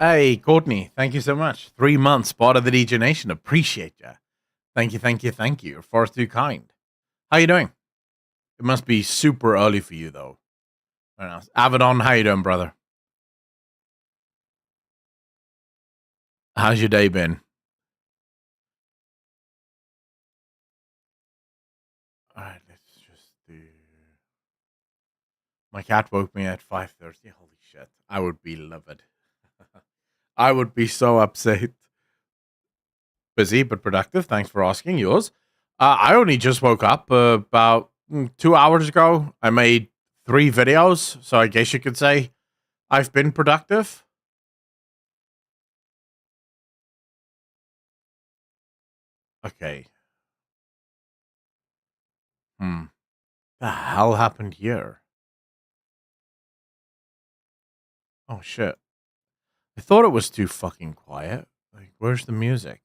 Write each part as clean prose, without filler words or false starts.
Hey, Courtney, thank you so much. 3 months, part of the DJ Nation. Appreciate ya. Thank you, thank you, thank you. You're far too kind. How you doing? It must be super early for you, though. I don't know. Avedon, how you doing, brother? How's your day been? All right, let's just do. My cat woke me at 5:30. Holy shit, I would be livid. I would be so upset. Busy but productive. Thanks for asking. Yours? I only just woke up about 2 hours ago. I made 3 videos, so I guess you could say I've been productive. Okay. The hell happened here? Oh shit. I thought it was too fucking quiet. Like, where's the music?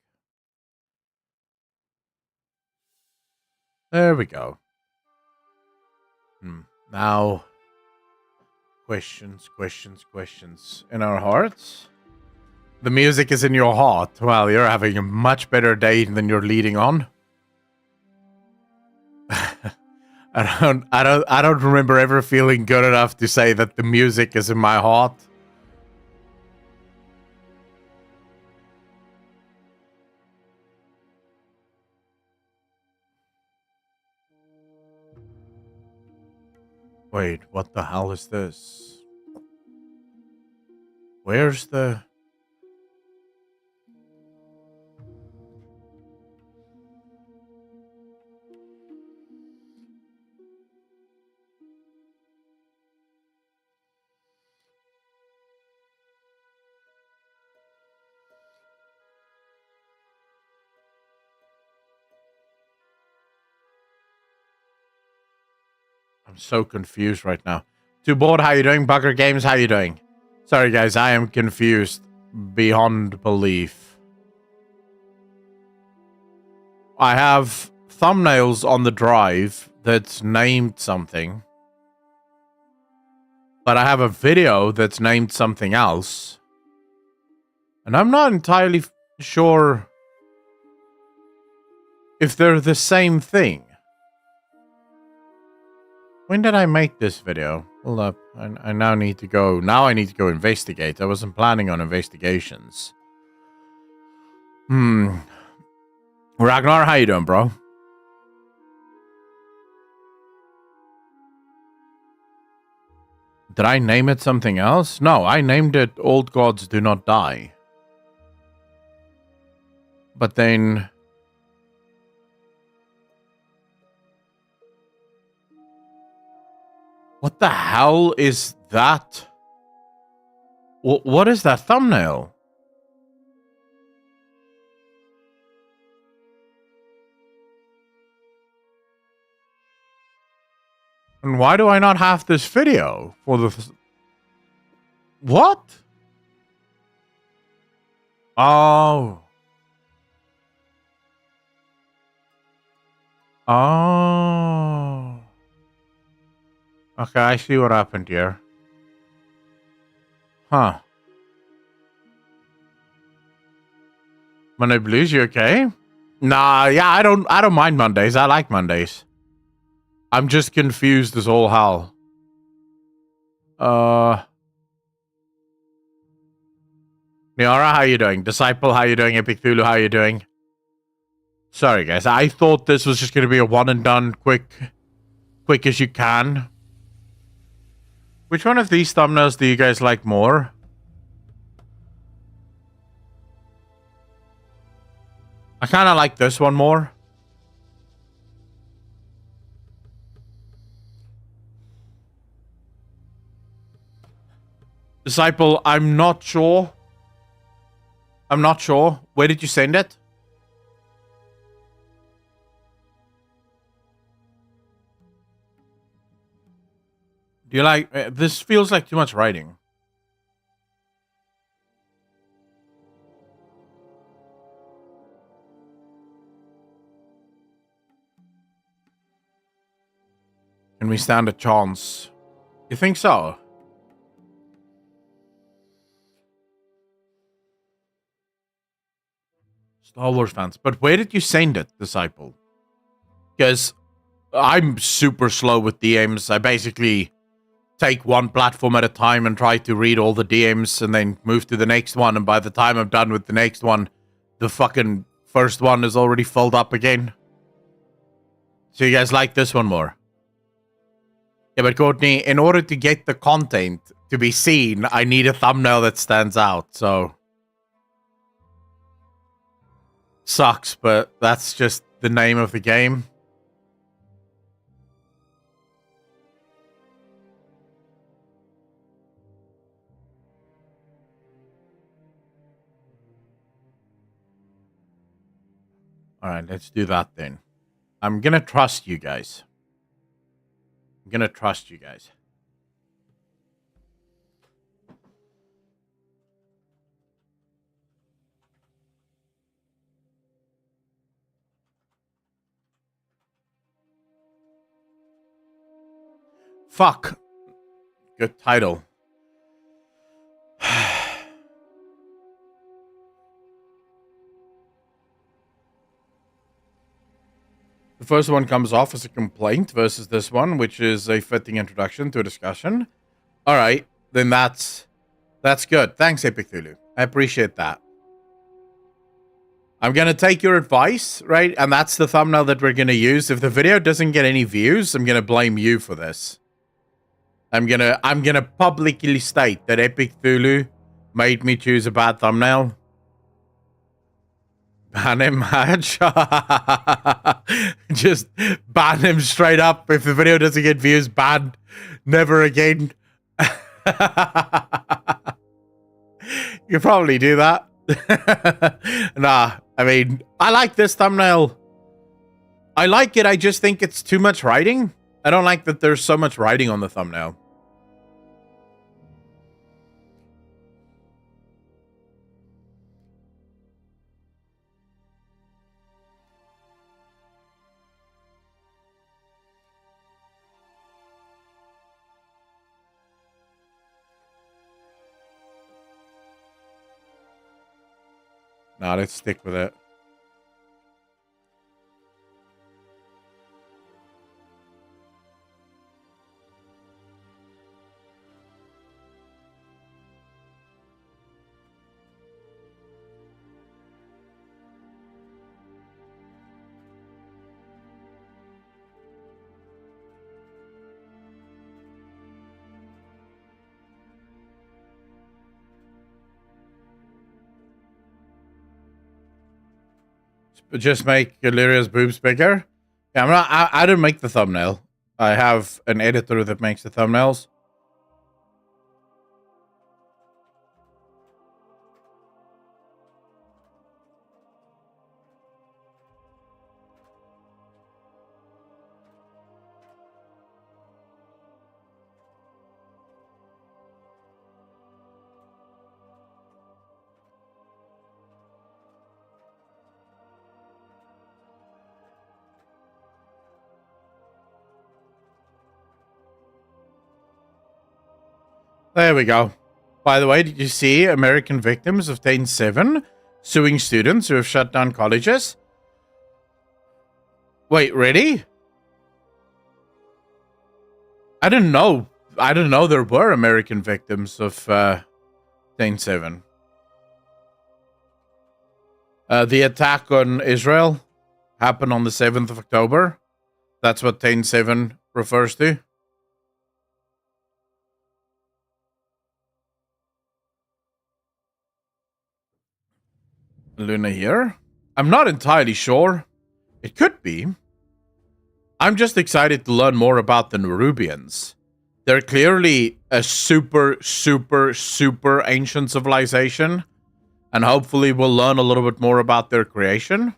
There we go. Now, questions in our hearts. The music is in your heart. Well, you're having a much better day than you're leading on. I don't remember ever feeling good enough to say that the music is in my heart. Wait, what the hell is this? Where's the... I'm so confused right now. Too bored, how you doing? Bugger Games, how you doing? Sorry guys, I am confused beyond belief. I have thumbnails on the drive that's named something. But I have a video that's named something else. And I'm not entirely sure if they're the same thing. When did I make this video? Hold up. I now need to go. Now I need to go investigate. I wasn't planning on investigations. Ragnar, how you doing, bro? Did I name it something else? No, I named it Old Gods Do Not Die. But then... What the hell is that? What is that thumbnail? And why do I not have this video for the... What? Oh. Oh. Okay, I see what happened here. Huh. Monday Blues, you okay? Nah, yeah, I don't mind Mondays. I like Mondays. I'm just confused as all hell. Niara, how you doing? Disciple, how you doing? Epic Thulu, how you doing? Sorry, guys. I thought this was just going to be a one and done, quick as you can. Which one of these thumbnails do you guys like more? I kind of like this one more. Disciple, I'm not sure. Where did you send it? Do you like... this feels like too much writing. Can we stand a chance? You think so? Star Wars fans. But where did you send it, Disciple? Because I'm super slow with DMs. I basically take one platform at a time and try to read all the DMs and then move to the next one. And by the time I'm done with the next one, the fucking first one is already filled up again. So you guys like this one more? Yeah, but Courtney, in order to get the content to be seen, I need a thumbnail that stands out, so... Sucks, but that's just the name of the game. Alright, let's do that then. I'm gonna trust you guys. I'm gonna trust you guys. Fuck. Good title. The first one comes off as a complaint versus this one, which is a fitting introduction to a discussion. All right, then that's good. Thanks, Epic Thulu. I appreciate that. I'm going to take your advice, right? And that's the thumbnail that we're going to use. If the video doesn't get any views, I'm going to blame you for this. I'm going to publicly state that Epic Thulu made me choose a bad thumbnail. Ban him, Hatch. Just ban him straight up. If the video doesn't get views, ban. Never again. You probably do that. Nah, I mean, I like this thumbnail. I like it. I just think it's too much writing. I don't like that there's so much writing on the thumbnail. Nah, let's stick with it. Just make Illyria's boobs bigger. Yeah, I didn't make the thumbnail. I have an editor that makes the thumbnails. There we go. By the way, did you see American victims of Tain 7 suing students who have shut down colleges? Wait, really? I didn't know. I didn't know there were American victims of Tain 7. The attack on Israel happened on the 7th of October. That's what Tain 7 refers to. Luna here? I'm not entirely sure. It could be. I'm just excited to learn more about the Nerubians. They're clearly a super, super, super ancient civilization. And hopefully we'll learn a little bit more about their creation.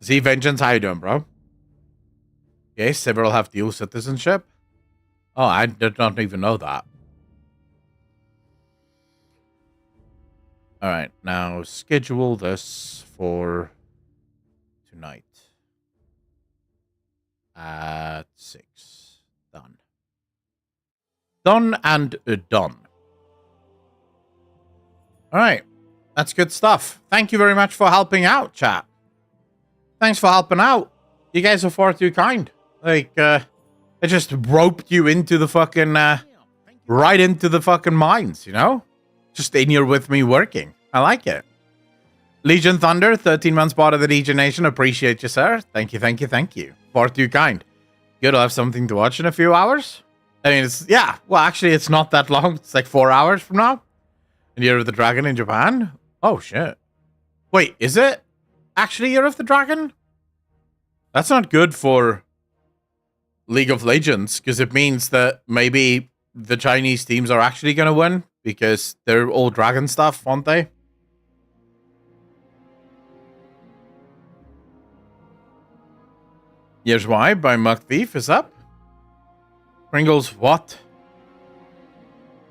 Z Vengeance, how you doing, bro? Yes, several have dual citizenship. Oh, I did not even know that. All right, now schedule this for tonight at 6. Done. Done and done. All right, that's good stuff. Thank you very much for helping out, chat. Thanks for helping out. You guys are far too kind. Like, I just roped you into the fucking, right into the fucking mines, you know? Just in here with me working. I like it. Legion Thunder, 13 months part of the Legion Nation. Appreciate you, sir. Thank you, thank you, thank you. Far too kind. Good, I'll have something to watch in a few hours. I mean, it's, yeah, well, actually, it's not that long. It's like 4 hours from now. And Year of the Dragon in Japan? Oh, shit. Wait, is it actually Year of the Dragon? That's not good for League of Legends, because it means that maybe the Chinese teams are actually going to win, because they're all dragon stuff, aren't they? Here's Why by Muck Thief is up. Pringles, what?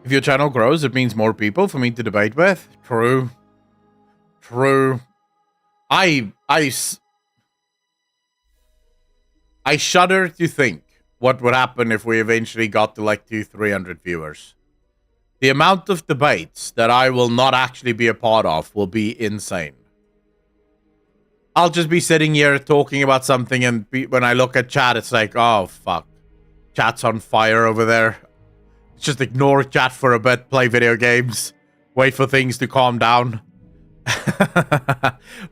If your channel grows, it means more people for me to debate with. True. True. I shudder to think what would happen if we eventually got to like 200-300 viewers. The amount of debates that I will not actually be a part of will be insane. I'll just be sitting here talking about something, and when I look at chat, it's like, oh, fuck. Chat's on fire over there. Just ignore chat for a bit, play video games, wait for things to calm down.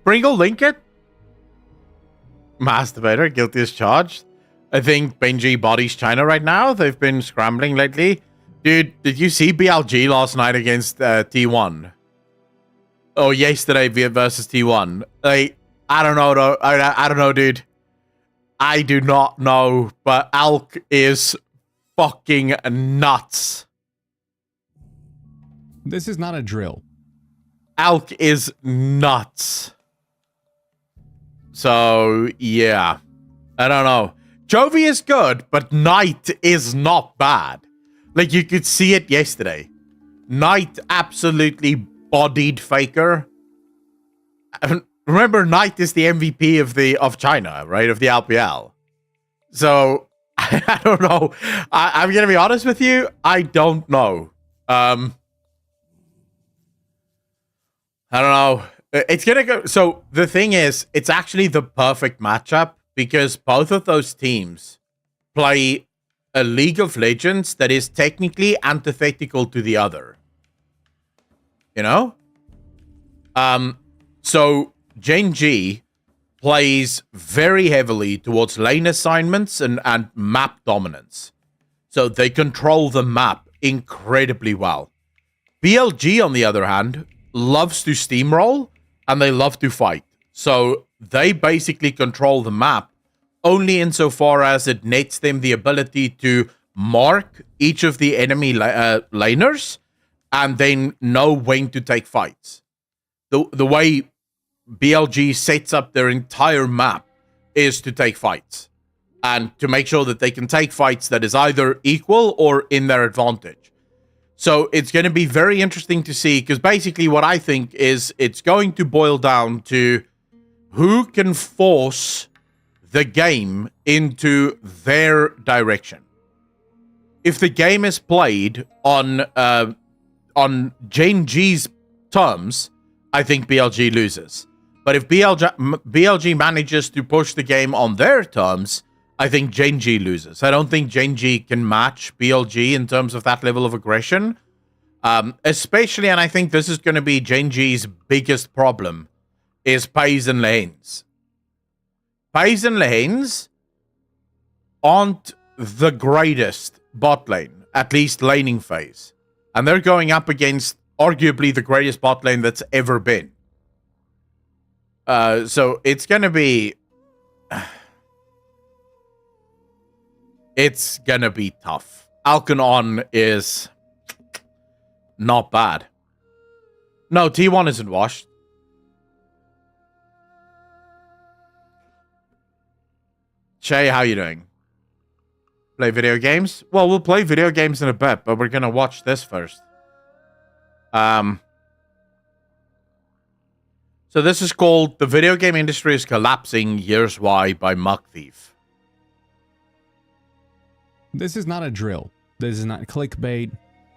Pringle, link it. Masturbator, guilty as charged. I think Benji bodies China right now. They've been scrambling lately. Dude, did you see BLG last night against T1? Oh, yesterday versus T1. Like, I don't know, though. I don't know, dude. I do not know, but Alk is fucking nuts. This is not a drill. Alk is nuts. So, yeah. I don't know. Chovy is good, but Knight is not bad. Like, you could see it yesterday. Knight absolutely bodied Faker. Remember, Knight is the MVP of China, right? Of the LPL. So, I don't know. I'm going to be honest with you. I don't know. I don't know. It's going to go... So, the thing is, it's actually the perfect matchup because both of those teams play a League of Legends that is technically antithetical to the other. You know? So, Gen G plays very heavily towards lane assignments and map dominance. So, they control the map incredibly well. BLG, on the other hand, loves to steamroll and they love to fight. So they basically control the map only insofar as it nets them the ability to mark each of the enemy laners and then know when to take fights. The way BLG sets up their entire map is to take fights and to make sure that they can take fights that is either equal or in their advantage. So it's going to be very interesting to see, because basically what I think is it's going to boil down to who can force the game into their direction. If the game is played on Gen G's terms, I think BLG loses. But if BLG manages to push the game on their terms, I think Gen G loses. I don't think Gen G can match BLG in terms of that level of aggression. Especially, and I think this is going to be Gen G's biggest problem, is Pays and lanes. Pays and lanes aren't the greatest bot lane, at least laning phase. And they're going up against arguably the greatest bot lane that's ever been. So it's going to be... It's gonna be tough. Alkanon is not bad. No, T1 isn't washed. Shay, how you doing? Play video games? Well, we'll play video games in a bit, but we're gonna watch this first. So this is called The Video Game Industry is Collapsing, Here's Why by Mug Thief. This is not a drill. This is not clickbait.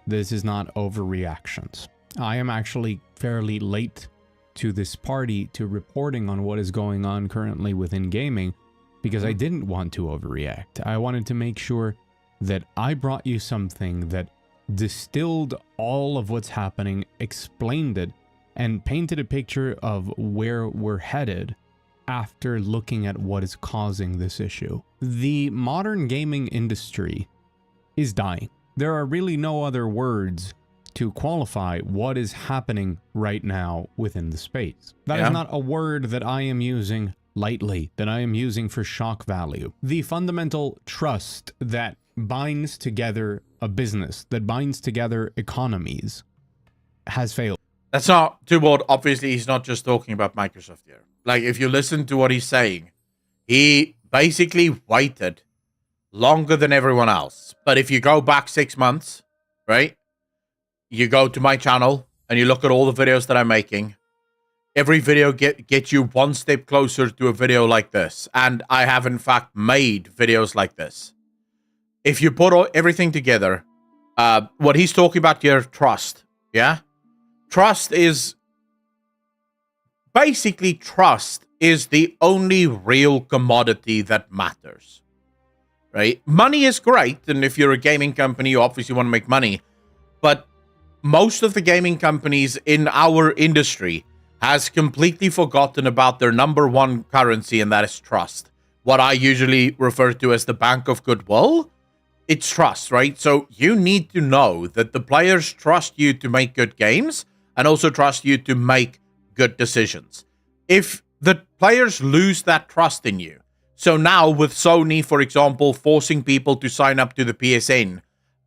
This is not overreactions. I am actually fairly late to this party to reporting on what is going on currently within gaming because I didn't want to overreact. I wanted to make sure that I brought you something that distilled all of what's happening, explained it, and painted a picture of where we're headed after looking at what is causing this issue. The modern gaming industry is dying. There are really no other words to qualify what is happening right now within the space. That is not a word that I am using lightly, that I am using for shock value. The fundamental trust that binds together a business, that binds together economies, has failed. That's not too bold. Obviously, he's not just talking about Microsoft here. Like, if you listen to what he's saying, he basically waited longer than everyone else. But if you go back 6 months, right? You go to my channel and you look at all the videos that I'm making. Every video gets you one step closer to a video like this. And I have, in fact, made videos like this. If you put everything together, what he's talking about here, trust. Yeah? Trust is... Basically, trust is the only real commodity that matters. Right? Money is great. And if you're a gaming company, you obviously want to make money. But most of the gaming companies in our industry has completely forgotten about their number one currency, and that is trust. What I usually refer to as the bank of goodwill. It's trust, right? So you need to know that the players trust you to make good games and also trust you to make good decisions. If the players lose that trust in you, so now with Sony, for example, forcing people to sign up to the PSN,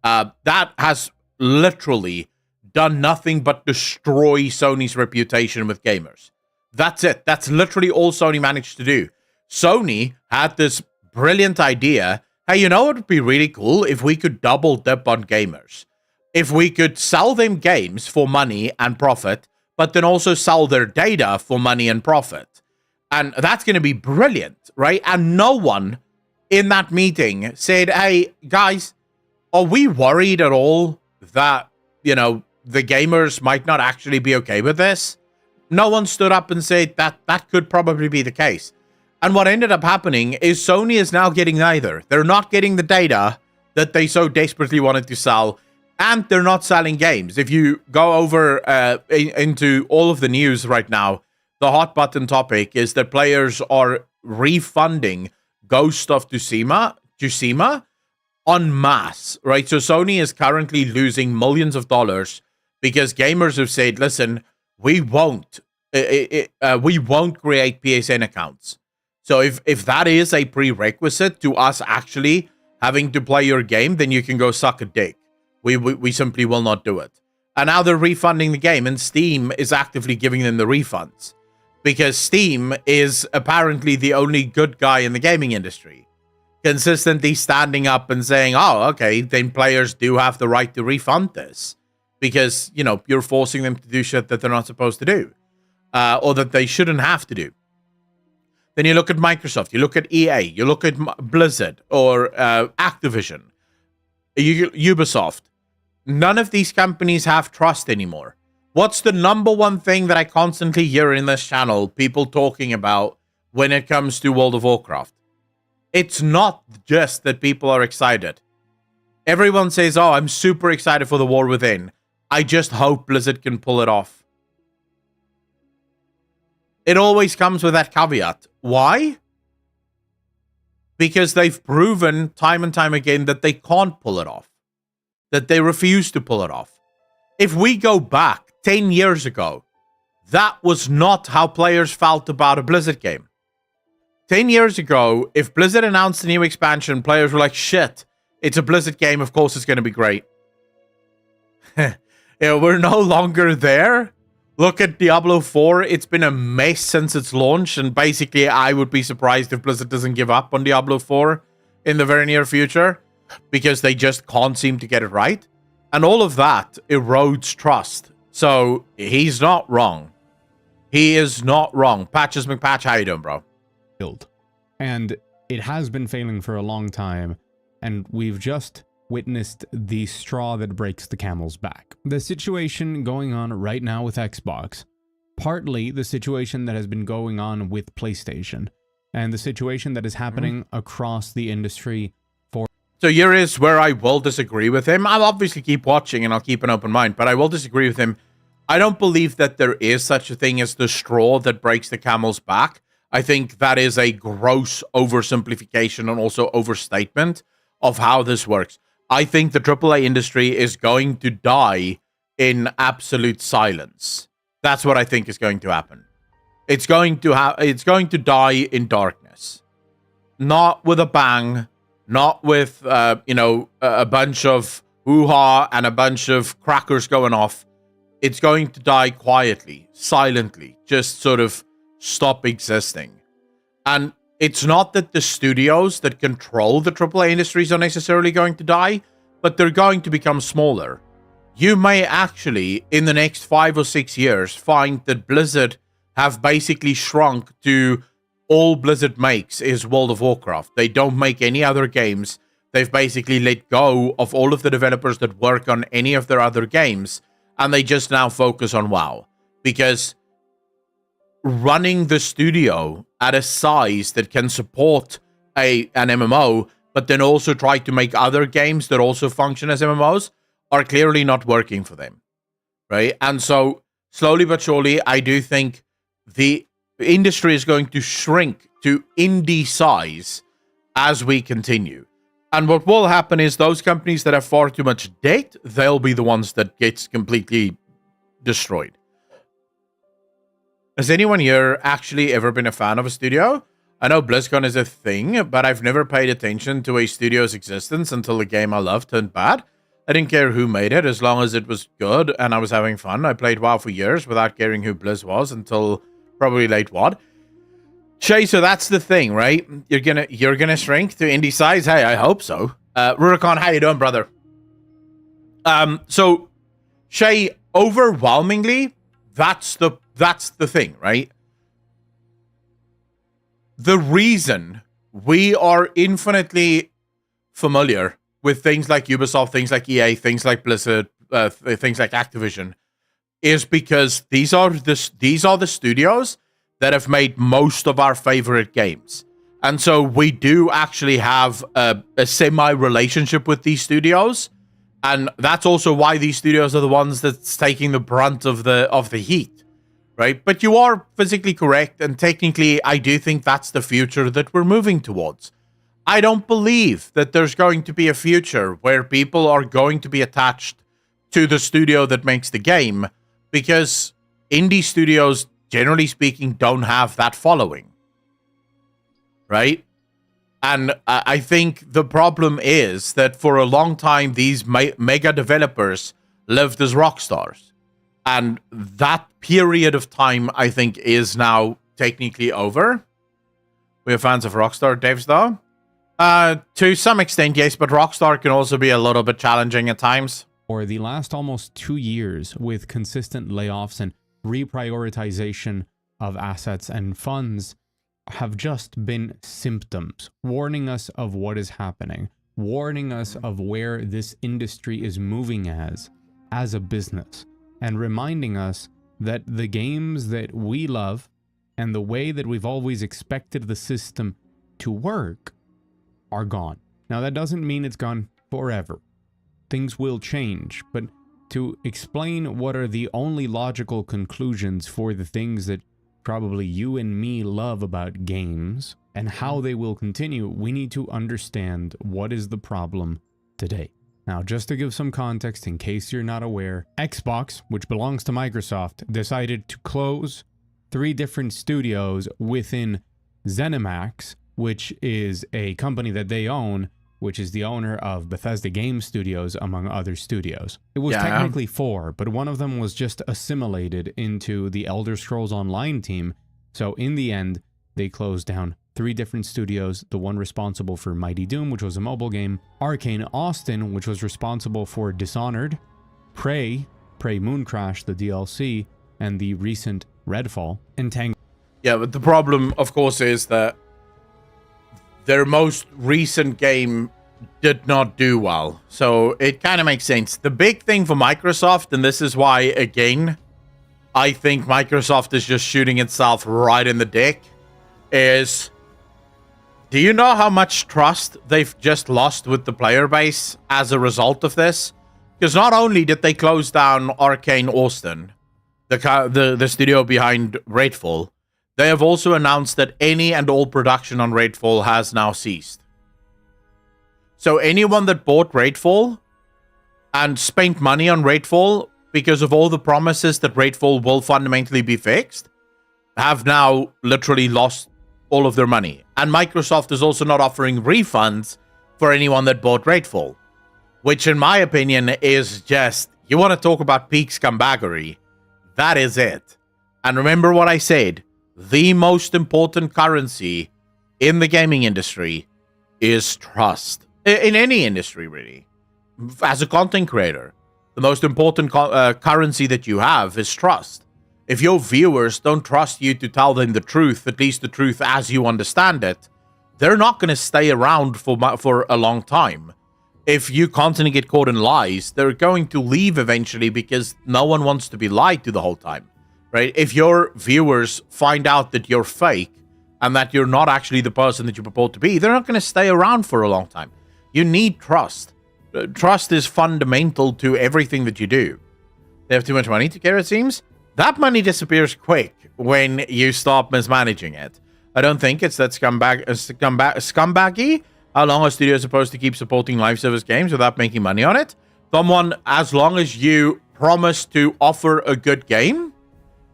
that has literally done nothing but destroy Sony's reputation with gamers. That's it. That's literally all Sony managed to do. Sony had this brilliant idea. Hey, you know what would be really cool if we could double dip on gamers? If we could sell them games for money and profit, but then also sell their data for money and profit. And that's going to be brilliant, right? And no one in that meeting said, hey, guys, are we worried at all that, you know, the gamers might not actually be okay with this? No one stood up and said that could probably be the case. And what ended up happening is Sony is now getting neither. They're not getting the data that they so desperately wanted to sell, and they're not selling games. If you go over into all of the news right now, the hot button topic is that players are refunding Ghost of Tsushima en masse, right? So Sony is currently losing millions of dollars because gamers have said, listen, we won't create PSN accounts. So if that is a prerequisite to us actually having to play your game, then you can go suck a dick. We simply will not do it. And now they're refunding the game, and Steam is actively giving them the refunds. Because Steam is apparently the only good guy in the gaming industry. Consistently standing up and saying, oh, okay, then players do have the right to refund this. Because, you know, you're forcing them to do shit that they're not supposed to do. Or that they shouldn't have to do. Then you look at Microsoft, you look at EA, you look at Blizzard or Activision, Ubisoft. None of these companies have trust anymore. What's the number one thing that I constantly hear in this channel, people talking about when it comes to World of Warcraft? It's not just that people are excited. Everyone says, oh, I'm super excited for the War Within. I just hope Blizzard can pull it off. It always comes with that caveat. Why? Because they've proven time and time again that they can't pull it off. That they refuse to pull it off. If we go back 10 years ago, that was not how players felt about a Blizzard game. 10 years ago, if Blizzard announced a new expansion, players were like, shit, it's a Blizzard game, of course it's going to be great. Yeah, we're no longer there. Look at Diablo 4. It's been a mess since its launch, and basically I would be surprised if Blizzard doesn't give up on Diablo 4 in the very near future, because they just can't seem to get it right. And all of that erodes trust. So he's not wrong. He is not wrong. Patches McPatch, how you doing, bro? And it has been failing for a long time, and we've just witnessed the straw that breaks the camel's back. The situation going on right now with Xbox, partly the situation that has been going on with PlayStation, and the situation that is happening across the industry. So here is where I will disagree with him. I'll obviously keep watching and I'll keep an open mind, but I will disagree with him. I don't believe that there is such a thing as the straw that breaks the camel's back. I think that is a gross oversimplification and also overstatement of how this works. I think the AAA industry is going to die in absolute silence. That's what I think is going to happen. It's going to die in darkness. Not with a bang, not with a bunch of hoo-ha and a bunch of crackers going off. It's going to die quietly, silently, just sort of stop existing. And it's not that the studios that control the AAA industries are necessarily going to die, but they're going to become smaller. You may actually, in the next 5 or 6 years, find that Blizzard have basically shrunk to all Blizzard makes is World of Warcraft. They don't make any other games. They've basically let go of all of the developers that work on any of their other games, and they just now focus on WoW. Because running the studio at a size that can support an MMO, but then also try to make other games that also function as MMOs, are clearly not working for them, right? And so, slowly but surely, I do think the industry is going to shrink to indie size as we continue. And what will happen is those companies that have far too much debt, they'll be the ones that gets completely destroyed. Has anyone here actually ever been a fan of a studio? I know BlizzCon is a thing, but I've never paid attention to a studio's existence until the game I loved turned bad. I didn't care who made it, as long as it was good and I was having fun. I played WoW for years without caring who Blizz was until probably late WoD. Shay, so that's the thing, right? You're gonna shrink to indie size? Hey, I hope so. Rurikon, how you doing, brother? So Shay, overwhelmingly, that's the thing, right? The reason we are infinitely familiar with things like Ubisoft, things like EA, things like Blizzard, things like Activision, is because these are the studios that have made most of our favorite games. And so we do actually have a semi-relationship with these studios. And that's also why these studios are the ones that's taking the brunt of the heat, right? But you are physically correct, and technically I do think that's the future that we're moving towards. I don't believe that there's going to be a future where people are going to be attached to the studio that makes the game, because indie studios, generally speaking, don't have that following, right? And I think the problem is that for a long time, these mega developers lived as rock stars. And that period of time, I think, is now technically over. We are fans of Rockstar, Dave's though. To some extent, yes, but Rockstar can also be a little bit challenging at times. For the last almost 2 years, with consistent layoffs and reprioritization of assets and funds, have just been symptoms, warning us of what is happening, warning us of where this industry is moving as a business, and reminding us that the games that we love and the way that we've always expected the system to work are gone. Now, that doesn't mean it's gone forever. Things will change, but to explain what are the only logical conclusions for the things that probably you and me love about games and how they will continue, we need to understand what is the problem today. Now, just to give some context in case you're not aware, Xbox, which belongs to Microsoft, decided to close 3 different studios within ZeniMax, which is a company that they own, which is the owner of Bethesda Game Studios, among other studios. It was technically 4, but one of them was just assimilated into the Elder Scrolls Online team. So in the end, they closed down 3 different studios, the one responsible for Mighty Doom, which was a mobile game, Arcane Austin, which was responsible for Dishonored, Prey Mooncrash, the DLC, and the recent Redfall, Entangled. Yeah, but the problem, of course, is that their most recent game did not do well. So it kind of makes sense. The big thing for Microsoft, and this is why, again, I think Microsoft is just shooting itself right in the dick, is, do you know how much trust they've just lost with the player base as a result of this? Because not only did they close down Arcane Austin, the studio behind Redfall, they have also announced that any and all production on Redfall has now ceased. So anyone that bought Redfall and spent money on Redfall because of all the promises that Redfall will fundamentally be fixed, have now literally lost all of their money. And Microsoft is also not offering refunds for anyone that bought Redfall, which in my opinion is just, you want to talk about peak scumbaggery, that is it. And remember what I said, the most important currency in the gaming industry is trust. In any industry, really. As a content creator, the most important currency that you have is trust. If your viewers don't trust you to tell them the truth, at least the truth as you understand it, they're not going to stay around for a long time. If you constantly get caught in lies, they're going to leave eventually because no one wants to be lied to the whole time, right? If your viewers find out that you're fake and that you're not actually the person that you purport to be, they're not going to stay around for a long time. You need trust. Trust is fundamental to everything that you do. They have too much money to care, it seems. That money disappears quick when you stop mismanaging it. I don't think it's that scumbaggy. How long are studios supposed to keep supporting live service games without making money on it? Someone, as long as you promise to offer a good game,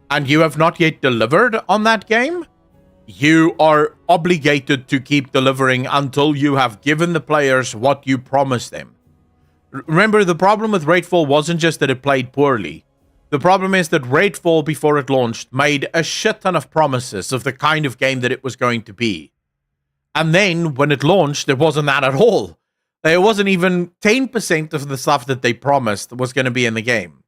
and you have not yet delivered on that game, you are obligated to keep delivering until you have given the players what you promised them. Remember, the problem with Redfall wasn't just that it played poorly. The problem is that Redfall, before it launched, made a shit ton of promises of the kind of game that it was going to be. And then, when it launched, it wasn't that at all. There wasn't even 10% of the stuff that they promised was going to be in the game.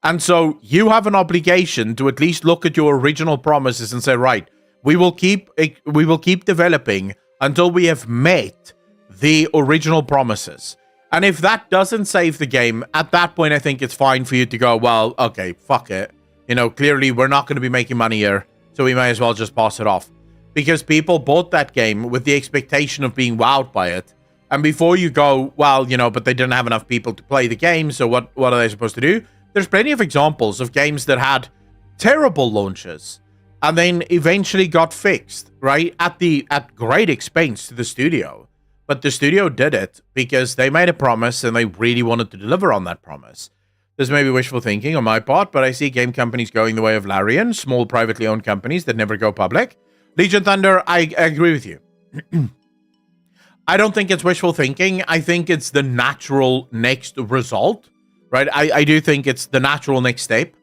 And so, you have an obligation to at least look at your original promises and say, right, we will keep developing until we have met the original promises. And if that doesn't save the game, at that point, I think it's fine for you to go, well, okay, fuck it. You know, clearly we're not going to be making money here, so we may as well just pass it off. Because people bought that game with the expectation of being wowed by it. And before you go, well, you know, but they didn't have enough people to play the game, so what are they supposed to do? There's plenty of examples of games that had terrible launches and then eventually got fixed, right? At great expense to the studio. But the studio did it because they made a promise and they really wanted to deliver on that promise. This may be wishful thinking on my part, but I see game companies going the way of Larian, small privately owned companies that never go public. Legion Thunder, I agree with you. I don't think it's wishful thinking. I think it's the natural next result, right? I do think it's the natural next step.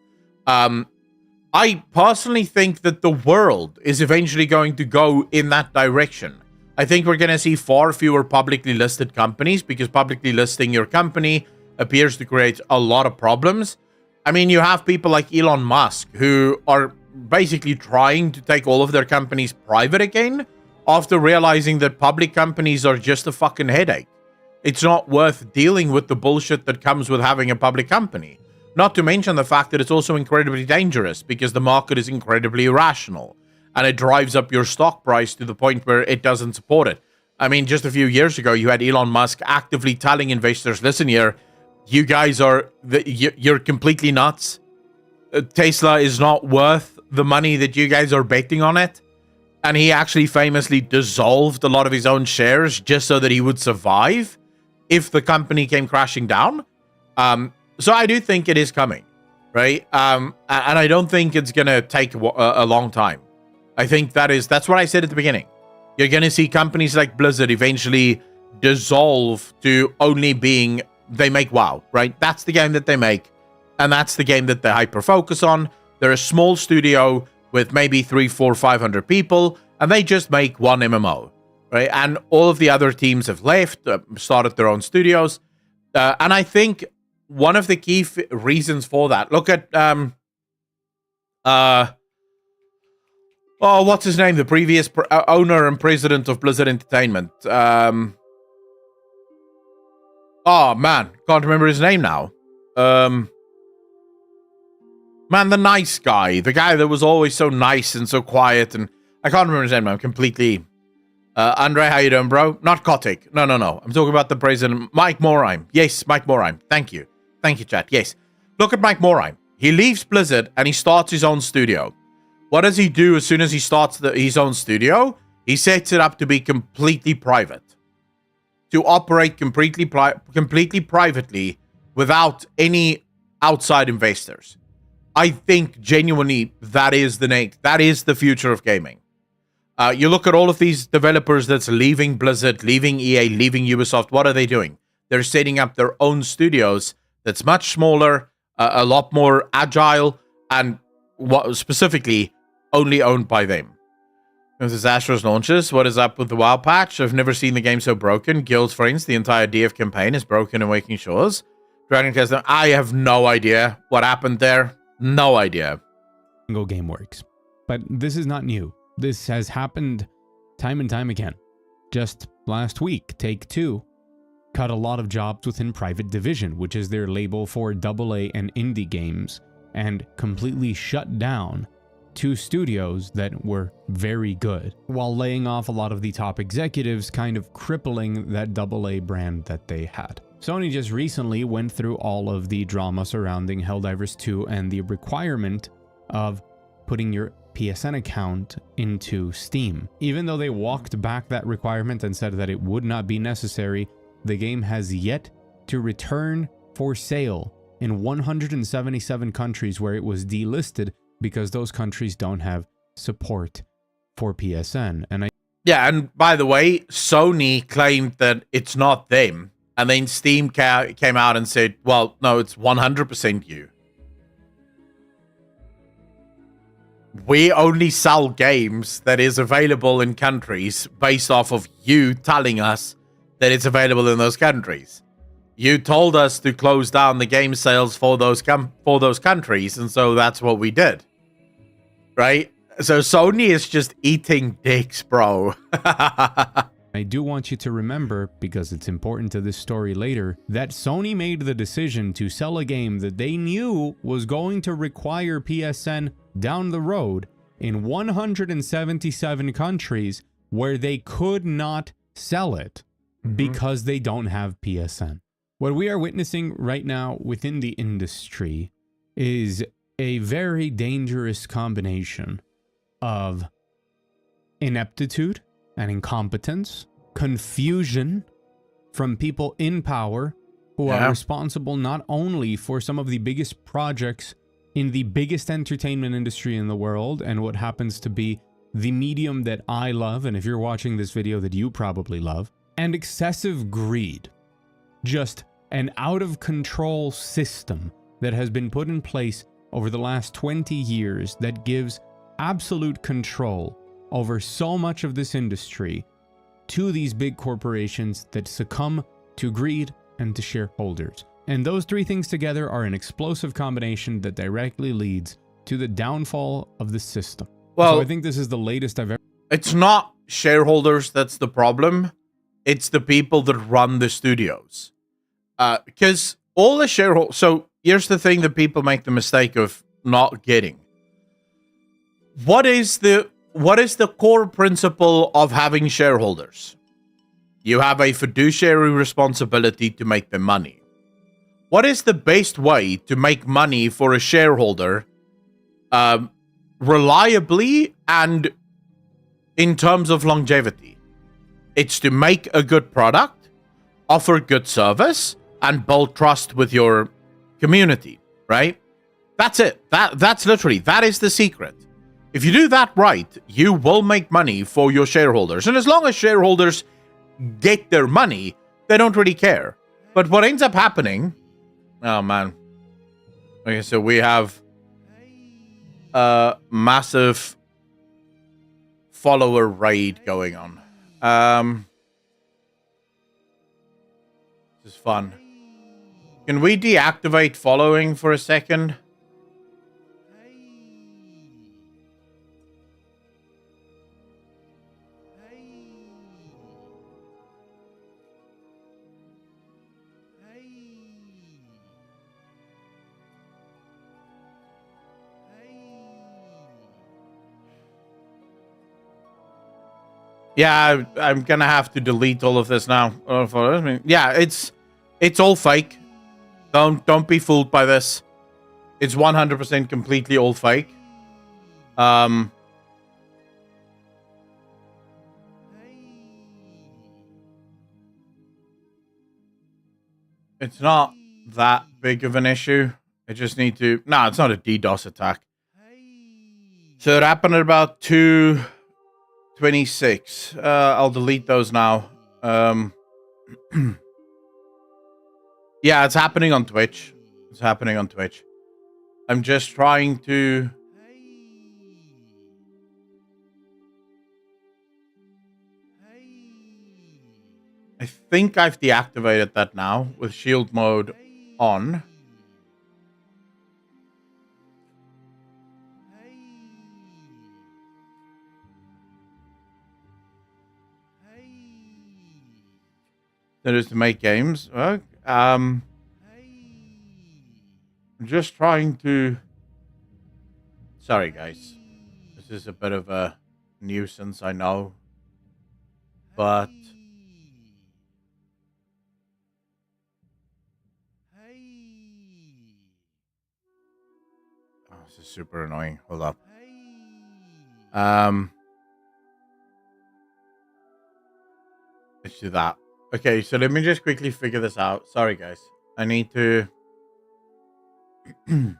I personally think that the world is eventually going to go in that direction. I think we're going to see far fewer publicly listed companies because publicly listing your company appears to create a lot of problems. I mean, you have people like Elon Musk who are basically trying to take all of their companies private again after realizing that public companies are just a fucking headache. It's not worth dealing with the bullshit that comes with having a public company. Not to mention the fact that it's also incredibly dangerous because the market is incredibly irrational. And it drives up your stock price to the point where it doesn't support it. I mean, just a few years ago, you had Elon Musk actively telling investors, listen here, you guys are, you're completely nuts. Tesla is not worth the money that you guys are betting on it. And he actually famously dissolved a lot of his own shares just so that he would survive if the company came crashing down. So I do think it is coming, right? And I don't think it's going to take a long time. I think that's what I said at the beginning. You're going to see companies like Blizzard eventually dissolve to only being, they make WoW, right? That's the game that they make. And that's the game that they hyper focus on. They're a small studio with maybe 300, 400, 500 people, and they just make one MMO, right? And all of the other teams have left, started their own studios. And I think one of the key reasons for that, look at Oh, what's his name? The previous owner and president of Blizzard Entertainment. Oh man, can't remember his name now. Man, the nice guy, the guy that was always so nice and so quiet, and I can't remember his name now. I'm completely. Andre, how you doing, bro? Not Kotick. No. I'm talking about the president, Mike Morheim. Yes, Mike Morheim. Thank you, chat. Yes, look at Mike Morheim. He leaves Blizzard and he starts his own studio. What does he do as soon as he starts his own studio? He sets it up to be completely private, to operate completely privately without any outside investors. I think genuinely that is the future of gaming. You look at all of these developers that's leaving Blizzard, leaving EA, leaving Ubisoft. What are they doing? They're setting up their own studios that's much smaller, a lot more agile, and specifically only owned by them. This is Astros launches. What is up with the WoW patch? I've never seen the game so broken. Guilds, friends, the entire DF campaign is broken in Waking Shores. Dragon Quest, I have no idea what happened there. No idea. Single game works. But this is not new. This has happened time and time again. Just last week, Take-Two cut a lot of jobs within Private Division, which is their label for AA and indie games, and completely shut down 2 studios that were very good, while laying off a lot of the top executives, kind of crippling that AA brand that they had. Sony just recently went through all of the drama surrounding Helldivers 2 and the requirement of putting your PSN account into Steam. Even though they walked back that requirement and said that it would not be necessary, the game has yet to return for sale in 177 countries where it was delisted because those countries don't have support for PSN. Yeah, and by the way, Sony claimed that it's not them, and then Steam came out and said, well, no, it's 100% you. We only sell games that is available in countries based off of you telling us that it's available in those countries. You told us to close down the game sales for those countries, and so that's what we did. Right? So Sony is just eating dicks, bro. I do want you to remember, because it's important to this story later, that Sony made the decision to sell a game that they knew was going to require PSN down the road in 177 countries where they could not sell it because they don't have PSN. What we are witnessing right now within the industry is a very dangerous combination of ineptitude and incompetence, confusion from people in power who are responsible not only for some of the biggest projects in the biggest entertainment industry in the world and what happens to be the medium that I love, and if you're watching this video that you probably love, and excessive greed. Just an out-of-control system that has been put in place over the last 20 years that gives absolute control over so much of this industry to these big corporations that succumb to greed and to shareholders. And those 3 things together are an explosive combination that directly leads to the downfall of the system. Well, so I think this is the latest I've ever... It's not shareholders that's the problem. It's the people that run the studios. Because all the shareholders... So here's the thing that people make the mistake of not getting. What is the core principle of having shareholders? You have a fiduciary responsibility to make them money. What is the best way to make money for a shareholder reliably and in terms of longevity? It's to make a good product, offer good service, and build trust with your community, right? That's it. That's literally, that is the secret. If you do that right, you will make money for your shareholders. And as long as shareholders get their money, they don't really care. But what ends up happening... Oh, man. Okay, so we have a massive follower raid going on. This is fun. Can we deactivate following for a second? Yeah, I'm gonna have to delete all of this now. I mean, yeah, it's all fake. Don't be fooled by this. It's 100% completely all fake. It's not that big of an issue. I just need to. No, it's not a DDoS attack. So it happened at about 2:26. I'll delete those now. Yeah, it's happening on Twitch. It's happening on Twitch. I'm just trying to. I think I've deactivated that now with shield mode on. That is to make games. I'm just trying to. Sorry, guys. This is a bit of a nuisance, I know. But. Oh, this is super annoying. Hold up. Let's do that. Okay, so let me just quickly figure this out. Sorry, guys. I need to. I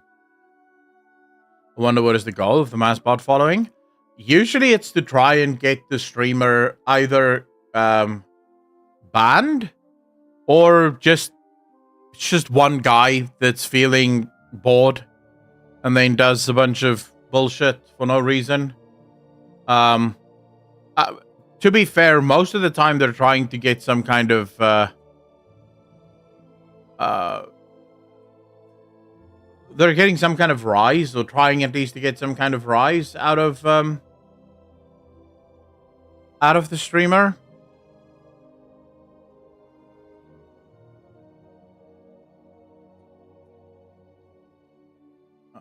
wonder what is the goal of the mass bot following. Usually, it's to try and get the streamer either banned or just one guy that's feeling bored and then does a bunch of bullshit for no reason. To be fair, most of the time they're trying to get some kind of they're getting some kind of rise, or trying at least to get some kind of rise out of the streamer.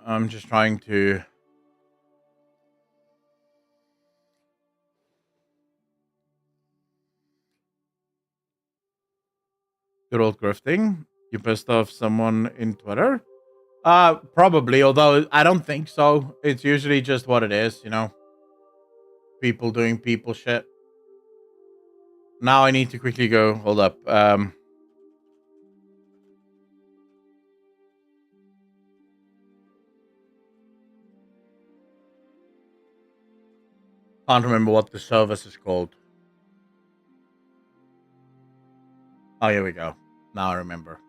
I'm just trying to. Good old grifting. You pissed off someone in Twitter? Probably, although I don't think so. It's usually just what it is, you know. People doing people shit. Now I need to quickly go. Hold up. Can't remember what the service is called. Oh, here we go. Now I remember.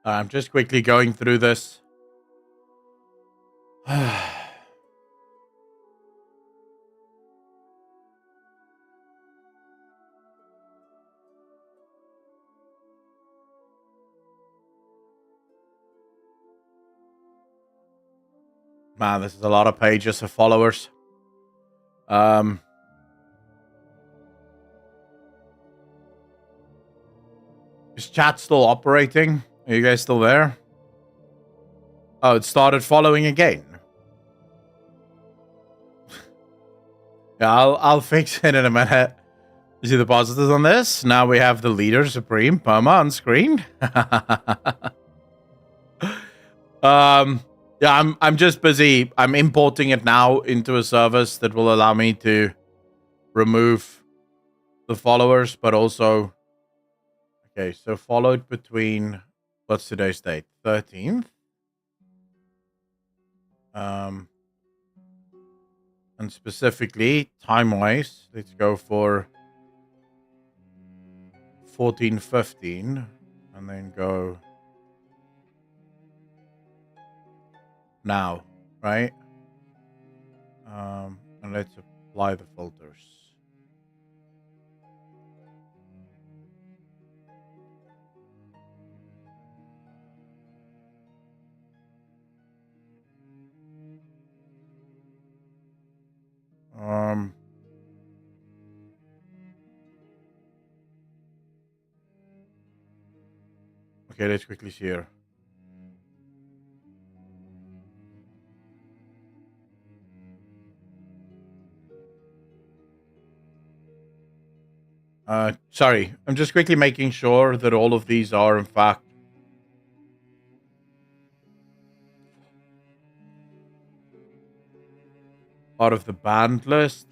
I'm just quickly going through this. Man, this is a lot of pages of followers. Is chat still operating? Are you guys still there? Oh, it started following again. Yeah, I'll fix it in a minute. You see the positives on this? Now we have the leader supreme Perma on screen. Yeah, I'm just busy. I'm importing it now into a service that will allow me to remove the followers, but also. Okay, so followed between, what's today's date? 13th. And specifically time-wise, let's go for 14:15, and then go now, right? And let's apply the filters. Okay, let's quickly see here. Sorry, I'm just quickly making sure that all of these are, in fact, part of the banned list.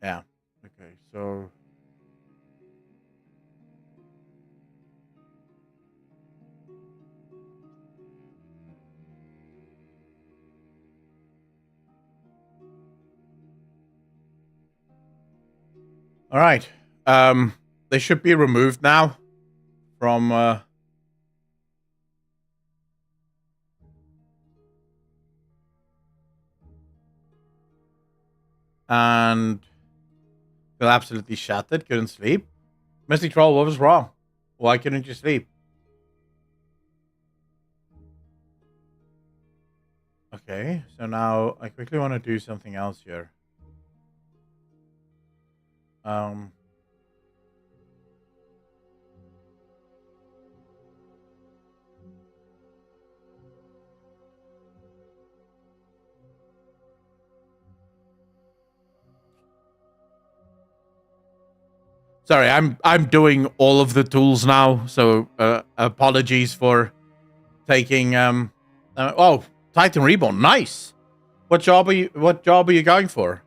Yeah. Okay, so... All right. They should be removed now from... and... feel absolutely shattered. Couldn't sleep. Mystic Troll, what was wrong? Why couldn't you sleep? Okay, so now I quickly want to do something else here. Sorry, I'm doing all of the tools now, so apologies for taking oh, Titan Reborn, nice. What job are you going for?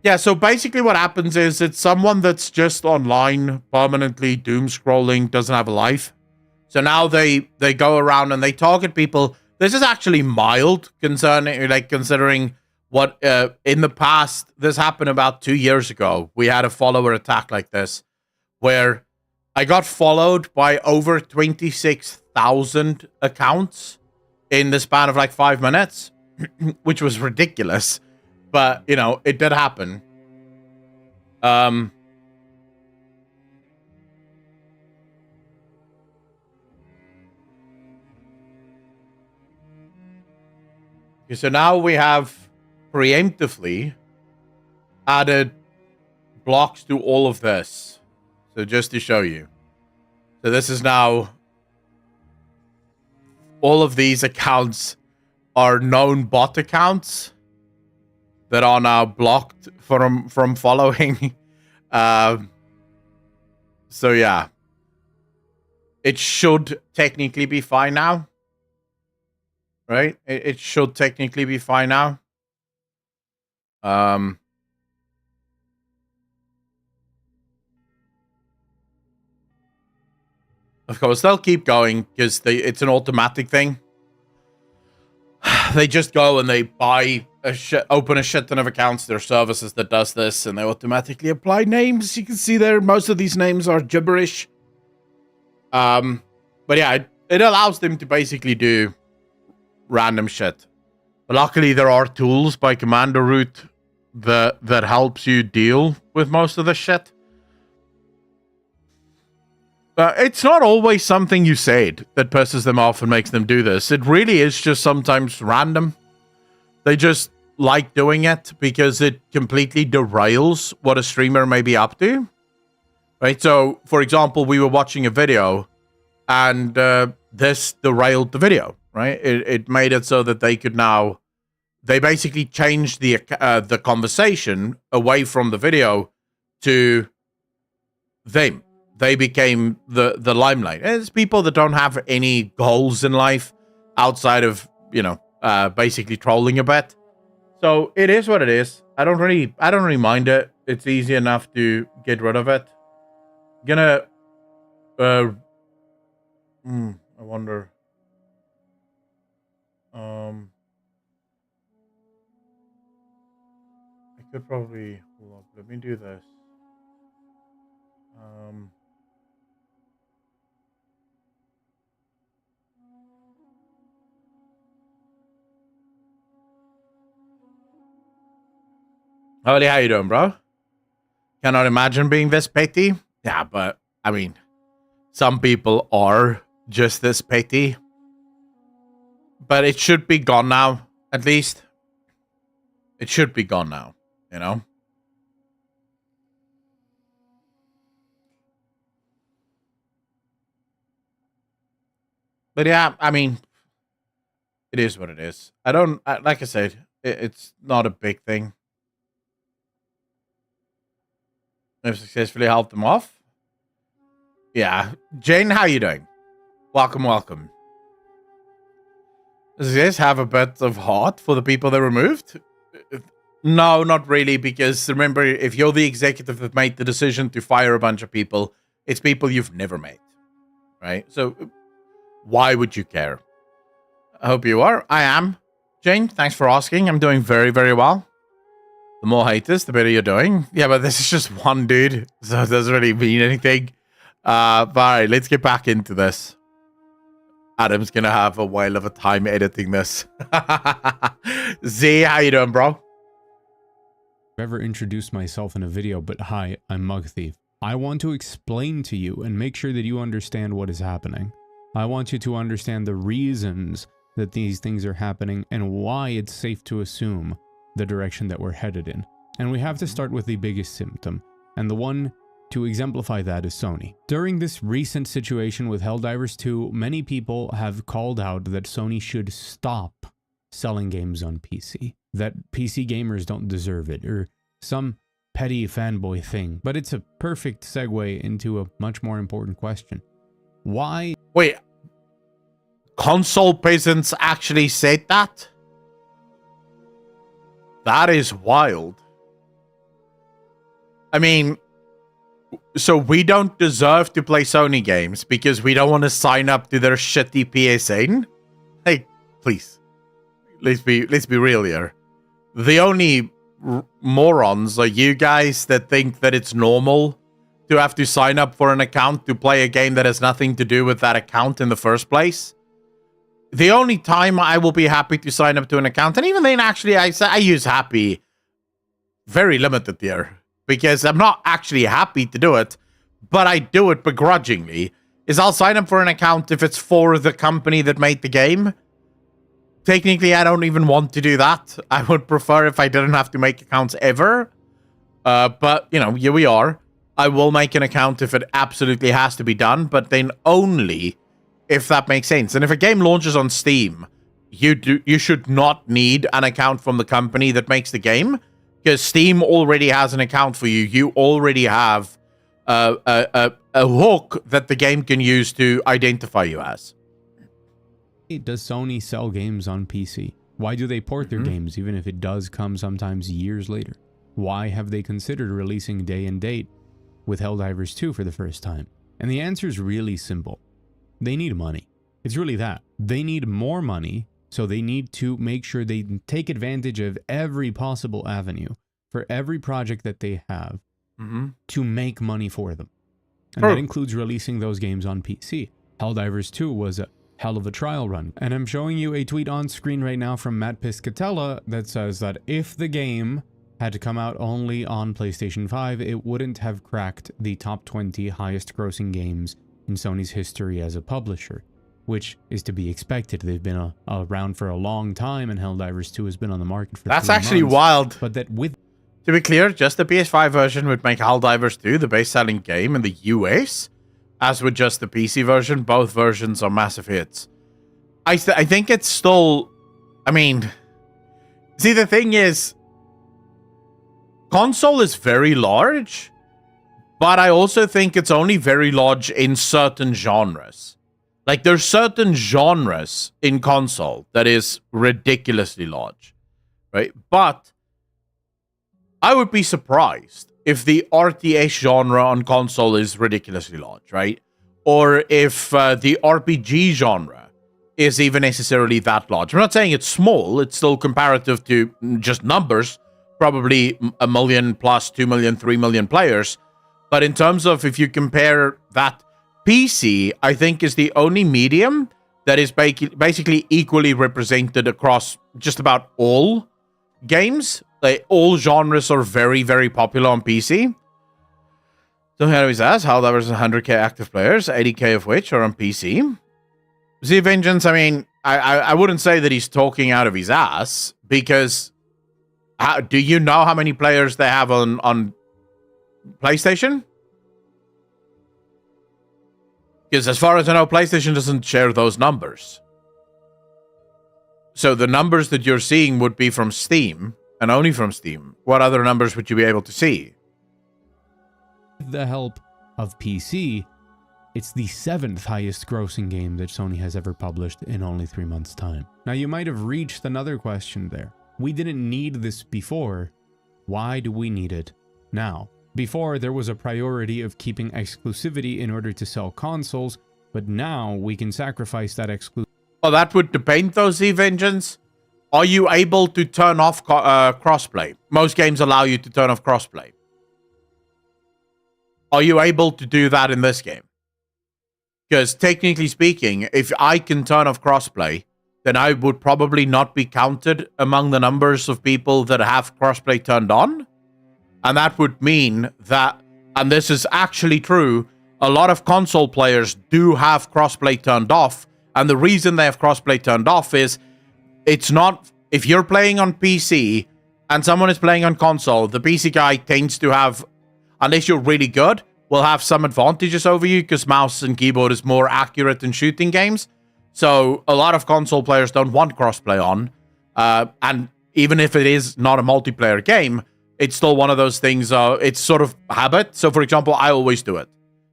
Yeah, so basically what happens is it's someone that's just online, permanently doom scrolling, doesn't have a life. So now they go around and they target people. This is actually mild considering what in the past, this happened about 2 years ago. We had a follower attack like this where I got followed by over 26,000 accounts in the span of like 5 minutes, which was ridiculous. But, you know, it did happen. Okay, so now we have preemptively added blocks to all of this. So just to show you. So this is now all of these accounts are known bot accounts that are now blocked from following. So yeah, it should technically be fine now, right? It should technically be fine now. Of course, they'll keep going because it's an automatic thing. They just go and they buy open a shit ton of accounts. There are services that does this, and they automatically apply names. You can see there, most of these names are gibberish. But yeah, it allows them to basically do random shit. But luckily, there are tools by Commander Root that helps you deal with most of the shit. It's not always something you said that pisses them off and makes them do this. It really is just sometimes random. They just like doing it because it completely derails what a streamer may be up to. Right? So, for example, we were watching a video and this derailed the video, right? It made it so that they could now... They basically changed the conversation away from the video to them. They became the limelight. It's people that don't have any goals in life outside of, you know, basically trolling a bit. So it is what it is. I don't really mind it. It's easy enough to get rid of it. I wonder. I could probably hold on. Let me do this. Holy, how you doing, bro? Cannot imagine being this petty. Yeah, but I mean, some people are just this petty. But it should be gone now, at least. It should be gone now, you know? But yeah, I mean, it is what it is. Like I said, it's not a big thing. I've successfully helped them off. Yeah. Jane, how you doing? Welcome, welcome. Does this have a bit of heart for the people that removed? No, not really, because remember, if you're the executive that made the decision to fire a bunch of people, it's people you've never met, right? So why would you care? I hope you are. I am. Jane, thanks for asking. I'm doing very, very well. The more haters, the better you're doing. Yeah, but this is just one dude, so it doesn't really mean anything. But all right, let's get back into this. Adam's gonna have a while of a time editing this. Z, how you doing, bro? I've ever introduced myself in a video, but hi, I'm Mug Thief. I want to explain to you and make sure that you understand what is happening. I want you to understand the reasons that these things are happening and why it's safe to assume the direction that we're headed in. And we have to start with the biggest symptom, and the one to exemplify that is Sony. During this recent situation with Helldivers 2, many people have called out that Sony should stop selling games on PC, that PC gamers don't deserve it, or some petty fanboy thing. But it's a perfect segue into a much more important question. Why? Wait, console peasants actually said that? That is wild. I mean, so we don't deserve to play Sony games because we don't want to sign up to their shitty PSN? Hey, please. Let's be real here. The only morons are you guys that think that it's normal to have to sign up for an account to play a game that has nothing to do with that account in the first place. The only time I will be happy to sign up to an account, and even then actually I use happy very limited here, because I'm not actually happy to do it, but I do it begrudgingly, is I'll sign up for an account if it's for the company that made the game. Technically, I don't even want to do that. I would prefer if I didn't have to make accounts ever. But, you know, here we are. I will make an account if it absolutely has to be done, but then only if that makes sense. And if a game launches on Steam, you should not need an account from the company that makes the game, because Steam already has an account for you. You already have a hook that the game can use to identify you as. Does Sony sell games on PC? Why do they port their games, even if it does come sometimes years later? Why have they considered releasing day and date with Helldivers 2 for the first time? And the answer is really simple. They need money. It's really that. They need more money, so they need to make sure they take advantage of every possible avenue for every project that they have to make money for them. And that includes releasing those games on PC. Helldivers 2 was a hell of a trial run. And I'm showing you a tweet on screen right now from Matt Piscatella that says that if the game had to come out only on PlayStation 5, it wouldn't have cracked the top 20 highest grossing games in Sony's history as a publisher, which is to be expected. They've been around for a long time, and Helldivers 2 has been on the market for 3 months. That's actually wild. But that with... To be clear, just the PS5 version would make Helldivers 2 the best-selling game in the US, as would just the PC version. Both versions are massive hits. I think it's still... I mean... See, the thing is... Console is very large, but I also think it's only very large in certain genres. Like, there's certain genres in console that is ridiculously large, right? But I would be surprised if the RTS genre on console is ridiculously large, right? Or if the RPG genre is even necessarily that large. I'm not saying it's small. It's still comparative to just numbers, probably 1 million plus 2 million, 3 million players. But in terms of if you compare that, PC, I think, is the only medium that is basically equally represented across just about all games. Like, all genres are very, very popular on PC. So he always asks how there was 100k active players, 80k of which are on PC. Z Vengeance, I mean, I wouldn't say that he's talking out of his ass, because do you know how many players they have on PlayStation? Because as far as I know, PlayStation doesn't share those numbers. So the numbers that you're seeing would be from Steam, and only from Steam. What other numbers would you be able to see? With the help of PC, it's the 7th highest grossing game that Sony has ever published in only 3 months' time. Now, you might have reached another question there. We didn't need this before. Why do we need it now? Before, there was a priority of keeping exclusivity in order to sell consoles, but now we can sacrifice that exclusivity. Well, that would depend, though, Z Vengeance. Are you able to turn off crossplay? Most games allow you to turn off crossplay. Are you able to do that in this game? Because technically speaking, if I can turn off crossplay, then I would probably not be counted among the numbers of people that have crossplay turned on. And that would mean that, and this is actually true, a lot of console players do have crossplay turned off. And the reason they have crossplay turned off is, it's not, if you're playing on PC and someone is playing on console, the PC guy tends to have, unless you're really good, will have some advantages over you, because mouse and keyboard is more accurate in shooting games. So a lot of console players don't want crossplay on. And even if it is not a multiplayer game, it's still one of those things, it's sort of habit. So for example, I always do it.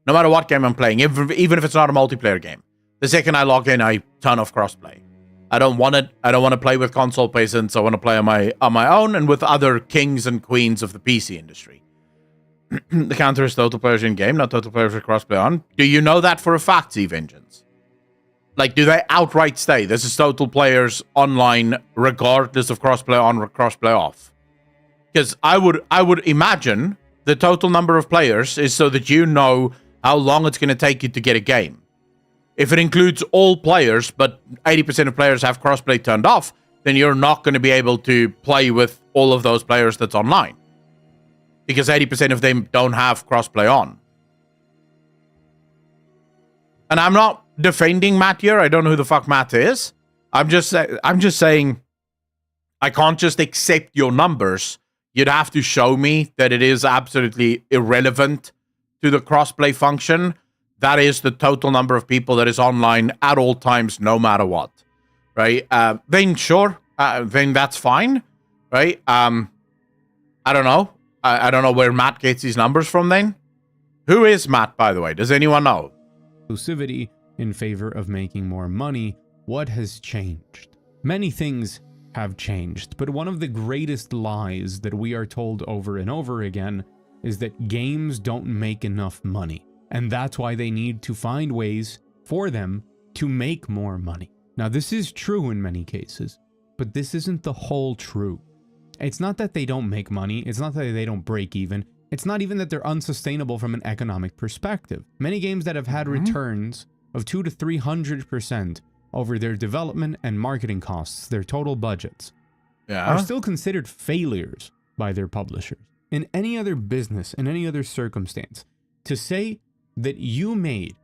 No matter what game I'm playing, even if it's not a multiplayer game. The second I log in, I turn off crossplay. I don't want it. I don't want to play with console peasants. I want to play on my own and with other kings and queens of the PC industry. The counter is total players in game, not total players with crossplay on. Do you know that for a fact, Z Vengeance? Like, do they outright say this is total players online regardless of crossplay on or crossplay off? Because I would imagine the total number of players is so that you know how long it's going to take you to get a game. If it includes all players, but 80% of players have crossplay turned off, then you're not going to be able to play with all of those players that's online. Because 80% of them don't have crossplay on. And I'm not defending Matt here. I don't know who the fuck Matt is. I'm just saying I can't just accept your numbers. You'd have to show me that it is absolutely irrelevant to the crossplay function. That is the total number of people that is online at all times, no matter what, right? Then sure, then that's fine, right? I don't know. I don't know where Matt gets his numbers from then. Who is Matt, by the way? Does anyone know? Exclusivity in favor of making more money. What has changed? Many things have changed, but one of the greatest lies that we are told over and over again is that games don't make enough money. And that's why they need to find ways for them to make more money. Now, this is true in many cases, but this isn't the whole truth. It's not that they don't make money. It's not that they don't break even. It's not even that they're unsustainable from an economic perspective. Many games that have had returns of 200 to 300% over their development and marketing costs, their total budgets, are still considered failures by their publishers. In any other business, in any other circumstance, to say that you made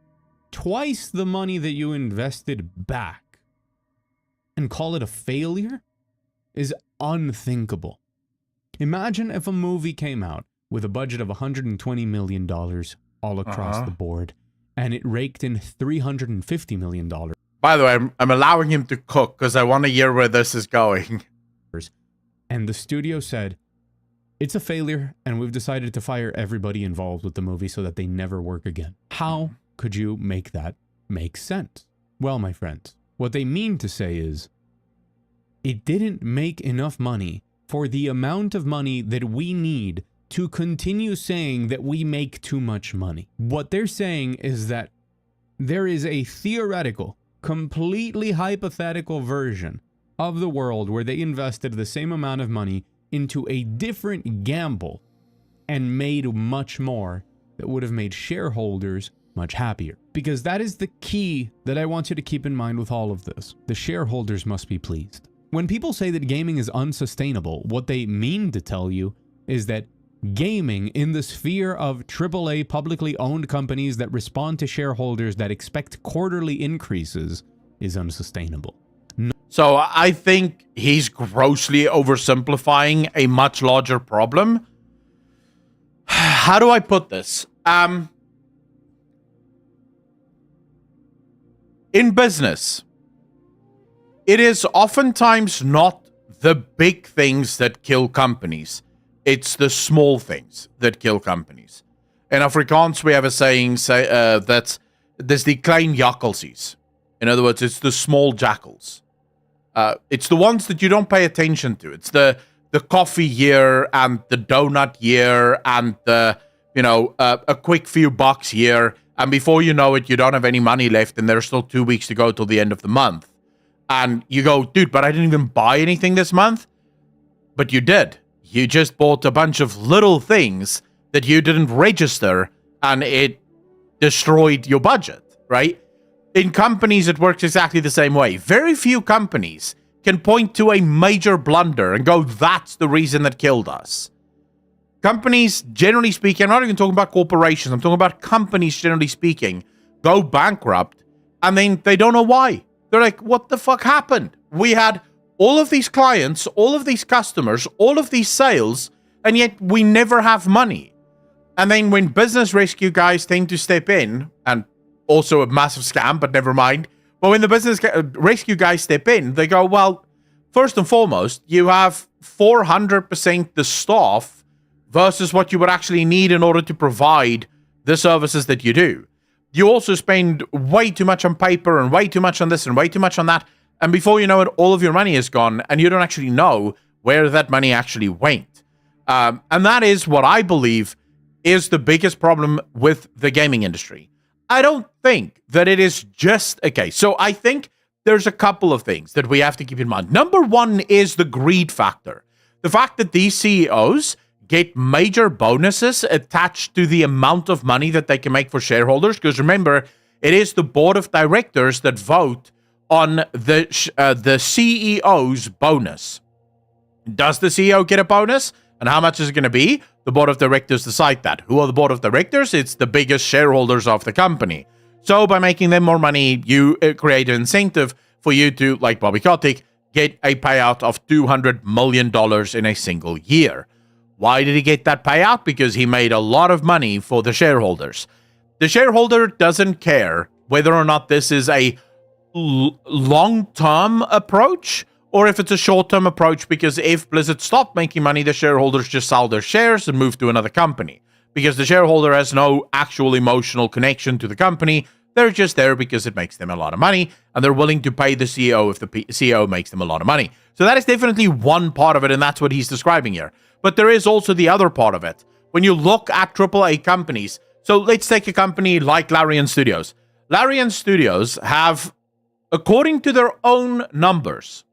twice the money that you invested back and call it a failure is unthinkable. Imagine if a movie came out with a budget of $120 million all across the board, and it raked in $350 million. By the way, I'm allowing him to cook because I want to hear where this is going. And the studio said, it's a failure, and we've decided to fire everybody involved with the movie so that they never work again. How could you make that make sense? Well, my friends, what they mean to say is, it didn't make enough money for the amount of money that we need to continue saying that we make too much money. What they're saying is that there is a theoretical, completely hypothetical version of the world where they invested the same amount of money into a different gamble and made much more that would have made shareholders much happier. Because that is the key that I want you to keep in mind with all of this. The shareholders must be pleased. when people say that gaming is unsustainable, what they mean to tell you is that gaming in the sphere of AAA publicly owned companies that respond to shareholders that expect quarterly increases is unsustainable. So I think he's grossly oversimplifying a much larger problem. How do I put this? In business, it is oftentimes not the big things that kill companies. It's the small things that kill companies. In Afrikaans, we have a saying that there's the klein jakkalsies. In other words, it's the small jackals. It's the ones that you don't pay attention to. It's the coffee year and the donut year and the, a quick few bucks year. And before you know it, you don't have any money left and there's still 2 weeks to go till the end of the month. And you go, dude, but I didn't even buy anything this month. But you did. You just bought a bunch of little things that you didn't register and it destroyed your budget, right? In companies, it works exactly the same way. Very few companies can point to a major blunder and go, that's the reason that killed us. Companies, generally speaking, I'm not even talking about corporations, I'm talking about companies, generally speaking, go bankrupt and then they don't know why. They're like, what the fuck happened? We had all of these clients, all of these customers, all of these sales, and yet we never have money. And then when business rescue guys tend to step in, and also a massive scam, but never mind. But when the business rescue guys step in, they go, well, first and foremost, you have 400% the staff versus what you would actually need in order to provide the services that you do. You also spend way too much on paper and way too much on this and way too much on that. And before you know it, all of your money is gone and you don't actually know where that money actually went. And that is what I believe is the biggest problem with the gaming industry. I don't think that it is just a case. So I think there's a couple of things that we have to keep in mind. Number one is the greed factor. The fact that these CEOs get major bonuses attached to the amount of money that they can make for shareholders. Because remember, it is the board of directors that vote on the CEO's bonus. Does the CEO get a bonus? And how much is it going to be? The board of directors decide that. Who are the board of directors? It's the biggest shareholders of the company. So by making them more money, you create an incentive for you to, like Bobby Kotick, get a payout of $200 million in a single year. Why did he get that payout? Because he made a lot of money for the shareholders. The shareholder doesn't care whether or not this is a long-term approach or if it's a short-term approach, because if Blizzard stopped making money, the shareholders just sell their shares and move to another company. Because the shareholder has no actual emotional connection to the company. They're just there because it makes them a lot of money, and they're willing to pay the CEO if the CEO makes them a lot of money. So that is definitely one part of it, and that's what he's describing here. But there is also the other part of it. When you look at AAA companies, so let's take a company like Larian Studios. Larian Studios have, according to their own numbers,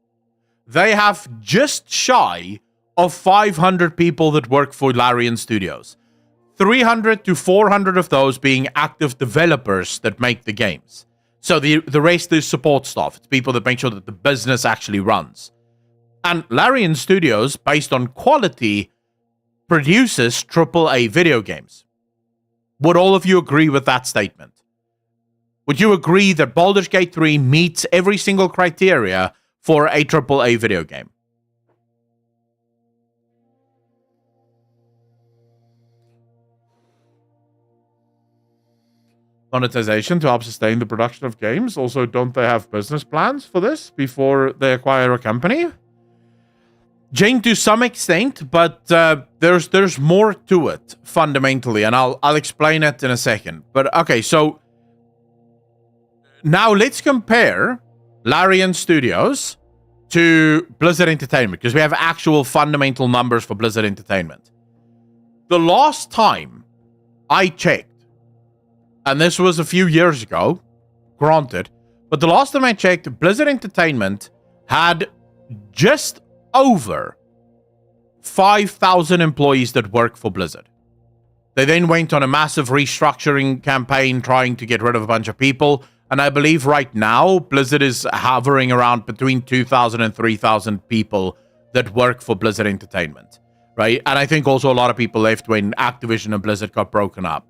they have just shy of 500 people that work for Larian Studios. 300 to 400 of those being active developers that make the games. So the rest is support staff. It's people that make sure that the business actually runs. And Larian Studios, based on quality, produces AAA video games. Would all of you agree with that statement? Would you agree that Baldur's Gate 3 meets every single criteria for a AAA video game? Monetization to help sustain the production of games. Also, don't they have business plans for this before they acquire a company? Jane, to some extent, but there's more to it fundamentally, and I'll explain it in a second. But okay, so now let's compare Larian Studios to Blizzard Entertainment, because we have actual fundamental numbers for Blizzard Entertainment. The last time I checked, and this was a few years ago, granted, but the last time I checked, Blizzard Entertainment had just over 5,000 employees that work for Blizzard. They then went on a massive restructuring campaign trying to get rid of a bunch of people, And I believe right now, Blizzard is hovering around between 2,000 and 3,000 people that work for Blizzard Entertainment, right? And I think also a lot of people left when Activision and Blizzard got broken up.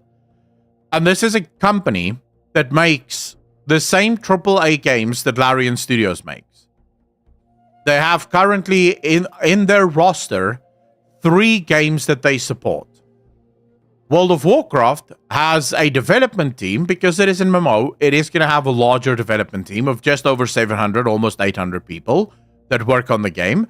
And this is a company that makes the same AAA games that Larian Studios makes. They have currently in their roster 3 games that they support. World of Warcraft has a development team because it is in MMO. It is going to have a larger development team of just over 700, almost 800 people that work on the game.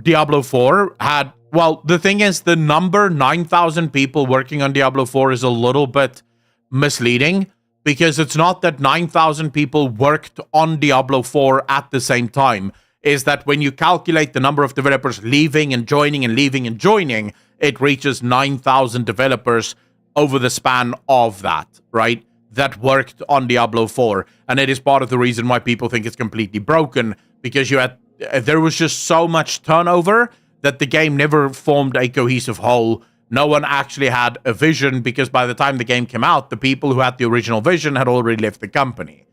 Diablo 4 had, well, the thing is, the number 9,000 people working on Diablo 4 is a little bit misleading because it's not that 9,000 people worked on Diablo 4 at the same time. Is that when you calculate the number of developers leaving and joining and leaving and joining, it reaches 9,000 developers over the span of that, right? That worked on Diablo 4. And it is part of the reason why people think it's completely broken, because there was just so much turnover that the game never formed a cohesive whole. No one actually had a vision, because by the time the game came out, the people who had the original vision had already left the company.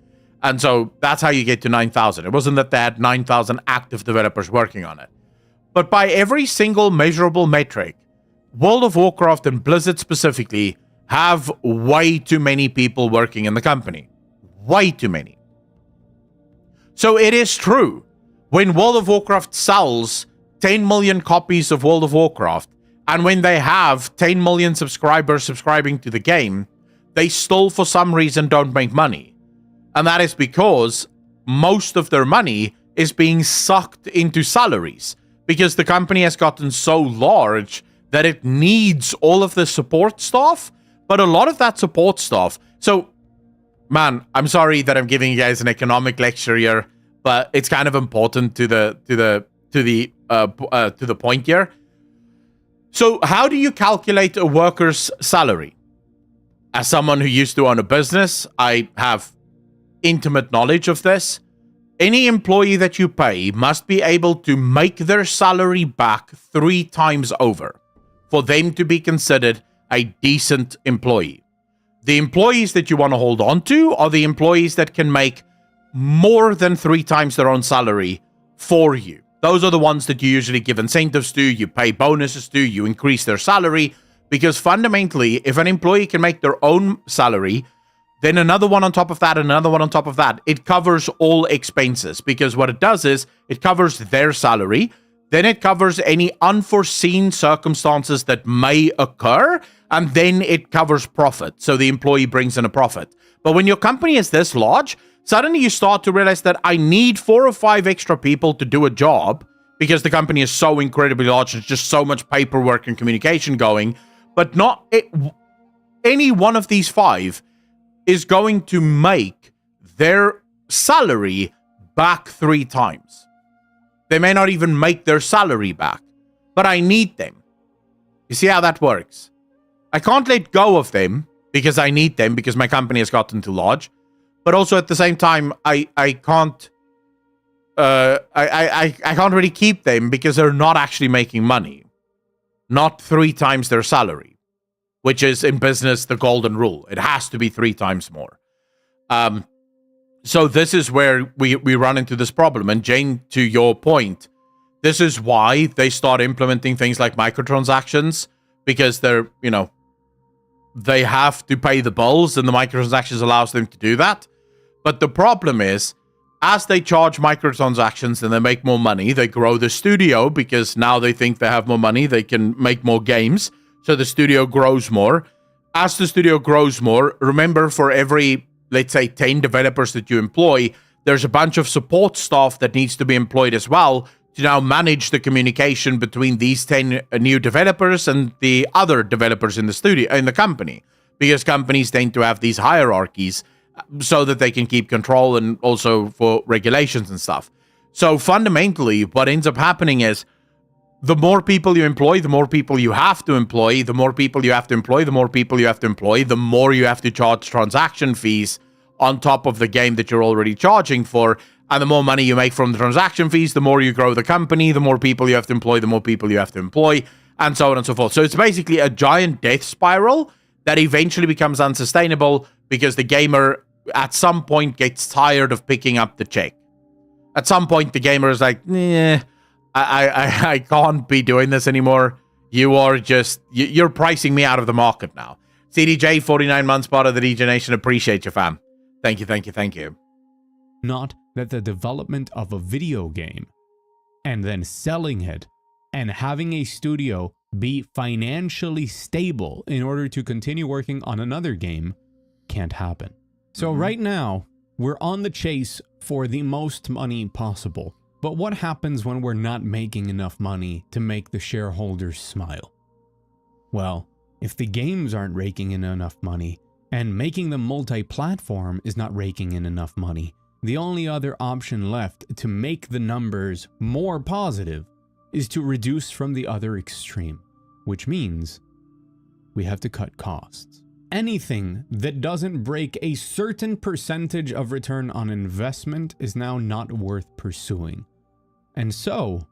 And so that's how you get to 9,000. It wasn't that they had 9,000 active developers working on it. But by every single measurable metric, World of Warcraft and Blizzard specifically have way too many people working in the company. Way too many. So it is true. When World of Warcraft sells 10 million copies of World of Warcraft, and when they have 10 million subscribers subscribing to the game, they still, for some reason, don't make money. And that is because most of their money is being sucked into salaries, because the company has gotten so large that it needs all of the support staff, but a lot of that support staff. So, man, I'm sorry that I'm giving you guys an economic lecture here, but it's kind of important to the point here. So, how do you calculate a worker's salary? As someone who used to own a business, I have intimate knowledge of this. Any employee that you pay must be able to make their salary back 3 times over for them to be considered a decent employee. The employees that you want to hold on to are the employees that can make more than 3 times their own salary for you. Those are the ones that you usually give incentives to, you pay bonuses to, you increase their salary, because fundamentally, if an employee can make their own salary, then another one on top of that, and another one on top of that, it covers all expenses, because what it does is it covers their salary, then it covers any unforeseen circumstances that may occur, and then it covers profit. So the employee brings in a profit. But when your company is this large, suddenly you start to realize that I need 4 or 5 extra people to do a job, because the company is so incredibly large. There's just so much paperwork and communication going, but not any one of these 5 is going to make their salary back 3 times. They may not even make their salary back, but I need them. You see how that works? I can't let go of them because I need them, because my company has gotten too large. But also at the same time, I can't really keep them because they're not actually making money. Not 3 times their salary, which is in business the golden rule. It has to be 3 times more. So this is where we run into this problem. And Jane, to your point, this is why they start implementing things like microtransactions, because they have to pay the bills, and the microtransactions allows them to do that. But the problem is, as they charge microtransactions and they make more money, they grow the studio, because now they think they have more money, they can make more games. So the studio grows more. As the studio grows more, remember, for every, let's say, 10 developers that you employ, there's a bunch of support staff that needs to be employed as well to now manage the communication between these 10 new developers and the other developers in the studio, in the company. Because companies tend to have these hierarchies so that they can keep control, and also for regulations and stuff. So fundamentally, what ends up happening is, the more people you employ, the more people you have to employ, the more people you have to employ, the more people you have to employ, the more you have to charge transaction fees on top of the game that you're already charging for. And the more money you make from the transaction fees, the more you grow the company, the more people you have to employ, the more people you have to employ, and so on and so forth. So it's basically a giant death spiral that eventually becomes unsustainable, because the gamer at some point gets tired of picking up the check. At some point, the gamer is like, nah, I can't be doing this anymore. You're pricing me out of the market now. CDJ, 49 months, part of the DJ Nation. Appreciate you, fam. Thank you. Not that the development of a video game and then selling it and having a studio be financially stable in order to continue working on another game can't happen. So right now, we're on the chase for the most money possible. But what happens when we're not making enough money to make the shareholders smile? Well, if the games aren't raking in enough money, and making them multi-platform is not raking in enough money, the only other option left to make the numbers more positive is to reduce from the other extreme, which means we have to cut costs. Anything that doesn't break a certain percentage of return on investment is now not worth pursuing. And so,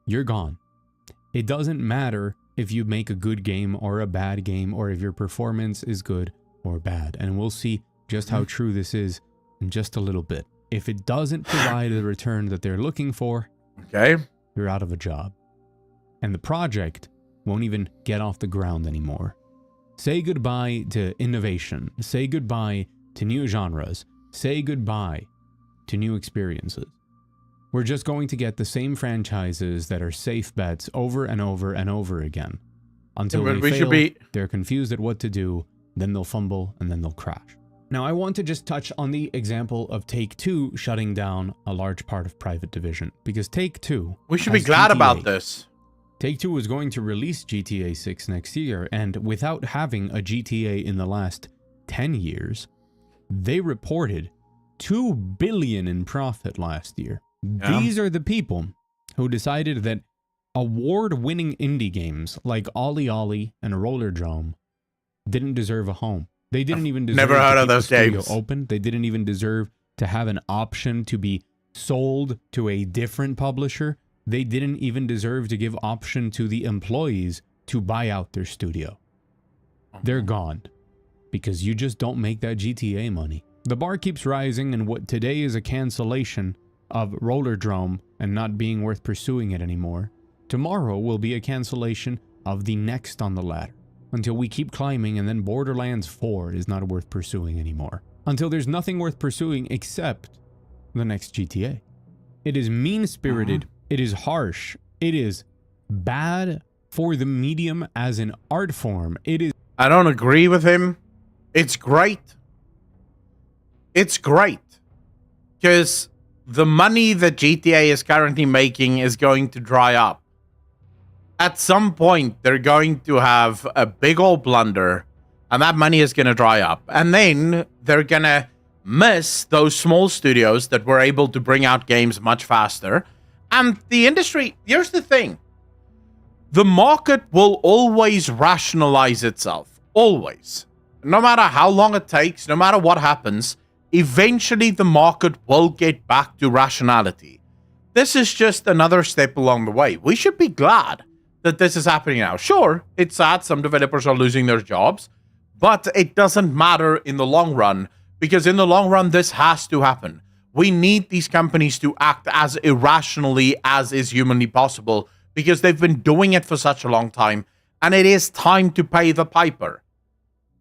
you're gone. It doesn't matter if you make a good game or a bad game, or if your performance is good or bad. And we'll see just how true this is in just a little bit. If it doesn't provide the return that they're looking for, okay, you're out of a job. And the project won't even get off the ground anymore. Say goodbye to innovation. Say goodbye to new genres. Say goodbye to new experiences. We're just going to get the same franchises that are safe bets over and over and over again. Until they fail, they're confused at what to do, then they'll fumble, and then they'll crash. Now, I want to just touch on the example of Take-Two shutting down a large part of Private Division, because Take-Two... We should be glad about this. Take-Two was going to release GTA 6 next year, and without having a GTA in the last 10 years, they reported $2 billion in profit last year. Yeah. These are the people who decided that award-winning indie games like Ollie Ollie and Rollerdrome didn't deserve a home. They didn't even deserve never heard of those games open. They didn't even deserve to have an option to be sold to a different publisher. They didn't even deserve to give option to the employees to buy out their studio. They're gone because you just don't make that GTA money. The bar keeps rising, and what today is a cancellation of Rollerdrome and not being worth pursuing it anymore, tomorrow will be a cancellation of the next on the ladder, until we keep climbing, and then Borderlands 4 is not worth pursuing anymore, until there's nothing worth pursuing except the next GTA. It is mean-spirited, it is harsh, it is bad for the medium as an art form. It is... I don't agree with him. It's great. It's great. Because the money that GTA is currently making is going to dry up. At some point, they're going to have a big old blunder, and that money is going to dry up. And then they're going to miss those small studios that were able to bring out games much faster. And the industry, here's the thing. The market will always rationalize itself. Always. No matter how long it takes, no matter what happens, eventually the market will get back to rationality. This is just another step along the way. We should be glad that this is happening now. Sure, it's sad some developers are losing their jobs, but it doesn't matter in the long run, because in the long run, this has to happen. We need these companies to act as irrationally as is humanly possible, because they've been doing it for such a long time, and it is time to pay the piper.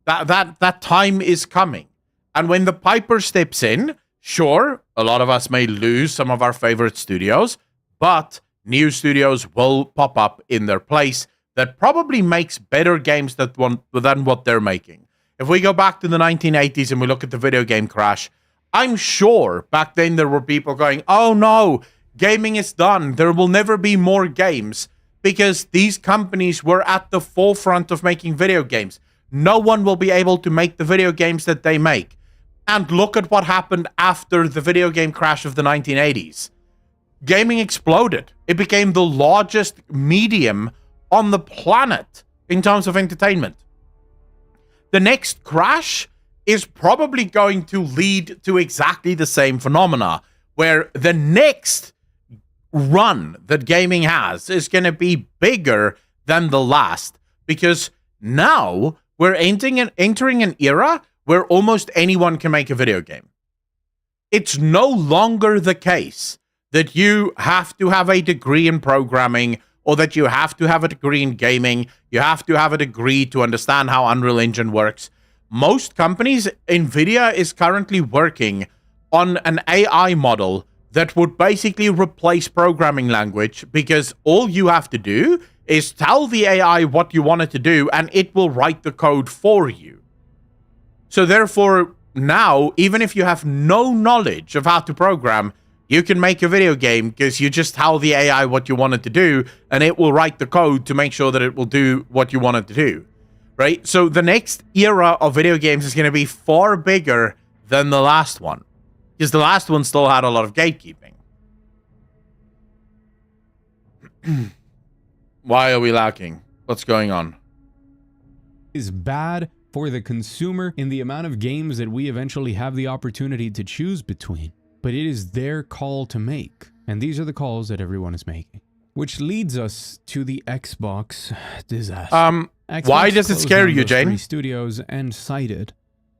That time is coming. And when the piper steps in, sure, a lot of us may lose some of our favorite studios, but new studios will pop up in their place that probably makes better games than what they're making. If we go back to the 1980s and we look at the video game crash, I'm sure back then there were people going, oh no, gaming is done. There will never be more games, because these companies were at the forefront of making video games. No one will be able to make the video games that they make. And look at what happened after the video game crash of the 1980s. Gaming exploded. It became the largest medium on the planet in terms of entertainment. The next crash is probably going to lead to exactly the same phenomena, where the next run that gaming has is going to be bigger than the last, because now we're entering an era where almost anyone can make a video game. It's no longer the case that you have to have a degree in programming or that you have to have a degree in gaming. You have to have a degree to understand how Unreal Engine works. Most companies, NVIDIA is currently working on an AI model that would basically replace programming language, because all you have to do is tell the AI what you want it to do and it will write the code for you. So therefore, now, even if you have no knowledge of how to program, you can make a video game because you just tell the AI what you want it to do and it will write the code to make sure that it will do what you want it to do, right? So the next era of video games is going to be far bigger than the last one, because the last one still had a lot of gatekeeping. Why are we lacking? What's going on? Is bad for the consumer in the amount of games that we eventually have the opportunity to choose between. But it is their call to make. And these are the calls that everyone is making. Which leads us to the Xbox disaster. Xbox why does it scare you, Jane? 3 studios and cited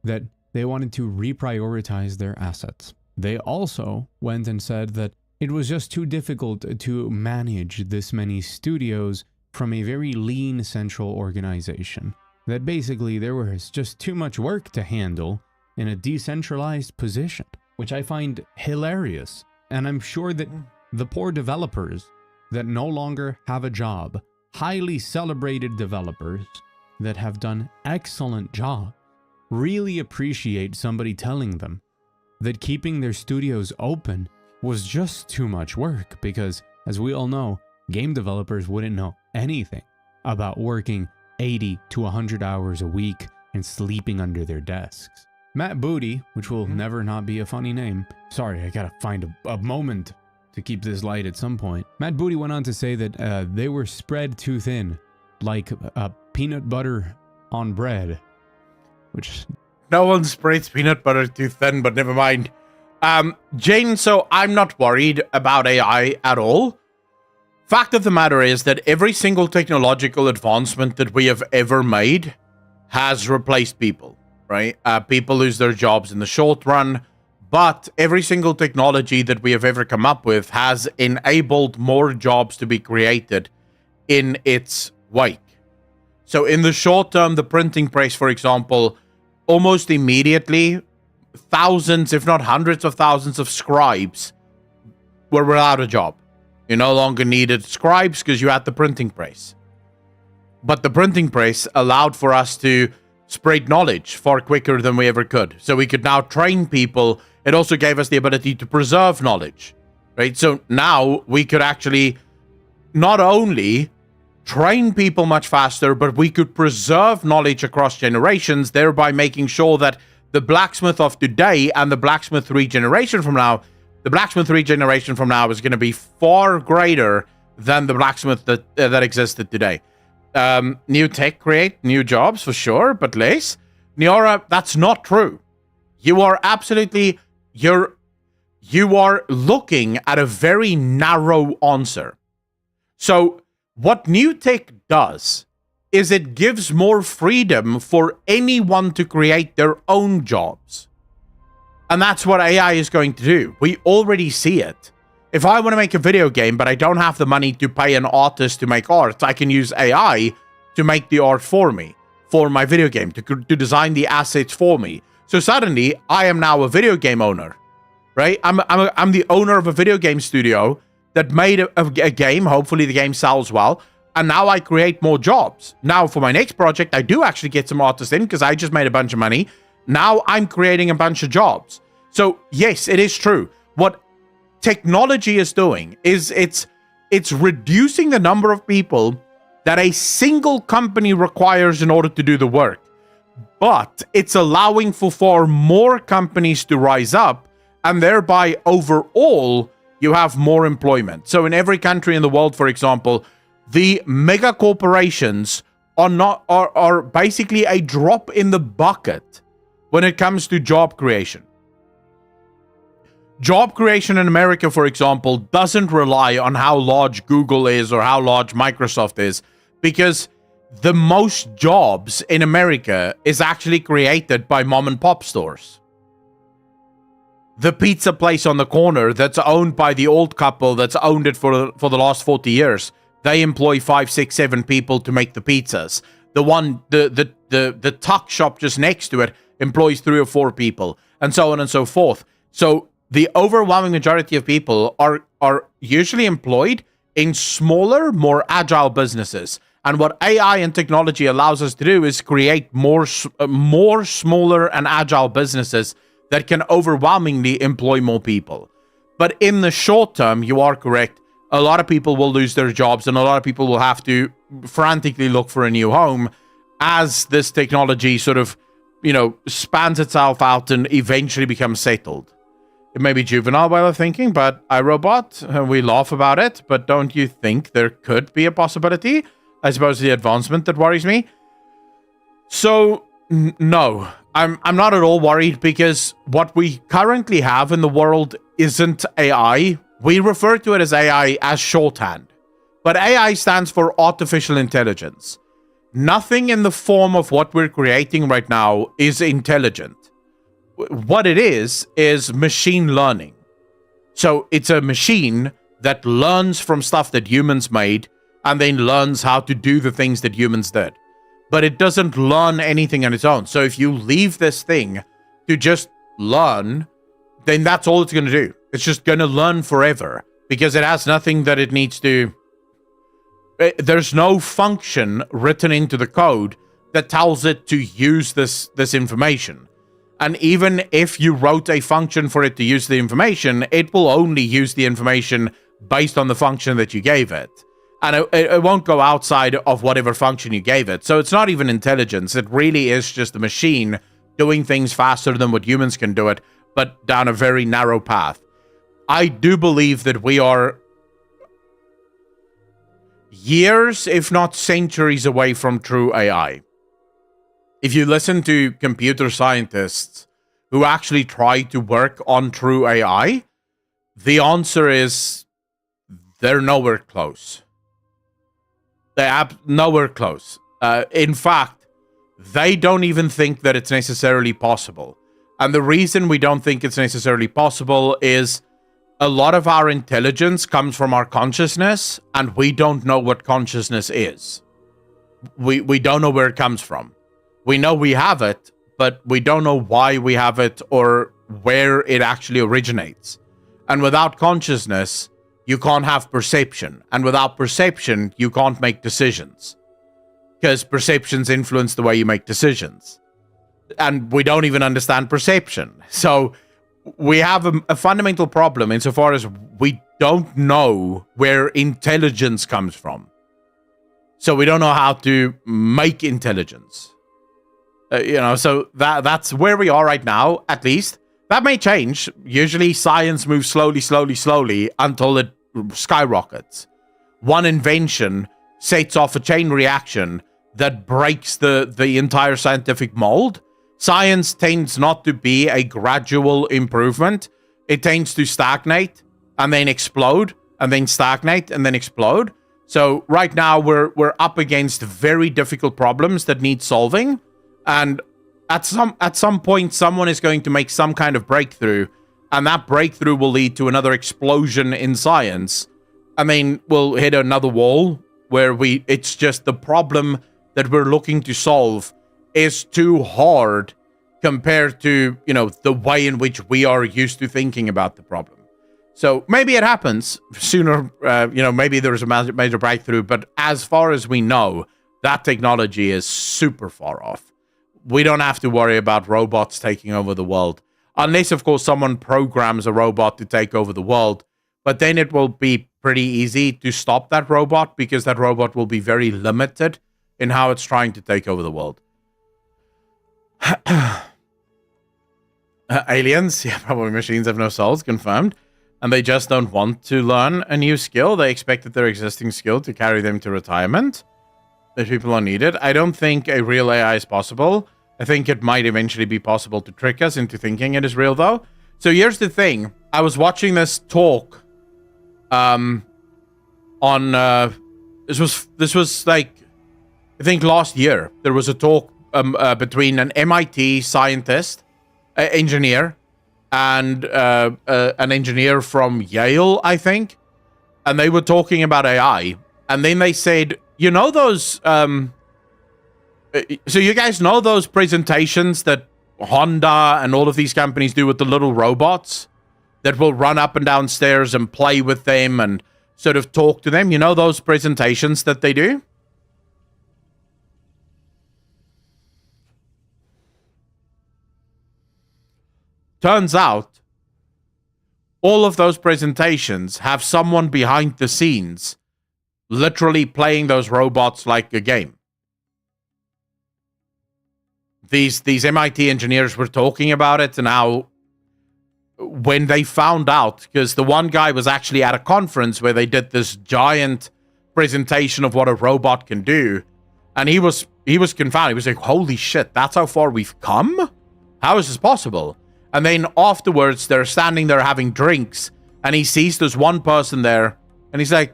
that they wanted to reprioritize their assets. They also went and said that it was just too difficult to manage this many studios from a very lean central organization. That basically there was just too much work to handle in a decentralized position, which I find hilarious. And I'm sure that the poor developers that no longer have a job, highly celebrated developers that have done excellent jobs, really appreciate somebody telling them that keeping their studios open was just too much work, because, as we all know, game developers wouldn't know anything about working 80 to 100 hours a week and sleeping under their desks. Matt Booty, which will never not be a funny name. Sorry, I gotta find a moment to keep this light at some point. Matt Booty went on to say that they were spread too thin, like peanut butter on bread, which... No one spreads peanut butter too thin, but never mind. Jane, so I'm not worried about AI at all. Fact of the matter is that every single technological advancement that we have ever made has replaced people, right? People lose their jobs in the short run, but every single technology that we have ever come up with has enabled more jobs to be created in its wake. So in the short term, the printing press, for example, almost immediately, thousands, if not hundreds of thousands of scribes were without a job. You no longer needed scribes because you had the printing press. But the printing press allowed for us to spread knowledge far quicker than we ever could. So we could now train people. It also gave us the ability to preserve knowledge, right? So now we could actually not only train people much faster, but we could preserve knowledge across generations, thereby making sure that the blacksmith of today and the blacksmith 3 generation from now, the blacksmith 3 generation from now is going to be far greater than the blacksmith that existed today. New tech create new jobs for sure, but less. Niora, that's not true. You are absolutely, you are looking at a very narrow answer. So what new tech does is it gives more freedom for anyone to create their own jobs. And that's what AI is going to do. We already see it. If I want to make a video game, but I don't have the money to pay an artist to make art, I can use AI to make the art for me, for my video game, to design the assets for me. So suddenly, I am now a video game owner, right? I'm the owner of a video game studio that made a game. Hopefully the game sells well. And now I create more jobs. Now for my next project, I do actually get some artists in because I just made a bunch of money. Now I'm creating a bunch of jobs. So yes, it is true. What technology is doing is it's reducing the number of people that a single company requires in order to do the work. But it's allowing for far more companies to rise up, and thereby overall you have more employment. So in every country in the world, for example, the mega corporations are basically a drop in the bucket when it comes to job creation. Job creation in America, for example, doesn't rely on how large Google is or how large Microsoft is, because the most jobs in America is actually created by mom and pop stores. The pizza place on the corner that's owned by the old couple that's owned it for the last 40 years. They employ 5, 6, 7 people to make the pizzas. The tuck shop just next to it employs 3 or 4 people, and so on and so forth. So the overwhelming majority of people are usually employed in smaller, more agile businesses. And what AI and technology allows us to do is create more smaller and agile businesses that can overwhelmingly employ more people. But in the short term, you are correct. A lot of people will lose their jobs, and a lot of people will have to frantically look for a new home as this technology sort of, spans itself out and eventually becomes settled. It may be juvenile way of thinking, but iRobot, we laugh about it, but don't you think there could be a possibility? I suppose the advancement that worries me. So, no, I'm not at all worried, because what we currently have in the world isn't AI. We refer to it as AI as shorthand. But AI stands for artificial intelligence. Nothing in the form of what we're creating right now is intelligent. What it is machine learning. So it's a machine that learns from stuff that humans made and then learns how to do the things that humans did. But it doesn't learn anything on its own. So if you leave this thing to just learn, then that's all it's going to do. It's just going to learn forever, because it has nothing that it needs to... There's no function written into the code that tells it to use this information. And even if you wrote a function for it to use the information, it will only use the information based on the function that you gave it. And it won't go outside of whatever function you gave it. So it's not even intelligence. It really is just a machine doing things faster than what humans can do it, but down a very narrow path. I do believe that we are years, if not centuries, away from true AI. If you listen to computer scientists who actually try to work on true AI, the answer is they're nowhere close. They're nowhere close. In fact, they don't even think that it's necessarily possible. And the reason we don't think it's necessarily possible is a lot of our intelligence comes from our consciousness, and we don't know what consciousness is. We don't know where it comes from. We know we have it, but we don't know why we have it or where it actually originates. And without consciousness, you can't have perception. And without perception, you can't make decisions. Because perceptions influence the way you make decisions. And we don't even understand perception. So we have a fundamental problem insofar as we don't know where intelligence comes from. So we don't know how to make intelligence. So that's where we are right now, at least. That may change. Usually science moves slowly until it skyrockets. One invention sets off a chain reaction that breaks the entire scientific mold. Science tends not to be a gradual improvement. It tends to stagnate and then explode, and then stagnate and then explode. So right now we're up against very difficult problems that need solving. And at some point, someone is going to make some kind of breakthrough, and that breakthrough will lead to another explosion in science. I mean, we'll hit another wall where it's just the problem that we're looking to solve is too hard compared to, the way in which we are used to thinking about the problem. So maybe it happens sooner, maybe there's a major breakthrough, but as far as we know, that technology is super far off. We don't have to worry about robots taking over the world. Unless, of course, someone programs a robot to take over the world. But then it will be pretty easy to stop that robot, because that robot will be very limited in how it's trying to take over the world. Aliens? Yeah, probably machines have no souls, confirmed. And they just don't want to learn a new skill. They expected their existing skill to carry them to retirement. If people are needed. I don't think a real AI is possible. I think it might eventually be possible to trick us into thinking it is real, though. So here's the thing. I was watching this talk on this was like I think last year, there was a talk between an MIT scientist, engineer, and an engineer from Yale, I think. And they were talking about AI. And then they said, you know those... so you guys know those presentations that Honda and all of these companies do with the little robots that will run up and down stairs and play with them and sort of talk to them? You know those presentations that they do? Turns out, all of those presentations have someone behind the scenes literally playing those robots like a game. These MIT engineers were talking about it, and how when they found out, because the one guy was actually at a conference where they did this giant presentation of what a robot can do, and he was confounded. He was like, holy shit, that's how far we've come? How is this possible? And then afterwards, they're standing there having drinks, and he sees this one person there, and he's like,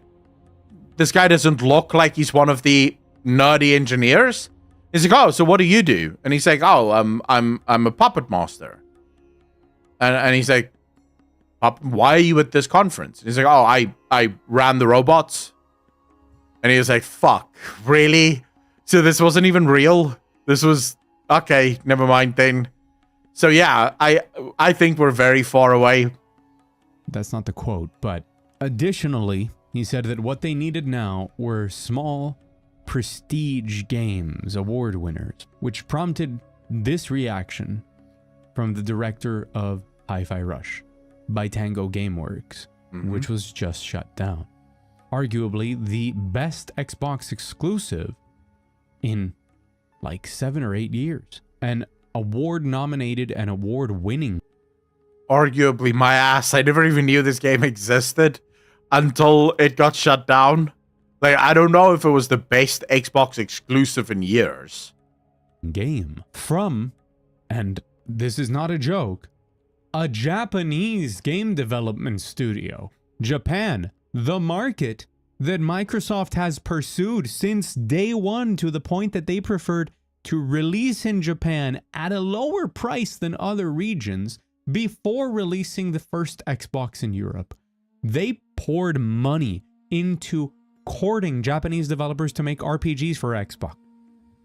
this guy doesn't look like he's one of the nerdy engineers. He's like, oh, so what do you do? And he's like, oh, I'm a puppet master. And he's like, why are you at this conference? And he's like, oh, I ran the robots. And he was like, fuck, really? So this wasn't even real? This was, okay, never mind then. So yeah, I think we're very far away. That's not the quote, but additionally, he said that what they needed now were small prestige games, award winners, which prompted this reaction from the director of Hi-Fi Rush, Bytango Gameworks, which was just shut down. Arguably the best Xbox exclusive in like 7 or 8 years. An award-nominated and award-winning. Arguably, my ass. I never even knew this game existed until it got shut down. Like, I don't know if it was the best Xbox exclusive in years. Game from, and this is not a joke, a Japanese game development studio. Japan, the market that Microsoft has pursued since day one, to the point that they preferred to release in Japan at a lower price than other regions before releasing the first Xbox in Europe. They poured money into courting Japanese developers to make RPGs for Xbox.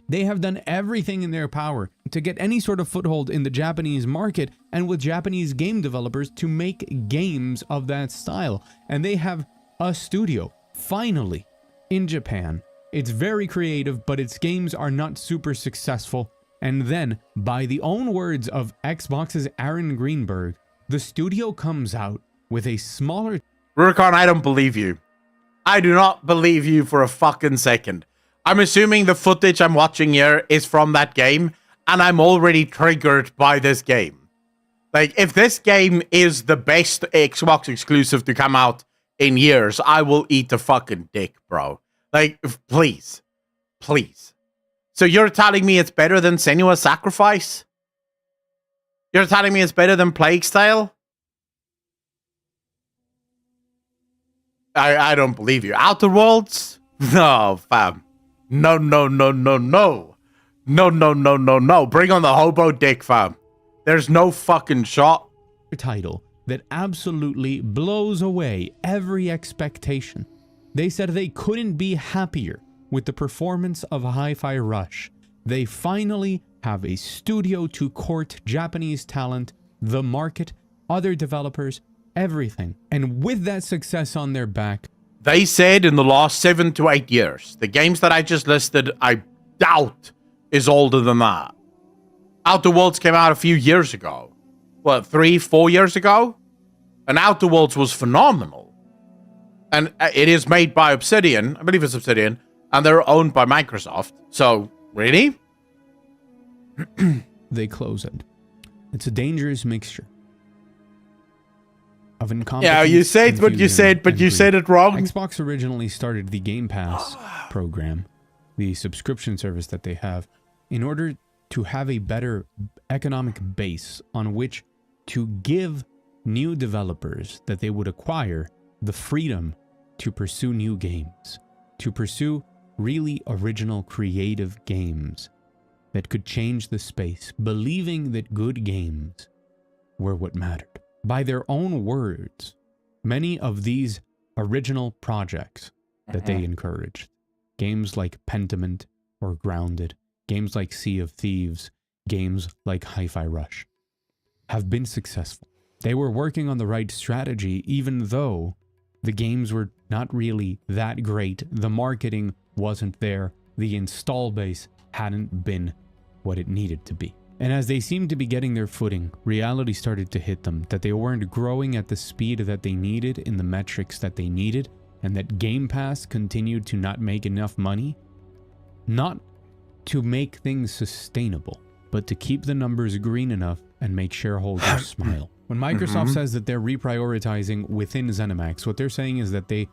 They have done everything in their power to get any sort of foothold in the Japanese market and with Japanese game developers to make games of that style. And they have a studio, finally, in Japan. It's very creative, but its games are not super successful. And then, by the own words of Xbox's Aaron Greenberg, the studio comes out with a smaller... Rurikon, I don't believe you. I do not believe you for a fucking second. I'm assuming the footage I'm watching here is from that game, and I'm already triggered by this game. Like, if this game is the best Xbox exclusive to come out in years, I will eat a fucking dick, bro. Like, please. Please. So you're telling me it's better than Senua's Sacrifice? You're telling me it's better than Plague Tale? I don't believe you. Outer Worlds? No, fam. No, no, no, no, no. No, no, no, no, no. Bring on the hobo dick, fam. There's no fucking shot. Title that absolutely blows away every expectation. They said they couldn't be happier with the performance of Hi-Fi Rush. They finally have a studio to court Japanese talent, the market, other developers, everything. And with that success on their back, they said in the last 7 to 8 years, the games that I just listed, I doubt is older than that. Outer Worlds came out a few years ago. What, 3-4 years ago? And Outer Worlds was phenomenal. And it is made by Obsidian. I believe it's Obsidian. And they're owned by Microsoft. So, really? They close it. It's a dangerous mixture of incompetence. Yeah, you said what you said, but you said it wrong. Xbox originally started the Game Pass program, the subscription service that they have, in order to have a better economic base on which to give new developers that they would acquire the freedom to pursue new games, to pursue really original creative games that could change the space, believing that good games were what mattered. By their own words, many of these original projects that they encouraged, games like Pentiment or Grounded, games like Sea of Thieves, games like Hi-Fi Rush, have been successful. They were working on the right strategy, even though the games were not really that great, the marketing wasn't there, the install base hadn't been what it needed to be. And as they seemed to be getting their footing, reality started to hit them, that they weren't growing at the speed that they needed in the metrics that they needed, and that Game Pass continued to not make enough money, not to make things sustainable, but to keep the numbers green enough and make shareholders smile. When Microsoft says that they're reprioritizing within ZeniMax, what they're saying is that they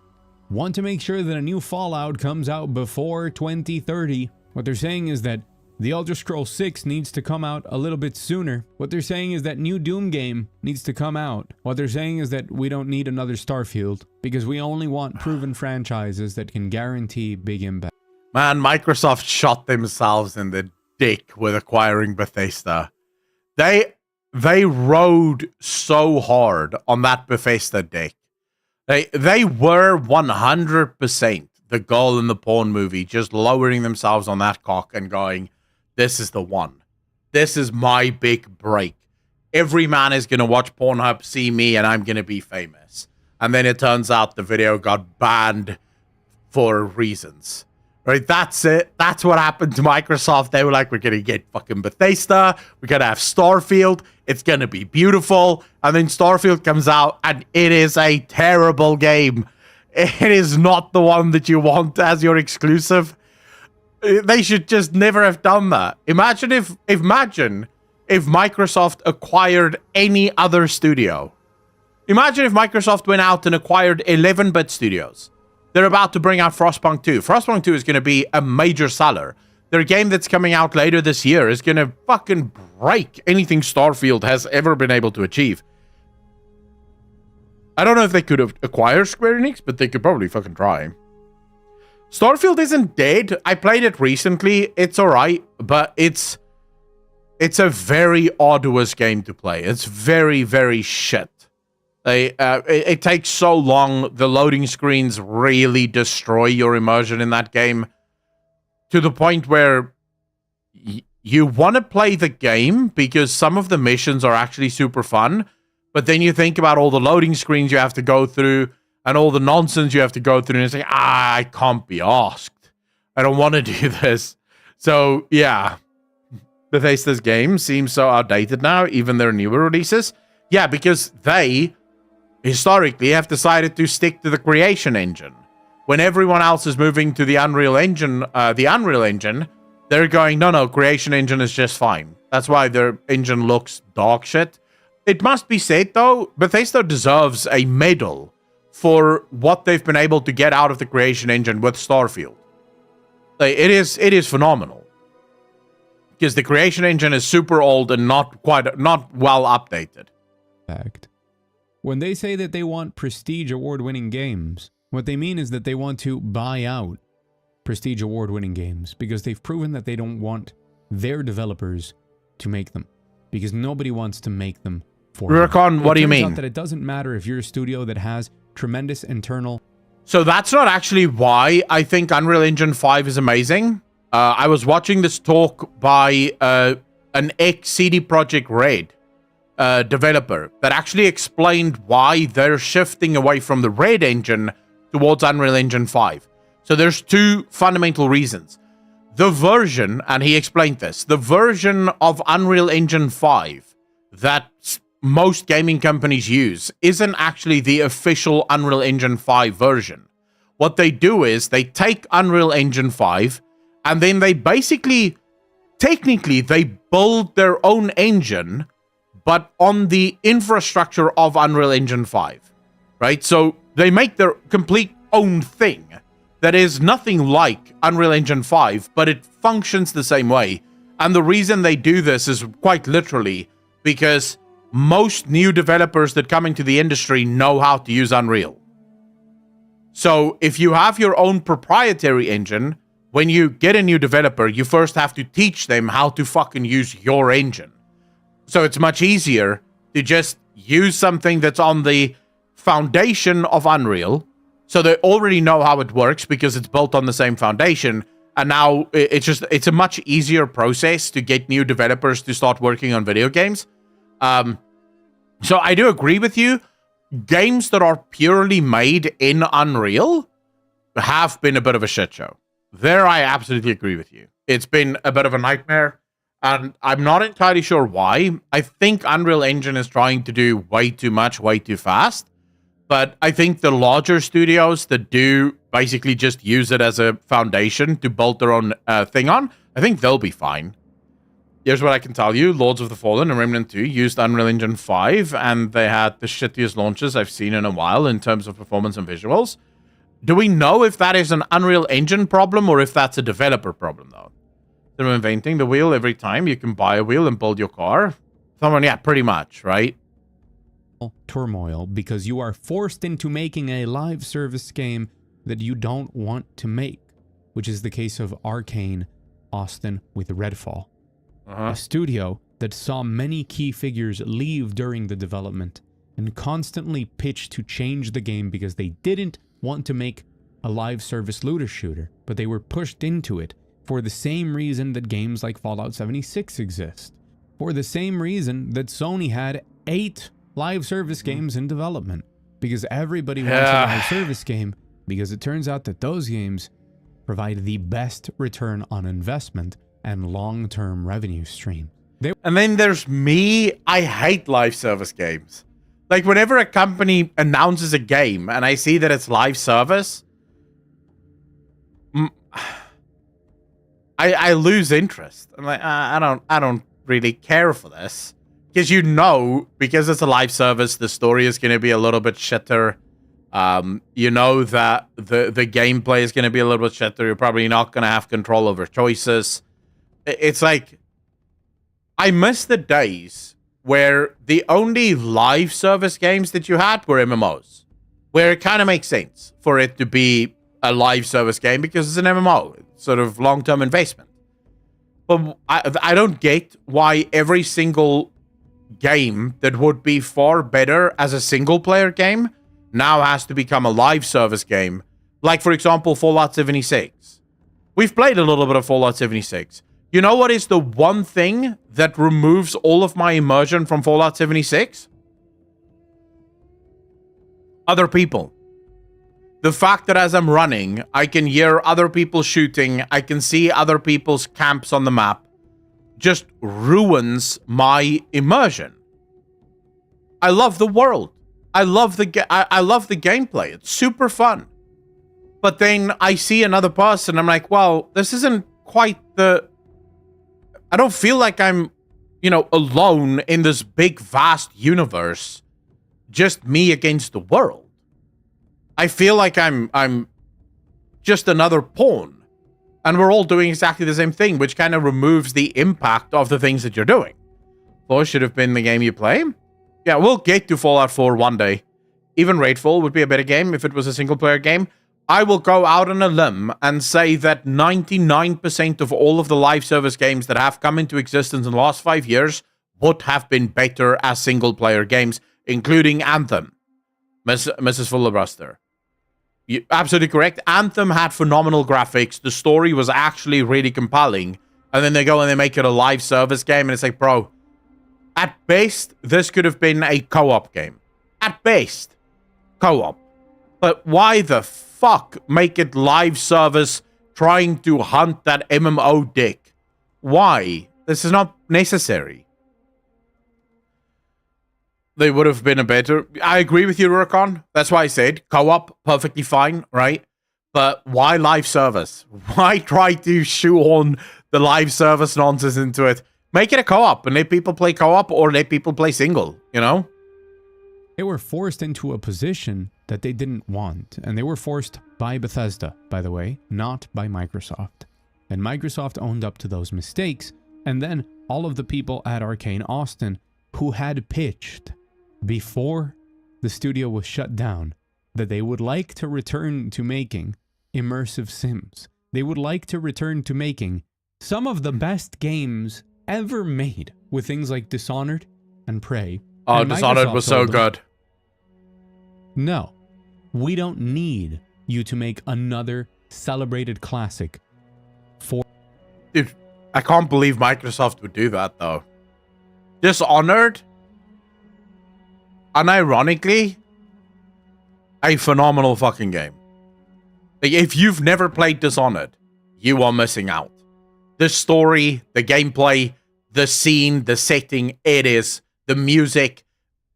want to make sure that a new Fallout comes out before 2030. What they're saying is that The Elder Scrolls 6 needs to come out a little bit sooner. What they're saying is that new Doom game needs to come out. What they're saying is that we don't need another Starfield because we only want proven franchises that can guarantee big impact. Man, Microsoft shot themselves in the dick with acquiring Bethesda. They rode so hard on that Bethesda dick. They were 100% the goal in the porn movie, just lowering themselves on that cock and going, this is the one. This is my big break. Every man is going to watch Pornhub, see me, and I'm going to be famous. And then it turns out the video got banned for reasons. Right? That's it. That's what happened to Microsoft. They were like, we're going to get fucking Bethesda. We're going to have Starfield. It's going to be beautiful. And then Starfield comes out, and it is a terrible game. It is not the one that you want as your exclusive. They should just never have done that. Imagine if Microsoft acquired any other studio. Imagine if Microsoft went out and acquired 11-bit studios. They're about to bring out Frostpunk 2. Frostpunk 2 is going to be a major seller. Their game that's coming out later this year is going to fucking break anything Starfield has ever been able to achieve. I don't know if they could have acquired Square Enix, but they could probably fucking try. Starfield isn't dead. I played it recently. It's alright, but it's a very arduous game to play. It's very, very shit. It takes so long. The loading screens really destroy your immersion in that game to the point where you want to play the game because some of the missions are actually super fun, but then you think about all the loading screens you have to go through and all the nonsense you have to go through, and it's like, I can't be asked. I don't want to do this. So, yeah. Bethesda's game seems so outdated now, even their newer releases. Yeah, because they, historically, have decided to stick to the Creation Engine. When everyone else is moving to the Unreal Engine, they're going, no, Creation Engine is just fine. That's why their engine looks dog shit. It must be said, though, Bethesda deserves a medal for what they've been able to get out of the Creation Engine with Starfield. It is phenomenal. Because the Creation Engine is super old and not well updated. Fact. When they say that they want prestige award-winning games, what they mean is that they want to buy out prestige award-winning games because they've proven that they don't want their developers to make them because nobody wants to make them for them. Rurikon, what do you mean? That it doesn't matter if you're a studio that has tremendous internal. So that's not actually why I think Unreal Engine 5 is amazing. I was watching this talk by an ex-CD Projekt Red developer that actually explained why they're shifting away from the Red engine towards Unreal Engine 5. So there's two fundamental reasons. The version, and he explained this, the version of Unreal Engine 5 that most gaming companies use isn't actually the official Unreal Engine 5 version. What they do is they take Unreal Engine 5 and then they basically, technically, they build their own engine, but on the infrastructure of Unreal Engine 5, right? So they make their complete own thing that is nothing like Unreal Engine 5, but it functions the same way. And the reason they do this is quite literally because most new developers that come into the industry know how to use Unreal. So if you have your own proprietary engine, when you get a new developer, you first have to teach them how to fucking use your engine. So it's much easier to just use something that's on the foundation of Unreal. So they already know how it works because it's built on the same foundation. And now it's a much easier process to get new developers to start working on video games. So I do agree with you. Games that are purely made in Unreal have been a bit of a shit show. There, I absolutely agree with you. It's been a bit of a nightmare, and I'm not entirely sure why. I think Unreal Engine is trying to do way too much, way too fast. But I think the larger studios that do basically just use it as a foundation to build their own thing on, I think they'll be fine. Here's what I can tell you. Lords of the Fallen and Remnant 2 used Unreal Engine 5, and they had the shittiest launches I've seen in a while in terms of performance and visuals. Do we know if that is an Unreal Engine problem or if that's a developer problem, though? They're inventing the wheel every time. You can buy a wheel and build your car. Someone, yeah, pretty much, right? Turmoil because you are forced into making a live service game that you don't want to make, which is the case of Arcane Austin with Redfall. A studio that saw many key figures leave during the development and constantly pitched to change the game because they didn't want to make a live service looter shooter, but they were pushed into it for the same reason that games like Fallout 76 exist. For the same reason that Sony had 8 live service games in development, because everybody wants a live service game, because it turns out that those games provide the best return on investment and long-term revenue stream. And then there's me. I hate live service games. Like, whenever a company announces a game and I see that it's live service, I lose interest. I'm like, I don't really care for this. Because because it's a live service, the story is going to be a little bit shitter. You know that the gameplay is going to be a little bit shitter. You're probably not going to have control over choices. It's like, I miss the days where the only live service games that you had were MMOs, where it kind of makes sense for it to be a live service game because it's an MMO, sort of long-term investment. But I don't get why every single game that would be far better as a single-player game now has to become a live service game. Like, for example, Fallout 76. We've played a little bit of Fallout 76. You know what is the one thing that removes all of my immersion from Fallout 76? Other people. The fact that as I'm running, I can hear other people shooting, I can see other people's camps on the map, just ruins my immersion. I love the world. I love the gameplay. It's super fun. But then I see another person, I'm like, well, this isn't quite the... I don't feel like I'm, alone in this big, vast universe. Just me against the world. I feel like I'm just another pawn. And we're all doing exactly the same thing, which kind of removes the impact of the things that you're doing. 4 should have been the game you play. Yeah, we'll get to Fallout 4 one day. Even Raidfall would be a better game if it was a single-player game. I will go out on a limb and say that 99% of all of the live service games that have come into existence in the last 5 years would have been better as single-player games, including Anthem. Mrs. Fullerbuster. You're absolutely correct. Anthem had phenomenal graphics. The story was actually really compelling. And then they go and they make it a live service game, and it's like, bro, at best, this could have been a co-op game. At best, co-op. But why the fuck make it live service trying to hunt that MMO dick? Why? This is not necessary. They would have been a better... I agree with you, Rurikon. That's why I said co-op, perfectly fine, right? But why live service? Why try to shoehorn the live service nonsense into it? Make it a co-op and let people play co-op or let people play single, They were forced into a position that they didn't want. And they were forced by Bethesda, by the way, not by Microsoft. And Microsoft owned up to those mistakes. And then all of the people at Arcane Austin who had pitched before the studio was shut down that they would like to return to making immersive sims they would like to return to making some of the best games ever made with things like Dishonored and Prey. Oh, And Dishonored Microsoft was so told them, good. no, we don't need you to make another celebrated classic for... Dude, I can't believe Microsoft would do that, though. Dishonored, unironically, a phenomenal fucking game. Like, if you've never played Dishonored, you are missing out. The story, the gameplay, the scene, the setting, the music,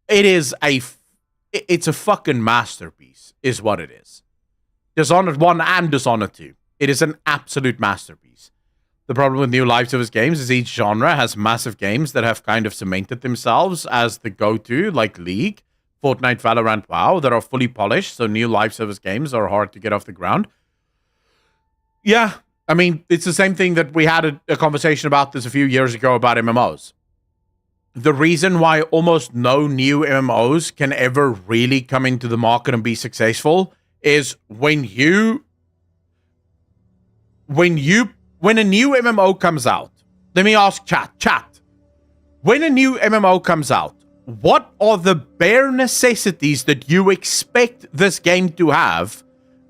it's a fucking masterpiece, is what it is. Dishonored 1 and Dishonored 2. It is an absolute masterpiece. The problem with new live service games is each genre has massive games that have kind of cemented themselves as the go-to, like League, Fortnite, Valorant, WoW, that are fully polished, so new live service games are hard to get off the ground. Yeah, I mean, it's the same thing that we had a conversation about this a few years ago about MMOs. The reason why almost no new MMOs can ever really come into the market and be successful is when a new MMO comes out. Let me ask chat. When a new MMO comes out, what are the bare necessities that you expect this game to have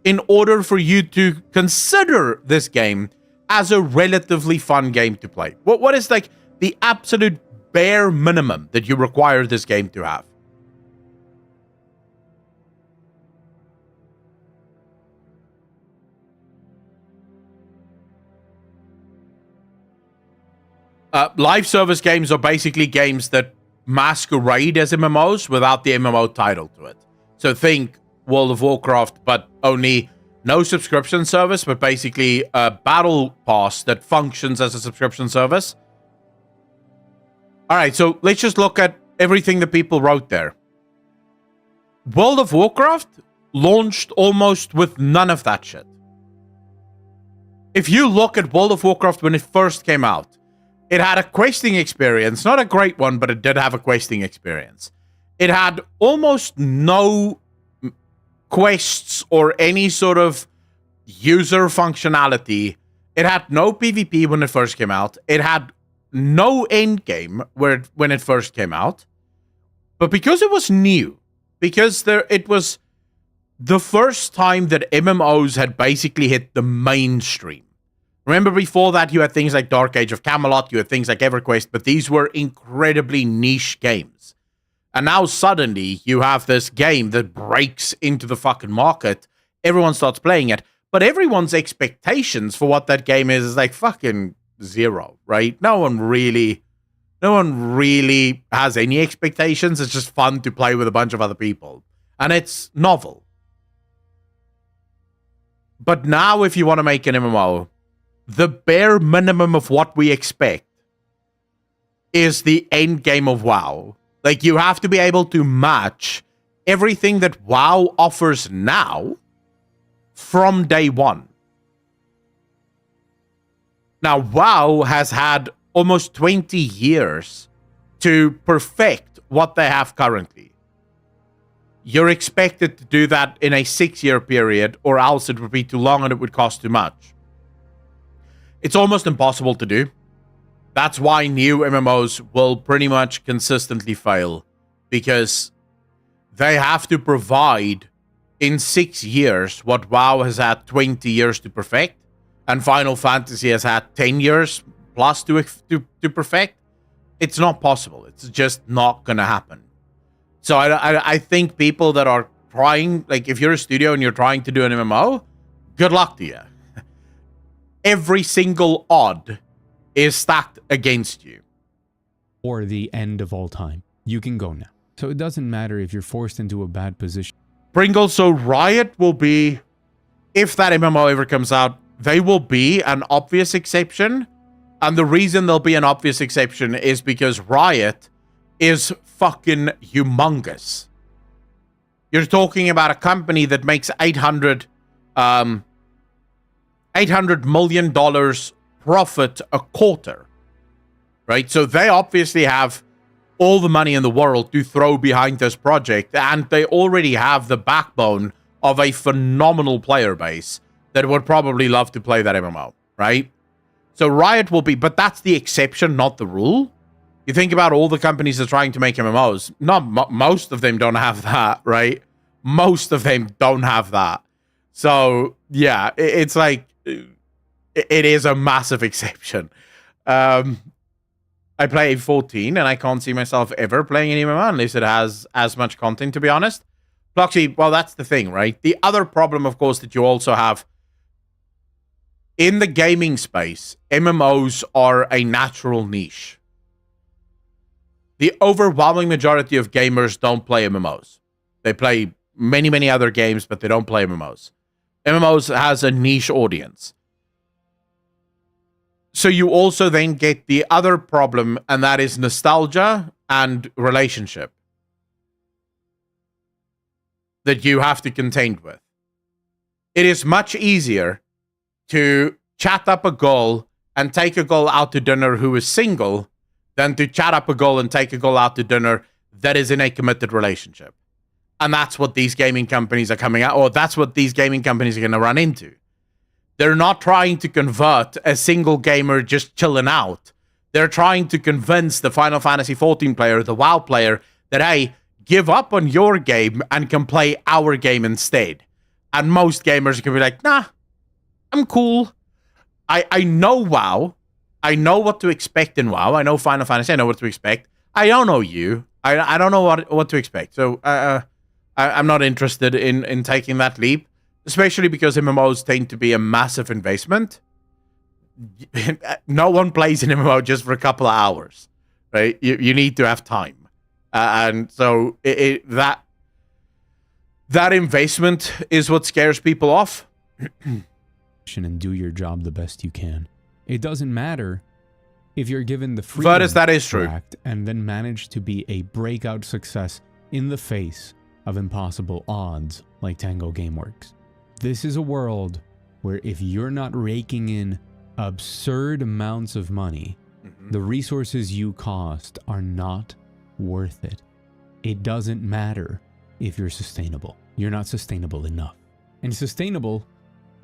in order for you to consider this game as a relatively fun game to play? What is like the absolute bare minimum that you require this game to have? Live service games are basically games that masquerade as MMOs without the MMO title to it. So think World of Warcraft, but only no subscription service, but basically a battle pass that functions as a subscription service. All right, so let's just look at everything that people wrote there. World of Warcraft launched almost with none of that shit. If you look at World of Warcraft when it first came out, it had a questing experience, not a great one, but it did have a questing experience. It had almost no quests or any sort of user functionality. It had no PvP when it first came out. It had no end game when it first came out. But because it was new, because it was the first time that MMOs had basically hit the mainstream. Remember, before that, you had things like Dark Age of Camelot, you had things like EverQuest, but these were incredibly niche games. And now suddenly you have this game that breaks into the fucking market. Everyone starts playing it, but everyone's expectations for what that game is like fucking zero, right? No one really has any expectations. It's just fun to play with a bunch of other people. And it's novel. But now if you want to make an MMO, the bare minimum of what we expect is the end game of WoW. Like, you have to be able to match everything that WoW offers now from day one. Now, WoW has had almost 20 years to perfect what they have currently. You're expected to do that in a 6-year period, or else it would be too long and it would cost too much. It's almost impossible to do. That's why new MMOs will pretty much consistently fail, because they have to provide in 6 years what WoW has had 20 years to perfect, and Final Fantasy has had 10 years plus to perfect. It's not possible. It's just not gonna happen. So I think people that are trying, like, if you're a studio and you're trying to do an MMO, good luck to you. Every single odd is stacked against you. Or the end of all time. You can go now. So it doesn't matter if you're forced into a bad position. Pringle, so Riot will be, if that MMO ever comes out, they will be an obvious exception. And the reason they'll be an obvious exception is because Riot is fucking humongous. You're talking about a company that makes $800 million profit a quarter, right? So they obviously have all the money in the world to throw behind this project, and they already have the backbone of a phenomenal player base that would probably love to play that MMO, right? So Riot will be, but that's the exception, not the rule. You think about all the companies that are trying to make MMOs, most of them don't have that, right? Most of them don't have that. So, yeah, it's like, it is a massive exception. I play 14, and I can't see myself ever playing an MMO unless it has as much content, to be honest. Bloxy, well, that's the thing, right? The other problem, of course, that you also have in the gaming space, MMOs are a natural niche. The overwhelming majority of gamers don't play MMOs. They play many, many other games, but they don't play MMOs. MMOs has a niche audience. So you also then get the other problem, and that is nostalgia and relationship that you have to contend with. It is much easier to chat up a girl and take a girl out to dinner who is single than to chat up a girl and take a girl out to dinner that is in a committed relationship. And that's what these gaming companies are coming out, or that's what these gaming companies are going to run into. They're not trying to convert a single gamer just chilling out. They're trying to convince the Final Fantasy XIV player, the WoW player, that, hey, give up on your game and can play our game instead. And most gamers can be like, nah, I'm cool. I know WoW. I know what to expect in WoW. I know Final Fantasy. I know what to expect. I don't know you. I don't know what to expect. So I'm not interested in taking that leap. Especially because MMOs tend to be a massive investment. No one plays an MMO just for a couple of hours, right? You need to have time. And so that investment is what scares people off. And do your job the best you can. It doesn't matter if you're given the freedom Vertus, that is true. to act and then manage to be a breakout success in the face of impossible odds like Tango Gameworks. This is a world where if you're not raking in absurd amounts of money, the resources you cost are not worth it. It doesn't matter if you're sustainable. You're not sustainable enough. And sustainable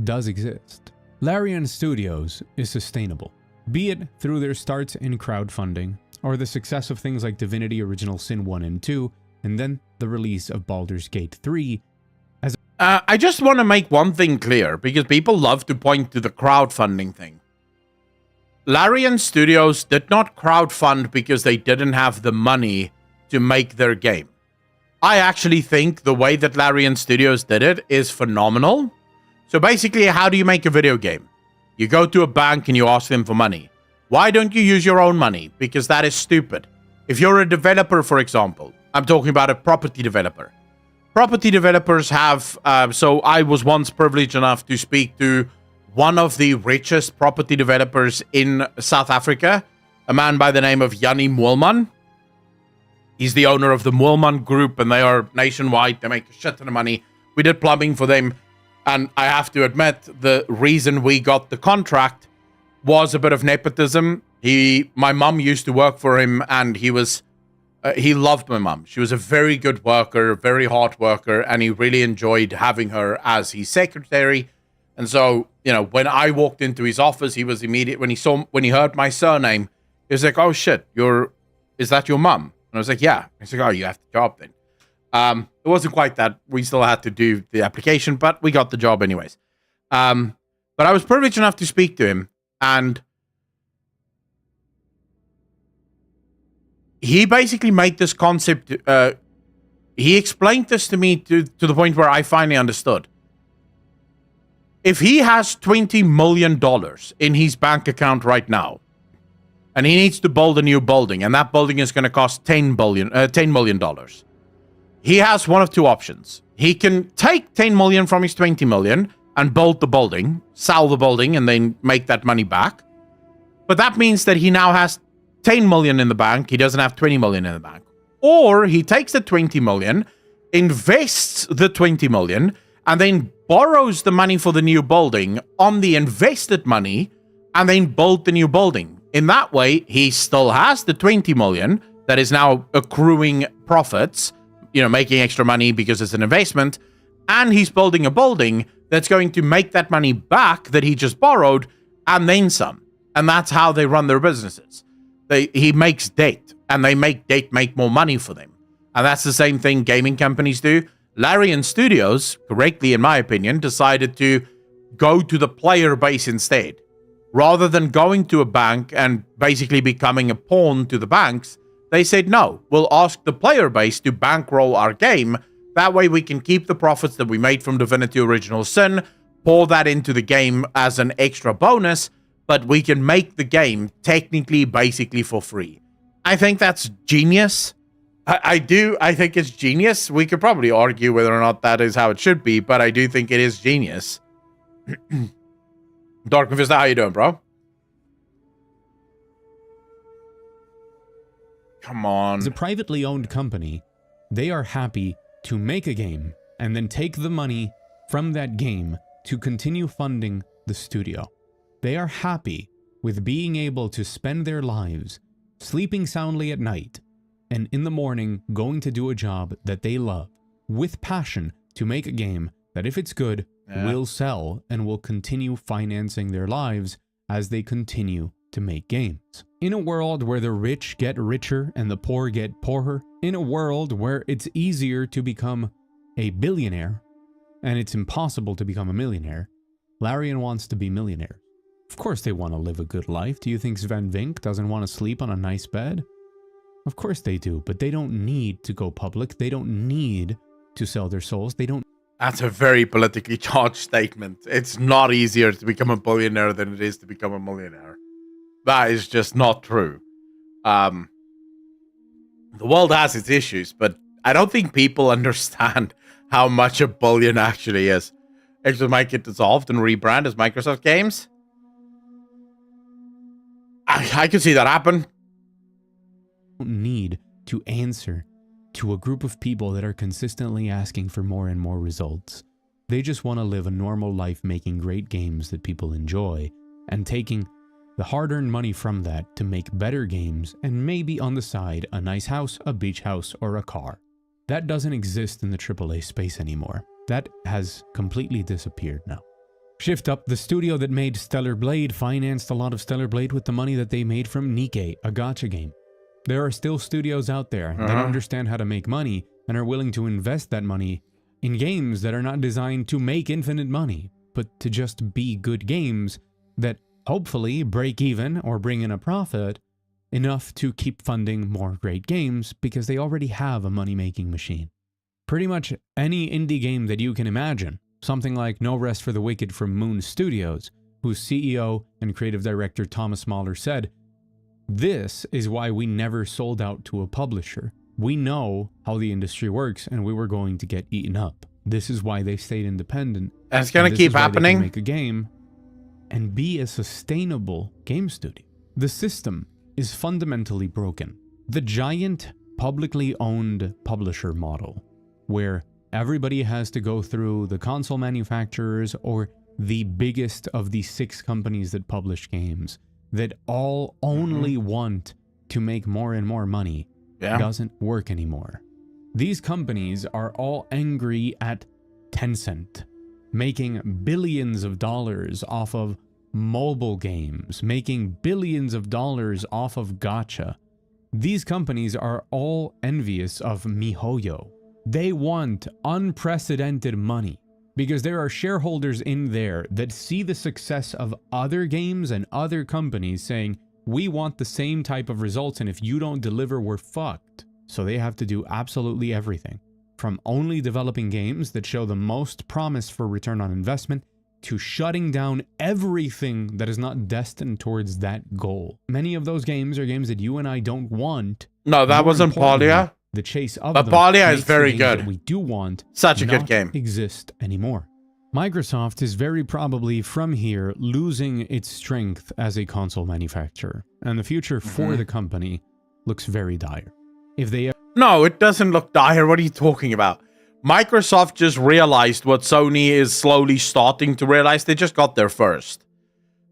does exist. Larian Studios is sustainable, be it through their starts in crowdfunding, or the success of things like Divinity Original Sin 1 and 2, and then the release of Baldur's Gate 3. I just want to make one thing clear, because people love to point to the crowdfunding thing. Larian Studios did not crowdfund because they didn't have the money to make their game. I actually think the way that Larian Studios did it is phenomenal. So basically, how do you make a video game? You go to a bank and you ask them for money. Why don't you use your own money? Because that is stupid. If you're a developer, for example, I'm talking about a property developer. Property developers have, so I was once privileged enough to speak to one of the richest property developers in South Africa, a man by the name of Jannie Moelman. He's the owner of the Moelman Group, and they are nationwide. They make a shit ton of money. We did plumbing for them, and I have to admit, the reason we got the contract was a bit of nepotism. My mum used to work for him, and he loved my mum. She was a very good worker, very hard worker, and he really enjoyed having her as his secretary. And so, you know, when I walked into his office, he was immediate. When he heard my surname, he was like, "Oh shit, is that your mum?" And I was like, "Yeah." He's like, "Oh, you have the job then." It wasn't quite that. We still had to do the application, but we got the job anyways. But I was privileged enough to speak to him, and he basically made this concept. He explained this to me to the point where I finally understood. If he has $20 million in his bank account right now, and he needs to build a new building, and that building is going to cost $10 million, he has one of two options. He can take $10 million from his $20 million and build the building, sell the building, and then make that money back. But that means that he now has $10 million in the bank. He doesn't have $20 million in the bank. Or he takes the $20 million, invests the $20 million, and then borrows the money for the new building on the invested money, and then build the new building. In that way, he still has the $20 million that is now accruing profits, you know, making extra money because it's an investment, and he's building a building that's going to make that money back that he just borrowed and then some. And that's how they run their businesses. He makes debt, and they make debt make more money for them. And that's the same thing gaming companies do. Larian Studios, correctly in my opinion, decided to go to the player base instead. Rather than going to a bank and basically becoming a pawn to the banks, they said, no, we'll ask the player base to bankroll our game. That way we can keep the profits that we made from Divinity Original Sin, pour that into the game as an extra bonus, but we can make the game technically basically for free. I think that's genius. I think it's genius. We could probably argue whether or not that is how it should be, but I do think it is genius. Dark Vista, how you doing, bro? Come on. As a privately owned company, they are happy to make a game and then take the money from that game to continue funding the studio. They are happy with being able to spend their lives sleeping soundly at night and in the morning going to do a job that they love with passion to make a game that, if it's good, will sell and will continue financing their lives as they continue to make games. In a world where the rich get richer and the poor get poorer, in a world where it's easier to become a billionaire and it's impossible to become a millionaire, Larian wants to be millionaire. Of course they want to live a good life. Do you think Sven Vink doesn't want to sleep on a nice bed? Of course they do, but they don't need to go public. They don't need to sell their souls. They don't. That's a very politically charged statement. It's not easier to become a billionaire than it is to become a millionaire. That is just not true. The world has its issues, but I don't think people understand how much a billion actually is. Actually might get dissolved and rebrand as Microsoft Games. I can see that happen. Need to answer to a group of people that are consistently asking for more and more results. They just want to live a normal life making great games that people enjoy and taking the hard-earned money from that to make better games and maybe on the side a nice house, a beach house, or a car. That doesn't exist in the AAA space anymore. That has completely disappeared now. Shift Up, the studio that made Stellar Blade, financed a lot of Stellar Blade with the money that they made from Nikke, a gacha game. There are still studios out there that understand how to make money and are willing to invest that money in games that are not designed to make infinite money, but to just be good games that hopefully break even or bring in a profit enough to keep funding more great games because they already have a money-making machine. Pretty much any indie game that you can imagine, something like No Rest for the Wicked from Moon Studios, whose CEO and creative director Thomas Mahler said, "This is why we never sold out to a publisher. We know how the industry works and we were going to get eaten up. This is why they stayed independent. And it's going to keep happening. Make a game and be a sustainable game studio. The system is fundamentally broken. The giant publicly owned publisher model, where everybody has to go through the console manufacturers or the biggest of the 6 companies that publish games, that all only want to make more and more money, doesn't work anymore. These companies are all angry at Tencent, making billions of dollars off of mobile games, making billions of dollars off of gacha. These companies are all envious of MiHoYo. They want unprecedented money because there are shareholders in there that see the success of other games and other companies saying, we want the same type of results, and if you don't deliver, we're fucked. So they have to do absolutely everything, from only developing games that show the most promise for return on investment to shutting down everything that is not destined towards that goal. Many of those games are games that you and I don't want. No, that wasn't Palia. The chase of but them Palia is makes very the games good. That we do want Such a good game. Exist anymore. Microsoft is very probably from here losing its strength as a console manufacturer, and the future for the company looks very dire. If they No, it doesn't look dire. What are you talking about? Microsoft just realized what Sony is slowly starting to realize. They just got there first.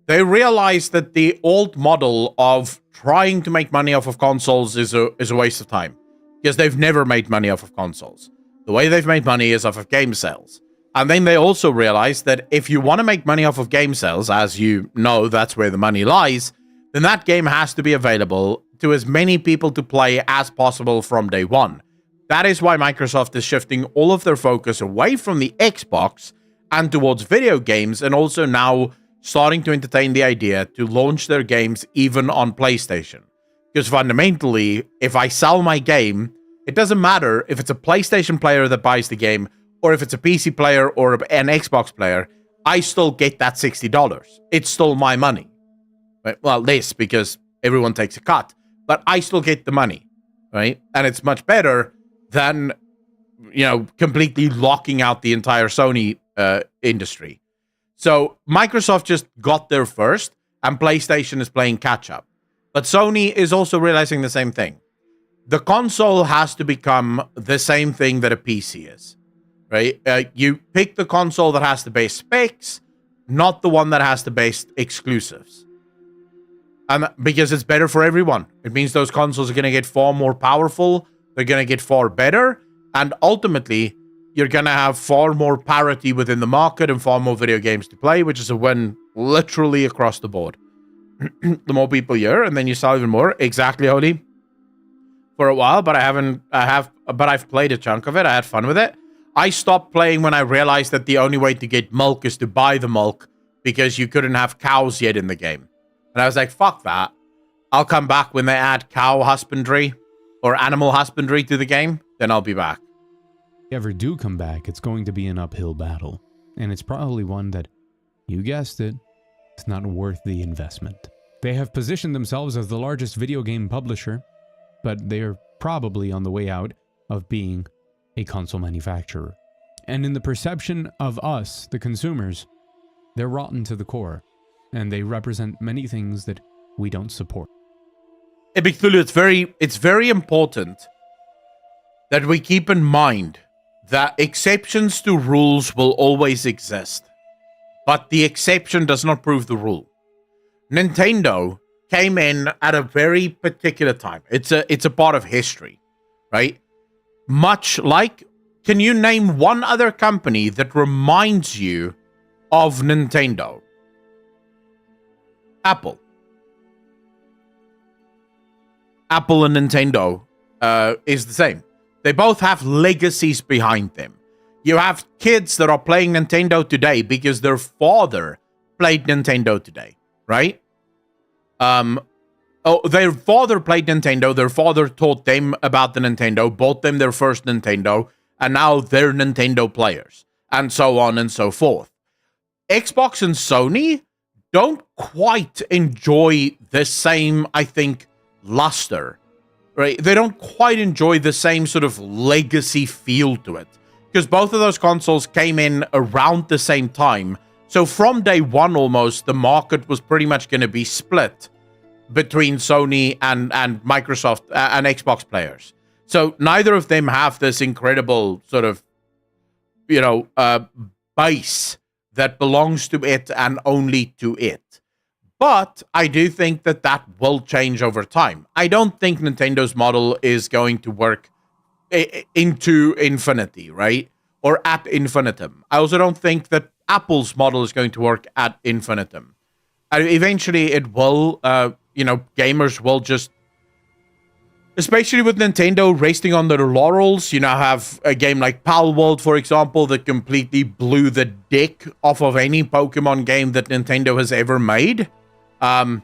They realized that the old model of trying to make money off of consoles is a waste of time, because they've never made money off of consoles. The way they've made money is off of game sales. And then they also realized that if you want to make money off of game sales, as you know, that's where the money lies, then that game has to be available to as many people to play as possible from day one. That is why Microsoft is shifting all of their focus away from the Xbox and towards video games, and also now starting to entertain the idea to launch their games even on PlayStation. Because fundamentally, if I sell my game, it doesn't matter if it's a PlayStation player that buys the game or if it's a PC player or an Xbox player, I still get that $60. It's still my money. Right? Well, less because everyone takes a cut, but I still get the money, right? And it's much better than, completely locking out the entire Sony industry. So Microsoft just got there first, and PlayStation is playing catch up. But Sony is also realizing the same thing. The console has to become the same thing that a PC is, right? You pick the console that has the best specs, not the one that has the best exclusives. And because it's better for everyone. It means those consoles are going to get far more powerful. They're going to get far better. And ultimately, you're going to have far more parity within the market and far more video games to play, which is a win literally across the board. The more people you're, and then you sell even more. Exactly, Oli. For a while, but I've played a chunk of it. I had fun with it. I stopped playing when I realized that the only way to get milk is to buy the milk because you couldn't have cows yet in the game. And I was like, fuck that. I'll come back when they add cow husbandry or animal husbandry to the game. Then I'll be back. If you ever do come back, it's going to be an uphill battle. And it's probably one that, you guessed it, it's not worth the investment. They have positioned themselves as the largest video game publisher, but they're probably on the way out of being a console manufacturer. And in the perception of us, the consumers, they're rotten to the core, and they represent many things that we don't support. Big Thulu, it's very important that we keep in mind that exceptions to rules will always exist, but the exception does not prove the rule. Nintendo came in at a very particular time. It's a part of history, right? Much like, can you name one other company that reminds you of Nintendo? Apple. Apple and Nintendo is the same. They both have legacies behind them. You have kids that are playing Nintendo today because their father played Nintendo today, right? Their father played Nintendo, their father taught them about the Nintendo, bought them their first Nintendo, and now they're Nintendo players, and so on and so forth. Xbox and Sony don't quite enjoy the same, I think, luster, right? They don't quite enjoy the same sort of legacy feel to it, because both of those consoles came in around the same time. So from day one, almost, the market was pretty much going to be split between Sony and Microsoft and Xbox players. So neither of them have this incredible sort of, base that belongs to it and only to it. But I do think that will change over time. I don't think Nintendo's model is going to work into infinity, right? Or ad infinitum. I also don't think that Apple's model is going to work ad infinitum. Eventually it will, gamers will just, especially with Nintendo resting on their laurels, have a game like Palworld, for example, that completely blew the dick off of any Pokemon game that Nintendo has ever made. And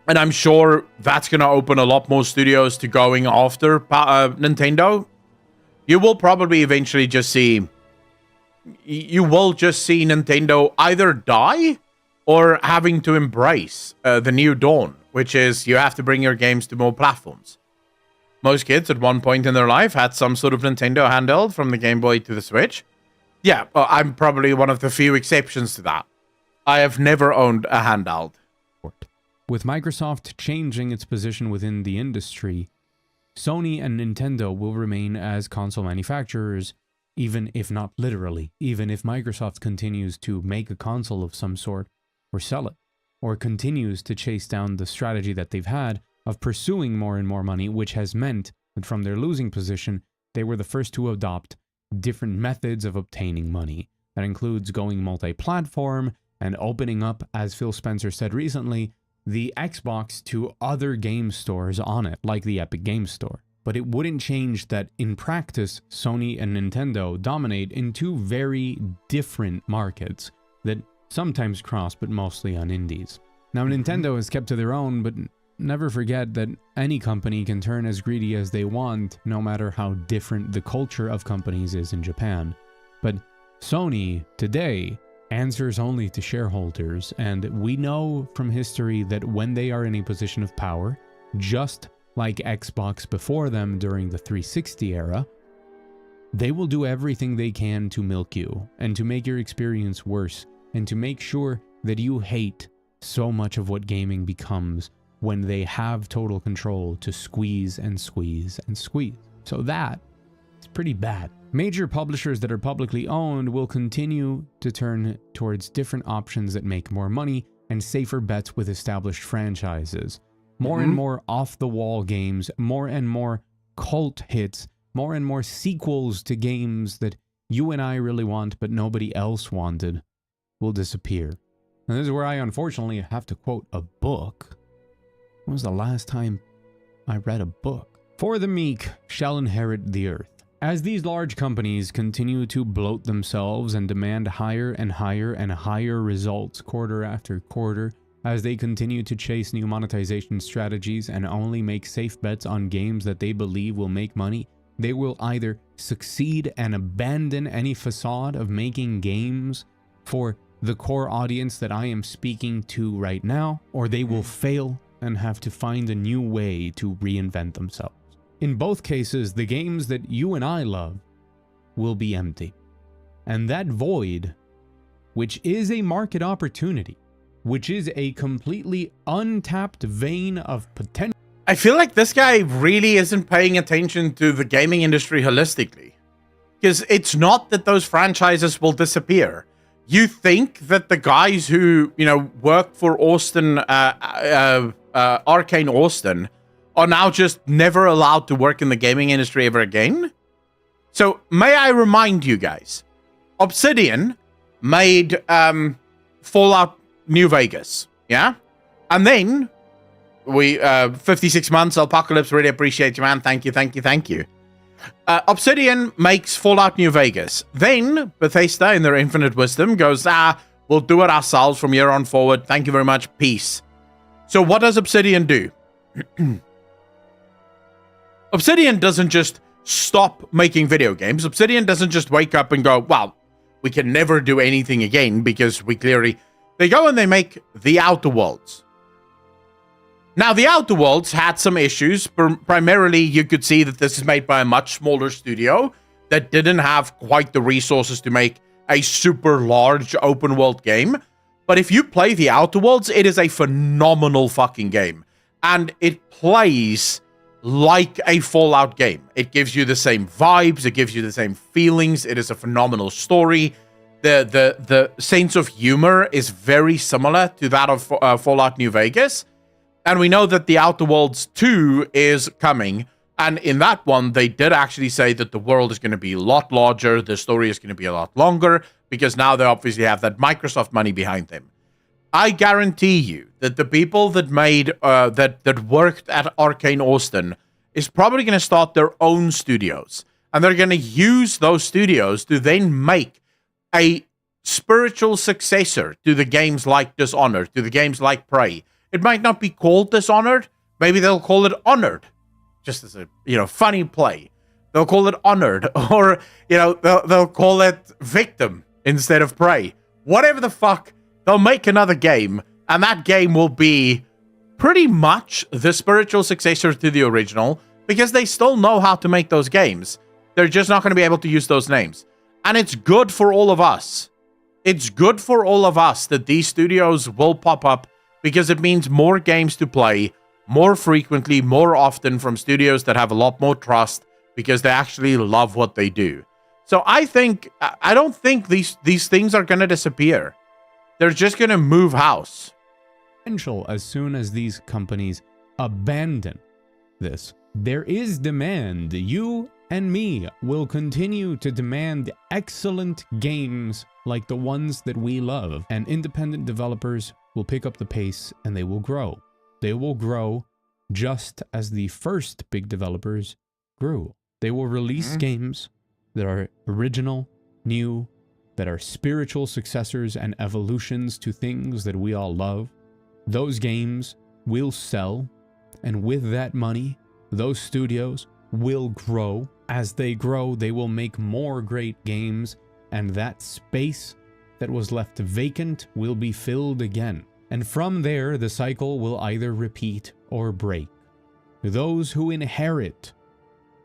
I'm sure that's going to open a lot more studios to going after Nintendo. You will probably eventually just see Nintendo either die or having to embrace the new dawn, which is you have to bring your games to more platforms. Most kids at one point in their life had some sort of Nintendo handheld, from the Game Boy to the Switch. Yeah, well, I'm probably one of the few exceptions to that. I have never owned a handheld. With Microsoft changing its position within the industry, Sony and Nintendo will remain as console manufacturers, even if not literally, even if Microsoft continues to make a console of some sort or sell it, or continues to chase down the strategy that they've had of pursuing more and more money, which has meant that from their losing position, they were the first to adopt different methods of obtaining money. That includes going multi-platform and opening up, as Phil Spencer said recently, the Xbox to other game stores on it, like the Epic Game Store. But it wouldn't change that in practice, Sony and Nintendo dominate in two very different markets that sometimes cross, but mostly on indies. Now, Nintendo has kept to their own, but never forget that any company can turn as greedy as they want, no matter how different the culture of companies is in Japan. But Sony, today, answers only to shareholders, and we know from history that when they are in a position of power, just like Xbox before them during the 360 era, they will do everything they can to milk you, and to make your experience worse, and to make sure that you hate so much of what gaming becomes when they have total control to squeeze and squeeze and squeeze. So that is pretty bad. Major publishers that are publicly owned will continue to turn towards different options that make more money and safer bets with established franchises. More and more off-the-wall games, more and more cult hits, more and more sequels to games that you and I really want but nobody else wanted will disappear. And this is where I unfortunately have to quote a book. When was the last time I read a book? For the meek shall inherit the earth. As these large companies continue to bloat themselves and demand higher and higher and higher results quarter after quarter, as they continue to chase new monetization strategies and only make safe bets on games that they believe will make money, they will either succeed and abandon any facade of making games for the core audience that I am speaking to right now, or they will fail and have to find a new way to reinvent themselves. In both cases, the games that you and I love will be empty. And that void, which is a market opportunity, which is a completely untapped vein of potential. I feel like this guy really isn't paying attention to the gaming industry holistically. Because it's not that those franchises will disappear. You think that the guys who, work for Austin, Arcane Austin, are now just never allowed to work in the gaming industry ever again? So, may I remind you guys, Obsidian made Fallout New Vegas, yeah? And then, 56 months, Apocalypse, really appreciate you, man. Thank you. Obsidian makes Fallout New Vegas. Then, Bethesda, in their infinite wisdom, goes, we'll do it ourselves from here on forward. Thank you very much. Peace. So what does Obsidian do? Obsidian doesn't just stop making video games. Obsidian doesn't just wake up and go, well, we can never do anything again because we clearly... They go and they make The Outer Worlds. Now, The Outer Worlds had some issues. Primarily, you could see that this is made by a much smaller studio that didn't have quite the resources to make a super large open world game. But if you play The Outer Worlds, it is a phenomenal fucking game. And it plays like a Fallout game. It gives you the same vibes. It gives you the same feelings. It is a phenomenal story. The sense of humor is very similar to that of Fallout New Vegas. And we know that The Outer Worlds 2 is coming. And in that one, they did actually say that the world is going to be a lot larger. The story is going to be a lot longer. Because now they obviously have that Microsoft money behind them. I guarantee you that the people that made, that worked at Arcane Austin is probably going to start their own studios. And they're going to use those studios to then make a spiritual successor to the games like Dishonored, to the games like Prey. It might not be called Dishonored. Maybe they'll call it Honored. Just as a, funny play. They'll call it Honored. Or, they'll call it Victim instead of Prey. Whatever the fuck, they'll make another game. And that game will be pretty much the spiritual successor to the original. Because they still know how to make those games. They're just not going to be able to use those names. And it's good for all of us. It's good for all of us that these studios will pop up. Because it means more games to play, more frequently, more often from studios that have a lot more trust because they actually love what they do. So I don't think these things are going to disappear. They're just going to move house. As soon as these companies abandon this, there is demand. You and me will continue to demand excellent games like the ones that we love, and independent developers will pick up the pace and they will grow. They will grow just as the first big developers grew. They will release games that are original, new, that are spiritual successors and evolutions to things that we all love. Those games will sell, and with that money, those studios will grow. As they grow, they will make more great games, and that space that was left vacant will be filled again. And from there, the cycle will either repeat or break. Those who inherit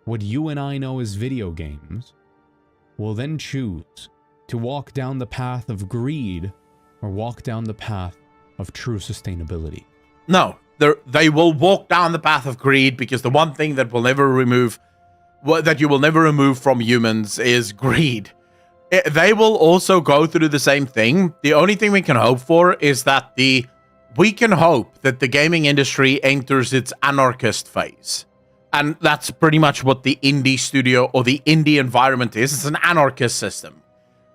what you and I know as video games will then choose to walk down the path of greed or walk down the path of true sustainability. No, they will walk down the path of greed, because the one thing that will never remove, that you will never remove from humans is greed. They will also go through the same thing. The only thing we can hope for is that we can hope that the gaming industry enters its anarchist phase. And that's pretty much what the indie studio or the indie environment is. It's an anarchist system.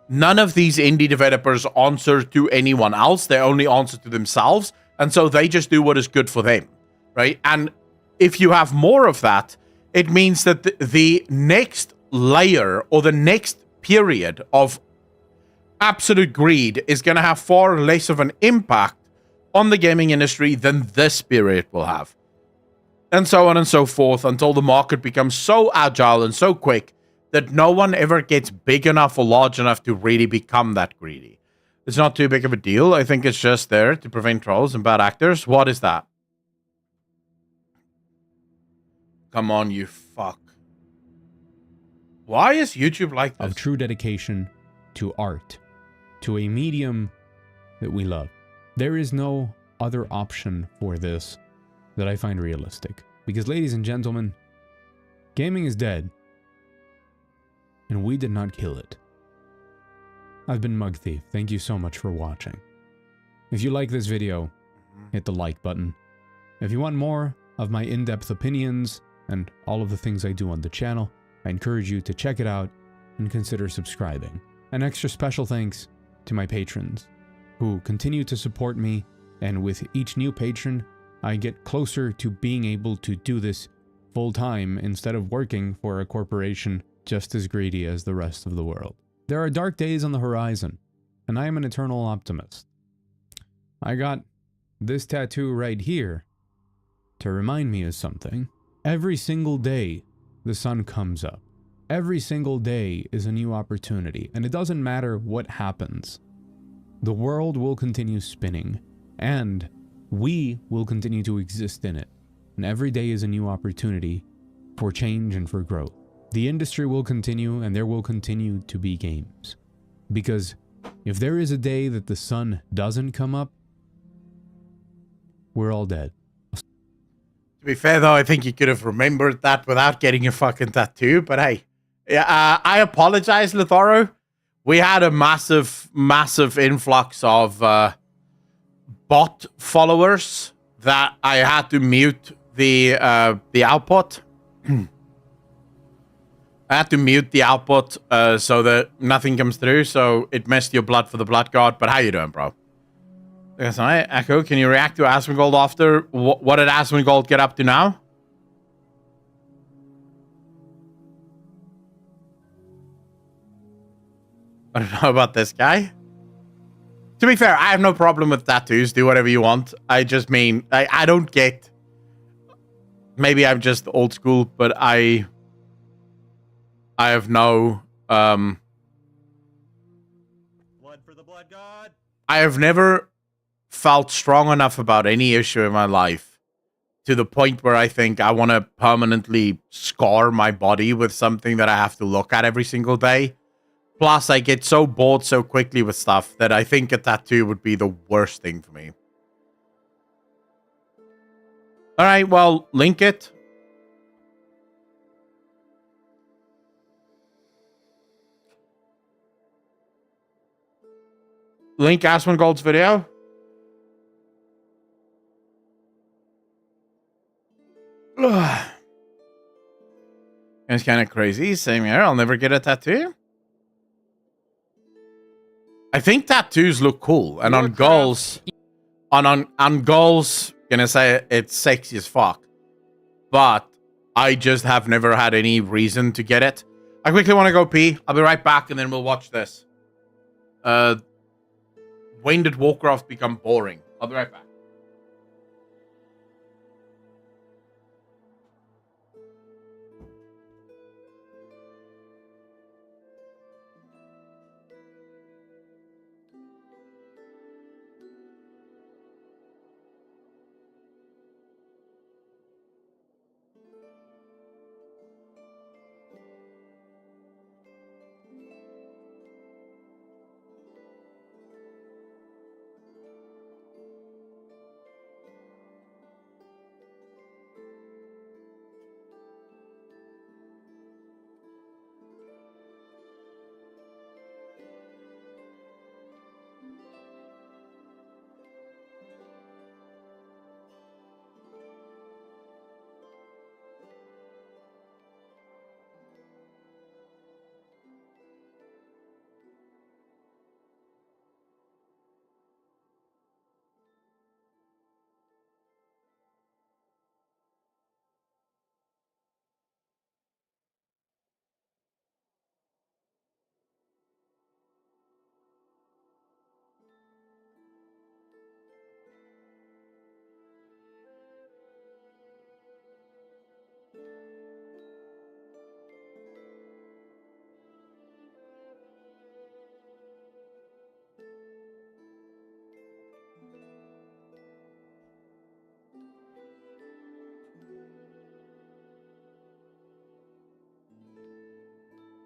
None of these indie developers answer to anyone else. They only answer to themselves. And so they just do what is good for them, right? And if you have more of that, it means that the next layer or the next period of absolute greed is going to have far less of an impact on the gaming industry than this period will have. And so on and so forth, until the market becomes so agile and so quick that no one ever gets big enough or large enough to really become that greedy. It's not too big of a deal. I think it's just there to prevent trolls and bad actors. What is that? Come on, you fuck. Why is YouTube like this? Of true dedication to art, to a medium that we love. There is no other option for this that I find realistic. Because, ladies and gentlemen, gaming is dead, and we did not kill it. I've been Mug Thief. Thank you so much for watching. If you like this video, hit the like button. If you want more of my in-depth opinions and all of the things I do on the channel, I encourage you to check it out and consider subscribing. An extra special thanks to my patrons who continue to support me, and with each new patron, I get closer to being able to do this full-time instead of working for a corporation just as greedy as the rest of the world. There are dark days on the horizon, and I am an eternal optimist. I got this tattoo right here to remind me of something. Every single day, the sun comes up. Every single day is a new opportunity, and it doesn't matter what happens. The world will continue spinning, and we will continue to exist in it. And every day is a new opportunity for change and for growth. The industry will continue, and there will continue to be games. Because if there is a day that the sun doesn't come up, we're all dead. To be fair, though, I think you could have remembered that without getting a fucking tattoo. But hey, yeah, I apologize, Litharo. We had a massive influx of bot followers that I had to mute the output. I had to mute the output so that nothing comes through. So it messed your blood for the blood god. But how you doing, bro? Yes, I Echo. Can you react to Asmongold after? What did Asmongold get up to now? I don't know about this guy. To be fair, I have no problem with tattoos. Do whatever you want. I just mean, I don't get... Maybe I'm just old school, but I have no... Blood for the blood god. I have never felt strong enough about any issue in my life to the point where I think I want to permanently scar my body with something that I have to look at every single day. Plus, I get so bored so quickly with stuff that I think a tattoo would be the worst thing for me. Alright, well, link it. Link Asmongold's video. It's kind of crazy. Same here. I'll never get a tattoo. I think tattoos look cool, and on girls, on girls, gonna say it's sexy as fuck. But I just have never had any reason to get it. I quickly want to go pee. I'll be right back, and then we'll watch this. When did Warcraft become boring? I'll be right back.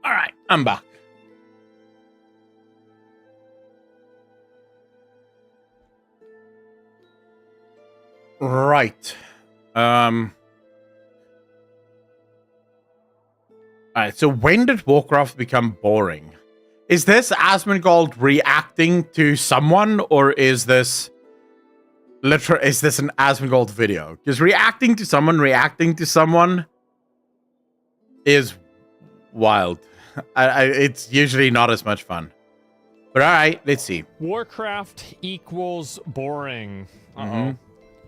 All right, I'm back. Right. All right, so when did Warcraft become boring? Is this Asmongold reacting to someone, or is this an Asmongold video? Because reacting to someone is wild. It's usually not as much fun. But all right, let's see. Warcraft equals boring.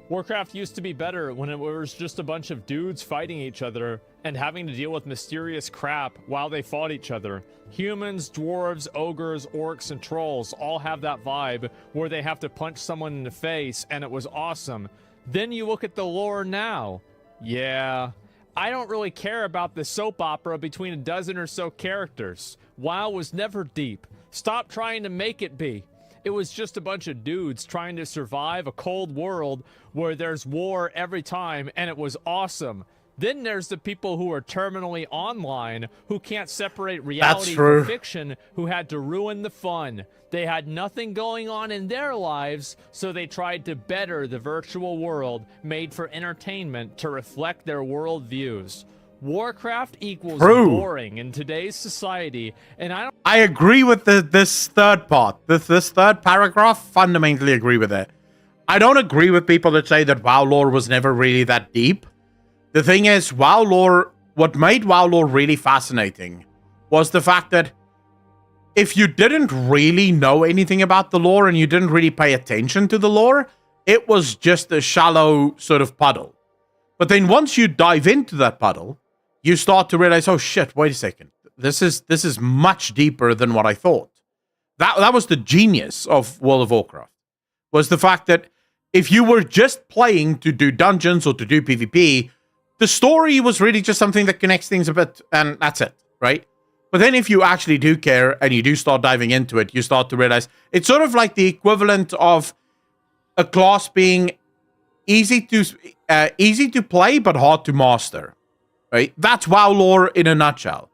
Warcraft used to be better when it was just a bunch of dudes fighting each other and having to deal with mysterious crap while they fought each other. Humans, dwarves, ogres, orcs, and trolls all have that vibe where they have to punch someone in the face, and it was awesome. Then you look at the lore now. Yeah, I don't really care about the soap opera between a dozen or so characters. WoW was never deep. Stop trying to make it be. It was just a bunch of dudes trying to survive a cold world where there's war every time, and it was awesome. Then there's the people who are terminally online who can't separate reality from fiction, who had to ruin the fun. They had nothing going on in their lives, so they tried to better the virtual world made for entertainment to reflect their worldviews. Warcraft equals boring in today's society, and I agree with this third part. This third paragraph, fundamentally agree with it. I don't agree with people that say that WoW lore was never really that deep. The thing is, WoW lore, what made WoW lore really fascinating was the fact that if you didn't really know anything about the lore and you didn't really pay attention to the lore, it was just a shallow sort of puddle. But then once you dive into that puddle, you start to realize, oh shit, wait a second. This is much deeper than what I thought. That was the genius of World of Warcraft, was the fact that if you were just playing to do dungeons or to do PvP, the story was really just something that connects things a bit, and that's it, right? But then if you actually do care and you do start diving into it, you start to realize it's sort of like the equivalent of a class being easy to play but hard to master, right? That's WoW lore in a nutshell.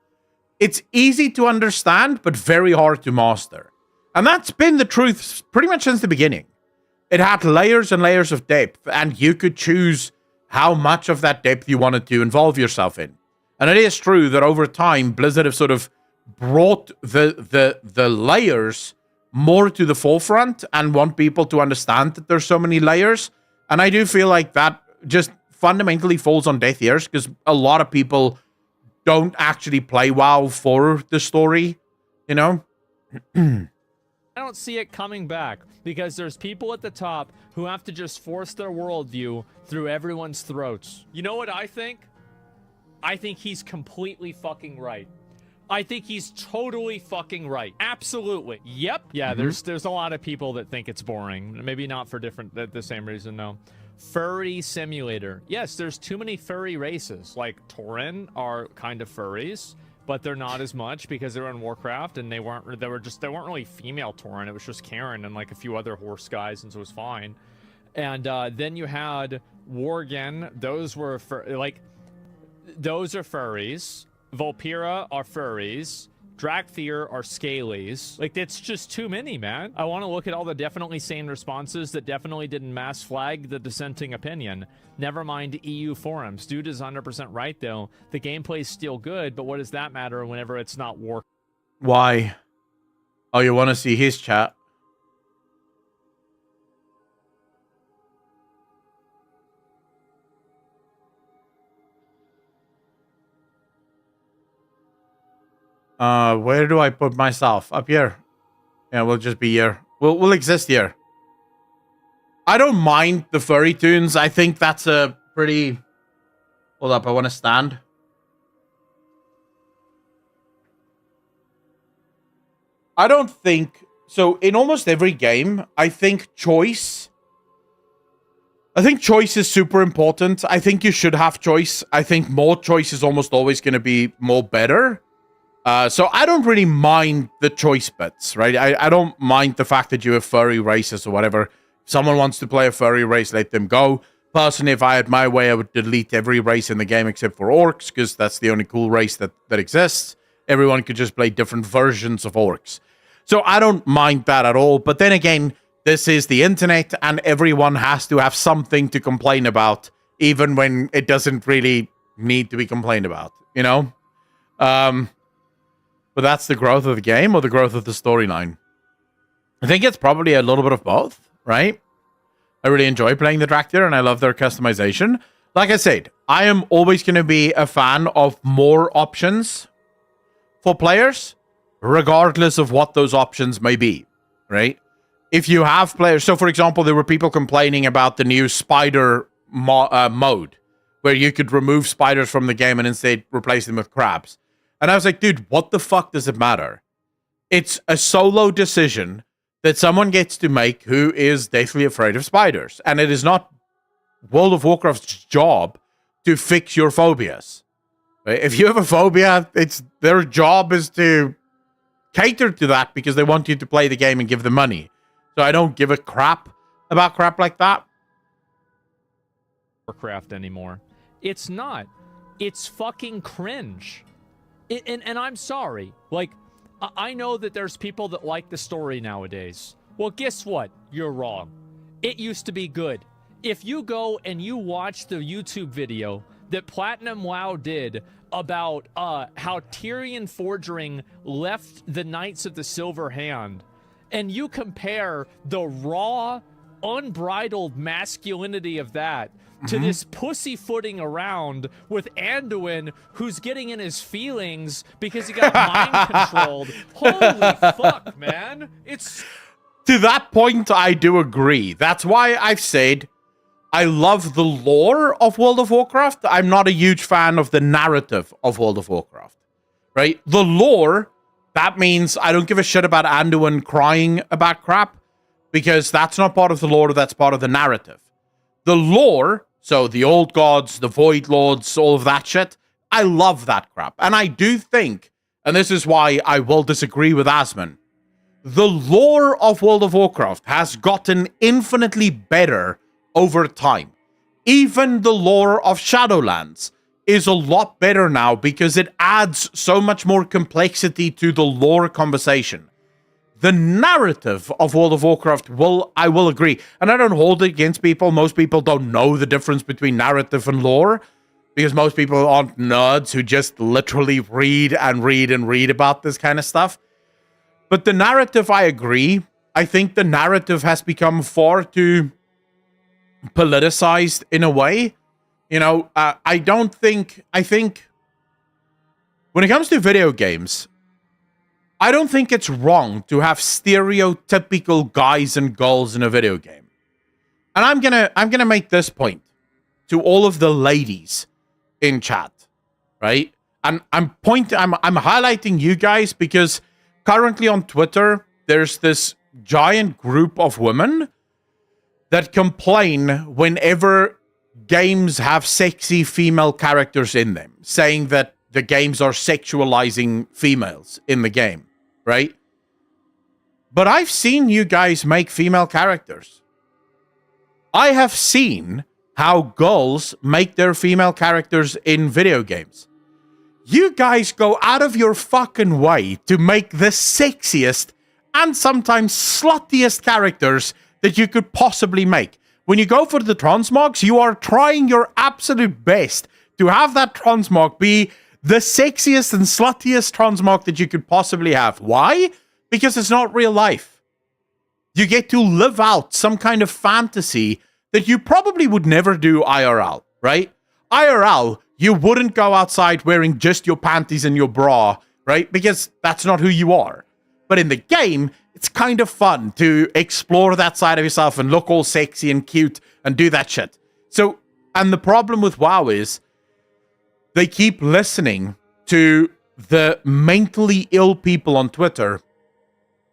It's easy to understand but very hard to master. And that's been the truth pretty much since the beginning. It had layers and layers of depth, and you could choose how much of that depth you wanted to involve yourself in. And it is true that over time, Blizzard have sort of brought the layers more to the forefront and want people to understand that there's so many layers. And I do feel like that just fundamentally falls on deaf ears, because a lot of people don't actually play WoW for the story, you know? I don't see it coming back because there's people at the top who have to just force their worldview through everyone's throats. You know what I think? I think he's completely fucking right. I think he's totally fucking right. Absolutely. Yep. Yeah, there's a lot of people that think it's boring. Maybe not for the same reason, no. Furry simulator. Yes, there's too many furry races. Like Tauren are kind of furries, but they're not as much because they're in Warcraft and they weren't really female Tauren. It was just Karen and like a few other horse guys, and so it was fine. And then you had Worgen. Those were those are furries. Volpira are furries. Drakthir are scalies. Like, it's just too many, man. I want to look at all the definitely sane responses that definitely didn't mass flag the dissenting opinion. Never mind EU forums. Dude is 100% right, though. The gameplay's still good, but what does that matter whenever it's not war? Why? Oh, you want to see his chat? Where do I put myself? Up here. Yeah, we'll just be here. We'll exist here. I don't mind the furry tunes. I think that's a pretty... Hold up, I want to stand. I don't think... So, in almost every game, I think choice is super important. I think you should have choice. I think more choice is almost always going to be more better. So I don't really mind the choice bits, right? I don't mind the fact that you have furry races or whatever. If someone wants to play a furry race, let them go. Personally, if I had my way, I would delete every race in the game except for orcs, because that's the only cool race that exists. Everyone could just play different versions of orcs. So I don't mind that at all. But then again, this is the internet, and everyone has to have something to complain about, even when it doesn't really need to be complained about, you know? But that's the growth of the game or the growth of the storyline. I think it's probably a little bit of both, right? I really enjoy playing the Drakthir, and I love their customization. Like I said, I am always going to be a fan of more options for players, regardless of what those options may be, right? If you have players... So, for example, there were people complaining about the new spider mode, where you could remove spiders from the game and instead replace them with crabs. And I was like, dude, what the fuck does it matter? It's a solo decision that someone gets to make who is deathly afraid of spiders. And it is not World of Warcraft's job to fix your phobias. Right? If you have a phobia, it's their job is to cater to that because they want you to play the game and give them money. So I don't give a crap about crap like that. Warcraft anymore. It's not. It's fucking cringe. And I'm sorry. Like, I know that there's people that like the story nowadays. Well, guess what? You're wrong. It used to be good. If you go and you watch the YouTube video that Platinum WoW did about how Tyrion Forgering left the Knights of the Silver Hand, and you compare the raw, unbridled masculinity of that to this pussyfooting around with Anduin, who's getting in his feelings because he got mind controlled. Holy fuck, man. It's... To that point, I do agree. That's why I've said I love the lore of World of Warcraft. I'm not a huge fan of the narrative of World of Warcraft, right? The lore, that means I don't give a shit about Anduin crying about crap, because that's not part of the lore, that's part of the narrative. The lore, so the old gods, the void lords, all of that shit, I love that crap. And I do think, and this is why I will disagree with Asmon, the lore of World of Warcraft has gotten infinitely better over time. Even the lore of Shadowlands is a lot better now because it adds so much more complexity to the lore conversation. The narrative of World of Warcraft I will agree. And I don't hold it against people. Most people don't know the difference between narrative and lore because most people aren't nerds who just literally read and read and read about this kind of stuff. But the narrative, I agree. I think the narrative has become far too politicized in a way. You know, I think when it comes to video games, I don't think it's wrong to have stereotypical guys and girls in a video game. And I'm gonna make this point to all of the ladies in chat, right? And I'm highlighting you guys because currently on Twitter there's this giant group of women that complain whenever games have sexy female characters in them, saying that the games are sexualizing females in the game, right? But I've seen you guys make female characters. I have seen how girls make their female characters in video games. You guys go out of your fucking way to make the sexiest and sometimes sluttiest characters that you could possibly make. When you go for the transmogs, you are trying your absolute best to have that transmog be the sexiest and sluttiest transmog that you could possibly have. Why? Because it's not real life. You get to live out some kind of fantasy that you probably would never do IRL, right? IRL, you wouldn't go outside wearing just your panties and your bra, right? Because that's not who you are. But in the game, it's kind of fun to explore that side of yourself and look all sexy and cute and do that shit. So, and the problem with WoW is they keep listening to the mentally ill people on Twitter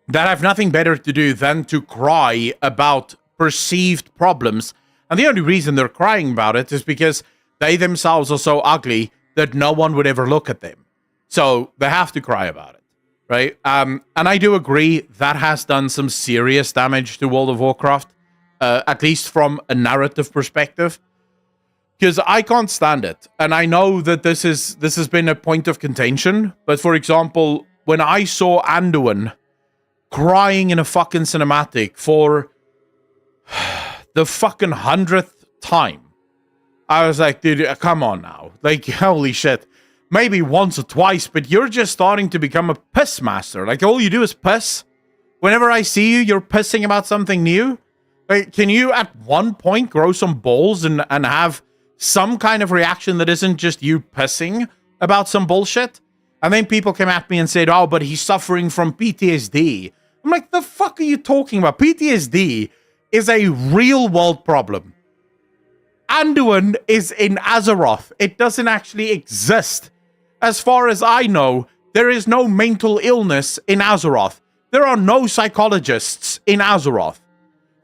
that have nothing better to do than to cry about perceived problems. And the only reason they're crying about it is because they themselves are so ugly that no one would ever look at them. So they have to cry about it. Right? And I do agree that has done some serious damage to World of Warcraft, at least from a narrative perspective, because I can't stand it. And I know that this has been a point of contention, but for example, when I saw Anduin crying in a fucking cinematic for the fucking 100th time, I was like, dude, come on now. Like, holy shit. Maybe once or twice, but you're just starting to become a piss master. Like, all you do is piss. Whenever I see you, you're pissing about something new. Like, can you at one point grow some balls and have some kind of reaction that isn't just you pissing about some bullshit? And then people came at me and said, oh, but he's suffering from PTSD. I'm like, the fuck are you talking about? PTSD is a real world problem. Anduin is in Azeroth. It doesn't actually exist. As far as I know, there is no mental illness in Azeroth. There are no psychologists in Azeroth.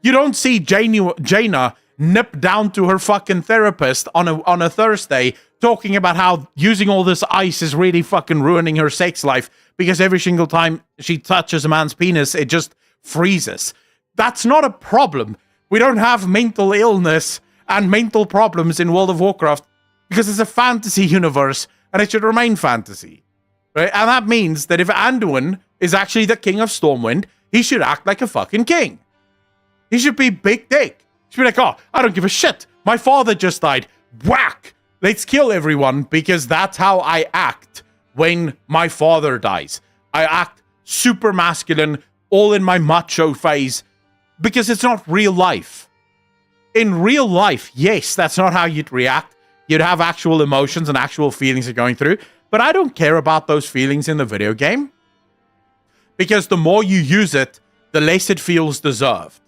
You don't see Jaina nip down to her fucking therapist on a Thursday talking about how using all this ice is really fucking ruining her sex life because every single time she touches a man's penis, it just freezes. That's not a problem. We don't have mental illness and mental problems in World of Warcraft because it's a fantasy universe and it should remain fantasy, right? And that means that if Anduin is actually the king of Stormwind, he should act like a fucking king. He should be big dick. He should be like, oh, I don't give a shit. My father just died. Whack! Let's kill everyone because that's how I act when my father dies. I act super masculine, all in my macho phase because it's not real life. In real life, yes, that's not how you'd react. You'd have actual emotions and actual feelings you're going through. But I don't care about those feelings in the video game. Because the more you use it, the less it feels deserved.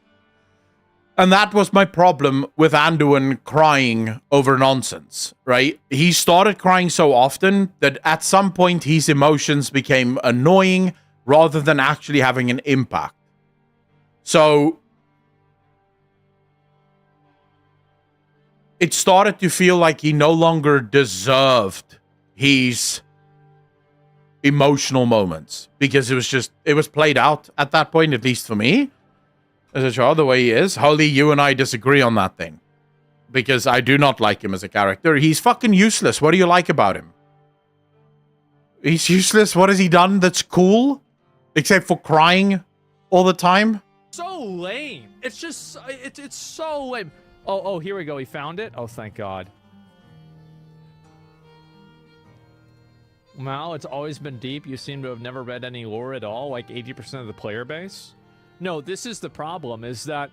And that was my problem with Anduin crying over nonsense, right? He started crying so often that at some point his emotions became annoying rather than actually having an impact. So it started to feel like he no longer deserved his emotional moments because it was played out at that point, at least for me as a child, the way he is. Holly, you and I disagree on that thing because I do not like him as a character. He's fucking useless. What do you like about him? He's useless. What has he done that's cool except for crying all the time? So lame. It's just, it's so lame. Oh, here we go. He found it. Oh, thank God. Mal, it's always been deep. You seem to have never read any lore at all, like 80% of the player base. No, this is the problem, is that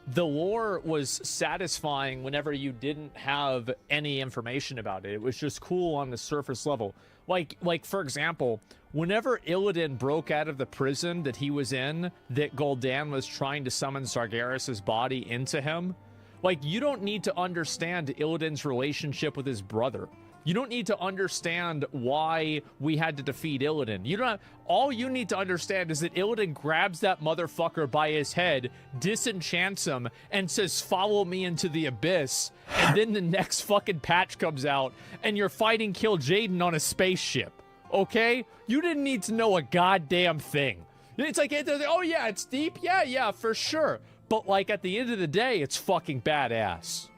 the lore was satisfying whenever you didn't have any information about it. It was just cool on the surface level. Like for example, whenever Illidan broke out of the prison that he was in, that Gul'dan was trying to summon Sargeras' body into him, like, you don't need to understand Illidan's relationship with his brother. You don't need to understand why we had to defeat Illidan. You don't. All you need to understand is that Illidan grabs that motherfucker by his head, disenchants him, and says, "Follow me into the abyss." And then the next fucking patch comes out, and you're fighting Kil'jaeden on a spaceship. Okay? You didn't need to know a goddamn thing. It's like, oh yeah, it's deep. Yeah, for sure. But like at the end of the day, it's fucking badass.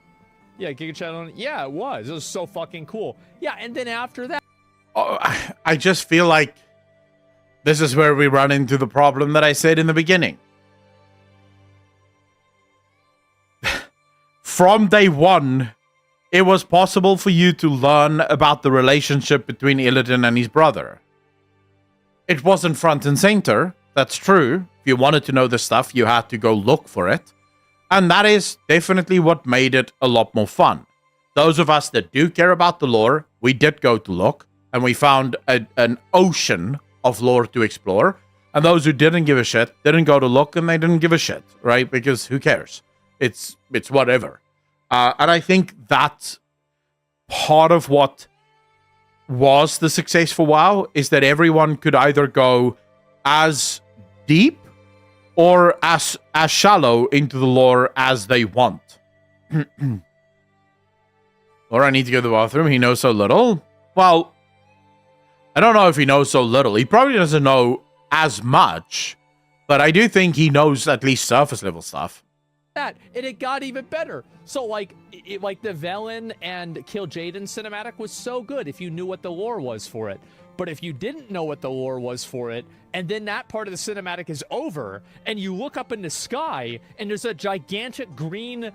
Yeah, Giga Chat on it. Yeah, it was. It was so fucking cool. Yeah, and then after that. Oh, I just feel like this is where we run into the problem that I said in the beginning. From day one, it was possible for you to learn about the relationship between Illidan and his brother. It wasn't front and center. That's true. If you wanted to know the stuff, you had to go look for it. And that is definitely what made it a lot more fun. Those of us that do care about the lore, we did go to look, and we found an ocean of lore to explore. And those who didn't give a shit didn't go to look, and they didn't give a shit, right? Because who cares? It's whatever. And I think that's part of what was the success for WoW, is that everyone could either go as deep or as shallow into the lore as they want. Or I need to go to the bathroom. He knows so little. Well, I don't know if he knows so little. He probably doesn't know as much, but I do think he knows at least surface level stuff. That, and it got even better. So like the Velen and Kil'jaeden cinematic was so good if you knew what the lore was for it. But if you didn't know what the lore was for it, and then that part of the cinematic is over, and you look up in the sky, and there's a gigantic green,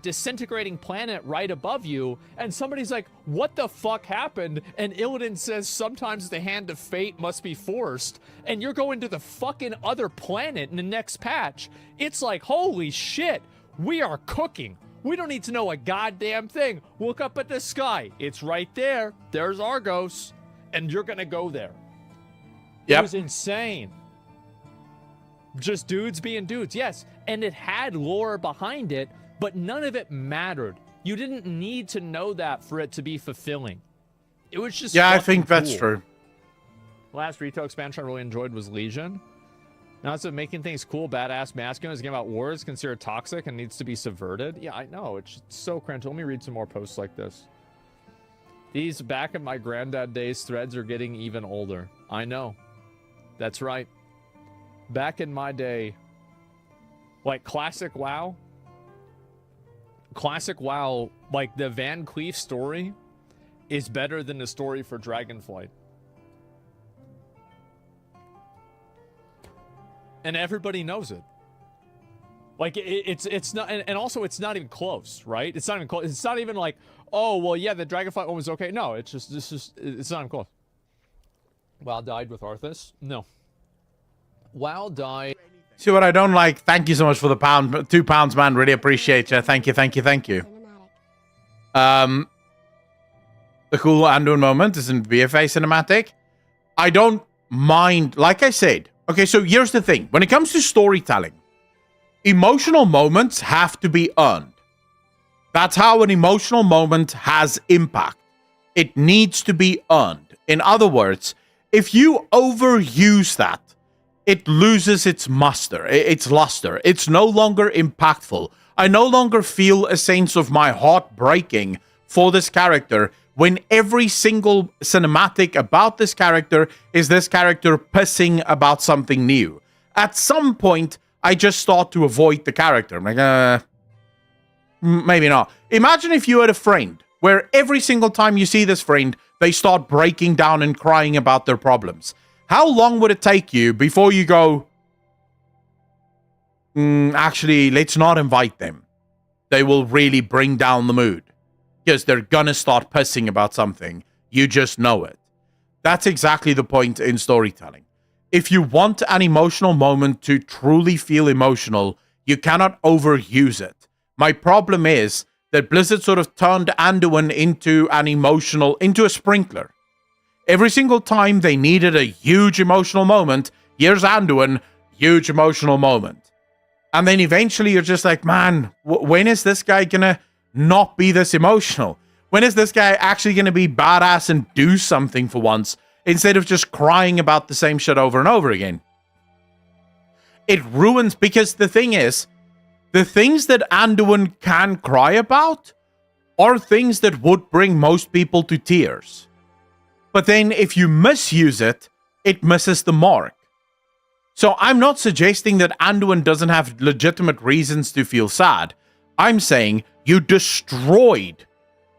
disintegrating planet right above you, and somebody's like, what the fuck happened? And Illidan says, sometimes the hand of fate must be forced, and you're going to the fucking other planet in the next patch. It's like, holy shit, we are cooking. We don't need to know a goddamn thing. Look up at the sky. It's right there. There's Argos. And you're gonna go there. Yep. It was insane. Just dudes being dudes, yes. And it had lore behind it, but none of it mattered. You didn't need to know that for it to be fulfilling. It was just I think that's true. Last retail expansion I really enjoyed was Legion. Now, so making things cool, badass, masculine is a game about war is considered toxic and needs to be subverted. Yeah, I know. It's so cringe. Let me read some more posts like this. These back in my granddad days threads are getting even older. I know. That's right. Back in my day, like classic WoW, like the Van Cleef story is better than the story for Dragonflight. And everybody knows it. Like it's not, and also it's not even close, right? It's not even close. It's not even like, oh well, yeah, the Dragonflight one was okay. No, it's not even close. WoW died with Arthas. No. WoW died. See what I don't like? Thank you so much for the pound, £2, man. Really appreciate you. Thank you. The cool Anduin moment is in VFA cinematic. I don't mind. Like I said, okay. So here's the thing: when it comes to storytelling, emotional moments have to be earned. That's how an emotional moment has impact. It needs to be earned. In other words, if you overuse that, it loses its muster, its luster. It's no longer impactful. I no longer feel a sense of my heart breaking for this character when every single cinematic about this character is this character pissing about something new. At some point, I just start to avoid the character. I'm like, maybe not. Imagine if you had a friend where every single time you see this friend, they start breaking down and crying about their problems. How long would it take you before you go, actually, let's not invite them. They will really bring down the mood. Because they're gonna start pissing about something. You just know it. That's exactly the point in storytelling. If you want an emotional moment to truly feel emotional, You cannot overuse it. My problem is that Blizzard sort of turned Anduin into a sprinkler. Every single time they needed a huge emotional moment, here's Anduin, huge emotional moment. And then eventually you're just like, man, when is this guy gonna not be this emotional? When is this guy actually gonna be badass and do something for once, instead of just crying about the same shit over and over again? It ruins, because the thing is, the things that Anduin can cry about are things that would bring most people to tears. But then if you misuse it, it misses the mark. So I'm not suggesting that Anduin doesn't have legitimate reasons to feel sad. I'm saying you destroyed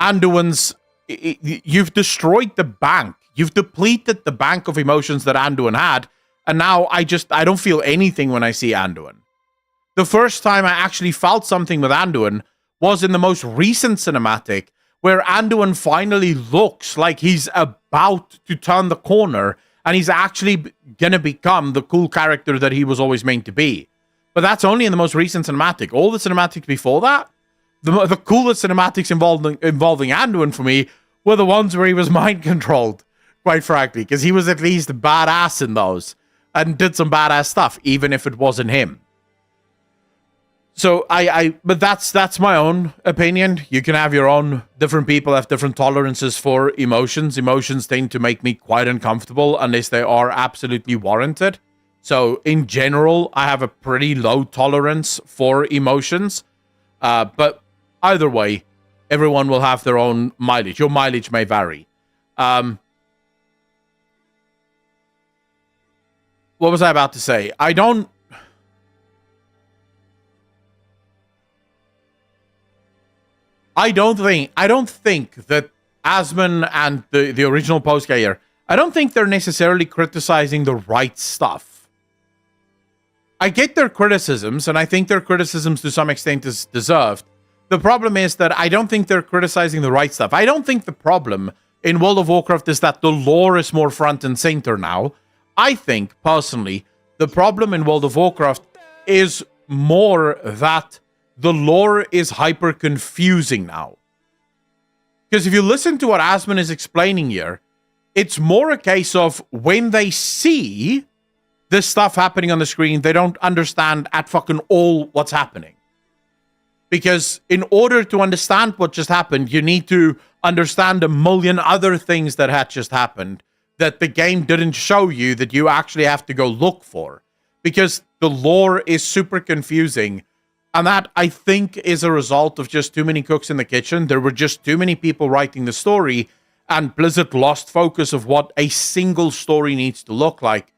Anduin's... You've destroyed the bank. You've depleted the bank of emotions that Anduin had, and now I don't feel anything when I see Anduin. The first time I actually felt something with Anduin was in the most recent cinematic, where Anduin finally looks like he's about to turn the corner, and he's actually gonna become the cool character that he was always meant to be. But that's only in the most recent cinematic. All the cinematics before that, the coolest cinematics involving Anduin for me were the ones where he was mind-controlled, quite frankly, because he was at least badass in those, and did some badass stuff, even if it wasn't him. So but that's my own opinion. You can have your own. Different people have different tolerances for emotions. Emotions tend to make me quite uncomfortable unless they are absolutely warranted. So in general, I have a pretty low tolerance for emotions. But either way, everyone will have their own mileage. Your mileage may vary. What was I about to say? I don't think that Asmon and the original Postgayer, I don't think they're necessarily criticizing the right stuff. I get their criticisms, and I think their criticisms to some extent is deserved. The problem is that I don't think they're criticizing the right stuff. I don't think the problem in World of Warcraft is that the lore is more front and center now. I think, personally, the problem in World of Warcraft is more that the lore is hyper confusing now. Because if you listen to what Asmon is explaining here, it's more a case of when they see this stuff happening on the screen, they don't understand at fucking all what's happening. Because in order to understand what just happened, you need to understand a million other things that had just happened that the game didn't show you, that you actually have to go look for. Because the lore is super confusing. And that, I think, is a result of just too many cooks in the kitchen. There were just too many people writing the story, and Blizzard lost focus of what a single story needs to look like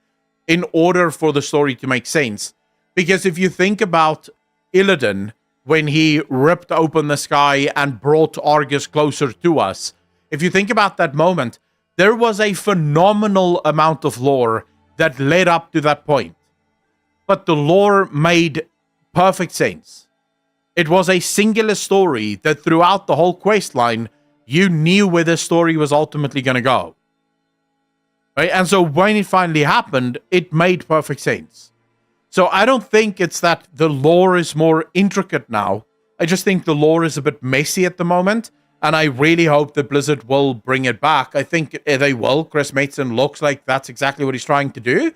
in order for the story to make sense. Because if you think about Illidan, when he ripped open the sky and brought Argus closer to us, if you think about that moment, there was a phenomenal amount of lore that led up to that point. But the lore made perfect sense. It was a singular story that throughout the whole quest line, you knew where the story was ultimately going to go. Right? And so when it finally happened, it made perfect sense. So I don't think it's that the lore is more intricate now. I just think the lore is a bit messy at the moment, and I really hope that Blizzard will bring it back. I think they will. Chris Mason looks like that's exactly what he's trying to do.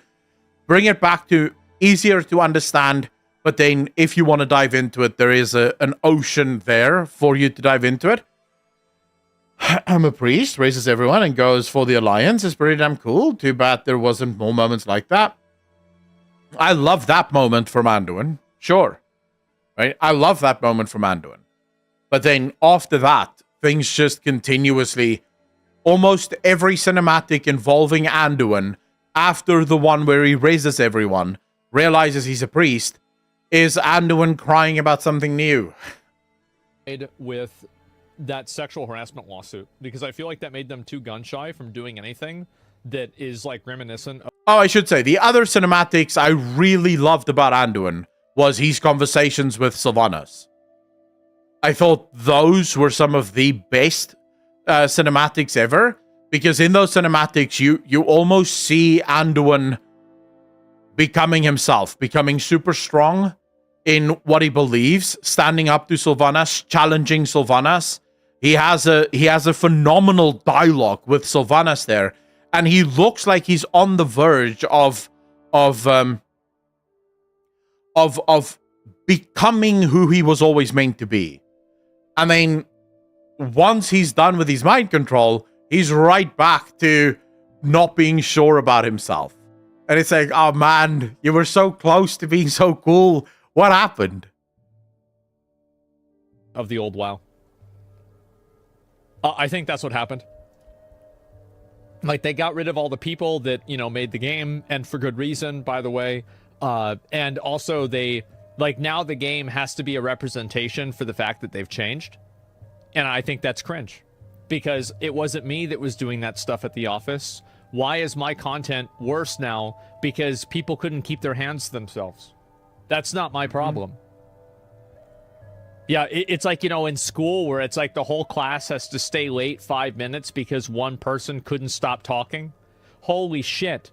Bring it back to easier to understand, but then if you want to dive into it, there is an ocean there for you to dive into it. I'm a priest, raises everyone and goes for the Alliance. It's pretty damn cool. Too bad there wasn't more moments like that. I love that moment from Anduin. Sure. Right? I love that moment from Anduin. But then after that, things just continuously, almost every cinematic involving Anduin, after the one where he raises everyone, realizes he's a priest, is Anduin crying about something new. With that sexual harassment lawsuit, because I feel like that made them too gun shy from doing anything that is like reminiscent of... Oh, I should say, the other cinematics I really loved about Anduin was his conversations with Sylvanas. I thought those were some of the best cinematics ever, because in those cinematics, you almost see Anduin becoming himself, becoming super strong, in what he believes, standing up to Sylvanas, challenging Sylvanas. He has a phenomenal dialogue with Sylvanas there, and he looks like he's on the verge of becoming who he was always meant to be. I mean, once he's done with his mind control, he's right back to not being sure about himself. And it's like, oh man, you were so close to being so cool. What happened? Of the old WoW. I think that's what happened. Like, they got rid of all the people that, made the game, and for good reason, by the way. And also now the game has to be a representation for the fact that they've changed. And I think that's cringe. Because it wasn't me that was doing that stuff at the office. Why is my content worse now? Because people couldn't keep their hands to themselves. That's not my problem. Yeah, it's like, in school where it's like the whole class has to stay late 5 minutes because one person couldn't stop talking. Holy shit.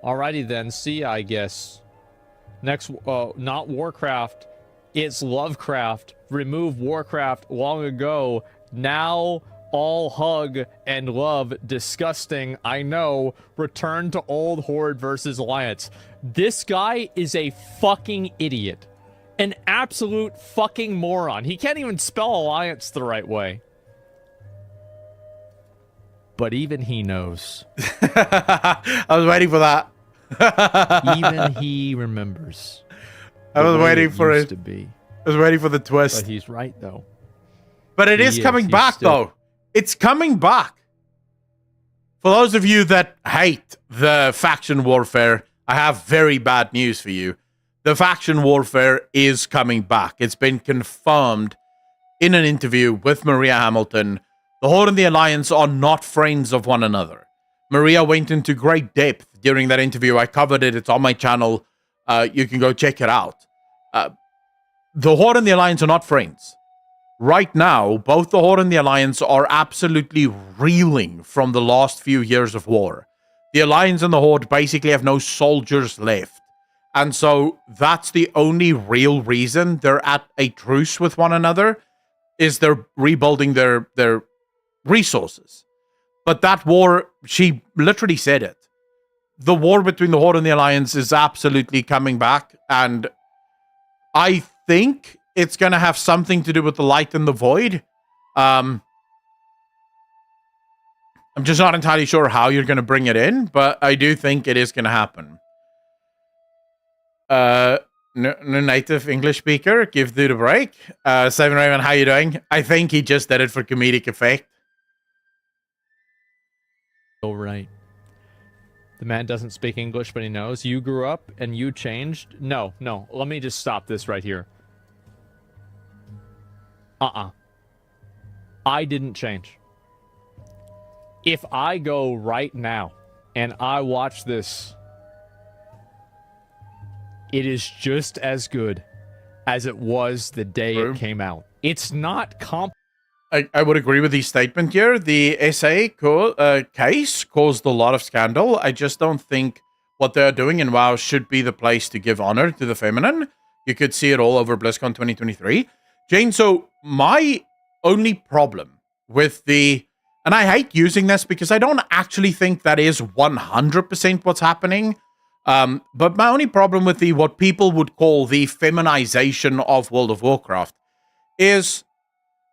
Alrighty then, see ya, I guess. Next, not Warcraft, it's Lovecraft. Remove Warcraft long ago. Now all hug and love. Disgusting, I know. Return to old Horde versus Alliance. This guy is a fucking idiot. An absolute fucking moron. He can't even spell Alliance the right way. But even he knows. I was waiting for that. Even he remembers. I was waiting for it. To be. I was waiting for the twist. But he's right, though. But it is coming back, though. It's coming back. For those of you that hate the faction warfare, I have very bad news for you. The faction warfare is coming back. It's been confirmed in an interview with Maria Hamilton. The Horde and the Alliance are not friends of one another. Maria went into great depth during that interview. I covered it. It's on my channel. You can go check it out. The Horde and the Alliance are not friends. Right now, both the Horde and the Alliance are absolutely reeling from the last few years of war. The Alliance and the Horde basically have no soldiers left. And so that's the only real reason they're at a truce with one another, is they're rebuilding their resources. But that war, she literally said it. The war between the Horde and the Alliance is absolutely coming back, and I think it's going to have something to do with the light and the void. I'm just not entirely sure how you're going to bring it in, but I do think it is going to happen. Native English speaker, give dude a break. Seven Raven, how you doing? I think he just did it for comedic effect. Oh, right. The man doesn't speak English, but he knows. You grew up and you changed? No. Let me just stop this right here. I didn't change. If I go right now and I watch this, it is just as good as it was the day it came out. It's not I would agree with the statement here. The SA case caused a lot of scandal. I just don't think what they're doing in WoW should be the place to give honor to the feminine. You could see it all over BlizzCon 2023. Jane, so my only problem with and I hate using this because I don't actually think that is 100% what's happening. But my only problem with what people would call the feminization of World of Warcraft is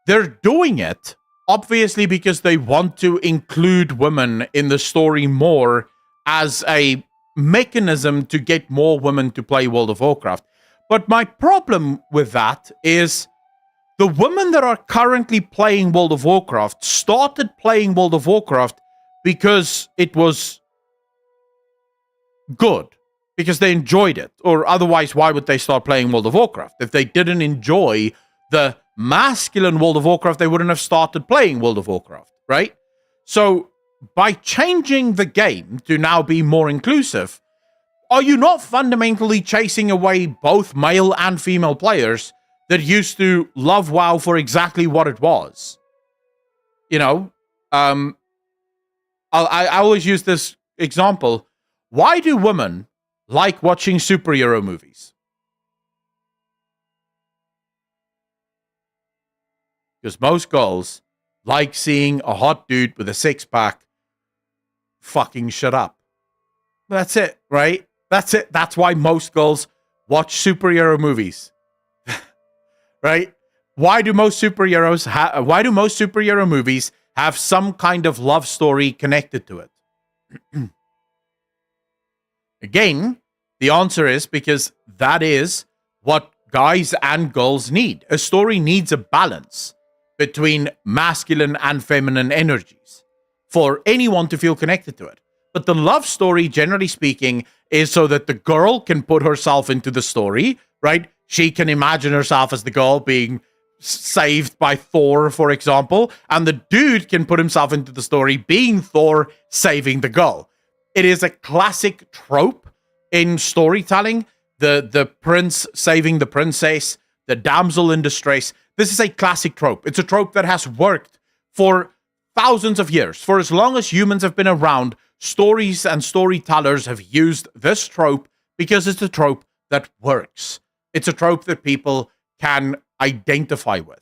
they're doing it, obviously, because they want to include women in the story more as a mechanism to get more women to play World of Warcraft. But my problem with that is the women that are currently playing World of Warcraft started playing World of Warcraft because it was good, because they enjoyed it. Or otherwise, why would they start playing World of Warcraft? If they didn't enjoy the masculine World of Warcraft, they wouldn't have started playing World of Warcraft, right? So by changing the game to now be more inclusive, are you not fundamentally chasing away both male and female players that used to love WoW for exactly what it was? You know, I always use this example. Why do women like watching superhero movies? Because most girls like seeing a hot dude with a six-pack fucking shut up. That's it, right? That's it. That's why most girls watch superhero movies. Right? Why do most superhero movies have some kind of love story connected to it? Again, the answer is because that is what guys and girls need. A story needs a balance between masculine and feminine energies for anyone to feel connected to it. But the love story, generally speaking, is so that the girl can put herself into the story, right? She can imagine herself as the girl being saved by Thor, for example, and the dude can put himself into the story being Thor saving the girl. It is a classic trope in storytelling. The prince saving the princess, the damsel in distress. This is a classic trope. It's a trope that has worked for thousands of years. For as long as humans have been around, stories and storytellers have used this trope because it's a trope that works. It's a trope that people can identify with.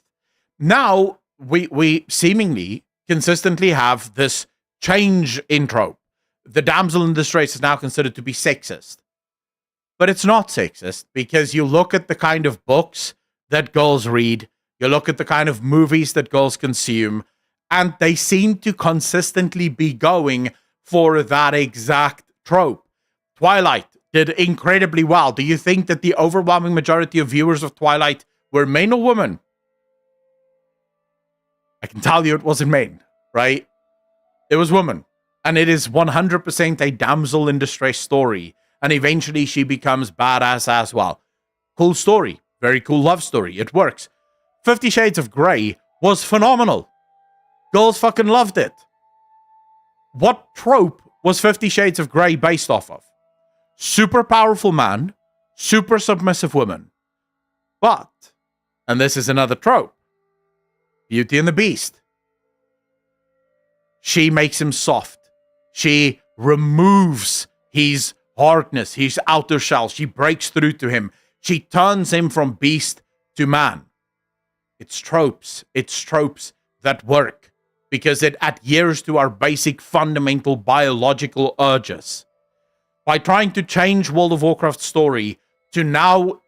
Now, we seemingly consistently have this change in trope. The damsel in distress is now considered to be sexist. But it's not sexist because you look at the kind of books that girls read, you look at the kind of movies that girls consume, and they seem to consistently be going for that exact trope. Twilight did incredibly well. Do you think that the overwhelming majority of viewers of Twilight were men or women? I can tell you it wasn't men, right? It was women. And it is 100% a damsel in distress story. And eventually she becomes badass as well. Cool story. Very cool love story. It works. 50 Shades of Grey was phenomenal. Girls fucking loved it. What trope was 50 Shades of Grey based off of? Super powerful man, super submissive woman. But, and this is another trope, Beauty and the Beast. She makes him soft. She removes his hardness, his outer shell. She breaks through to him. She turns him from beast to man. It's tropes. It's tropes that work because it adheres to our basic fundamental biological urges. By trying to change World of Warcraft's story to now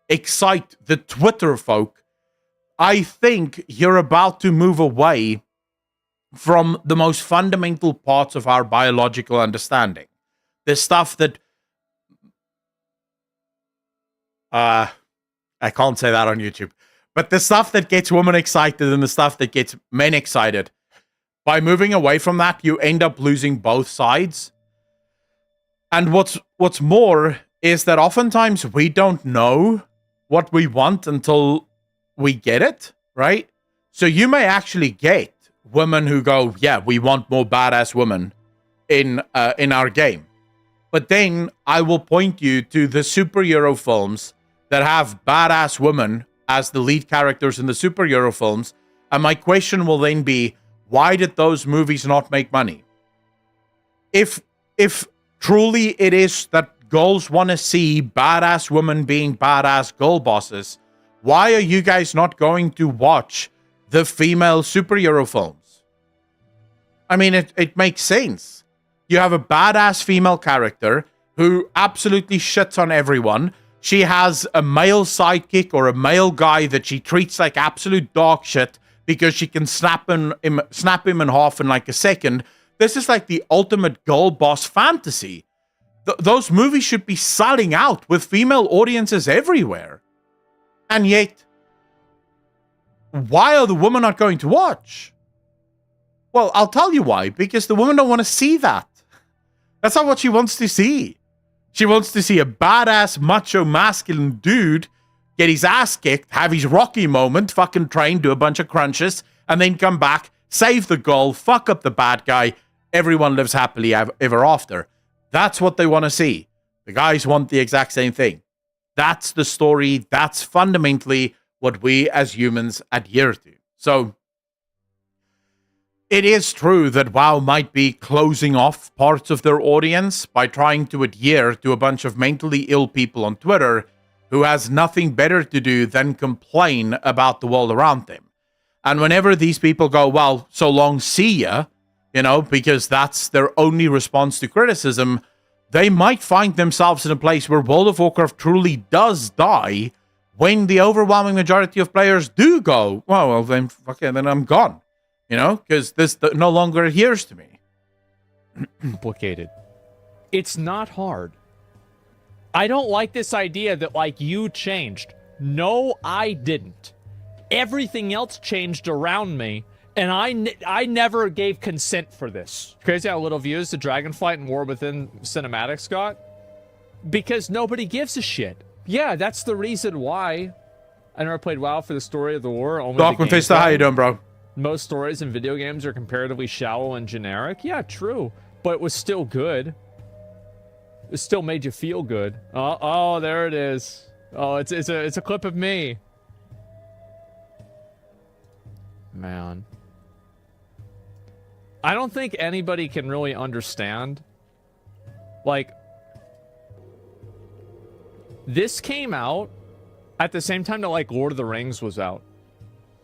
excite the Twitter folk, I think you're about to move away from the most fundamental parts of our biological understanding. The stuff that I can't say that on YouTube, but the stuff that gets women excited and the stuff that gets men excited. By moving away from that, you end up losing both sides. And what's more is that oftentimes we don't know what we want until we get it, right? So you may actually get women who go, yeah, we want more badass women in our game. But then I will point you to the superhero films that have badass women as the lead characters in the superhero films. And my question will then be, why did those movies not make money? If truly it is that girls want to see badass women being badass girl bosses, why are you guys not going to watch the female superhero films? I mean, it makes sense. You have a badass female character who absolutely shits on everyone. She has a male sidekick or a male guy that she treats like absolute dog shit because she can snap him in half in like a second. This is like the ultimate girl boss fantasy. Those movies should be selling out with female audiences everywhere. And yet, why are the women not going to watch? Well, I'll tell you why. Because the women don't want to see that. That's not what she wants to see. She wants to see a badass, macho, masculine dude get his ass kicked, have his Rocky moment, fucking train, do a bunch of crunches, and then come back, save the girl, fuck up the bad guy, everyone lives happily ever after. That's what they want to see. The guys want the exact same thing. That's the story. That's fundamentally what we as humans adhere to. So, it is true that WoW might be closing off parts of their audience by trying to adhere to a bunch of mentally ill people on Twitter who has nothing better to do than complain about the world around them. And whenever these people go, well, so long, see ya, you know, because that's their only response to criticism, they might find themselves in a place where World of Warcraft truly does die when the overwhelming majority of players do go, well, then, okay, then I'm gone, you know, because this no longer adheres to me. Complicated. It's not hard. I don't like this idea that, like, you changed. No, I didn't. Everything else changed around me, and I never gave consent for this. Crazy how little views the Dragonflight and War Within cinematics got? Because nobody gives a shit. Yeah, that's the reason why. I never played WoW for the story of the war. Only Doc and Fista, how you doing, bro? Most stories in video games are comparatively shallow and generic. Yeah, true. But it was still good. It still made you feel good. Oh, there it is. Oh, it's a clip of me. Man. I don't think anybody can really understand. Like, this came out at the same time that, like, Lord of the Rings was out.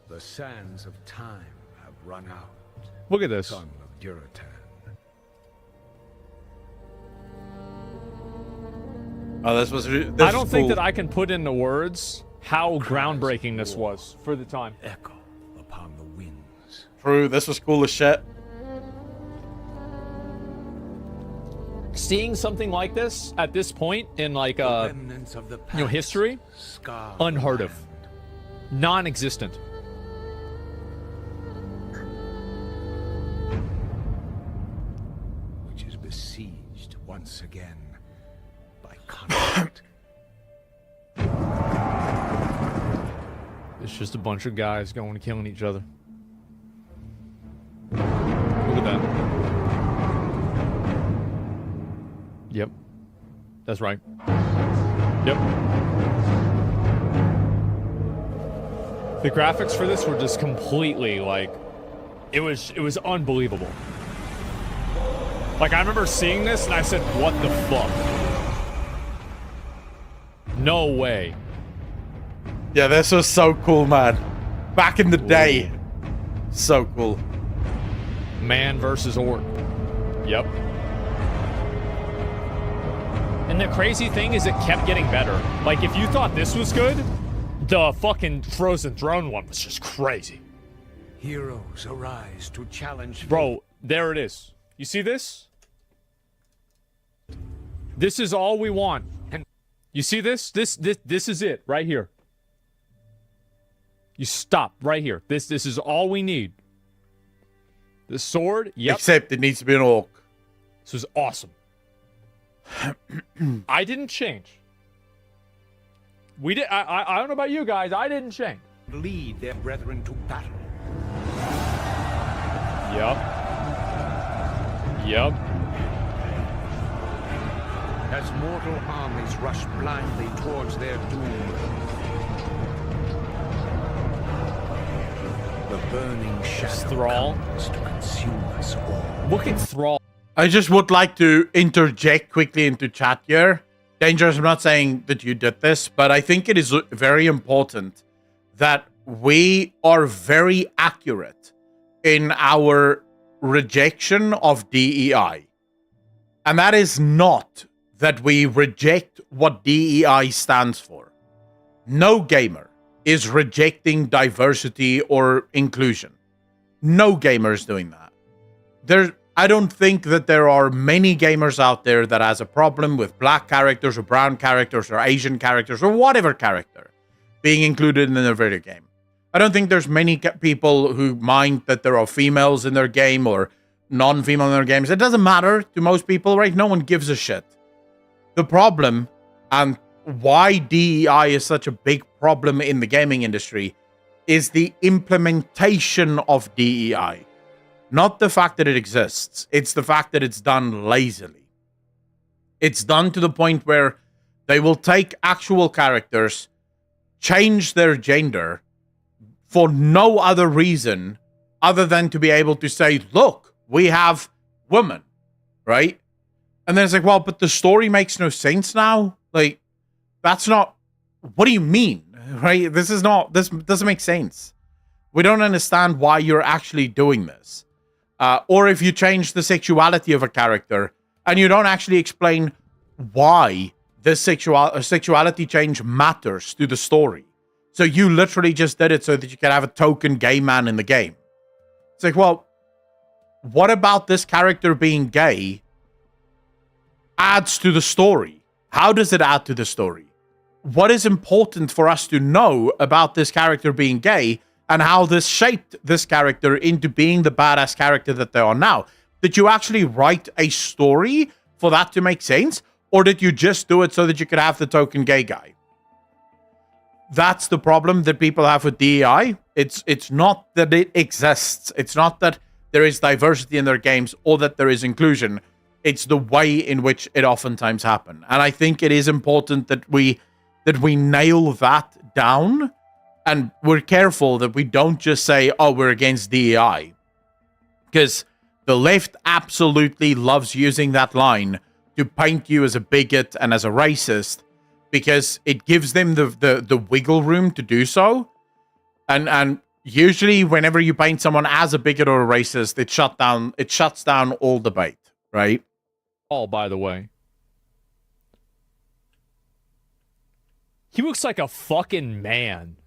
The sands of time have run out. Look at this. Son of Durotan. Oh, this was. I don't think that I can put into words how groundbreaking this was for the time. Echo upon the winds. True, this was cool as shit. Seeing something like this at this point in, like, Remnants of the past, you know, history, scar unheard the of, land. non-existent. Which is besieged once again by conflict. It's just a bunch of guys going and killing each other. Look at that. Yep. That's right. Yep. The graphics for this were just completely, like, it was unbelievable. Like, I remember seeing this and I said, what the fuck? No way. Yeah, this was so cool, man. Back in the day. So cool. Man versus orc. Yep. And the crazy thing is it kept getting better. Like, if you thought this was good, the fucking Frozen Throne one was just crazy. Heroes arise to challenge. Bro, there it is. You see this? This is all we want. And you see this? This is it right here. You stop right here. This is all we need. The sword, yep. Except it needs to be an orc. This was awesome. I didn't change. We did. I don't know about you guys. I didn't change. Lead their brethren to battle. Yep. Yep. As mortal armies rush blindly towards their doom. The burning shadow Thrall. comes to consume us all. Look at Thrall. I just would like to interject quickly into chat here. Dangerous, I'm not saying that you did this, but I think it is very important that we are very accurate in our rejection of DEI. And that is not that we reject what DEI stands for. No gamer is rejecting diversity or inclusion. No gamer is doing that. I don't think that there are many gamers out there that has a problem with black characters or brown characters or Asian characters or whatever character being included in their video game. I don't think there's many people who mind that there are females in their game or non-female in their games. It doesn't matter to most people, right? No one gives a shit. The problem and why DEI is such a big problem in the gaming industry is the implementation of DEI. Not the fact that it exists. It's the fact that it's done lazily. It's done to the point where they will take actual characters, change their gender for no other reason other than to be able to say, look, we have women, right? And then it's like, well, but the story makes no sense now. Like, that's not, what do you mean, right? This doesn't make sense. We don't understand why you're actually doing this. Or if you change the sexuality of a character and you don't actually explain why this sexuality change matters to the story. So you literally just did it so that you can have a token gay man in the game. It's like, well, what about this character being gay adds to the story? How does it add to the story? What is important for us to know about this character being gay and how this shaped this character into being the badass character that they are now? Did you actually write a story for that to make sense? Or did you just do it so that you could have the token gay guy? That's the problem that people have with DEI. It's not that it exists. It's not that there is diversity in their games or that there is inclusion. It's the way in which it oftentimes happens. And I think it is important that we nail that down, and we're careful that we don't just say, oh, we're against DEI. Because the left absolutely loves using that line to paint you as a bigot and as a racist, because it gives them the wiggle room to do so. And usually whenever you paint someone as a bigot or a racist, it shuts down all debate, right? All, by the way. He looks like a fucking man.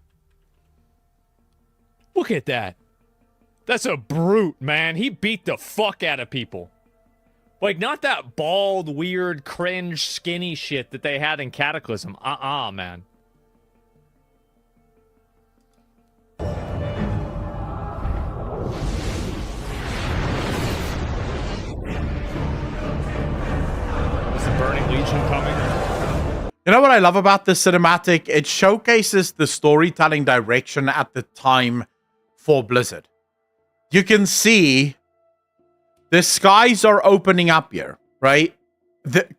Look at that. That's a brute, man. He beat the fuck out of people. Like, not that bald, weird, cringe, skinny shit that they had in Cataclysm. Man. Is the Burning Legion coming? You know what I love about this cinematic? It showcases the storytelling direction at the time for Blizzard. You can see the skies are opening up here, right?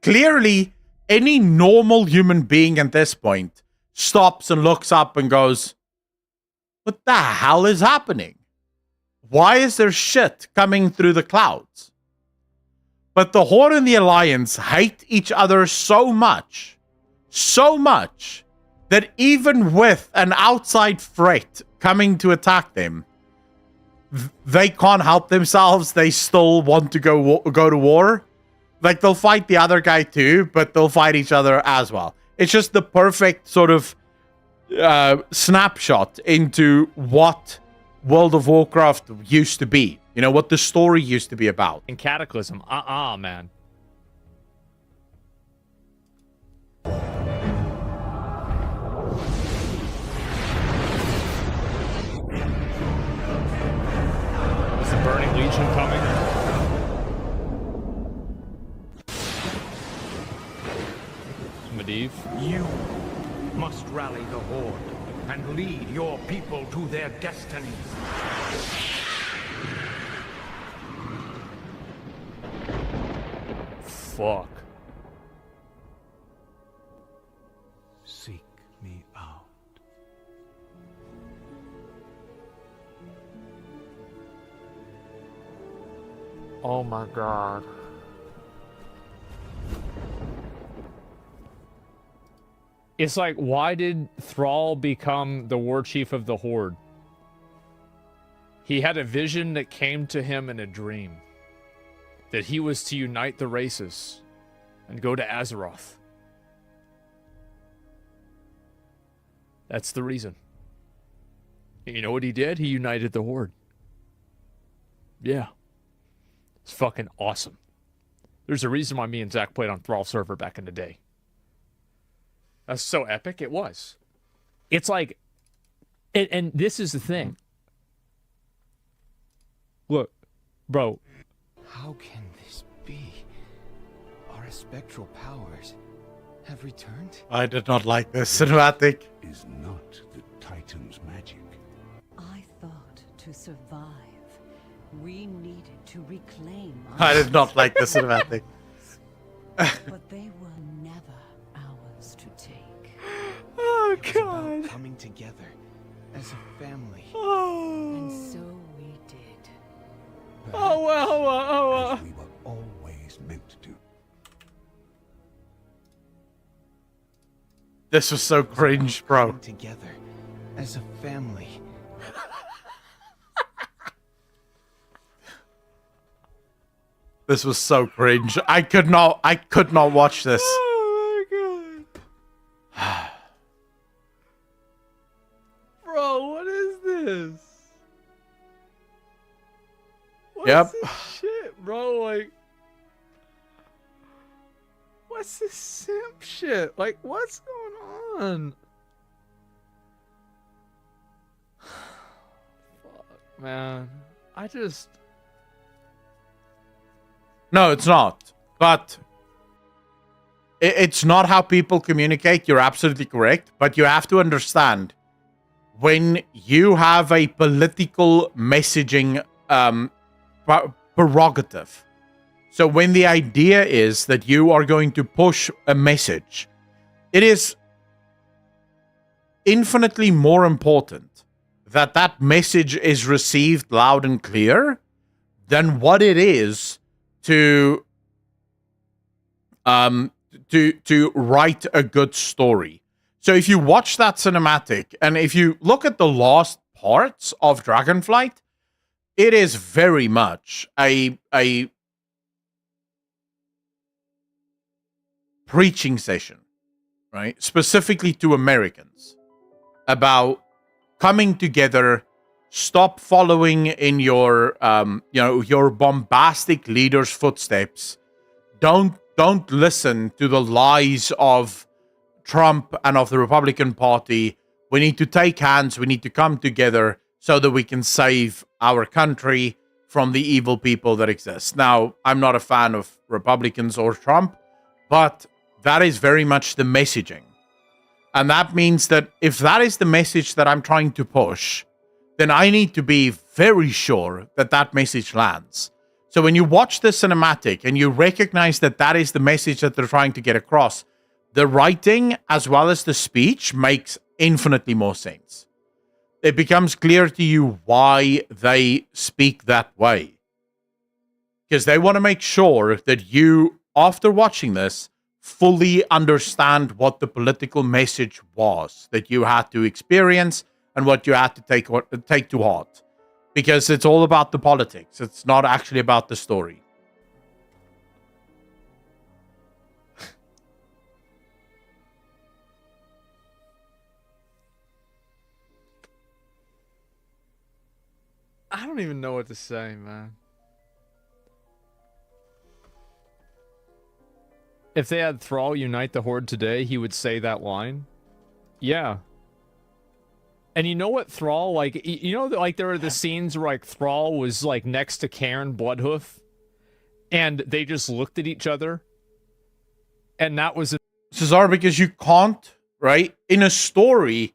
Clearly, any normal human being at this point stops and looks up and goes, what the hell is happening? Why is there shit coming through the clouds? But the Horde and the Alliance hate each other so much, that even with an outside threat coming to attack them, they can't help themselves. They still want to go to war. Like, they'll fight the other guy too, but they'll fight each other as well. It's just the perfect sort of snapshot into what World of Warcraft used to be. You know, what the story used to be about. In Cataclysm. Man. Is the Burning Legion coming? Medivh? You must rally the Horde and lead your people to their destinies. Fuck. Seek me out. Oh my god. It's like, why did Thrall become the war chief of the Horde? He had a vision that came to him in a dream. That he was to unite the races and go to Azeroth. That's the reason. You know what he did? He united the Horde. Yeah. It's fucking awesome. There's a reason why me and Zach played on Thrall server back in the day. That's so epic. It was. It's like, and this is the thing. Look, bro. How can this be? Our spectral powers have returned? I did not like this cinematic. Is not the Titan's magic. I thought to survive, we needed to reclaim I our did not like this cinematic. but they were never ours to take. Oh, It was about coming together as a family. And so we did. As we were always meant to. This was so cringe, bro. Coming together as a family. This was so cringe. I could not watch this. Oh my god. Bro, what is this? What's Yep. this shit, bro? Like, what's this simp shit? Like, what's going on? Fuck, man. I just... No, it's not. But it's not how people communicate. You're absolutely correct. But you have to understand, when you have a political messaging prerogative, so when the idea is that you are going to push a message, it is infinitely more important that that message is received loud and clear than what it is to write a good story. So if you watch that cinematic, and if you look at the last parts of Dragonflight, it is very much a preaching session, right? Specifically to Americans about coming together. Stop following in your your bombastic leader's footsteps. Don't listen to the lies of Trump and of the Republican Party. We need to take hands. We need to come together so that we can save our country from the evil people that exist. Now, I'm not a fan of Republicans or Trump, but that is very much the messaging. And that means that if that is the message that I'm trying to push, then I need to be very sure that that message lands. So when you watch the cinematic and you recognize that that is the message that they're trying to get across, the writing as well as the speech makes infinitely more sense. It becomes clear to you why they speak that way. Because they want to make sure that you, after watching this, fully understand what the political message was that you had to experience and what you had to take to heart. Because it's all about the politics. It's not actually about the story. I don't even know what to say, man. If they had Thrall unite the Horde today, he would say that line. Yeah. And you know what Thrall, like, you know, like there were the scenes where like Thrall was like next to Karen Bloodhoof, and they just looked at each other, and that was Cesar, because you can't, right? In a story,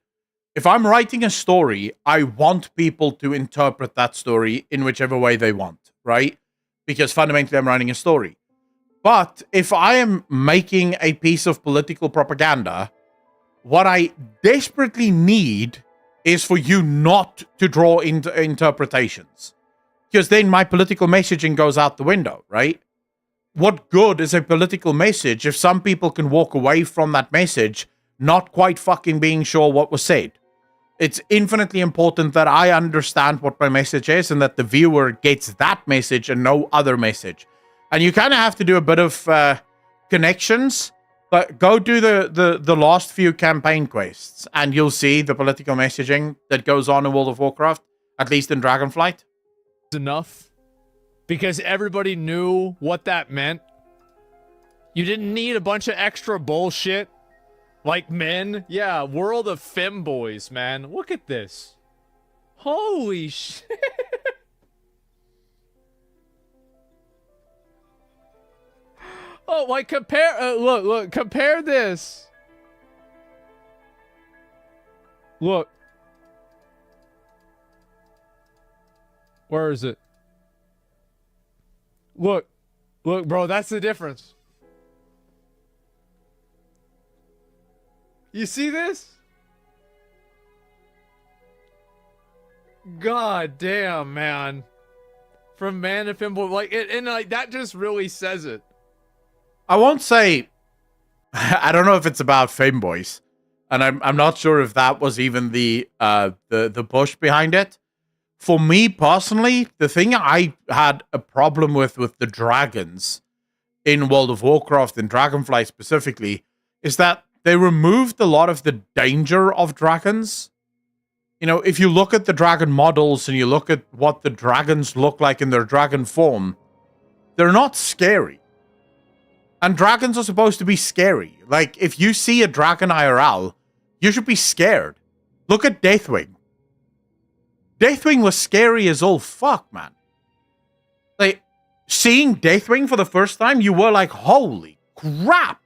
if I'm writing a story, I want people to interpret that story in whichever way they want, right? Because fundamentally, I'm writing a story. But if I am making a piece of political propaganda, what I desperately need is for you not to draw into interpretations. Because then my political messaging goes out the window, right? What good is a political message if some people can walk away from that message not quite fucking being sure what was said? It's infinitely important that I understand what my message is and that the viewer gets that message and no other message. And you kind of have to do a bit of connections, but go do the last few campaign quests and you'll see the political messaging that goes on in World of Warcraft, at least in Dragonflight. enough. Because everybody knew what that meant. You didn't need a bunch of extra bullshit. Like men. Yeah, World of Femboys, man. Look at this. Holy shit. Oh, like compare, look, compare this. Look. Where is it? Look, bro, that's the difference. You see this? God damn, man. From man to femboy, like it, and like that just really says it. I won't say. I don't know if it's about femboys, and I'm not sure if that was even the push behind it. for me personally, the thing I had a problem with the dragons in World of Warcraft and Dragonflight specifically is that they removed a lot of the danger of dragons. You know, if you look at the dragon models and you look at what the dragons look like in their dragon form, they're not scary. And dragons are supposed to be scary. Like, if you see a dragon IRL, you should be scared. Look at Deathwing. Deathwing was scary as all fuck, man. Like, seeing Deathwing for the first time, you were like, holy crap.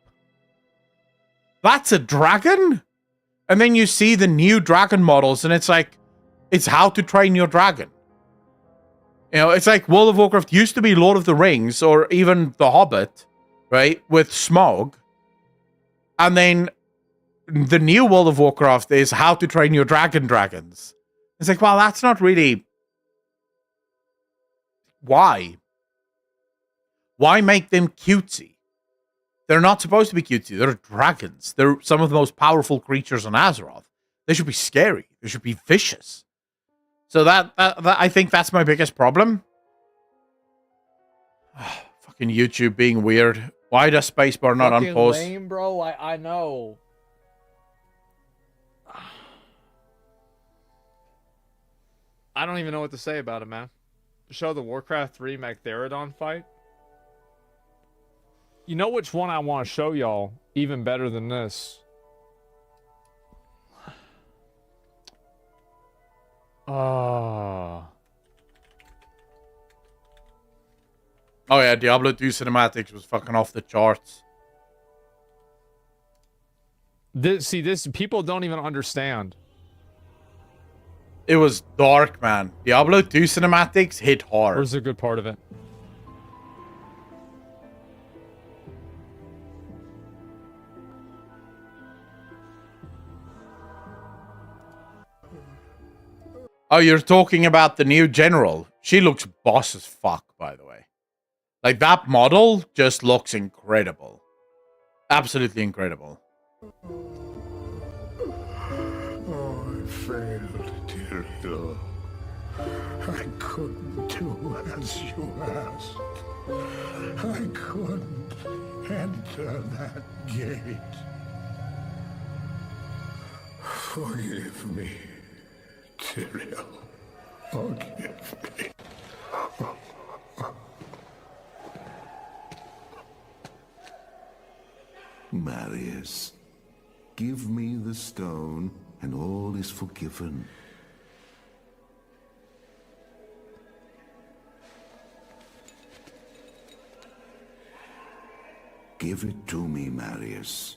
That's a dragon? And then you see the new dragon models, and it's like, it's How to Train Your Dragon. You know, it's like World of Warcraft used to be Lord of the Rings, or even The Hobbit, right? With Smaug. And then the new World of Warcraft is How to Train Your Dragons. It's like, well, that's not really... Why? Why make them cutesy? They're not supposed to be cutesy. They're dragons. They're some of the most powerful creatures on Azeroth. They should be scary. They should be vicious. So that I think that's my biggest problem. Fucking YouTube being weird. Why does spacebar not Fucking unpause? lame, bro. I know. I don't even know what to say about it, man. Show the Warcraft 3 Magtheridon fight. You know which one I want to show y'all even better than this? Oh yeah, Diablo 2 cinematics was fucking off the charts. This people don't even understand. It was dark, man. Diablo 2 cinematics hit hard. Where's the good part of it? Oh, you're talking about the new general. She looks boss as fuck, by the way. Like, that model just looks incredible. Absolutely incredible. Oh, I failed, Tyrael. I couldn't do as you asked. I couldn't enter that gate. Forgive me, Tyrael. Forgive me. Marius, give me the stone, and all is forgiven. Give it to me, Marius.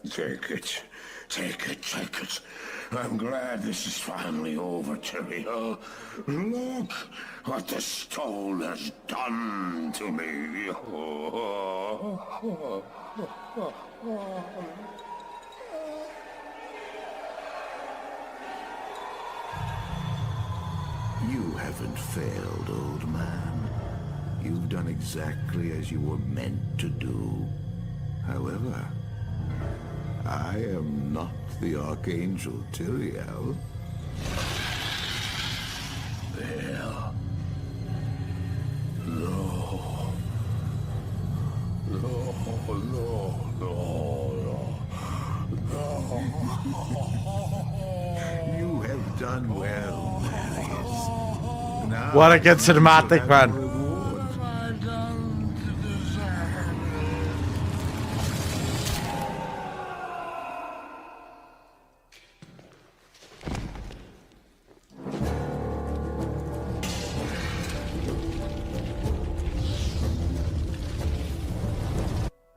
Take it. Take it, take it. I'm glad this is finally over, Tyrael. Look what the stone has done to me. You haven't failed, old man. You've done exactly as you were meant to do. However, I am not the Archangel Tyrael. There. No. No, no, no, no. You have done well, Marius. Now What a good cinematic, man. What have I done to deserve?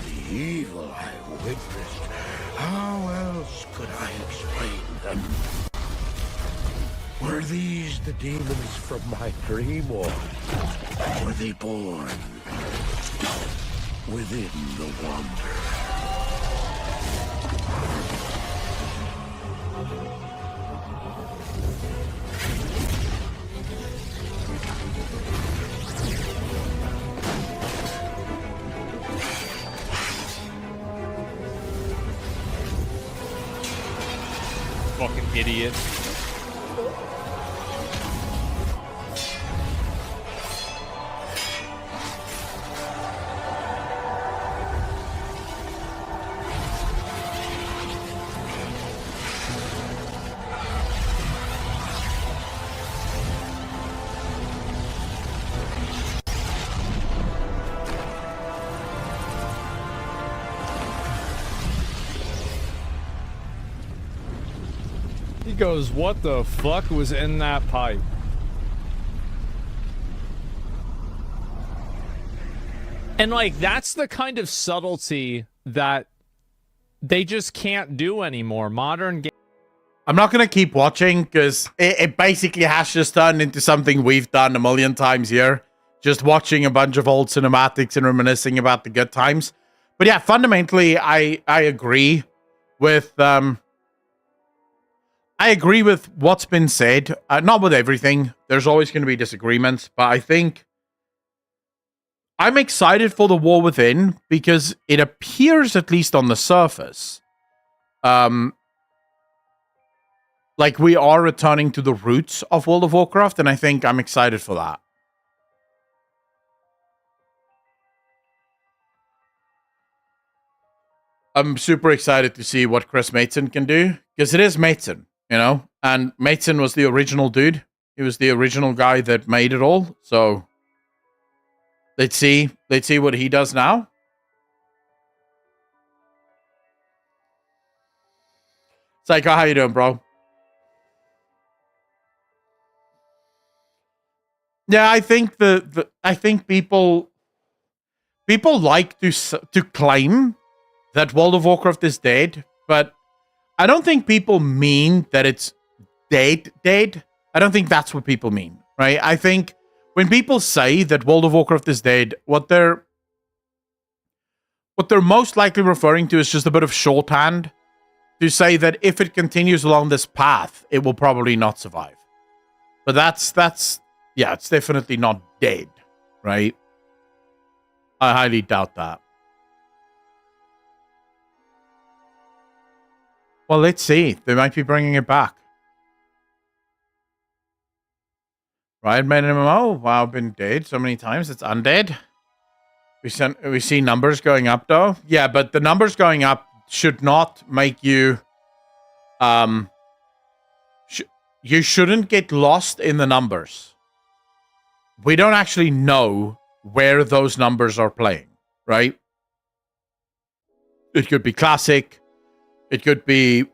The evil I witnessed, how else could I explain them? Were these the demons from my dream, or were they born within the Wanderer? Fucking idiot. He goes, what the fuck was in that pipe? And like, that's the kind of subtlety that they just can't do anymore. Modern games. I'm not going to keep watching because it basically has just turned into something we've done a million times here. Just watching a bunch of old cinematics and reminiscing about the good times. But yeah, fundamentally, I agree with what's been said. Not with everything. There's always going to be disagreements, but I think I'm excited for the War Within because it appears, at least on the surface, like we are returning to the roots of World of Warcraft, and I think I'm excited for that. I'm super excited to see what Chris Mason can do, because it is Mason, you know? And Mason was the original dude. He was the original guy that made it all, so let's see what he does now. Psycho, how you doing, bro? Yeah, I think I think people like to claim that World of Warcraft is dead, but I don't think people mean that it's dead. I don't think that's what people mean, right? I think when people say that World of Warcraft is dead, what they're most likely referring to is just a bit of shorthand to say that if it continues along this path, it will probably not survive. But that's yeah, it's definitely not dead, right? I highly doubt that. Well, let's see. They might be bringing it back. Riot made an MMO. Wow, been dead so many times. It's undead. We see numbers going up, though. Yeah, but the numbers going up should not make you... you shouldn't get lost in the numbers. We don't actually know where those numbers are playing, right? It could be Classic. It could be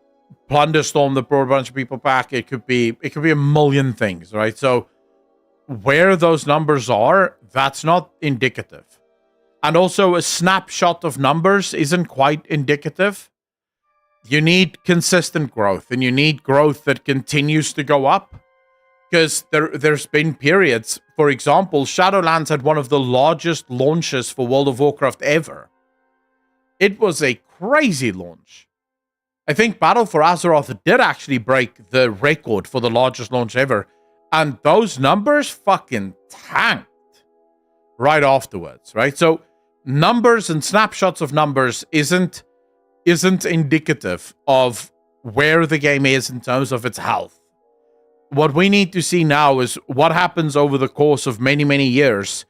Plunderstorm that brought a bunch of people back. It could be a million things, right? So where those numbers are, that's not indicative. And also a snapshot of numbers isn't quite indicative. You need consistent growth, and you need growth that continues to go up. Because there's been periods, for example, Shadowlands had one of the largest launches for World of Warcraft ever. It was a crazy launch. I think Battle for Azeroth did actually break the record for the largest launch ever. And those numbers fucking tanked right afterwards, right? So numbers and snapshots of numbers isn't indicative of where the game is in terms of its health. What we need to see now is what happens over the course of many, many years.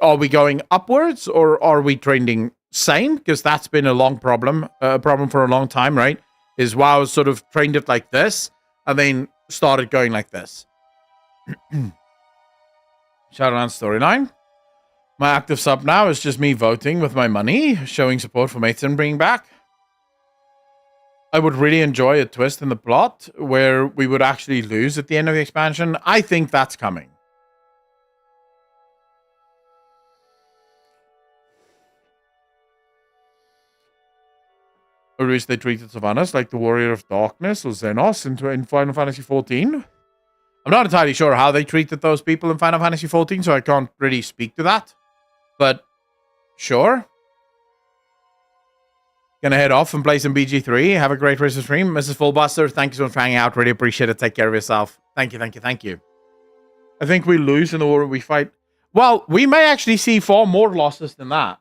Are we going upwards or are we trending same? Because that's been a long problem for a long time, right? Is WoW sort of trained it like this and then started going like this. Shadowlands storyline. My active sub now is just me voting with my money, showing support for Mason bringing back. I would really enjoy a twist in the plot where we would actually lose at the end of the expansion. I think that's coming. Or is they treated Sylvanas like the Warrior of Darkness or Xenos in Final Fantasy XIV? I'm not entirely sure how they treated those people in Final Fantasy XIV, so I can't really speak to that. But, sure. Gonna head off and play some BG3. Have a great rest of the stream. Mrs. Fullbuster, thank you so much for hanging out. Really appreciate it. Take care of yourself. Thank you, thank you, thank you. I think we lose in the war we fight. Well, we may actually see far more losses than that.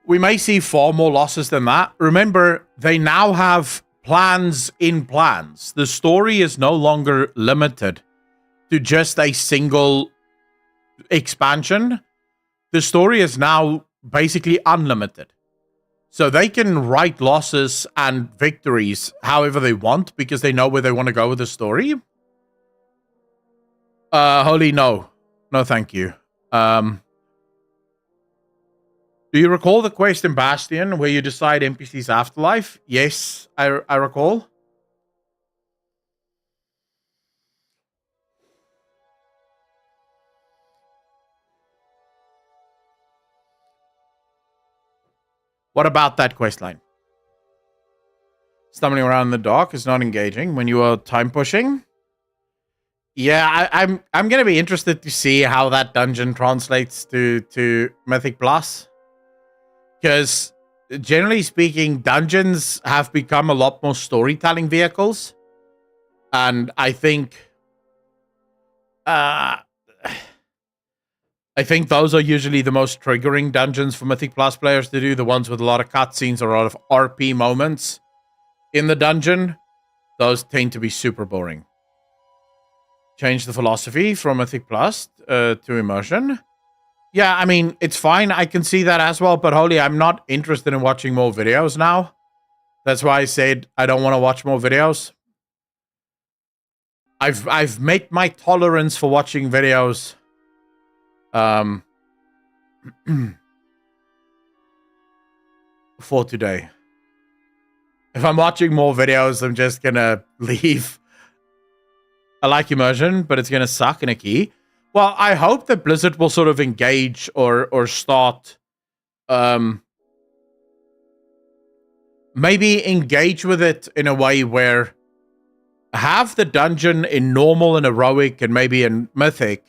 we may see far more losses than that. Remember, they now have plans in plans. The story is no longer limited to just a single expansion. The story is now basically unlimited. So they can write losses and victories however they want because they know where they want to go with the story. Holy no. No, thank you. Do you recall the quest in Bastion where you decide NPC's afterlife? Yes, I recall. What about that quest line? Stumbling around in the dark is not engaging when you are time pushing. Yeah, I'm gonna be interested to see how that dungeon translates to Mythic Plus. Because generally speaking, dungeons have become a lot more storytelling vehicles. And I think those are usually the most triggering dungeons for Mythic Plus players to do, the ones with a lot of cutscenes or a lot of RP moments in the dungeon. Those tend to be super boring. Change the philosophy from Mythic Plus to immersion. Yeah, I mean, it's fine. I can see that as well, but holy, I'm not interested in watching more videos now. That's why I said I don't want to watch more videos. I've met my tolerance for watching videos for today. If I'm watching more videos, I'm just gonna leave. I like immersion, but it's gonna suck in a key. Well, I hope that Blizzard will sort of engage or start maybe engage with it in a way where have the dungeon in normal and heroic and maybe in mythic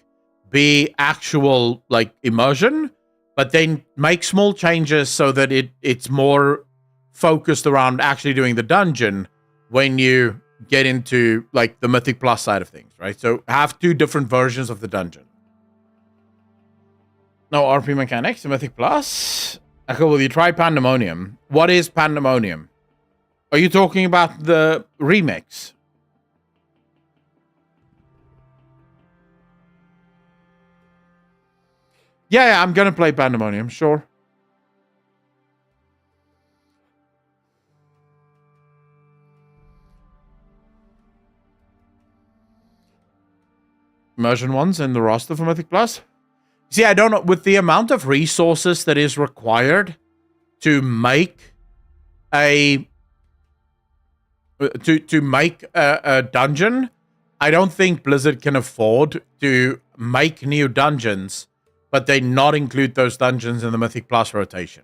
be actual like immersion, but then make small changes so that it's more focused around actually doing the dungeon when you get into like the Mythic Plus side of things, right? So have two different versions of the dungeon. No RP mechanics in Mythic Plus. Okay, well, you try Pandemonium. What is Pandemonium? Are you talking about the remix? Yeah, I'm gonna play Pandemonium, sure. Immersion ones in the roster for Mythic Plus. See, I don't know, with the amount of resources that is required to make a dungeon, I don't think Blizzard can afford to make new dungeons, but they not include those dungeons in the Mythic Plus rotation.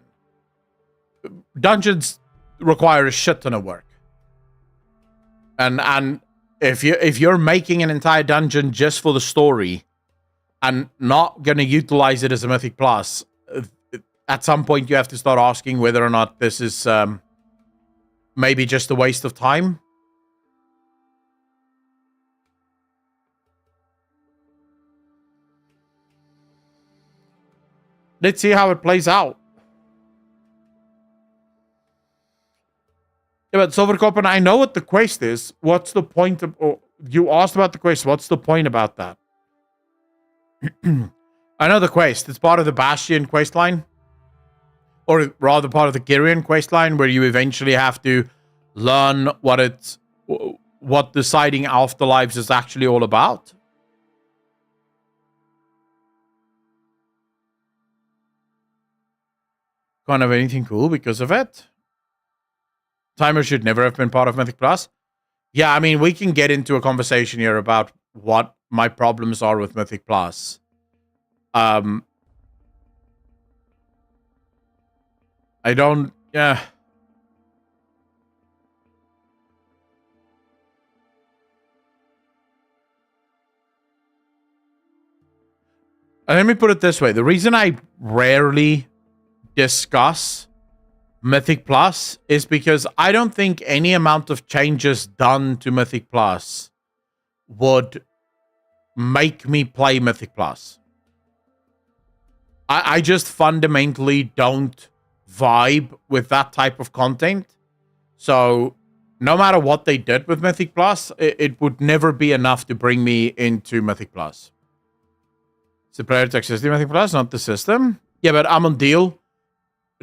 Dungeons require a shit ton of work. And if you're making an entire dungeon just for the story and not going to utilize it as a Mythic Plus, at some point you have to start asking whether or not this is maybe just a waste of time. Let's see how it plays out. Yeah, but Silvercopen, I know what the quest is. What's the point of... Oh, you asked about the quest. What's the point about that? I know the quest. It's part of the Bastion quest line. Or rather part of the Kyrian quest line, where you eventually have to learn what deciding afterlives is actually all about. Can't have anything cool because of it. Timer should never have been part of Mythic Plus. Yeah, I mean, we can get into a conversation here about what my problems are with Mythic Plus. I don't... Yeah. Let me put it this way. The reason I rarely discuss Mythic Plus is because I don't think any amount of changes done to Mythic Plus would make me play Mythic Plus. I just fundamentally don't vibe with that type of content. So no matter what they did with Mythic Plus, it would never be enough to bring me into Mythic Plus. It's the player toxicity Mythic Plus, not the system. Yeah, but I'm on deal.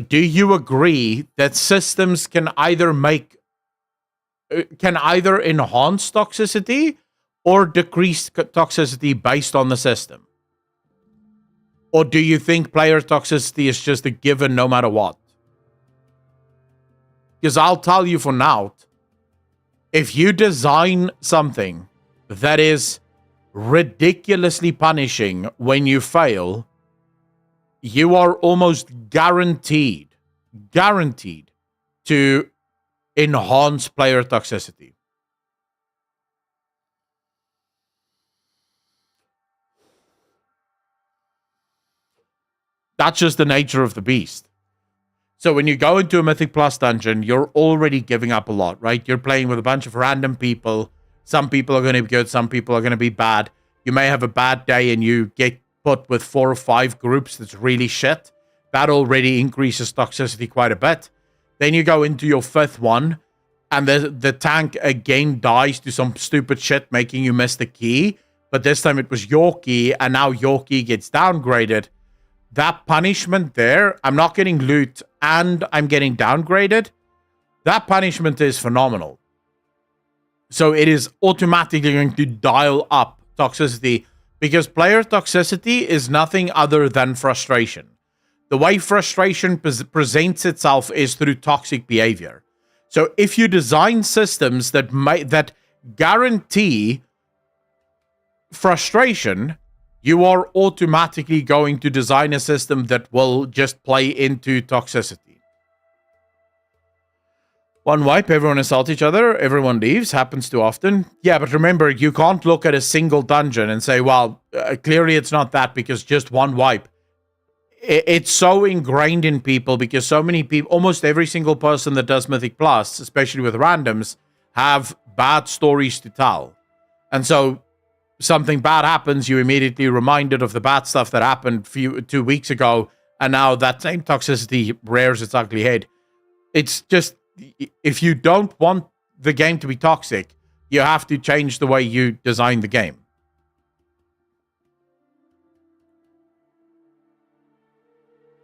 Do you agree that systems can either enhance toxicity or decrease toxicity based on the system? Or do you think player toxicity is just a given no matter what? Because I'll tell you for now, if you design something that is ridiculously punishing when you fail, you are almost guaranteed to enhance player toxicity. That's just the nature of the beast. So when you go into a Mythic Plus dungeon, you're already giving up a lot, right? You're playing with a bunch of random people. Some people are going to be good. Some people are going to be bad. You may have a bad day and you get put with 4 or 5 groups that's really shit. That already increases toxicity quite a bit. Then you go into your 5th one and the tank again dies to some stupid shit making you miss the key. But this time it was your key and now your key gets downgraded. That punishment there, I'm not getting loot and I'm getting downgraded. That punishment is phenomenal. So it is automatically going to dial up toxicity because player toxicity is nothing other than frustration. The way frustration presents itself is through toxic behavior. So if you design systems that guarantee frustration, you are automatically going to design a system that will just play into toxicity. One wipe, everyone assaults each other, everyone leaves, happens too often. Yeah, but remember, you can't look at a single dungeon and say, well, clearly it's not that because just one wipe. It's so ingrained in people because so many people, almost every single person that does Mythic Plus, especially with randoms, have bad stories to tell. And so something bad happens, you immediately reminded of the bad stuff that happened 2 weeks ago, and now that same toxicity rears its ugly head. It's just, if you don't want the game to be toxic, you have to change the way you design the game.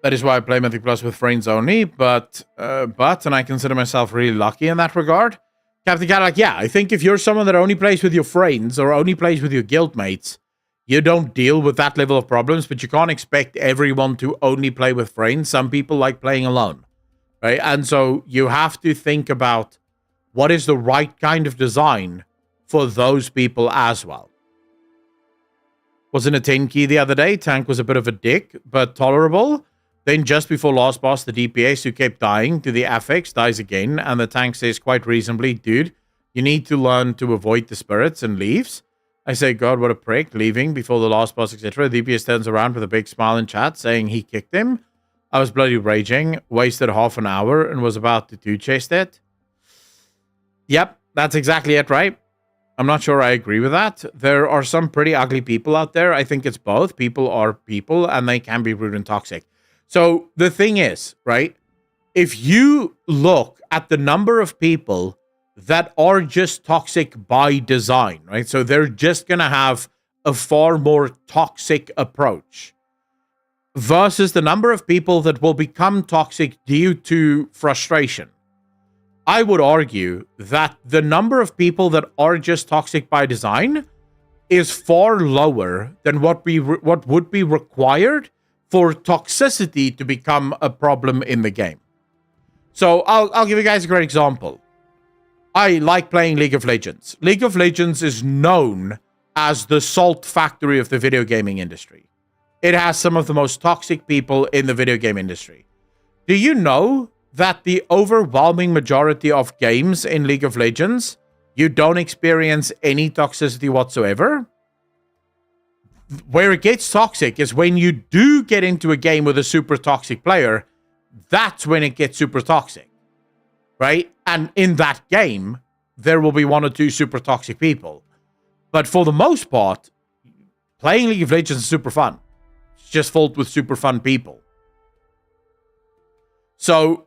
That is why I play Mythic Plus with friends only, but and I consider myself really lucky in that regard. Captain Cat, yeah, I think if you're someone that only plays with your friends or only plays with your guildmates, you don't deal with that level of problems, but you can't expect everyone to only play with friends. Some people like playing alone, right? And so you have to think about what is the right kind of design for those people as well. Was in a 10 key the other day. Tank was a bit of a dick, but tolerable. Then just before last boss, the DPS who kept dying to the affix dies again, and the tank says quite reasonably, dude, you need to learn to avoid the spirits, and leaves. I say, God, what a prick, leaving before the last boss, etc. DPS turns around with a big smile in chat saying he kicked him. I was bloody raging, wasted half an hour, and was about to two-chest it. Yep, that's exactly it, right? I'm not sure I agree with that. There are some pretty ugly people out there. I think it's both. People are people, and they can be rude and toxic. So the thing is, right, if you look at the number of people that are just toxic by design, right, so they're just going to have a far more toxic approach versus the number of people that will become toxic due to frustration, I would argue that the number of people that are just toxic by design is far lower than what would be required for toxicity to become a problem in the game. So I'll give you guys a great example. I like playing League of Legends. League of Legends is known as the salt factory of the video gaming industry. It has some of the most toxic people in the video game industry. Do you know that the overwhelming majority of games in League of Legends, you don't experience any toxicity whatsoever? Where it gets toxic is when you do get into a game with a super toxic player. That's when it gets super toxic, right? And in that game, there will be 1 or 2 super toxic people. But for the most part, playing League of Legends is super fun. It's just filled with super fun people. So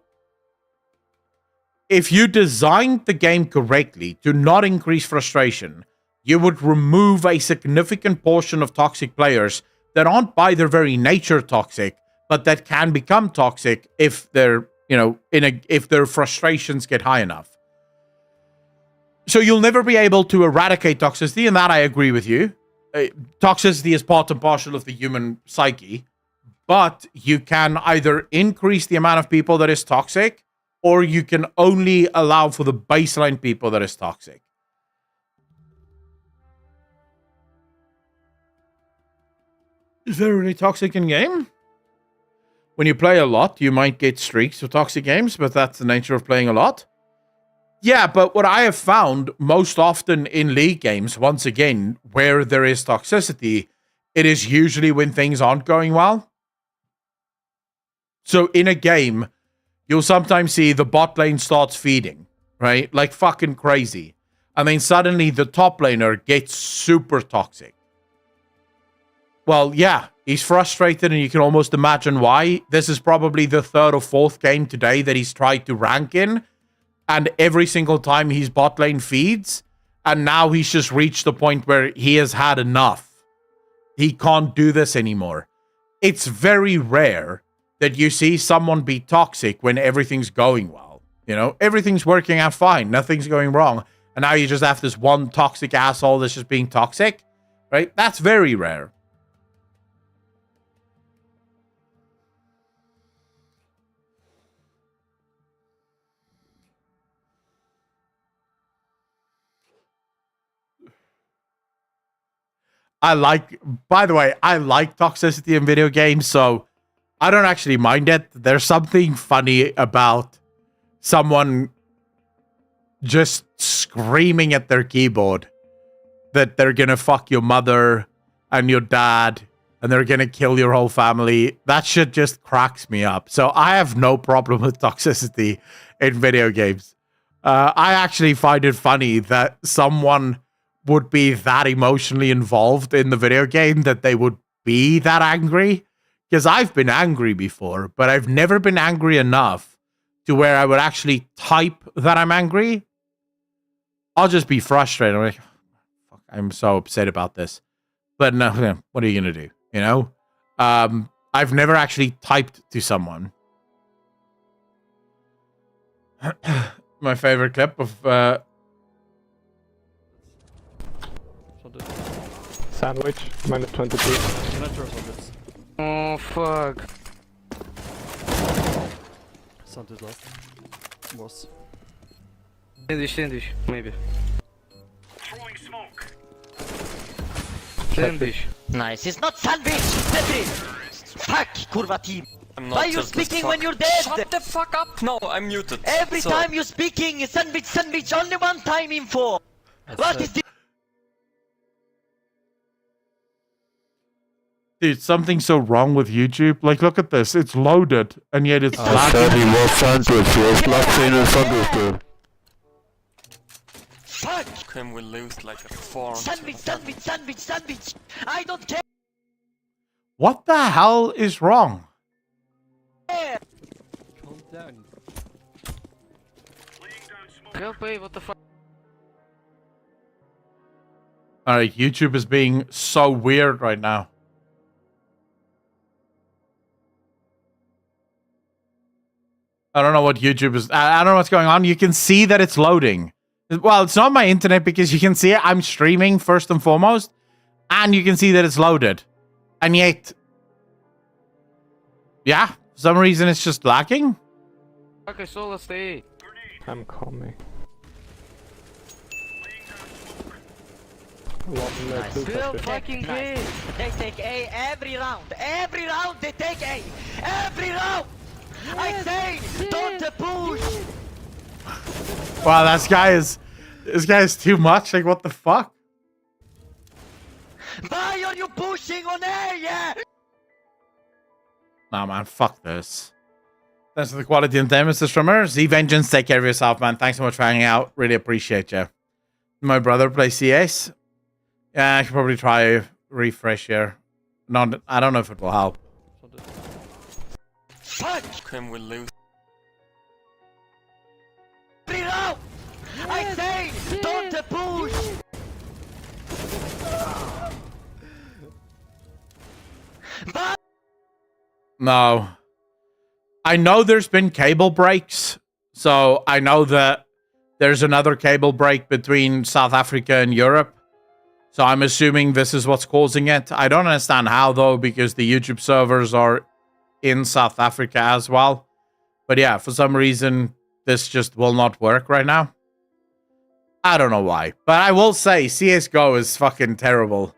if you designed the game correctly to not increase frustration, you would remove a significant portion of toxic players that aren't by their very nature toxic, but that can become toxic if they're, if their frustrations get high enough. So you'll never be able to eradicate toxicity, and that I agree with you. Toxicity is part and parcel of the human psyche, but you can either increase the amount of people that is toxic, or you can only allow for the baseline people that is toxic. Is there really toxic in game? When you play a lot, you might get streaks of toxic games, but that's the nature of playing a lot. Yeah, but what I have found most often in League games, once again, where there is toxicity, it is usually when things aren't going well. So in a game, you'll sometimes see the bot lane starts feeding, right? Like fucking crazy. And then suddenly the top laner gets super toxic. Well, yeah, he's frustrated, and you can almost imagine why. This is probably the 3rd or 4th game today that he's tried to rank in. And every single time his bot lane feeds, and now he's just reached the point where he has had enough. He can't do this anymore. It's very rare that you see someone be toxic when everything's going well. Everything's working out fine. Nothing's going wrong. And now you just have this one toxic asshole that's just being toxic, right? That's very rare. By the way, I like toxicity in video games, so I don't actually mind it. There's something funny about someone just screaming at their keyboard that they're gonna fuck your mother and your dad and they're gonna kill your whole family. That shit just cracks me up. So I have no problem with toxicity in video games. I actually find it funny that someone would be that emotionally involved in the video game that they would be that angry. Because I've been angry before, but I've never been angry enough to where I would actually type that I'm angry. I'll just be frustrated. I'm like, fuck, I'm so upset about this. But no, what are you going to do? I've never actually typed to someone. My favorite clip of... Sandwich, minus 22. Oh, fuck. Sandwich last. Was. Sandwich, maybe. Throwing smoke. Sandwich. Nice. It's not sandwich! Petri! Fuck, kurwa team! Why are you speaking when you're dead? Shut the fuck up! No, I'm muted. Every time you're speaking, sandwich, only one time info! What is this? Dude, something's so wrong with YouTube. Like, look at this. It's loaded, and yet it's I said he was sandwich. He was not seen as sandwich. Fuck! Can we lose like a 4? Sandwich! I don't care! What the hell is wrong? Calm down. Help me, what the fuck? Alright, YouTube is being so weird right now. I don't know what YouTube is. I don't know what's going on. You can see that it's loading. Well, it's not my internet because you can see it. I'm streaming first and foremost. And you can see that it's loaded. And yet... yeah, for some reason it's just lacking. Okay, so let's stay. I'm coming. Still fucking nice. They take A every round. Every round they take A. Every round! I say, don't push! Wow, this guy is too much. Like, what the fuck? Why are you pushing on A, yeah? Nah, man, fuck this. Thanks for the quality and time, Mr. Strummer. Z Vengeance, take care of yourself, man. Thanks so much for hanging out. Really appreciate you. My brother plays CS. Yeah, I should probably try refresh here. No, I don't know if it will help. Fuck! Can we lose? I say, don't push! No. I know there's been cable breaks, so I know that there's another cable break between South Africa and Europe. So I'm assuming this is what's causing it. I don't understand how, though, because the YouTube servers are in South Africa as well. But yeah, for some reason, this just will not work right now. I don't know why. But I will say, CSGO is fucking terrible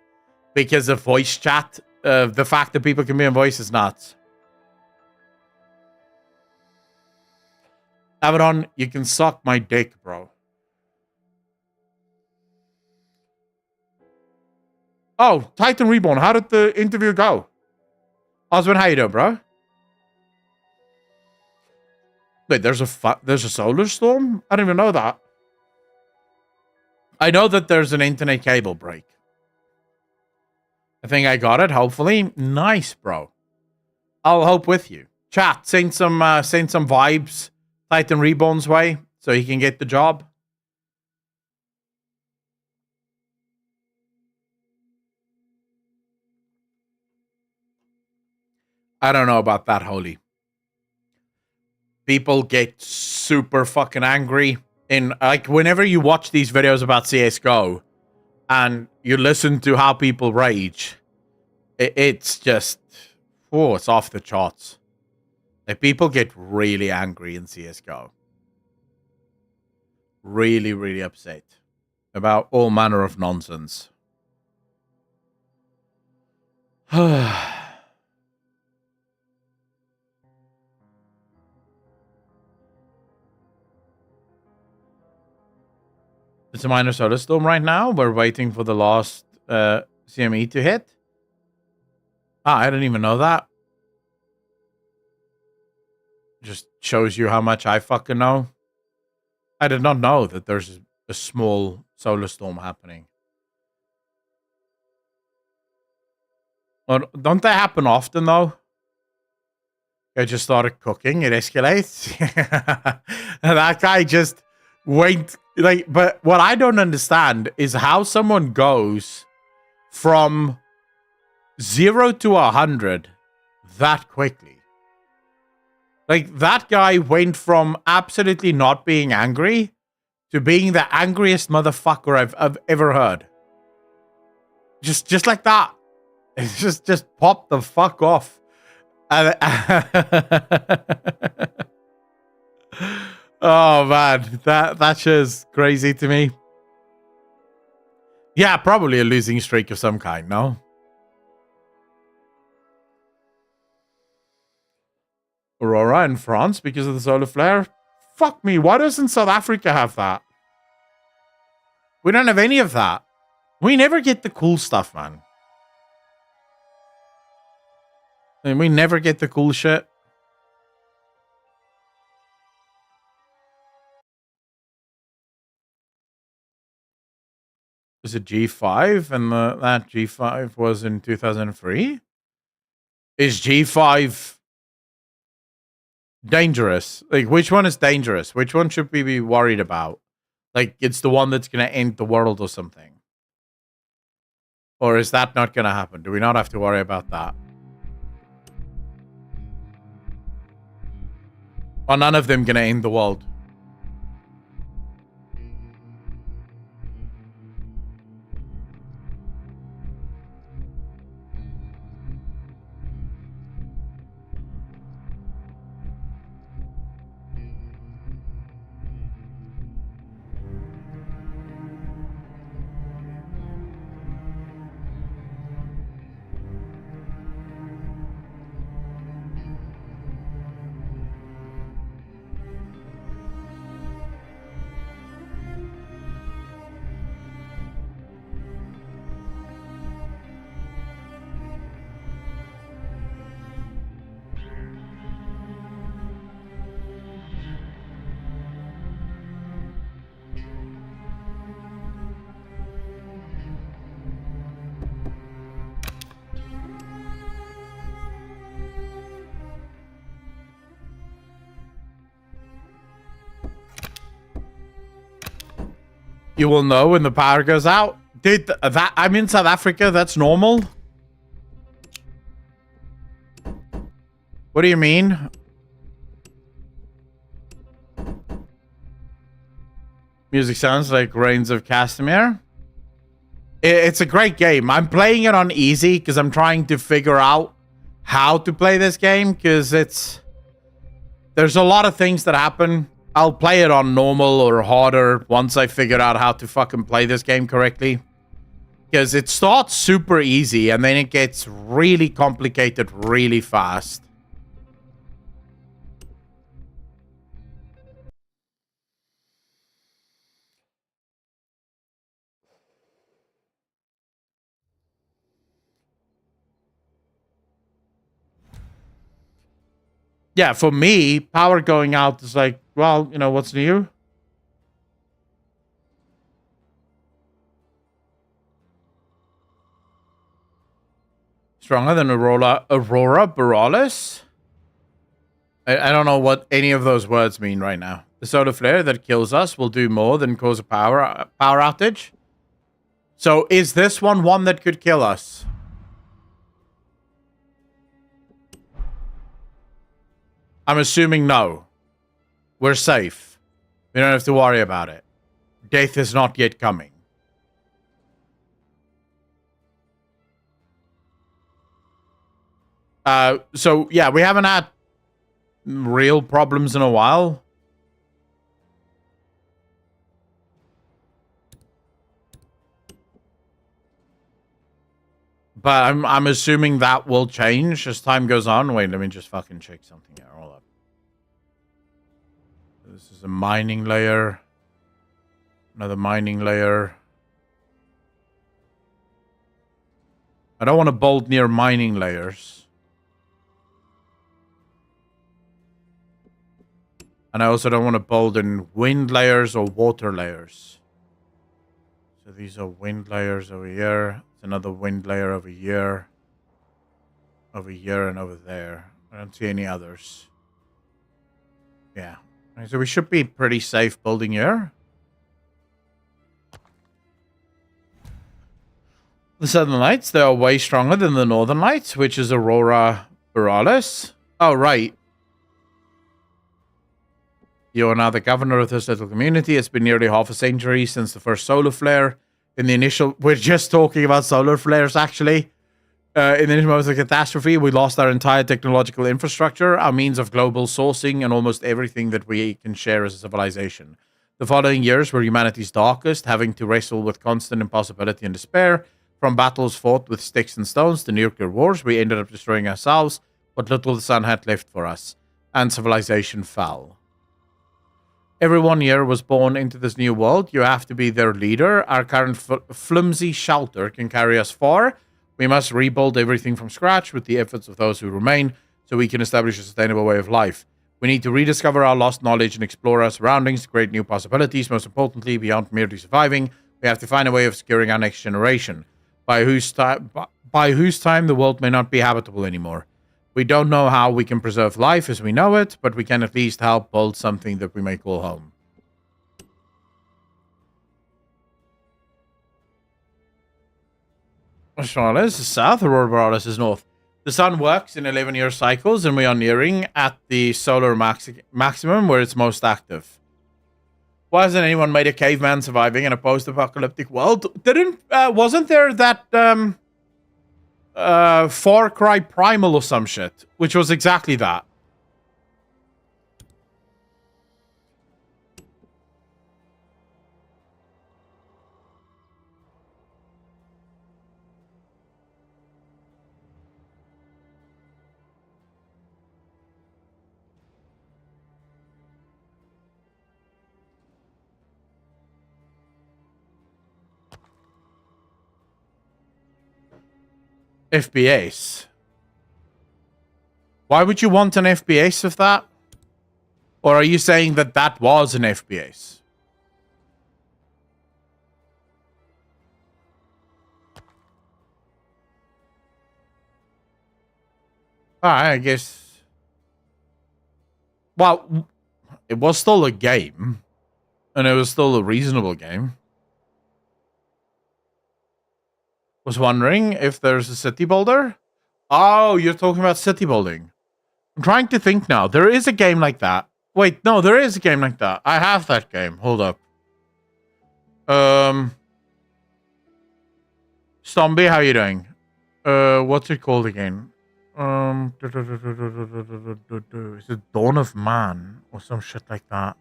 because of voice chat. The fact that people can be in voice is nuts. Abaddon, you can suck my dick, bro. Oh, Titan Reborn, how did the interview go? Osman, how you doing, bro? Wait, there's a solar storm? I didn't even know that. I know that there's an internet cable break. I think I got it, hopefully. Nice, bro. I'll hope with you. Chat, send some vibes Titan Reborn's way so he can get the job. I don't know about that, Holy. People get super fucking angry. Like, whenever you watch these videos about CSGO and you listen to how people rage, it's just, oh, it's off the charts. Like, people get really angry in CSGO. Really, really upset about all manner of nonsense. It's a minor solar storm right now. We're waiting for the last CME to hit. Ah, I didn't even know that. Just shows you how much I fucking know. I did not know that there's a small solar storm happening. Well, don't they happen often, though? I just started cooking. It escalates. And that guy just went... Like, but what I don't understand is how someone goes from 0 to 100 that quickly. Like, that guy went from absolutely not being angry to being the angriest motherfucker I've ever heard. Just like that. It's just popped the fuck off. Oh man, that's just crazy to me. Yeah, probably a losing streak of some kind, no? Aurora in France because of the solar flare? Fuck me, why doesn't South Africa have that? We don't have any of that. We never get the cool stuff, man. And we never get the cool shit. Was it G5? And that G5 was in 2003? Is G5 dangerous? Like, which one is dangerous? Which one should we be worried about? Like, it's the one that's going to end the world or something. Or is that not going to happen? Do we not have to worry about that? Or none of them going to end the world? You will know when the power goes out. Dude, that I'm in South Africa. That's normal. What do you mean? Music sounds like Reigns of Castamere. It's a great game. I'm playing it on easy because I'm trying to figure out how to play this game because there's a lot of things that happen. I'll play it on normal or harder once I figure out how to fucking play this game correctly. Because it starts super easy and then it gets really complicated really fast. Yeah, for me, power going out is like, well, you know, what's new? Stronger than Aurora Borealis? I don't know what any of those words mean right now. The solar flare that kills us will do more than cause a power outage. So is this one that could kill us? I'm assuming no. We're safe. We don't have to worry about it. Death is not yet coming. So yeah, we haven't had real problems in a while. But I'm assuming that will change as time goes on. Wait, let me just fucking check something here. Hold up. This is a mining layer. Another mining layer. I don't want to build near mining layers. And I also don't want to build in wind layers or water layers. So these are wind layers over here. Another wind layer over here, and over there. I don't see any others. Yeah. So we should be pretty safe building here. The Southern Lights, they are way stronger than the Northern Lights, which is Aurora Borealis. Oh, right. You're now the governor of this little community. It's been nearly half a century since the first solar flare. In the initial, we're just talking about solar flares, actually. In the initial moments of catastrophe, we lost our entire technological infrastructure, our means of global sourcing, and almost everything that we can share as a civilization. The following years were humanity's darkest, having to wrestle with constant impossibility and despair. From battles fought with sticks and stones to nuclear wars, we ended up destroying ourselves, what little the sun had left for us, and civilization fell. Everyone here was born into this new world. You have to be their leader. Our current flimsy shelter can carry us far. We must rebuild everything from scratch with the efforts of those who remain so we can establish a sustainable way of life. We need to rediscover our lost knowledge and explore our surroundings to create new possibilities. Most importantly, beyond merely surviving, we have to find a way of securing our next generation, by whose time the world may not be habitable anymore. We don't know how we can preserve life as we know it, but we can at least help build something that we may call home. Australis is south, Aurora Borealis is north. The sun works in 11-year cycles, and we are nearing at the solar maximum where it's most active. Why hasn't anyone made a caveman surviving in a post-apocalyptic world? Wasn't there that Far Cry Primal or some shit, which was exactly that? FPS. Why would you want an FPS of that? Or are you saying that that was an FPS? I guess. Well, it was still a game. And it was still a reasonable game. Was wondering if there's a city builder. Oh, you're talking about city building. I'm trying to think now. There is a game like that. Wait, no, there is a game like that. I have that game. Hold up. Zombie, how you doing? What's it called again? Is it Dawn of Man or some shit like that?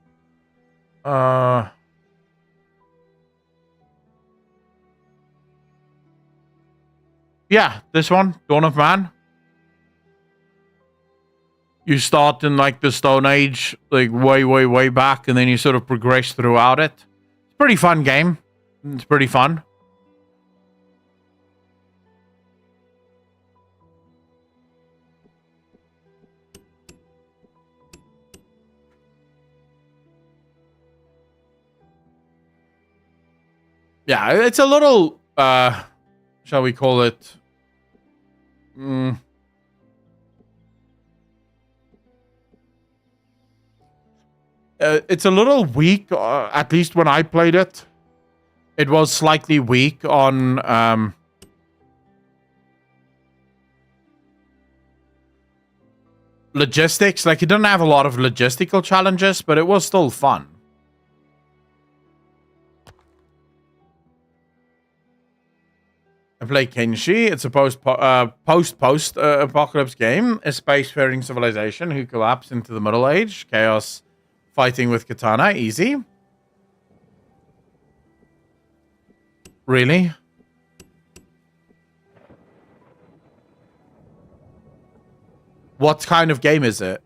Yeah, this one, Dawn of Man. You start in like the Stone Age, like way back, and then you sort of progress throughout it. It's a pretty fun game. It's pretty fun. Yeah, it's a little, shall we call it? It's a little weak, at least when I played it. It was slightly weak on logistics. Like, it didn't have a lot of logistical challenges, but it was still fun. I play Kenshi. It's a post-apocalypse game. A spacefaring civilization who collapse into the Middle Age. Chaos fighting with katana. Easy. Really? What kind of game is it?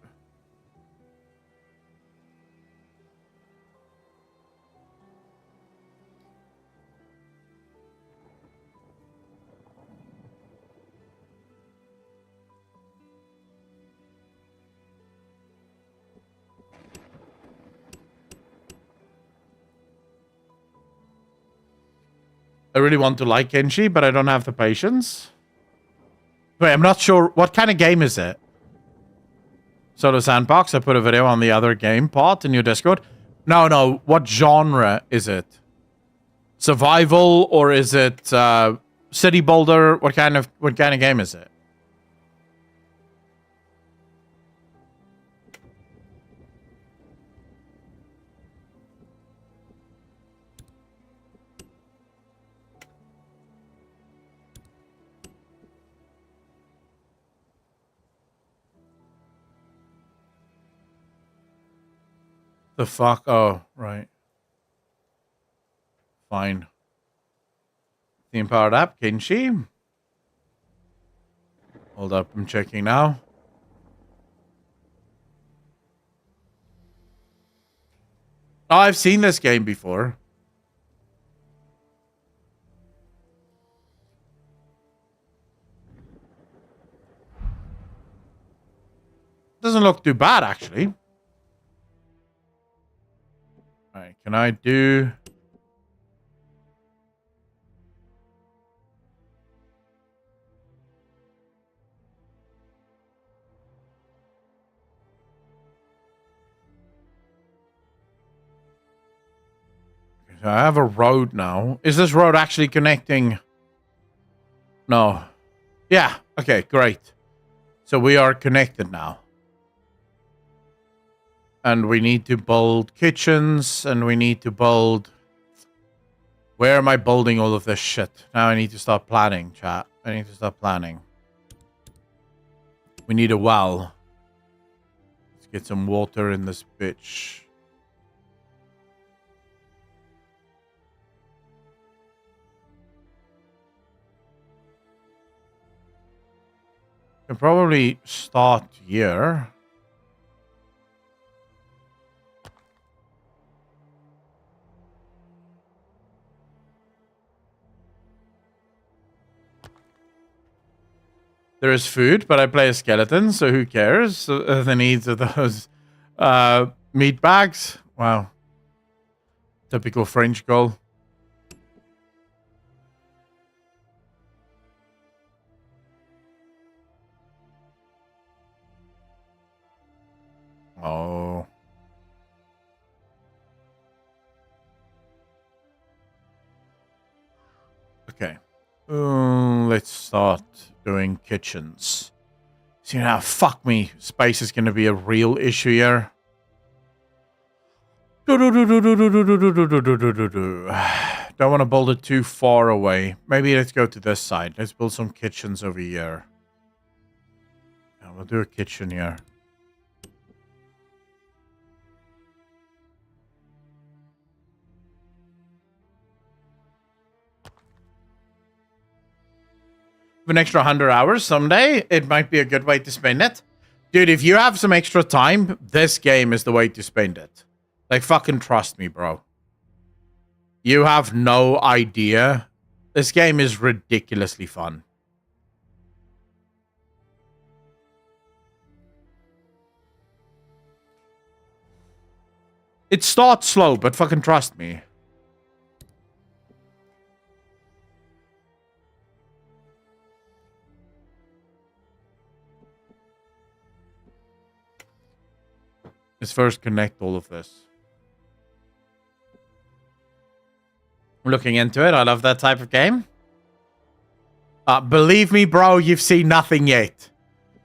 I really want to like Kenshi, but I don't have the patience. Wait, I'm not sure. What kind of game is it? Solo Sandbox. I put a video on the other game part in your Discord. No. What genre is it? Survival, or is it city builder? What kind of game is it? The fuck? Oh, right. Fine. Theme powered app, Kenshi. Hold up, I'm checking now. Oh, I've seen this game before. Doesn't look too bad, actually. Alright, can I do... So I have a road now. Is this road actually connecting? No. Yeah, okay, great. So we are connected now. And we need to build kitchens, and we need to build... Where am I building all of this shit? Now I need to start planning, chat. I need to start planning. We need a well. Let's get some water in this bitch. Can probably start here. There is food, but I play a skeleton, so who cares? The needs of those meat bags. Wow. Typical French girl. Oh. Okay. Let's start doing kitchens. See now, fuck me. Space is going to be a real issue here. Don't want to build it too far away. Maybe let's go to this side. Let's build some kitchens over here. And we'll do a kitchen here. An extra 100 hours someday, it might be a good way to spend it. Dude, if you have some extra time, this game is the way to spend it. Like, fucking trust me, bro. You have no idea. This game is ridiculously fun. It starts slow, but fucking trust me. Let's first connect all of this. Looking into it, I love that type of game. Believe me, bro, you've seen nothing yet.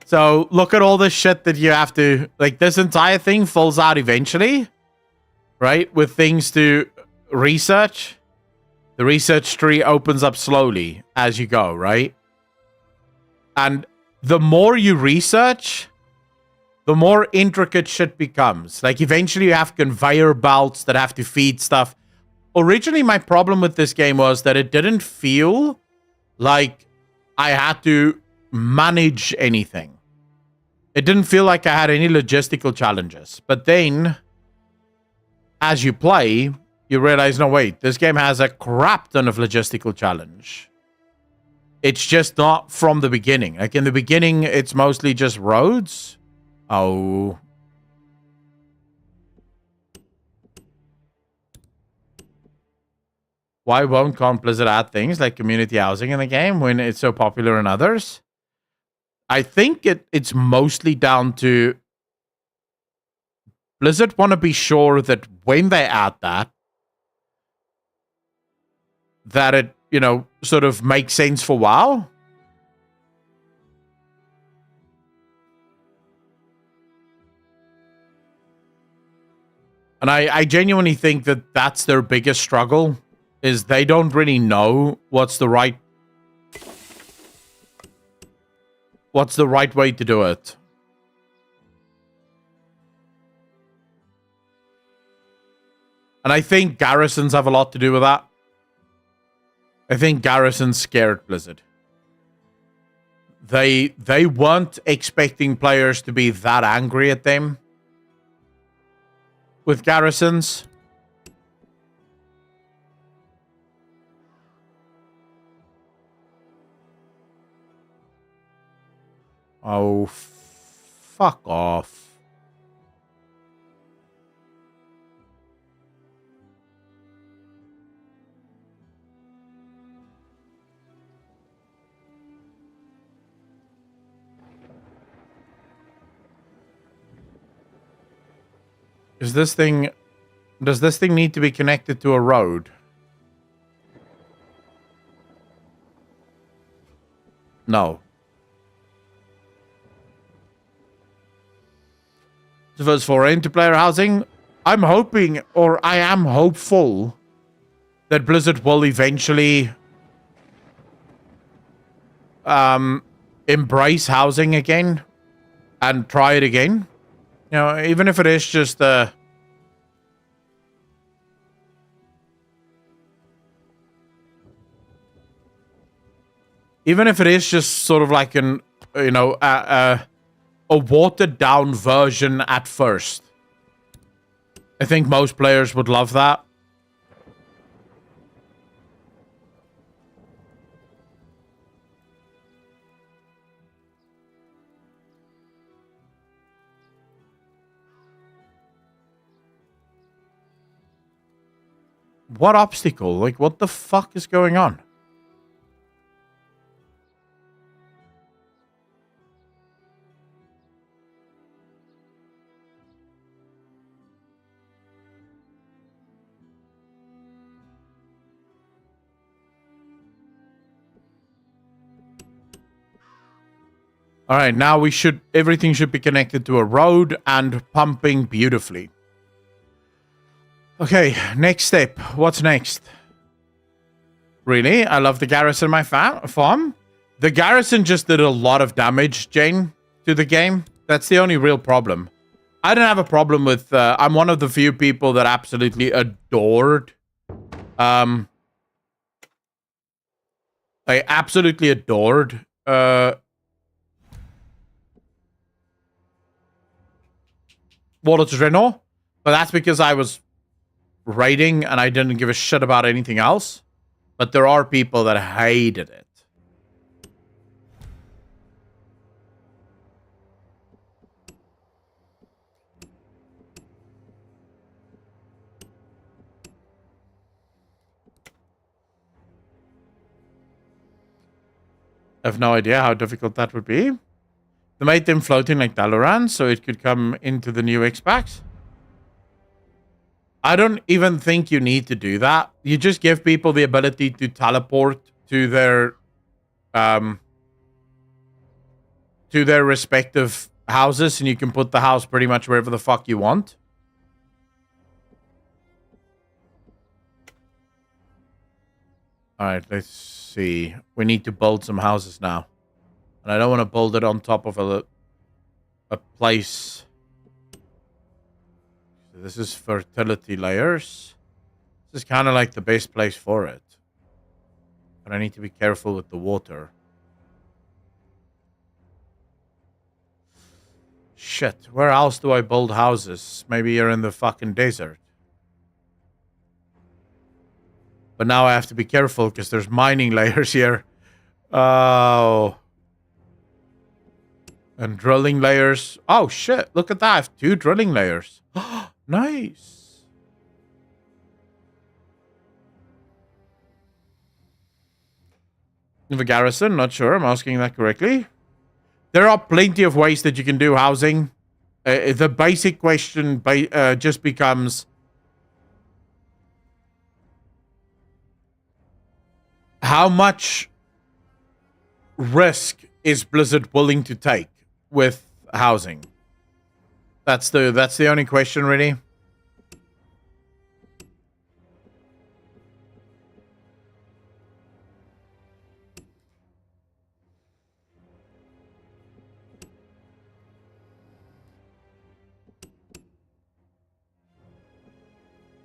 So look at all this shit that you have to... Like, this entire thing falls out eventually. Right? With things to research. The research tree opens up slowly as you go, right? And the more you research, the more intricate shit becomes. Like, eventually you have conveyor belts that have to feed stuff. Originally, my problem with this game was that it didn't feel like I had to manage anything. It didn't feel like I had any logistical challenges. But then, as you play, you realize, no, wait, this game has a crap ton of logistical challenge. It's just not from the beginning. Like, in the beginning, it's mostly just roads. Oh. Why can't Blizzard add things like community housing in the game when it's so popular in others? I think it's mostly down to Blizzard want to be sure that when they add that it, you know, sort of makes sense for WoW. And I genuinely think that that's their biggest struggle, is they don't really know what's the right way to do it. And I think garrisons have a lot to do with that. I think garrisons scared Blizzard. They weren't expecting players to be that angry at them with garrisons. Oh, fuck off. Does this thing need to be connected to a road? No. So as for interplayer housing, I'm hoping, or I am hopeful, that Blizzard will eventually embrace housing again and try it again. You know, even if it is just even if it is just sort of like an, you know, a watered down version at first. I think most players would love that. What obstacle? Like, what the fuck is going on? All right, now everything should be connected to a road and pumping beautifully. Okay, next step. What's next? Really? I love the garrison in my farm. The garrison just did a lot of damage, Jane, to the game. That's the only real problem. I don't have a problem with... I'm one of the few people that absolutely adored... I absolutely adored... Warlords of Draenor. But that's because I was raiding and I didn't give a shit about anything else. But there are people that hated it. I have no idea how difficult that would be. They made them floating like Dalaran so it could come into the new X-Packs. I don't even think you need to do that. You just give people the ability to teleport to their respective houses, and you can put the house pretty much wherever the fuck you want. All right, let's see. We need to build some houses now. And I don't want to build it on top of a place. So this is fertility layers. This is kind of like the best place for it. But I need to be careful with the water. Shit, where else do I build houses? Maybe you're in the fucking desert. But now I have to be careful because there's mining layers here. Oh. And drilling layers. Oh, shit. Look at that. I have 2 drilling layers. Nice. The garrison? Not sure. I'm asking that correctly. There are plenty of ways that you can do housing. The basic question just becomes... how much risk is Blizzard willing to take with housing? That's the only question, really.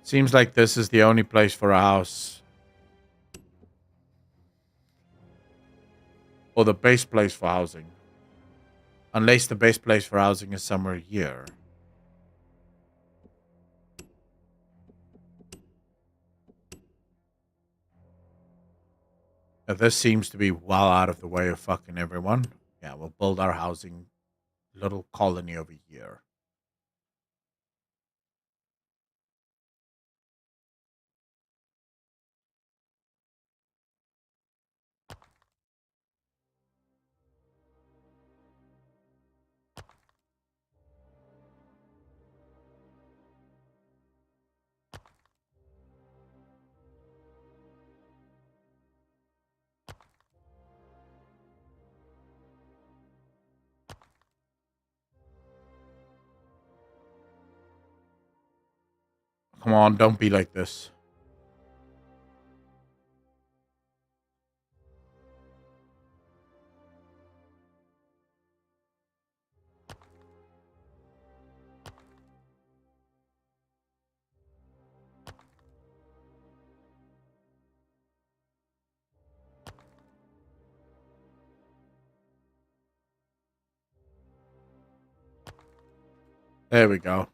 Seems like this is the only place for a house. Or the best place for housing. Unless the best place for housing is somewhere here. Now, this seems to be well out of the way of fucking everyone. Yeah, we'll build our housing little colony over here. Come on, don't be like this. There we go.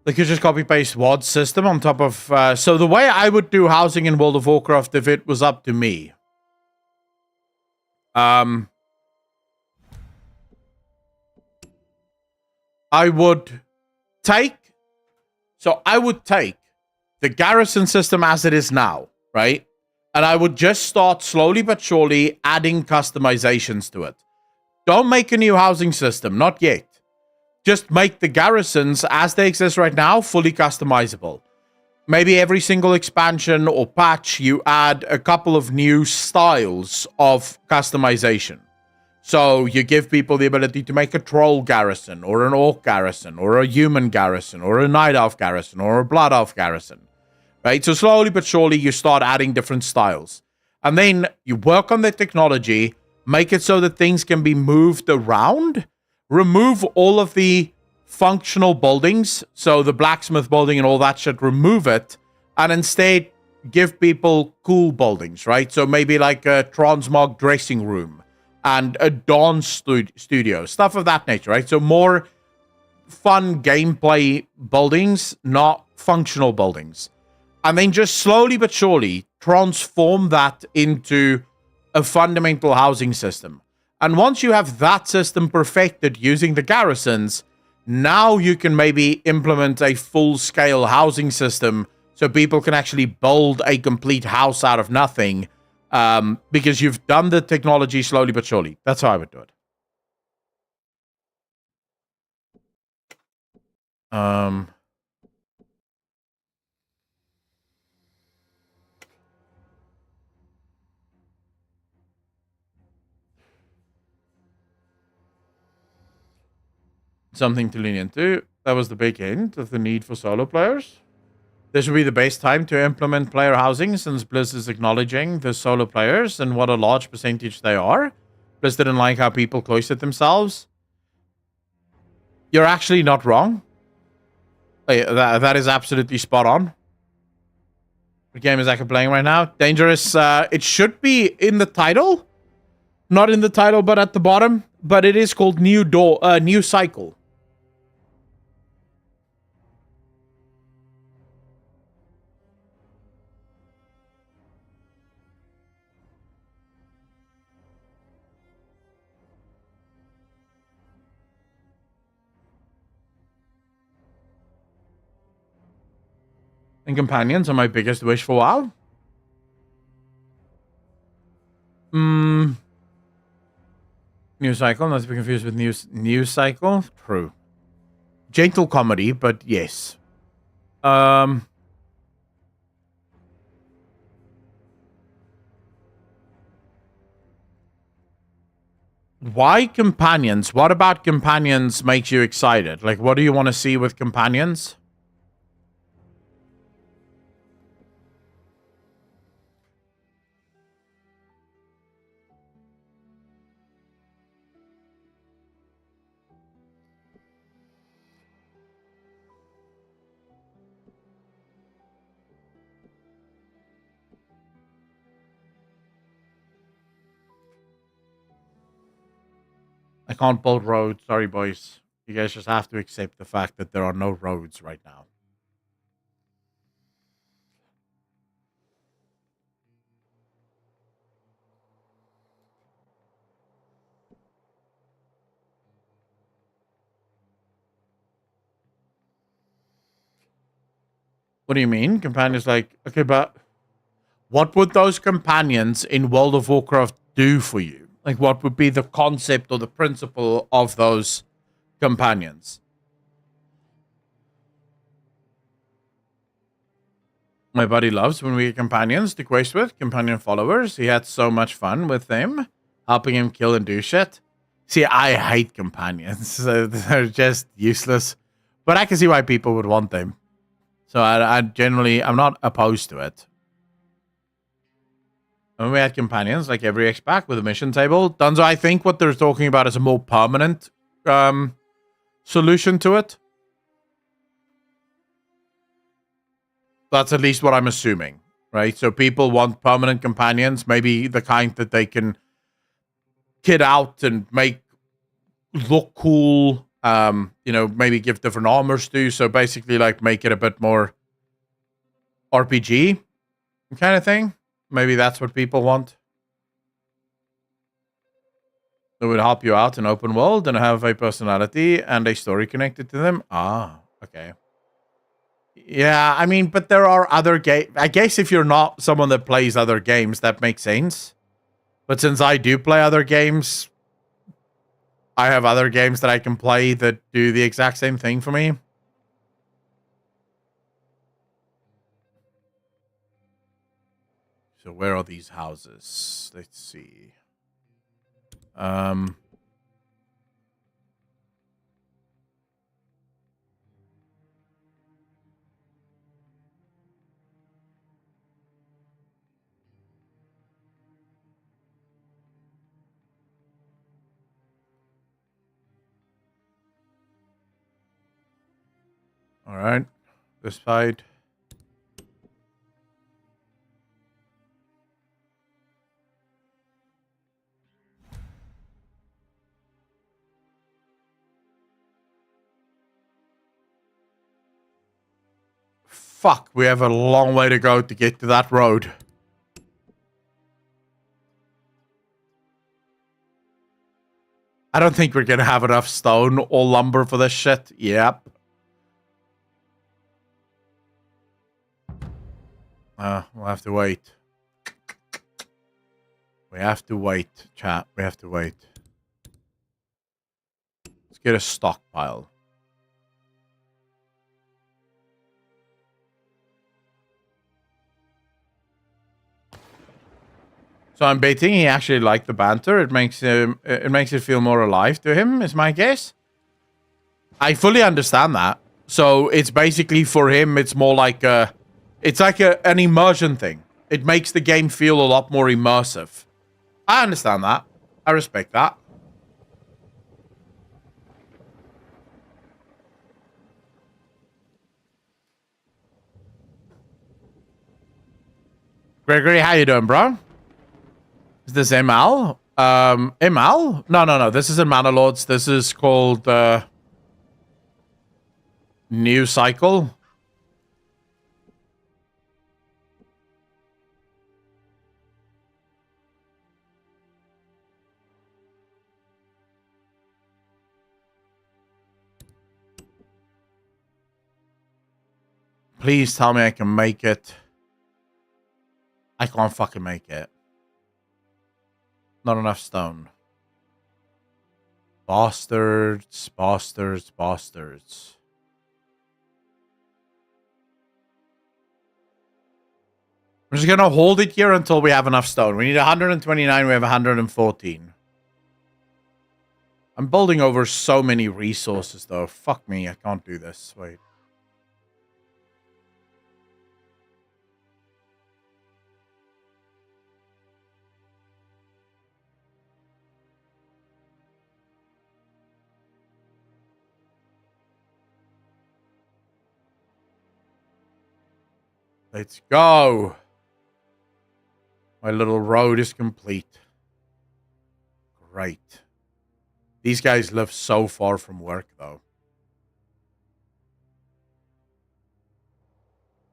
They could just copy-paste WOD's system on top of... so the way I would do housing in World of Warcraft if it was up to me... I would take... So I would take the garrison system as it is now, right? And I would just start slowly but surely adding customizations to it. Don't make a new housing system, not yet. Just make the garrisons, as they exist right now, fully customizable. maybe every single expansion or patch, you add a couple of new styles of customization. So you give people the ability to make a troll garrison, or an orc garrison, or a human garrison, or a night elf garrison, or a blood elf garrison. Right? So slowly but surely you start adding different styles. And then you work on the technology, make it so that things can be moved around, remove all of the functional buildings, so the blacksmith building and all that shit, remove it, and instead give people cool buildings, right? So maybe like a transmog dressing room and a dawn studio, stuff of that nature, right? So more fun gameplay buildings, not functional buildings. And then just slowly but surely transform that into a fundamental housing system. And once you have that system perfected using the garrisons, now you can maybe implement a full-scale housing system so people can actually build a complete house out of nothing, because you've done the technology slowly but surely. That's how I would do it. Something to lean into. That was the big hint of the need for solo players. This would be the best time to implement player housing, since Blizz is acknowledging the solo players and what a large percentage they are. Blizz didn't like how people cloistered themselves. You're actually not wrong. That is absolutely spot on. What game is Aka playing right now? Dangerous. It should be in the title. Not in the title, but at the bottom. But it is called New Cycle. And companions are my biggest wish for WoW. New Cycle, not to be confused with New Cycle. True. Gentle comedy, but yes. Why companions? What about companions makes you excited? Like, what do you want to see with companions? I can't build roads. Sorry, boys. You guys just have to accept the fact that there are no roads right now. What do you mean? Companions like... Okay, but... What would those companions in World of Warcraft do for you? Like, what would be the concept or the principle of those companions? My buddy loves when we get companions to quest with, companion followers. He had so much fun with them, helping him kill and do shit. See, I hate companions. They're just useless. But I can see why people would want them. So I'm not opposed to it. When we had companions, like every X-Pack with a mission table, Dunzo, I think what they're talking about is a more permanent solution to it. That's at least what I'm assuming, right? So people want permanent companions, maybe the kind that they can kit out and make look cool, maybe give different armors to. So basically, like, make it a bit more RPG kind of thing. Maybe that's what people want. It would help you out in open world and have a personality and a story connected to them. Ah, okay. Yeah, I mean, but there are other games. I guess if you're not someone that plays other games, that makes sense. But since I do play other games, I have other games that I can play that do the exact same thing for me. So where are these houses? Let's see. All right, this side. Fuck, we have a long way to go to get to that road. I don't think we're gonna have enough stone or lumber for this shit. Yep. We'll have to wait. We have to wait, chat. We have to wait. Let's get a stockpile. So I'm betting he actually liked the banter. It makes it feel more alive to him, is my guess. I fully understand that. So it's basically for him, it's more like it's like an immersion thing. It makes the game feel a lot more immersive. I understand that. I respect that. Gregory, how you doing, bro? Is this Emal? Emal? No. This isn't Mana Lords. This is called New Cycle. Please tell me I can make it. I can't fucking make it. Not enough stone. Bastards, bastards, bastards. I'm just gonna hold it here until we have enough stone. We need 129, we have 114. I'm building over so many resources though. Fuck me, I can't do this. Wait. Let's go. My little road is complete. Great. These guys live so far from work, though.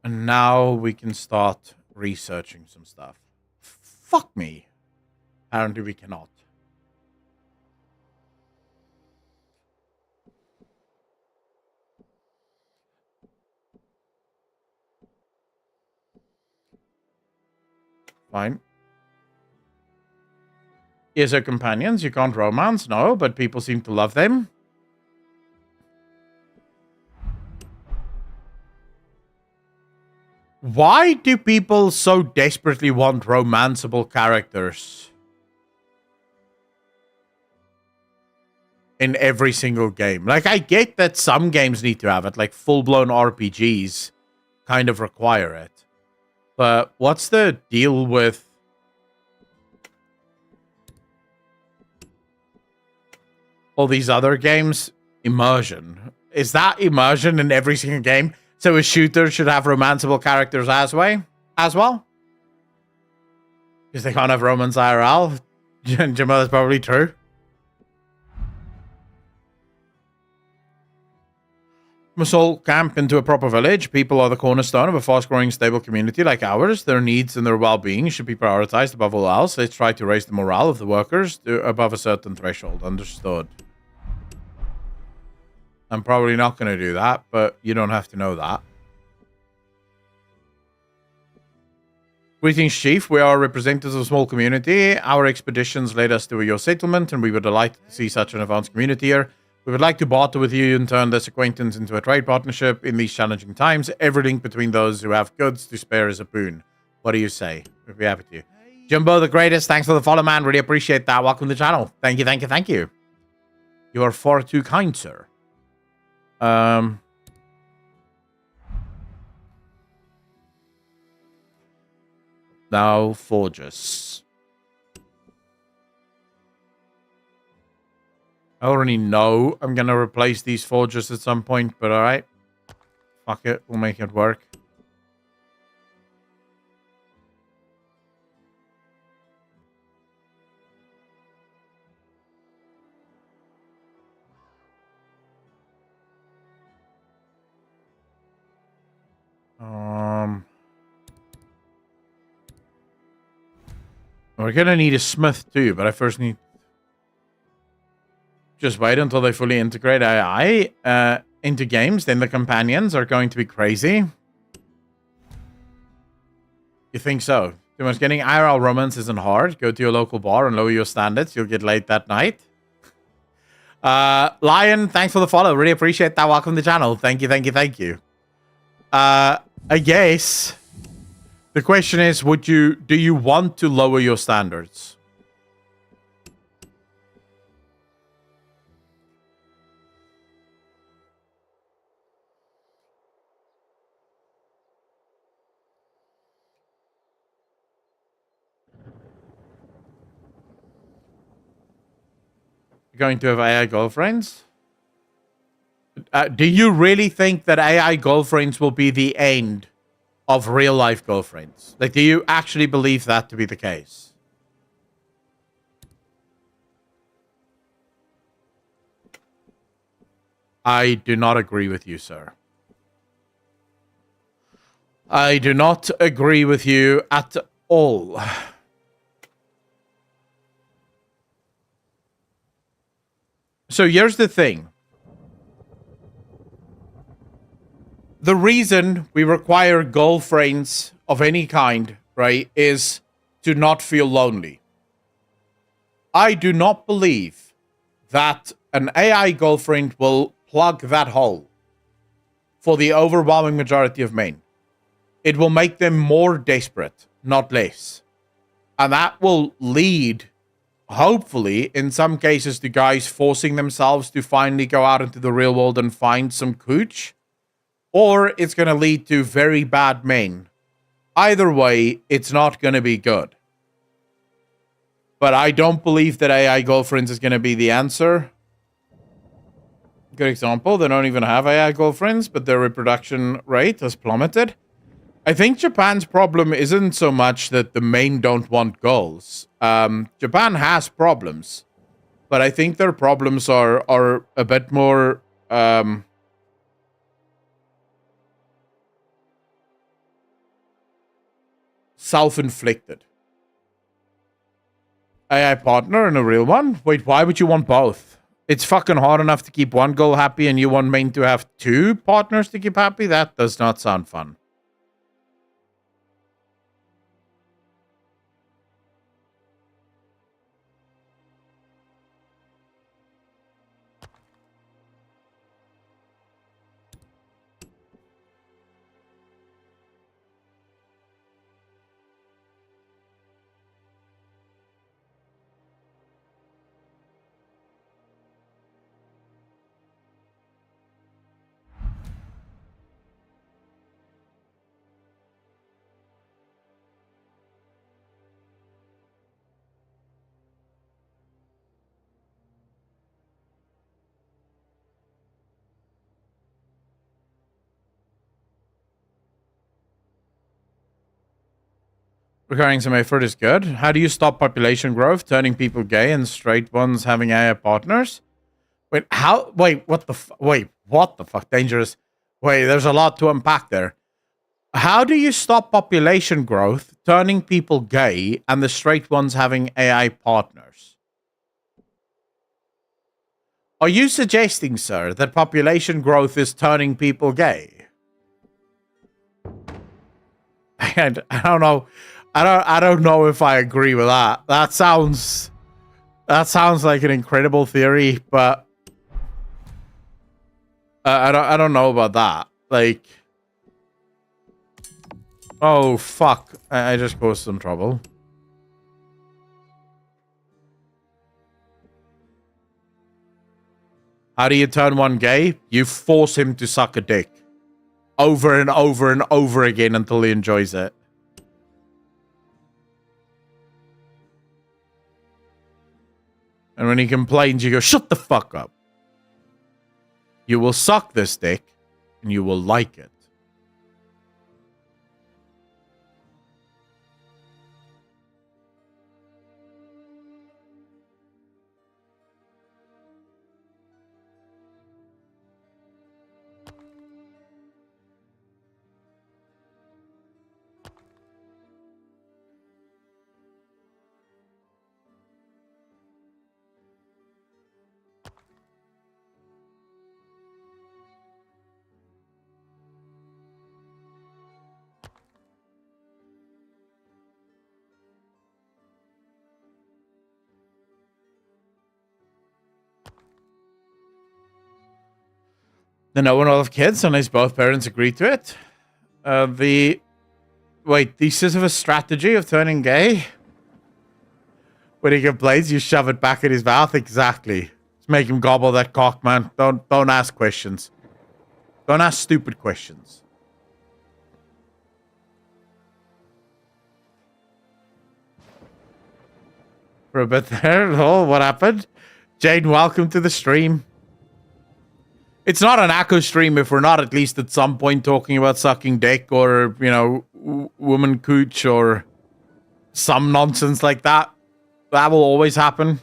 And now we can start researching some stuff. Fuck me. Apparently we cannot. Fine. Here's her companions. You can't romance, no, but people seem to love them. Why do people so desperately want romanceable characters in every single game? Like, I get that some games need to have it, like full-blown RPGs kind of require it. But what's the deal with all these other games? Immersion. Is that immersion in every single game? So a shooter should have romanceable characters as well? Because they can't have romance IRL? Jamal, that's probably true. Must all camp into a proper village. People are the cornerstone of a fast-growing, stable community like ours. Their needs and their well-being should be prioritized above all else. Let's try to raise the morale of the workers to above a certain threshold. Understood. I'm probably not going to do that, but you don't have to know that. Greetings, Chief. We are representatives of a small community. Our expeditions led us to your settlement, and we were delighted to see such an advanced community here. We would like to barter with you and turn this acquaintance into a trade partnership in these challenging times. Every link between those who have goods to spare is a boon. What do you say? We'd be happy to. Jumbo the greatest. Thanks for the follow, man. Really appreciate that. Welcome to the channel. Thank you, thank you, thank you. You are far too kind, sir. Now, Forges. I already know I'm going to replace these Forges at some point, but alright. Fuck it. We'll make it work. We're gonna need a smith too, but I first need... Just wait until they fully integrate AI into games, then the companions are going to be crazy. You think so? Too much getting IRL romance isn't hard. Go to your local bar and lower your standards. You'll get laid that night. Lion, thanks for the follow. Really appreciate that. Welcome to the channel. Thank you, thank you, thank you. I guess the question is, do you want to lower your standards? You're going to have AI girlfriends? Do you really think that AI girlfriends will be the end of real life girlfriends? Like, do you actually believe that to be the case? I do not agree with you, sir. I do not agree with you at all. So here's the thing. The reason we require girlfriends of any kind, right, is to not feel lonely. I do not believe that an AI girlfriend will plug that hole for the overwhelming majority of men. It will make them more desperate, not less. And that will lead, hopefully, in some cases, to guys forcing themselves to finally go out into the real world and find some cooch. Or it's going to lead to very bad men. Either way, it's not going to be good. But I don't believe that AI girlfriends is going to be the answer. Good example, they don't even have AI girlfriends, but their reproduction rate has plummeted. I think Japan's problem isn't so much that the men don't want girls. Japan has problems. But I think their problems are a bit more... self-inflicted. AI partner and a real one? Wait, why would you want both? It's fucking hard enough to keep one girl happy and you want men to have two partners to keep happy? That does not sound fun. Recurring some effort is good. How do you stop population growth, turning people gay and straight ones having AI partners? Wait, how? Wait, what the? Wait, what the fuck? Dangerous. Wait, there's a lot to unpack there. How do you stop population growth, turning people gay, and the straight ones having AI partners? Are you suggesting, sir, that population growth is turning people gay? And I don't know. I don't know if I agree with that. That sounds like an incredible theory, but I don't know about that. Like, Oh, fuck. I just caused some trouble. How do you turn one gay? You force him to suck a dick. Over and over and over again until he enjoys it. And when he complains, you go, shut the fuck up. You will suck this dick, and you will like it. Then no one will have kids unless both parents agree to it. Wait, thesis of a strategy of turning gay? When he complains, you shove it back in his mouth. Exactly. Just make him gobble that cock, man. Don't ask questions. Don't ask stupid questions. For a bit there. Oh, what happened? Jane, welcome to the stream. It's not an Akko stream if we're not at least at some point talking about sucking dick or, you know, woman cooch or some nonsense like that. That will always happen.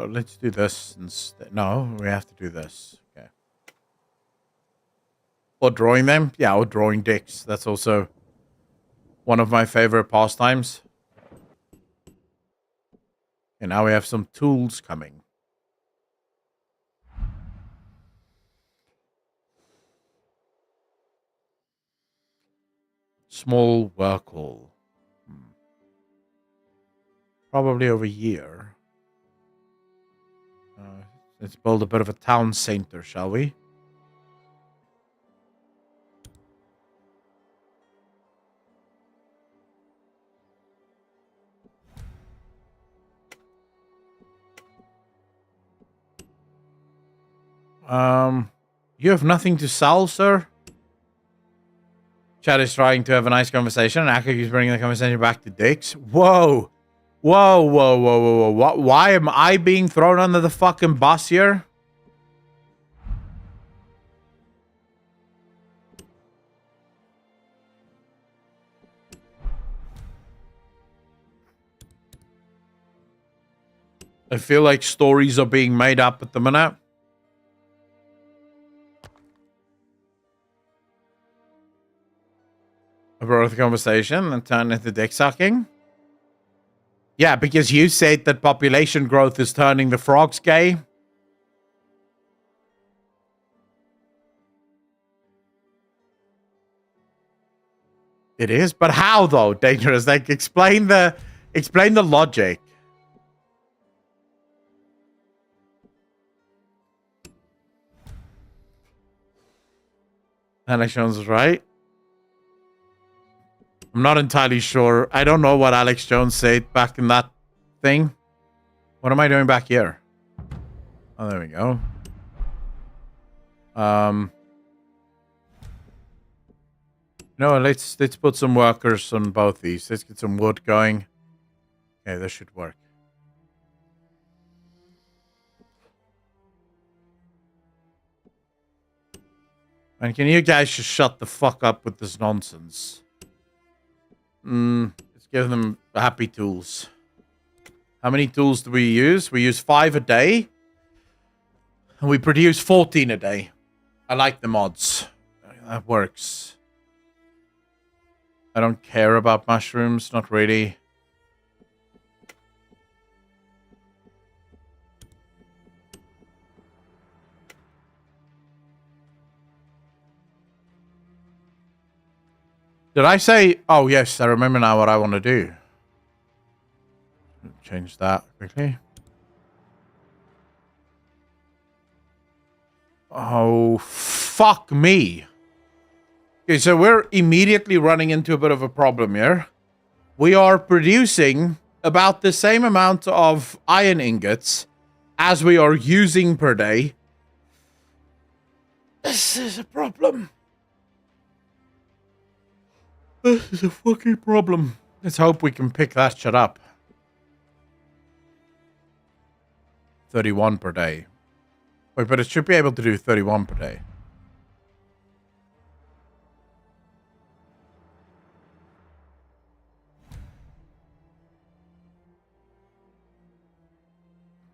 Let's do this instead. No, we have to do this. Okay. Or drawing them? Yeah, or drawing dicks. That's also one of my favorite pastimes. And now we have some tools coming. Small work hall. Probably over here. Let's build a bit of a town center, shall we? You have nothing to sell, sir? Chad is trying to have a nice conversation, and Akko keeps bringing the conversation back to dicks. Whoa. Whoa, whoa, whoa, whoa, whoa. Why am I being thrown under the fucking bus here? I feel like stories are being made up at the minute. I brought the conversation and turned into dick sucking. Yeah, because you said that population growth is turning the frogs gay. It is, but how though? Dangerous. Like, explain the logic. Alex Jones is right. I'm not entirely sure. I don't know what Alex Jones said back in that thing. What am I doing back here? Oh, there we go. No, let's put some workers on both these. Let's get some wood going. Okay, this should work. And can you guys just shut the fuck up with this nonsense? Let's give them happy tools. How many tools do we use? We use 5 a day. And we produce 14 a day. I like the mods. That works. I don't care about mushrooms. Not really. Did I say... Oh, yes. I remember now what I want to do. Change that quickly. Oh, fuck me. Okay, so we're immediately running into a bit of a problem here. We are producing about the same amount of iron ingots as we are using per day. This is a problem. This is a fucking problem. Let's hope we can pick that shit up. 31 per day. Wait, but it should be able to do 31 per day.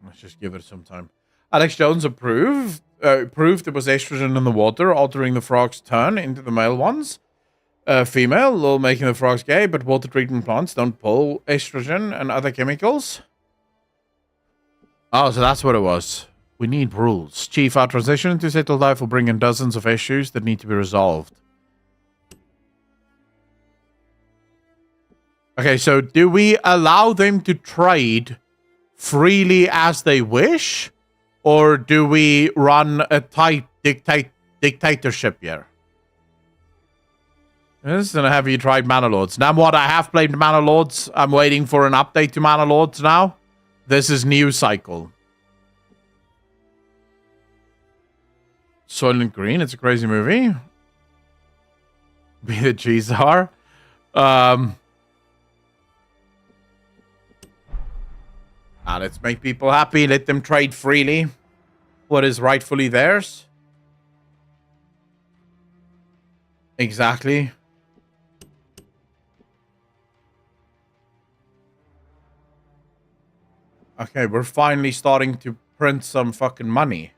Let's just give it some time. Alex Jones proved there was estrogen in the water, altering the frog's turn into the male ones. Female, lol, making the frogs gay, but water treatment plants don't pull estrogen and other chemicals. Oh, so that's what it was. We need rules. Chief, our transition to settled life will bring in dozens of issues that need to be resolved. Okay, so do we allow them to trade freely as they wish? Or do we run a tight dictatorship here? Listen, have you tried Mana Lords? Now what, I have played Mana Lords. I'm waiting for an update to Mana Lords now. This is new cycle. Soylent Green, it's a crazy movie. Be the G-Czar. Let's make people happy. Let them trade freely what is rightfully theirs. Exactly. Okay, we're finally starting to print some fucking money.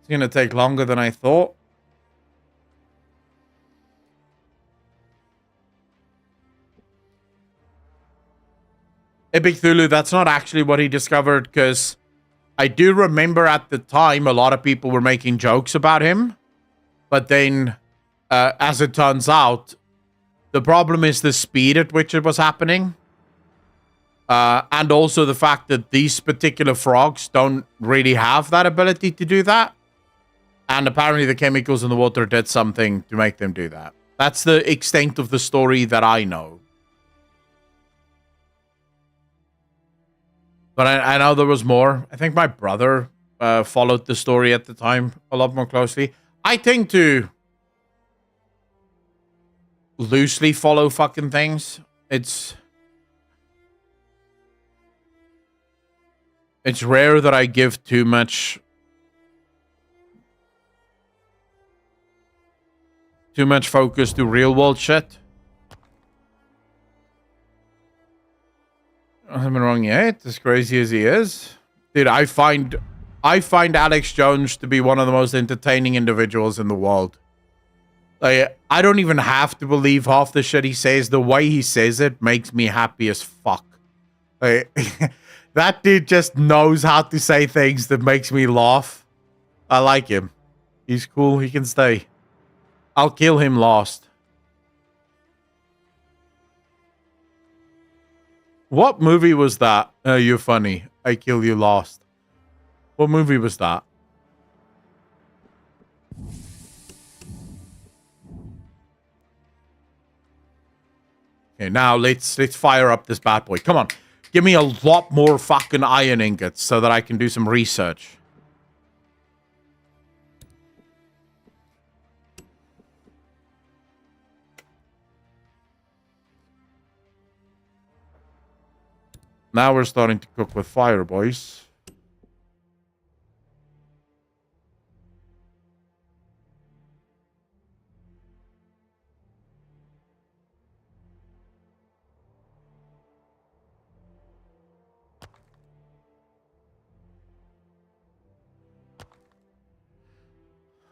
It's gonna take longer than I thought. Epic Thulu, that's not actually what he discovered, because I do remember at the time a lot of people were making jokes about him. But then, as it turns out, the problem is the speed at which it was happening. And also the fact that these particular frogs don't really have that ability to do that. And apparently the chemicals in the water did something to make them do that. That's the extent of the story that I know. But I know there was more. I think my brother followed the story at the time a lot more closely. I tend to loosely follow fucking things. It's rare that I give too much focus to real world shit. I haven't been wrong yet, as crazy as he is. Dude, I find Alex Jones to be one of the most entertaining individuals in the world. Like, I don't even have to believe half the shit he says. The way he says it makes me happy as fuck. Like, that dude just knows how to say things that makes me laugh. I like him. He's cool. He can stay. I'll kill him last. What movie was that? You're funny. I kill you last. What movie was that? Okay, now let's fire up this bad boy. Come on. Give me a lot more fucking iron ingots so that I can do some research. Now we're starting to cook with fire, boys.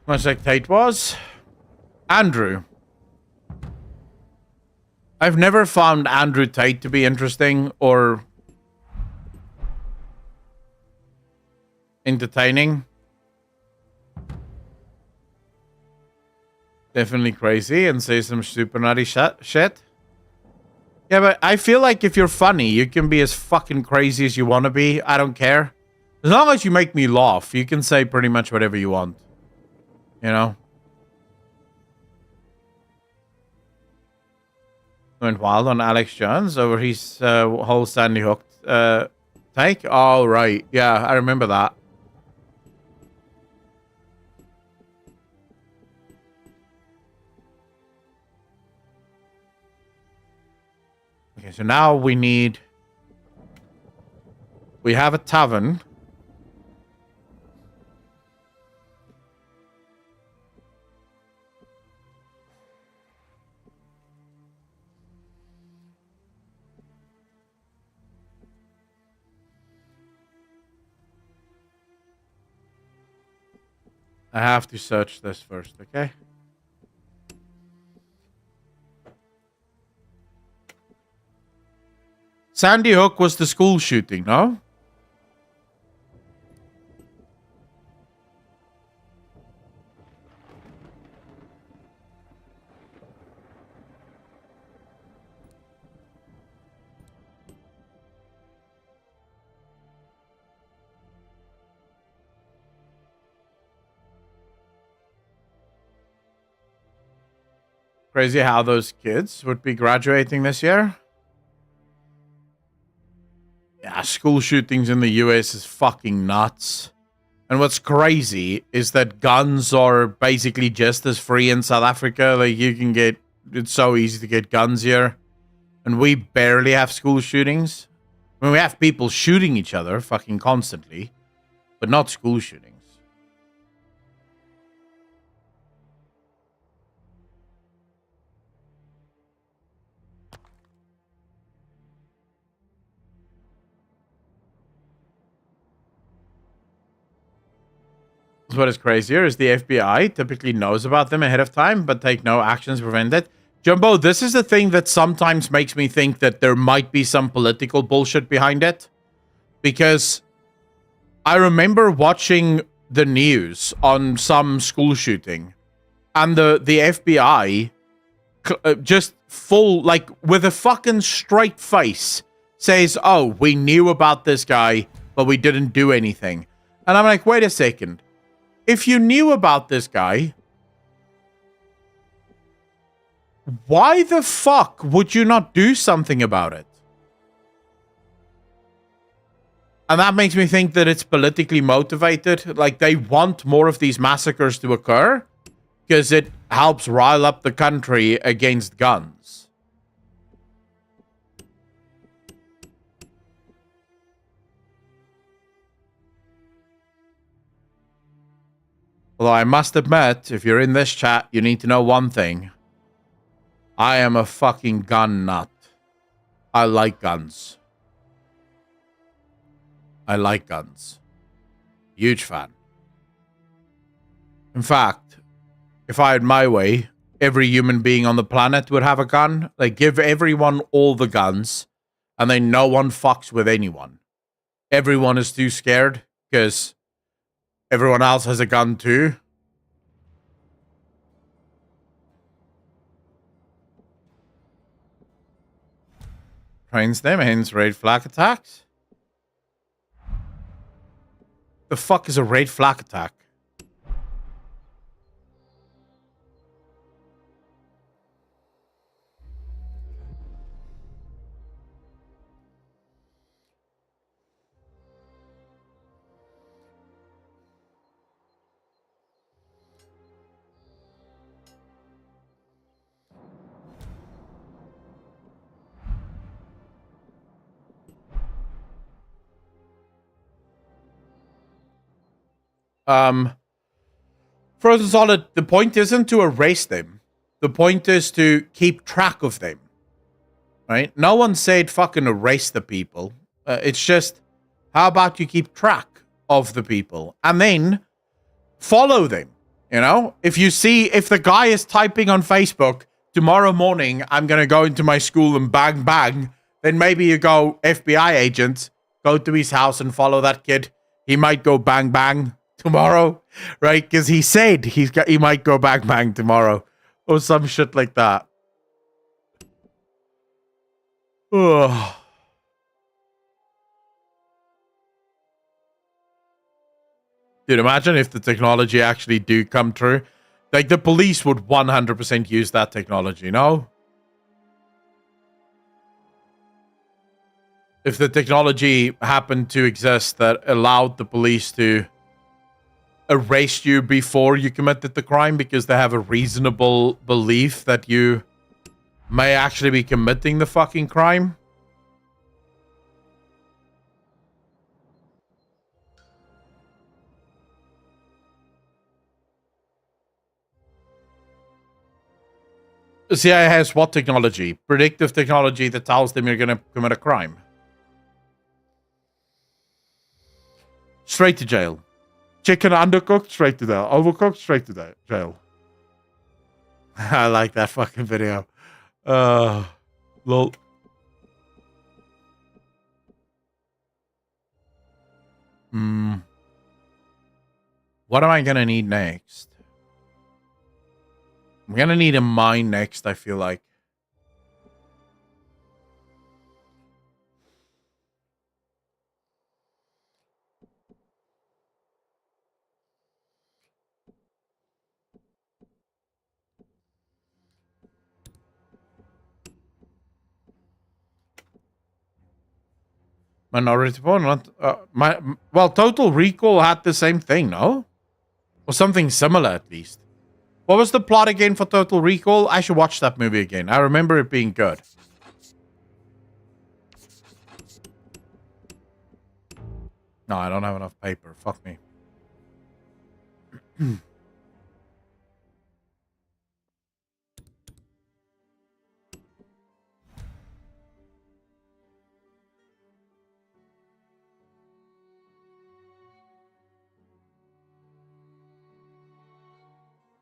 Much like Tate was. Andrew. I've never found Andrew Tate to be interesting or entertaining. definitely crazy and say some super nutty shit. Yeah, but I feel like if you're funny, you can be as fucking crazy as you want to be. I don't care. As long as you make me laugh, you can say pretty much whatever you want. You know? Went wild on Alex Jones over his whole Sandy Hook take. Oh, right. Yeah, I remember that. Okay, so now we have a tavern. I have to search this first, okay? Sandy Hook was the school shooting, no? Crazy how those kids would be graduating this year. Yeah, school shootings in the US is fucking nuts. And what's crazy is that guns are basically just as free in South Africa. Like, it's so easy to get guns here. And we barely have school shootings. I mean, we have people shooting each other fucking constantly, but not school shootings. What is crazier is the FBI typically knows about them ahead of time, but take no actions to prevent it. Jumbo, this is the thing that sometimes makes me think that there might be some political bullshit behind it. Because I remember watching the news on some school shooting, and the FBI just full, like, with a fucking straight face says, oh, we knew about this guy, but we didn't do anything. And I'm like, wait a second. If you knew about this guy, why the fuck would you not do something about it? And that makes me think that it's politically motivated. Like, they want more of these massacres to occur because it helps rile up the country against guns. Although I must admit, if you're in this chat, you need to know one thing. I am a fucking gun nut. I like guns. I like guns. Huge fan. In fact, if I had my way, every human being on the planet would have a gun. Like, give everyone all the guns, and then no one fucks with anyone. Everyone is too scared, because everyone else has a gun too. Trains them, hence raid flag attacks. The fuck is a raid flag attack? Frozen Solid, the point isn't to erase them. The point is to keep track of them. Right? No one said fucking erase the people. It's just, how about you keep track of the people? And then follow them. You know? If the guy is typing on Facebook, tomorrow morning, I'm going to go into my school and bang, bang, then maybe you go, FBI agent, go to his house and follow that kid. He might go bang, bang tomorrow, right? Because he said he might go bang, bang tomorrow. Or some shit like that. Ugh. Dude, imagine if the technology actually do come true. Like, the police would 100% use that technology, no? If the technology happened to exist that allowed the police to arrest you before you committed the crime because they have a reasonable belief that you may actually be committing the fucking crime. The CIA has what technology? Predictive technology that tells them you're going to commit a crime. Straight to jail. Chicken undercooked, straight to jail. Overcooked, straight to jail. I like that fucking video. Lol. What am I going to need next? I'm going to need a mine next, I feel like. Minority Report, well, Total Recall had the same thing, no? Or something similar, at least. What was the plot again for Total Recall? I should watch that movie again. I remember it being good. No, I don't have enough paper. Fuck me.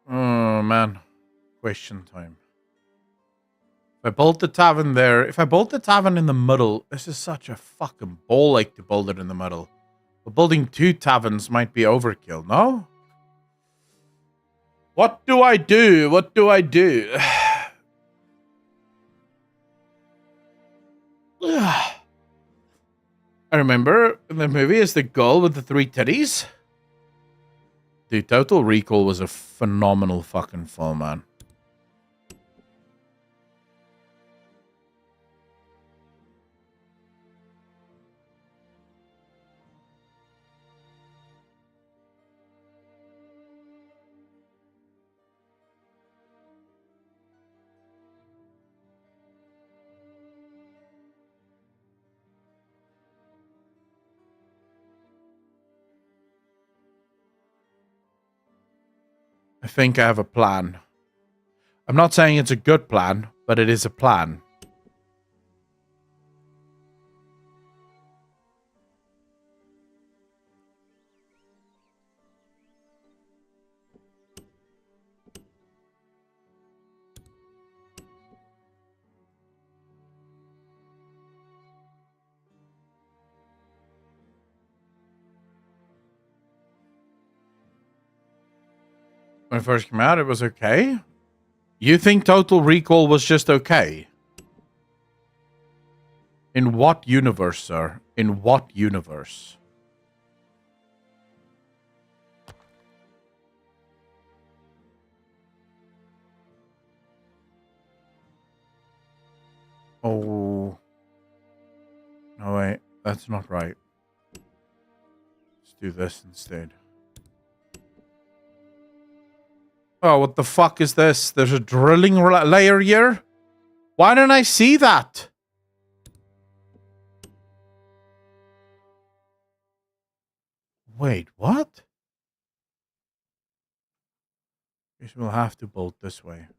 Oh, man. Question time. If I build the tavern there, if I build the tavern in the middle, this is such a fucking ball ache to build it in the middle. But building 2 taverns might be overkill, no? What do I do? What do I do? I remember in the movie is the girl with the 3 titties. Dude, Total Recall was a phenomenal fucking film, man. I think I have a plan. I'm not saying it's a good plan, but it is a plan. When it first came out, it was okay. You think Total Recall was just okay? In what universe, sir? In what universe? Oh. No, wait. That's not right. Let's do this instead. Oh, what the fuck is this? There's a drilling layer here? Why didn't I see that? Wait, what? Guess we'll have to build this way.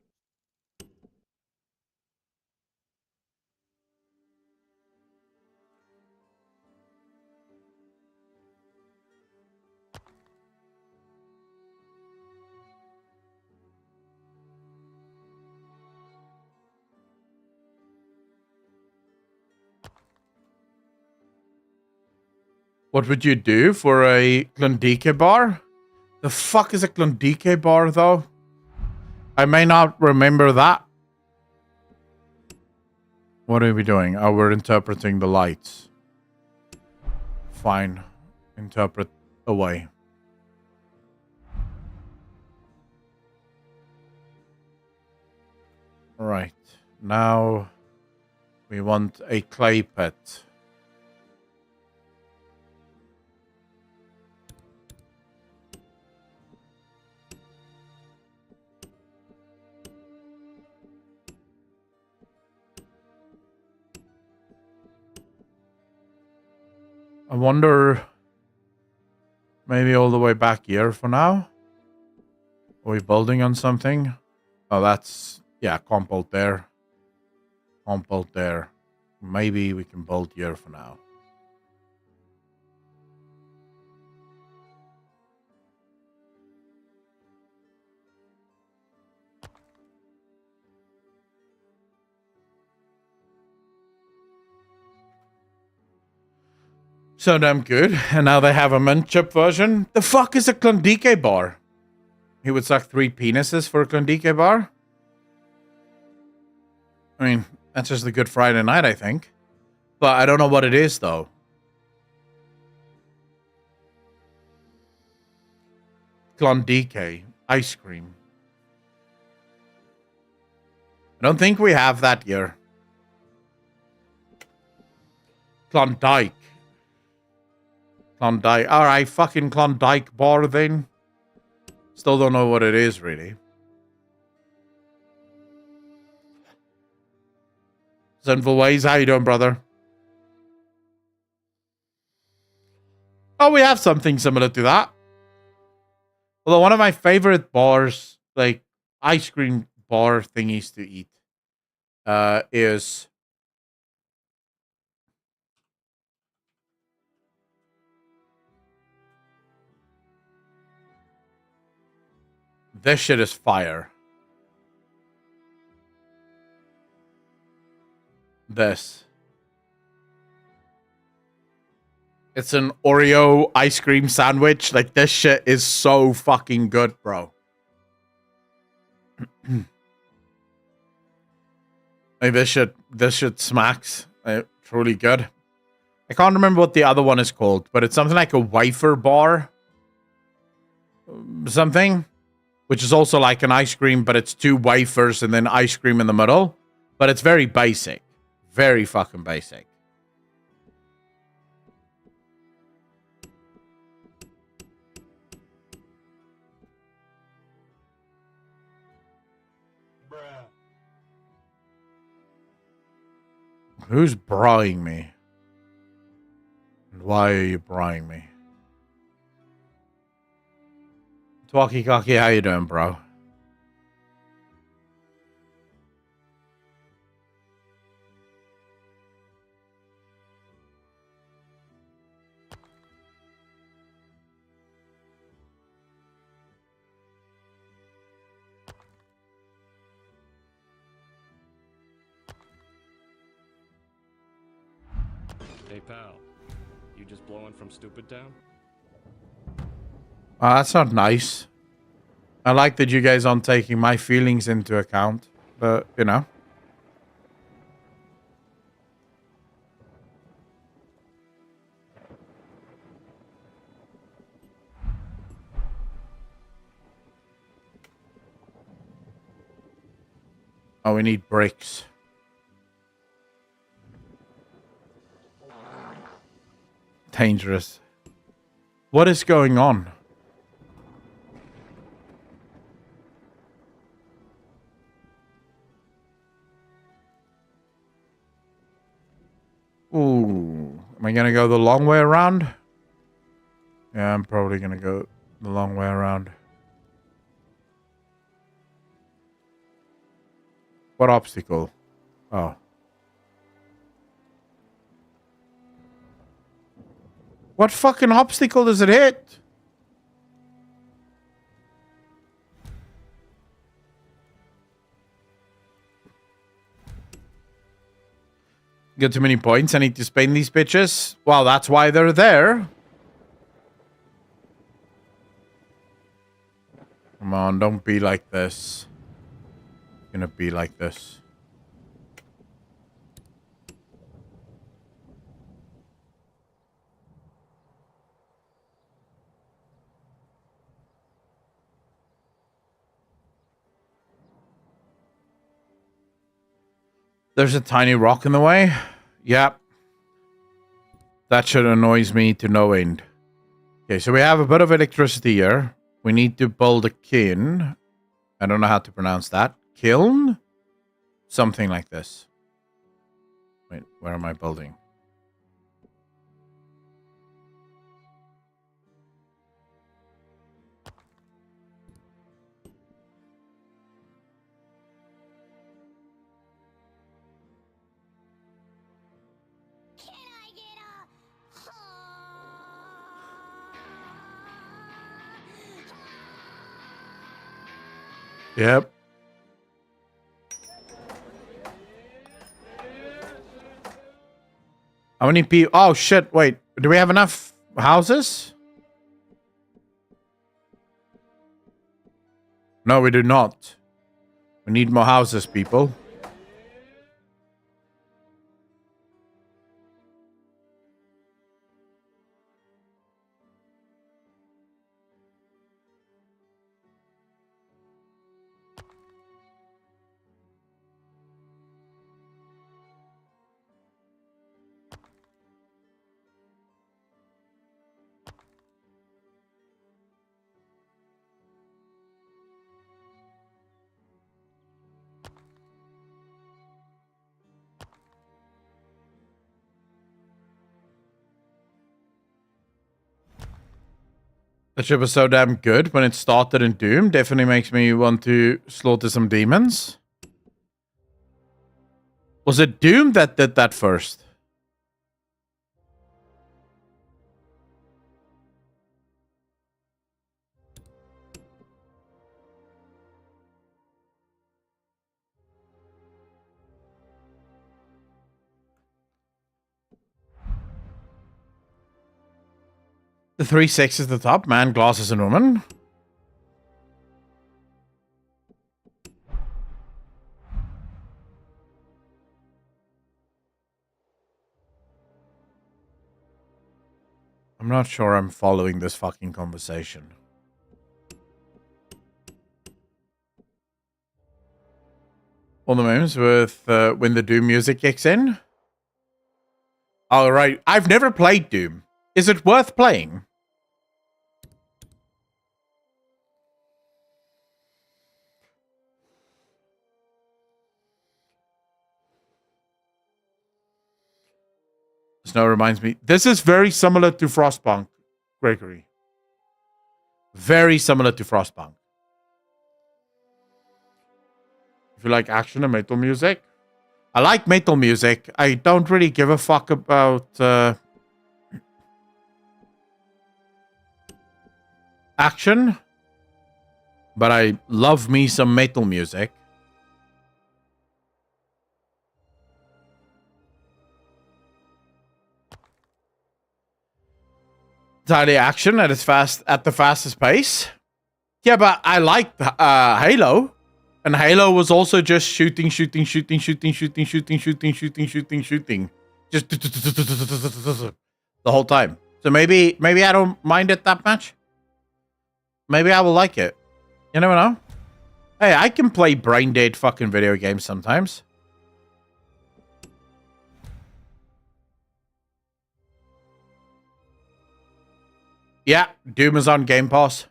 What would you do for a Klondike bar? The fuck is a Klondike bar, though? I may not remember that. What are we doing? Oh, we're interpreting the lights. Fine. Interpret away. Right. Now we want a clay pit. I wonder, maybe all the way back here for now? Are we building on something? Oh, that's, yeah, compound there. Compound there. Maybe we can build here for now. So damn good. And now they have a mint chip version. The fuck is a Klondike bar? He would suck 3 penises for a Klondike bar? I mean, that's just a good Friday night, I think. But I don't know what it is, though. Klondike. Ice cream. I don't think we have that here. Klondike. Klondike. Alright, fucking Klondike bar then. Still don't know what it is, really. Sinful Ways, how you doing, brother? Oh, we have something similar to that. Although one of my favorite bars, like ice cream bar thingies to eat, is this shit is fire. This. It's an Oreo ice cream sandwich. Like, this shit is so fucking good, bro. Like, this shit smacks. Truly good. I can't remember what the other one is called, but it's something like a wafer bar. Something. Which is also like an ice cream, but it's 2 wafers and then ice cream in the middle. But it's very basic. Very fucking basic. Who's brawling me? And why are you brawling me? Talkie Cocky, how you doing, bro? Hey pal, you just blowing from Stupid Town? Oh, that's not nice. I like that you guys aren't taking my feelings into account, but, you know. Oh, we need bricks. Dangerous. What is going on? Ooh. Am I gonna go the long way around? Yeah, I'm probably gonna go the long way around. What obstacle? Oh. What fucking obstacle does it hit? Got too many points. I need to spend these bitches. Well, that's why they're there. Come on, don't be like this. gonna be like this. There's a tiny rock in the way. Yep. That should annoys me to no end. Okay, so we have a bit of electricity here. We need to build a kiln. I don't know how to pronounce that. Kiln? Something like this. Wait, where am I building? Yep. How many people? Oh, shit. Wait. Do we have enough houses? No, we do not. We need more houses, people. The ship was so damn good when it started in Doom. Definitely makes me want to slaughter some demons. Was it Doom that did that first? The 3 sexes at the top. Man, glasses, and woman. I'm not sure I'm following this fucking conversation. All the memes with when the Doom music kicks in. All right, I've never played Doom. Is it worth playing? Snow reminds me. This is very similar to Frostpunk, Gregory. Very similar to Frostpunk. If you like action and metal music. I like metal music. I don't really give a fuck about action. But I love me some metal music. Tiny action at the fastest pace. Yeah, but I liked Halo. And Halo was also just shooting. Just the whole time. So maybe I don't mind it that much. Maybe I will like it. You never know. Hey, I can play brain dead fucking video games sometimes. Yeah, Doom is on Game Pass.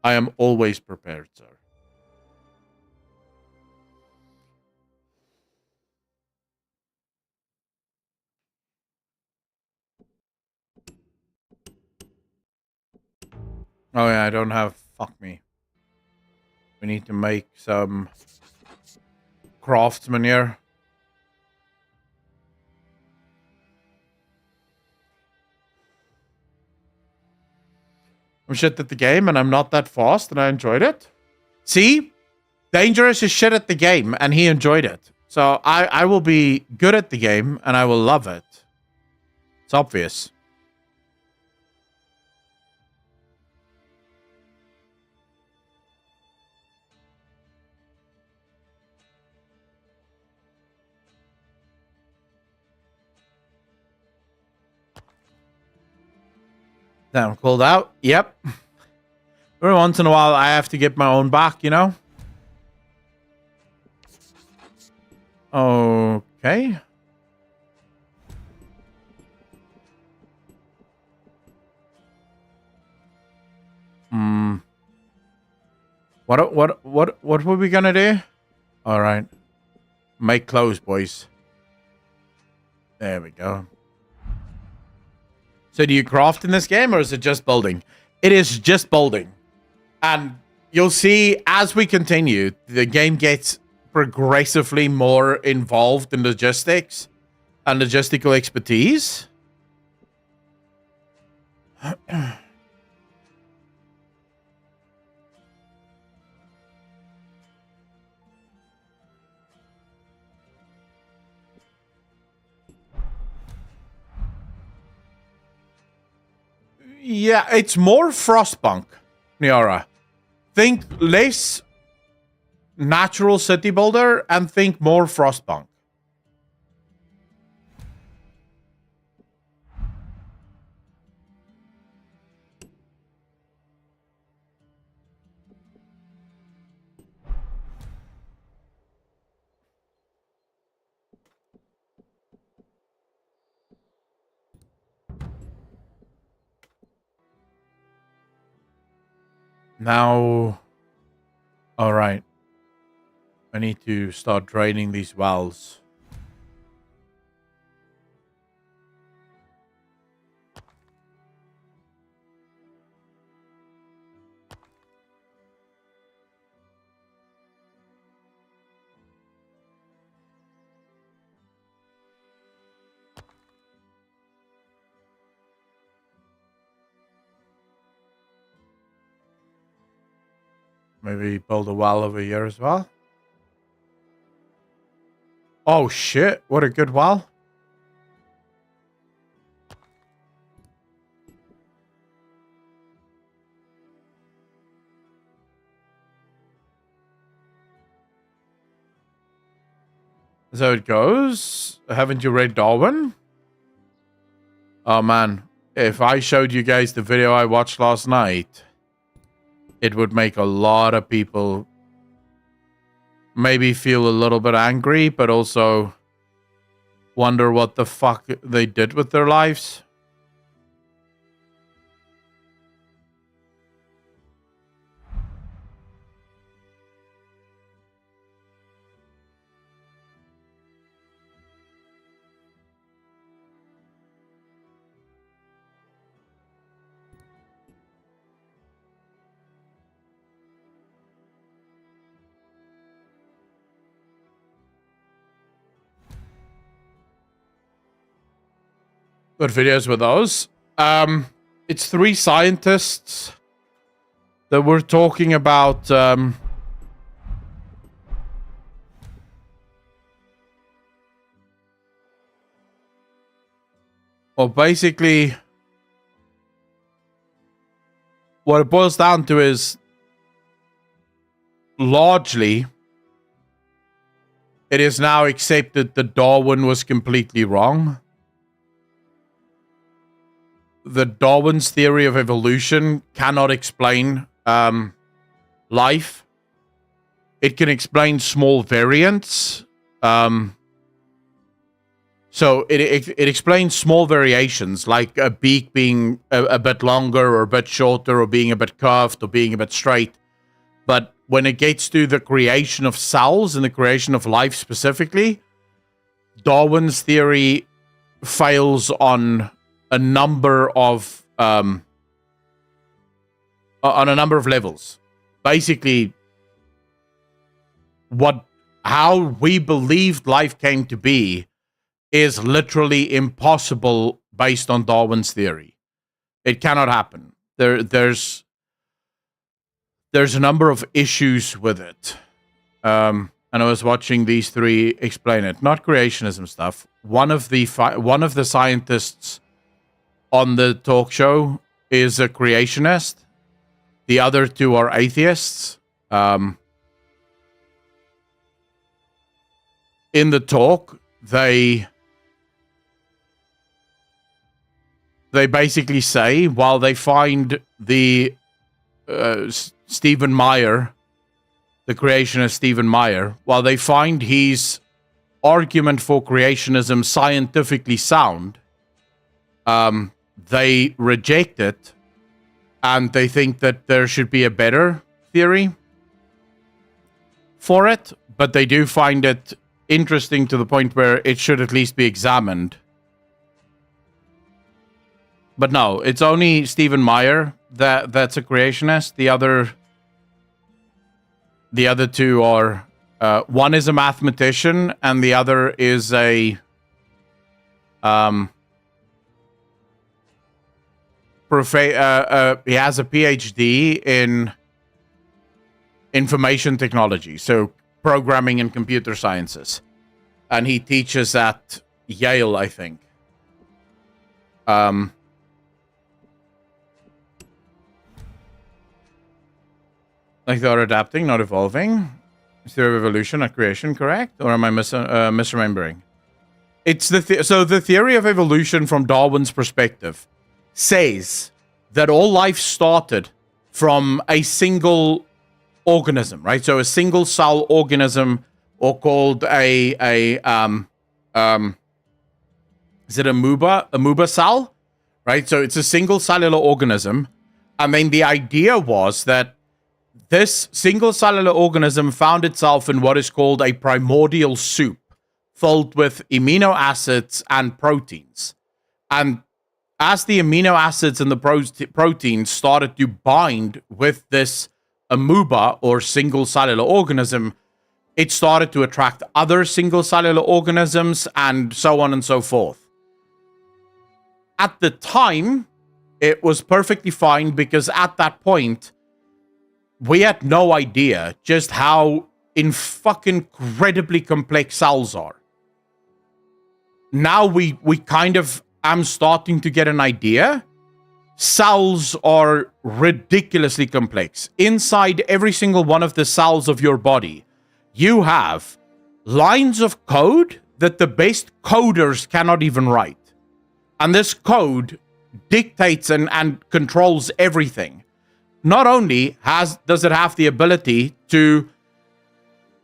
I am always prepared, sir. Oh yeah, I don't have... Fuck me. We need to make some... craftsman here. I'm shit at the game and I'm not that fast and I enjoyed it. See? Dangerous is shit at the game and he enjoyed it. So I will be good at the game and I will love it. It's obvious. Damn, called out. Yep. Every once in a while, I have to get my own back, you know? Okay. What were we gonna do? All right. Make clothes, boys. There we go. So do you craft in this game, or is it just building? It is just building. And you'll see as we continue, the game gets progressively more involved in logistics and logistical expertise. Yeah, it's more Frostpunk, Niara. Think less natural city builder and think more Frostpunk. Now, all right. I need to start draining these wells. Maybe build a well over here as well. Oh shit, what a good well. So it goes. Haven't you read Darwin? Oh man, if I showed you guys the video I watched last night, it would make a lot of people maybe feel a little bit angry, but also wonder what the fuck they did with their lives. Good videos with those. It's 3 scientists that were talking about well, basically what it boils down to is largely it is now accepted that Darwin was completely wrong. The Darwin's theory of evolution cannot explain life. It can explain small variants. So it explains small variations, like a beak being a bit longer or a bit shorter, or being a bit curved or being a bit straight. But when it gets to the creation of cells and the creation of life specifically, Darwin's theory fails on a number of levels. Basically, how we believed life came to be is literally impossible based on Darwin's theory. It cannot happen. There's a number of issues with it. And I was watching these 3 explain it. Not creationism stuff. One of the scientists on the talk show is a creationist. The other 2 are atheists. In the talk, they they basically say, while they find the Stephen Meyer, the creationist Stephen Meyer, while they find his argument for creationism scientifically sound, they reject it, and they think that there should be a better theory for it, but they do find it interesting to the point where it should at least be examined. But no, it's only Stephen Meyer that's a creationist. The other two are one is a mathematician and the other is a he has a PhD in information technology, so programming and computer sciences, and he teaches at Yale, I think. Like they are adapting, not evolving. Is there evolution, not creation, correct? Or am I misremembering? It's so the theory of evolution from Darwin's perspective says that all life started from a single organism, right? So a single cell organism, or called is it amoeba cell, right? So it's a single cellular organism, and then the idea was that this single cellular organism found itself in what is called a primordial soup filled with amino acids and proteins. And as the amino acids and the proteins started to bind with this amoeba or single cellular organism, it started to attract other single cellular organisms and so on and so forth. At the time, it was perfectly fine because at that point, we had no idea just how fucking incredibly complex cells are. Now we kind of am starting to get an idea. Cells are ridiculously complex. Inside every single one of the cells of your body, you have lines of code that the best coders cannot even write. And this code dictates and controls everything. Not only does it have the ability to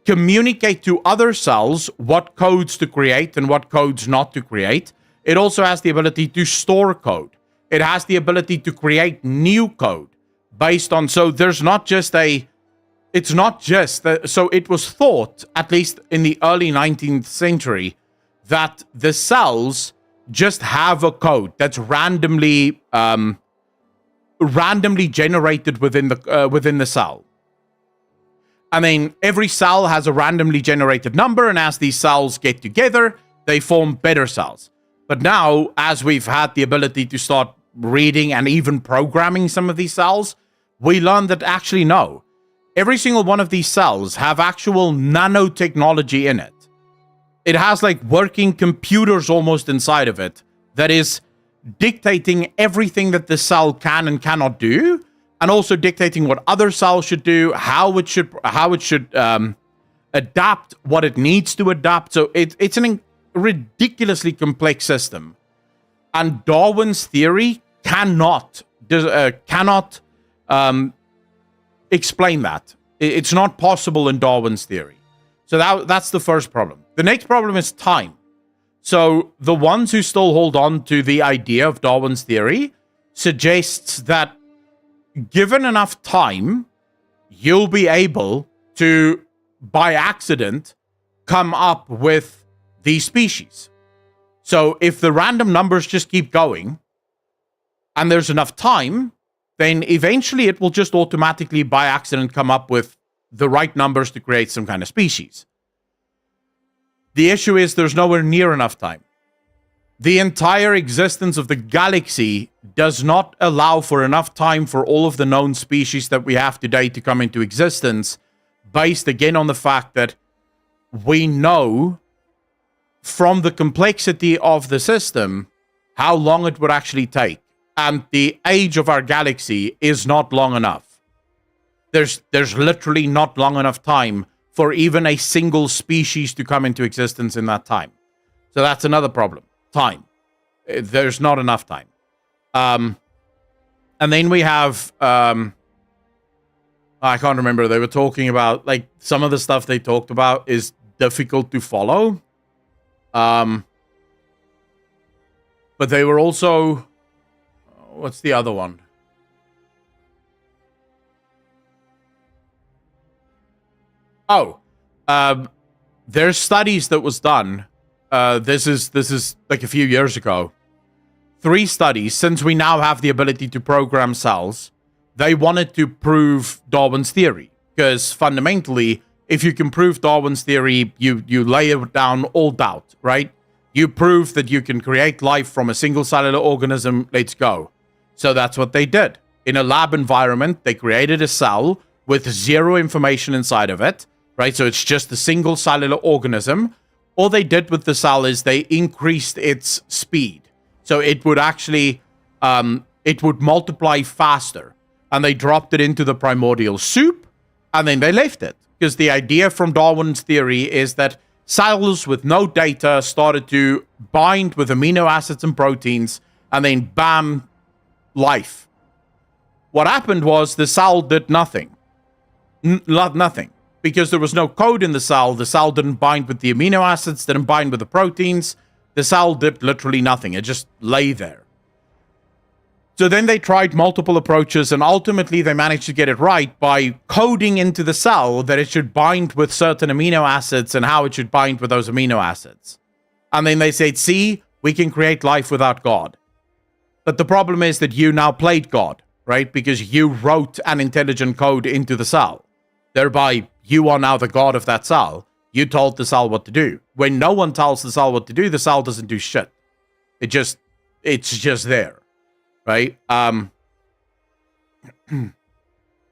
communicate to other cells what codes to create and what codes not to create, it also has the ability to store code. It has the ability to create new code based on, so there's not just so it was thought, at least in the early 19th century, that the cells just have a code that's randomly generated within the cell. I mean, every cell has a randomly generated number, and as these cells get together, they form better cells. But now, as we've had the ability to start reading and even programming some of these cells, we learned that actually no. Every single one of these cells have actual nanotechnology in it. It has like working computers almost inside of it that is dictating everything that the cell can and cannot do, and also dictating what other cells should do, how it should adapt what it needs to adapt. So it's a ridiculously complex system, and Darwin's theory cannot explain that. It's not possible in Darwin's theory. So that's the first problem. The next problem is time. So the ones who still hold on to the idea of Darwin's theory suggests that given enough time, you'll be able to, by accident, come up with these species. So if the random numbers just keep going and there's enough time, then eventually it will just automatically, by accident, come up with the right numbers to create some kind of species. The issue is there's nowhere near enough time. The entire existence of the galaxy does not allow for enough time for all of the known species that we have today to come into existence, based again on the fact that we know from the complexity of the system how long it would actually take. And the age of our galaxy is not long enough. There's literally not long enough time for even a single species to come into existence in that time. So that's another problem. Time. There's not enough time. And then we have I can't remember. They were talking about like some of the stuff they talked about is difficult to follow. But they were also, what's the other one? Oh, there's studies that was done. This is like a few years ago. 3 studies, since we now have the ability to program cells, they wanted to prove Darwin's theory. Because fundamentally, if you can prove Darwin's theory, you lay down all doubt, right? You prove that you can create life from a single cellular organism, let's go. So that's what they did. In a lab environment, they created a cell with 0 information inside of it, right? So it's just a single cellular organism. All they did with the cell is they increased its speed. So it would actually, it would multiply faster. And they dropped it into the primordial soup, and then they left it. Because the idea from Darwin's theory is that cells with no data started to bind with amino acids and proteins, and then bam, life. What happened was the cell did nothing. Nothing. Because there was no code in the cell didn't bind with the amino acids, didn't bind with the proteins. The cell did literally nothing. It just lay there. So then they tried multiple approaches, and ultimately they managed to get it right by coding into the cell that it should bind with certain amino acids and how it should bind with those amino acids. And then they said, see, we can create life without God. But the problem is that you now played God, right? Because you wrote an intelligent code into the cell. Thereby, you are now the God of that cell. You told the cell what to do. When no one tells the cell what to do, the cell doesn't do shit. It's just there. Right? Sounds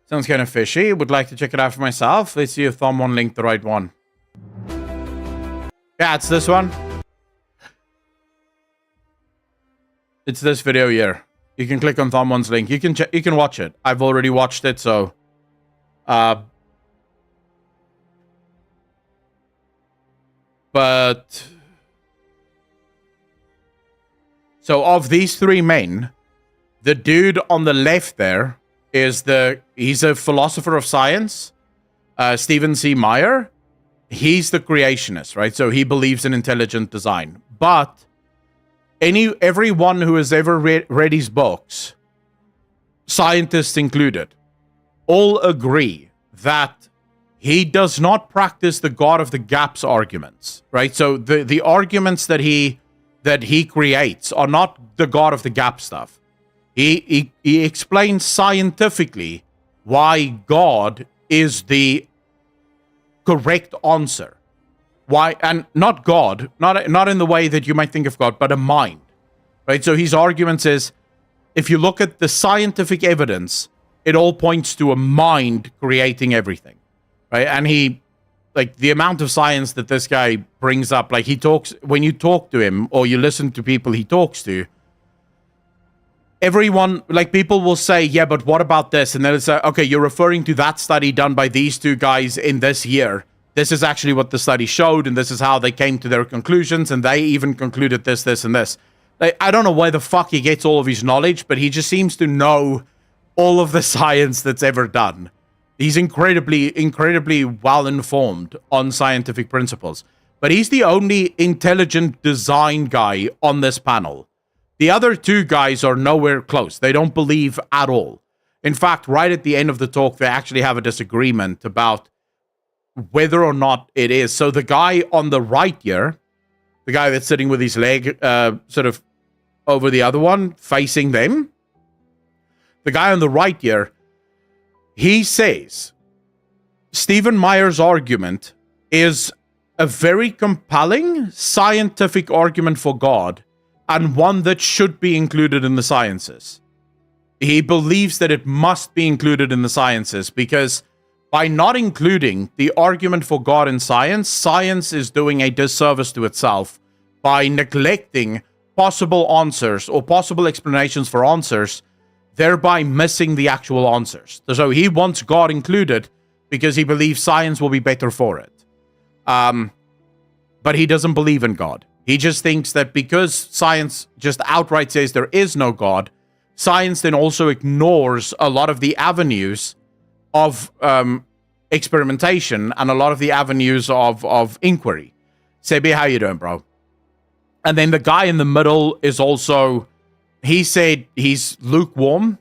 kind of fishy. Would like to check it out for myself. Let's see if Thom1 linked the right one. Yeah, it's this one. It's this video here. You can click on Thom1's link. You can watch it. I've already watched it, so but so of these 3 men, the dude on the left there is he's a philosopher of science, Stephen C. Meyer. He's the creationist, right? So he believes in intelligent design. But everyone who has ever read his books, scientists included, all agree that he does not practice the God of the gaps arguments, right? So the arguments that he creates are not the God of the gap stuff. He explains scientifically why God is the correct answer. Why, and not God, not in the way that you might think of God, but a mind, right? So his argument is, if you look at the scientific evidence, it all points to a mind creating everything, right? And like the amount of science that this guy brings up, like when you talk to him or you listen to people he talks to, everyone, like people will say, yeah, but what about this? And then it's okay, you're referring to that study done by these 2 guys in this year. This is actually what the study showed, and this is how they came to their conclusions, and they even concluded this, this, and this. Like, I don't know where the fuck he gets all of his knowledge, but he just seems to know all of the science that's ever done. He's incredibly well-informed on scientific principles. But he's the only intelligent design guy on this panel. The other 2 guys are nowhere close. They don't believe at all. In fact, right at the end of the talk, they actually have a disagreement about whether or not it is. So the guy on the right here, the guy that's sitting with his leg sort of over the other one, facing them, the guy on the right here, he says Stephen Meyer's argument is a very compelling scientific argument for God, and one that should be included in the sciences. He believes that it must be included in the sciences because by not including the argument for God in science, science is doing a disservice to itself by neglecting possible answers or possible explanations for answers, thereby missing the actual answers. So he wants God included because he believes science will be better for it. But he doesn't believe in God. He just thinks that because science just outright says there is no God, science then also ignores a lot of the avenues of experimentation and a lot of the avenues of inquiry. Sebi, how you doing, bro? And then the guy in the middle is also, he said he's lukewarm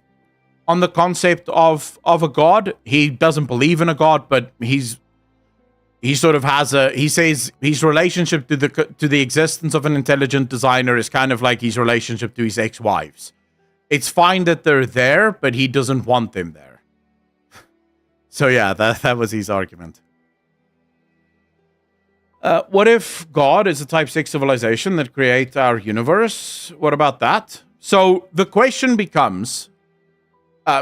on the concept of a god. He doesn't believe in a god, but he sort of has he says his relationship to the existence of an intelligent designer is kind of like his relationship to his ex-wives. It's fine that they're there, but he doesn't want them there. So yeah, that was his argument. What if God is a type 6 civilization that creates our universe? What about that? So the question becomes,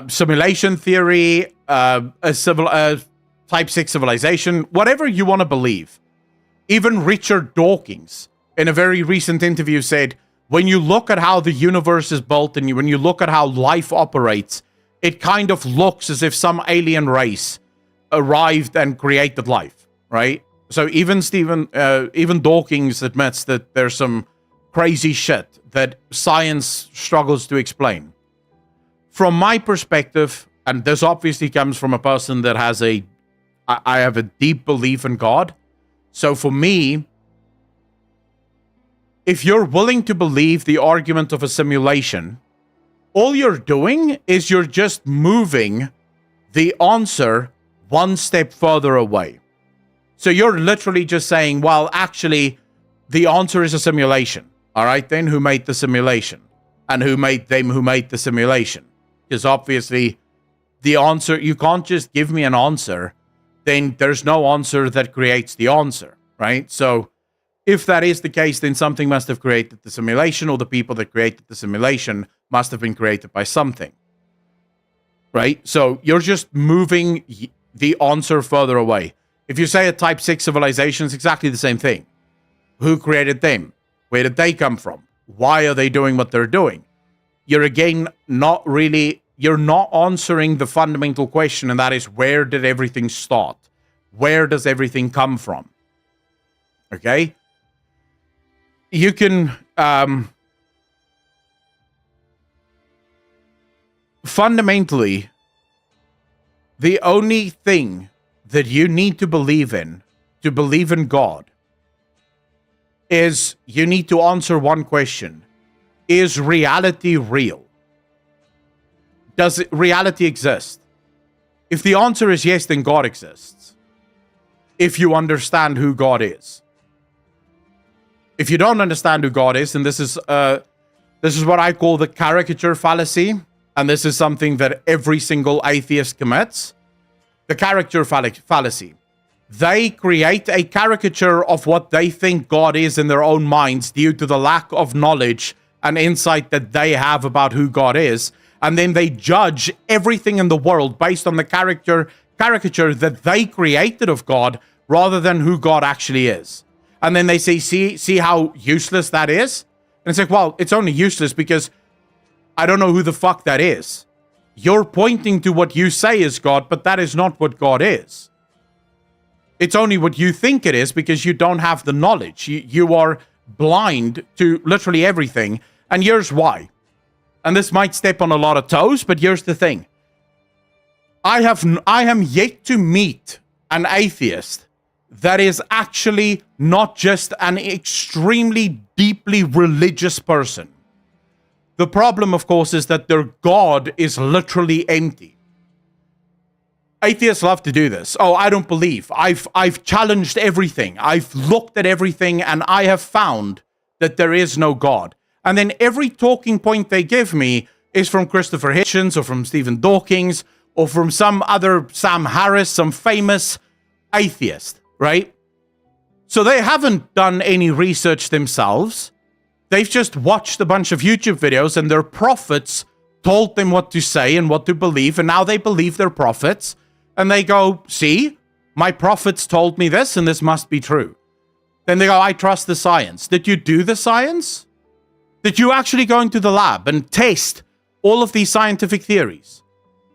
simulation theory, type 6 civilization, whatever you want to believe. Even Richard Dawkins, in a very recent interview, said, when you look at how the universe is built and when you look at how life operates, it kind of looks as if some alien race arrived and created life, right? So even Dawkins admits that there's some crazy shit that science struggles to explain. From my perspective, and this obviously comes from a person that has I have a deep belief in God. So for me, if you're willing to believe the argument of a simulation, all you're doing is you're just moving the answer one step further away. So you're literally just saying, well, actually, the answer is a simulation. All right, then who made the simulation? And who made them who made the simulation? Because obviously, the answer, you can't just give me an answer, then there's no answer that creates the answer, right? So if that is the case, then something must have created the simulation, or the people that created the simulation must have been created by something, right? So you're just moving the answer further away. If you say a type 6 civilization, it's exactly the same thing. Who created them? Where did they come from? Why are they doing what they're doing? You're again you're not answering the fundamental question, and that is, where did everything start? Where does everything come from? Okay? You can fundamentally, the only thing that you need to believe in God, is you need to answer one question. Is reality real? Does reality exist? If the answer is yes, then God exists. If you understand who God is. If you don't understand who God is, then this is what I call the caricature fallacy, and this is something that every single atheist commits. The caricature fallacy. They create a caricature of what they think God is in their own minds due to the lack of knowledge and insight that they have about who God is, and then they judge everything in the world based on the caricature that they created of God rather than who God actually is. And then they say, see how useless that is? And it's like, well, it's only useless because I don't know who the fuck that is. You're pointing to what you say is God, but that is not what God is. It's only what you think it is because you don't have the knowledge. You are blind to literally everything. And here's why. And this might step on a lot of toes, but here's the thing. I am yet to meet an atheist that is actually not just an extremely deeply religious person. The problem, of course, is that their God is literally empty. Atheists love to do this. Oh, I don't believe. I've challenged everything. I've looked at everything, and I have found that there is no God. And then every talking point they give me is from Christopher Hitchens or from Stephen Dawkins or from some other Sam Harris, some famous atheist, right? So they haven't done any research themselves. They've just watched a bunch of YouTube videos and their prophets told them what to say and what to believe, and now they believe their prophets. And they go, see, my prophets told me this, and this must be true. Then they go, I trust the science. Did you do the science? Did you actually go into the lab and test all of these scientific theories?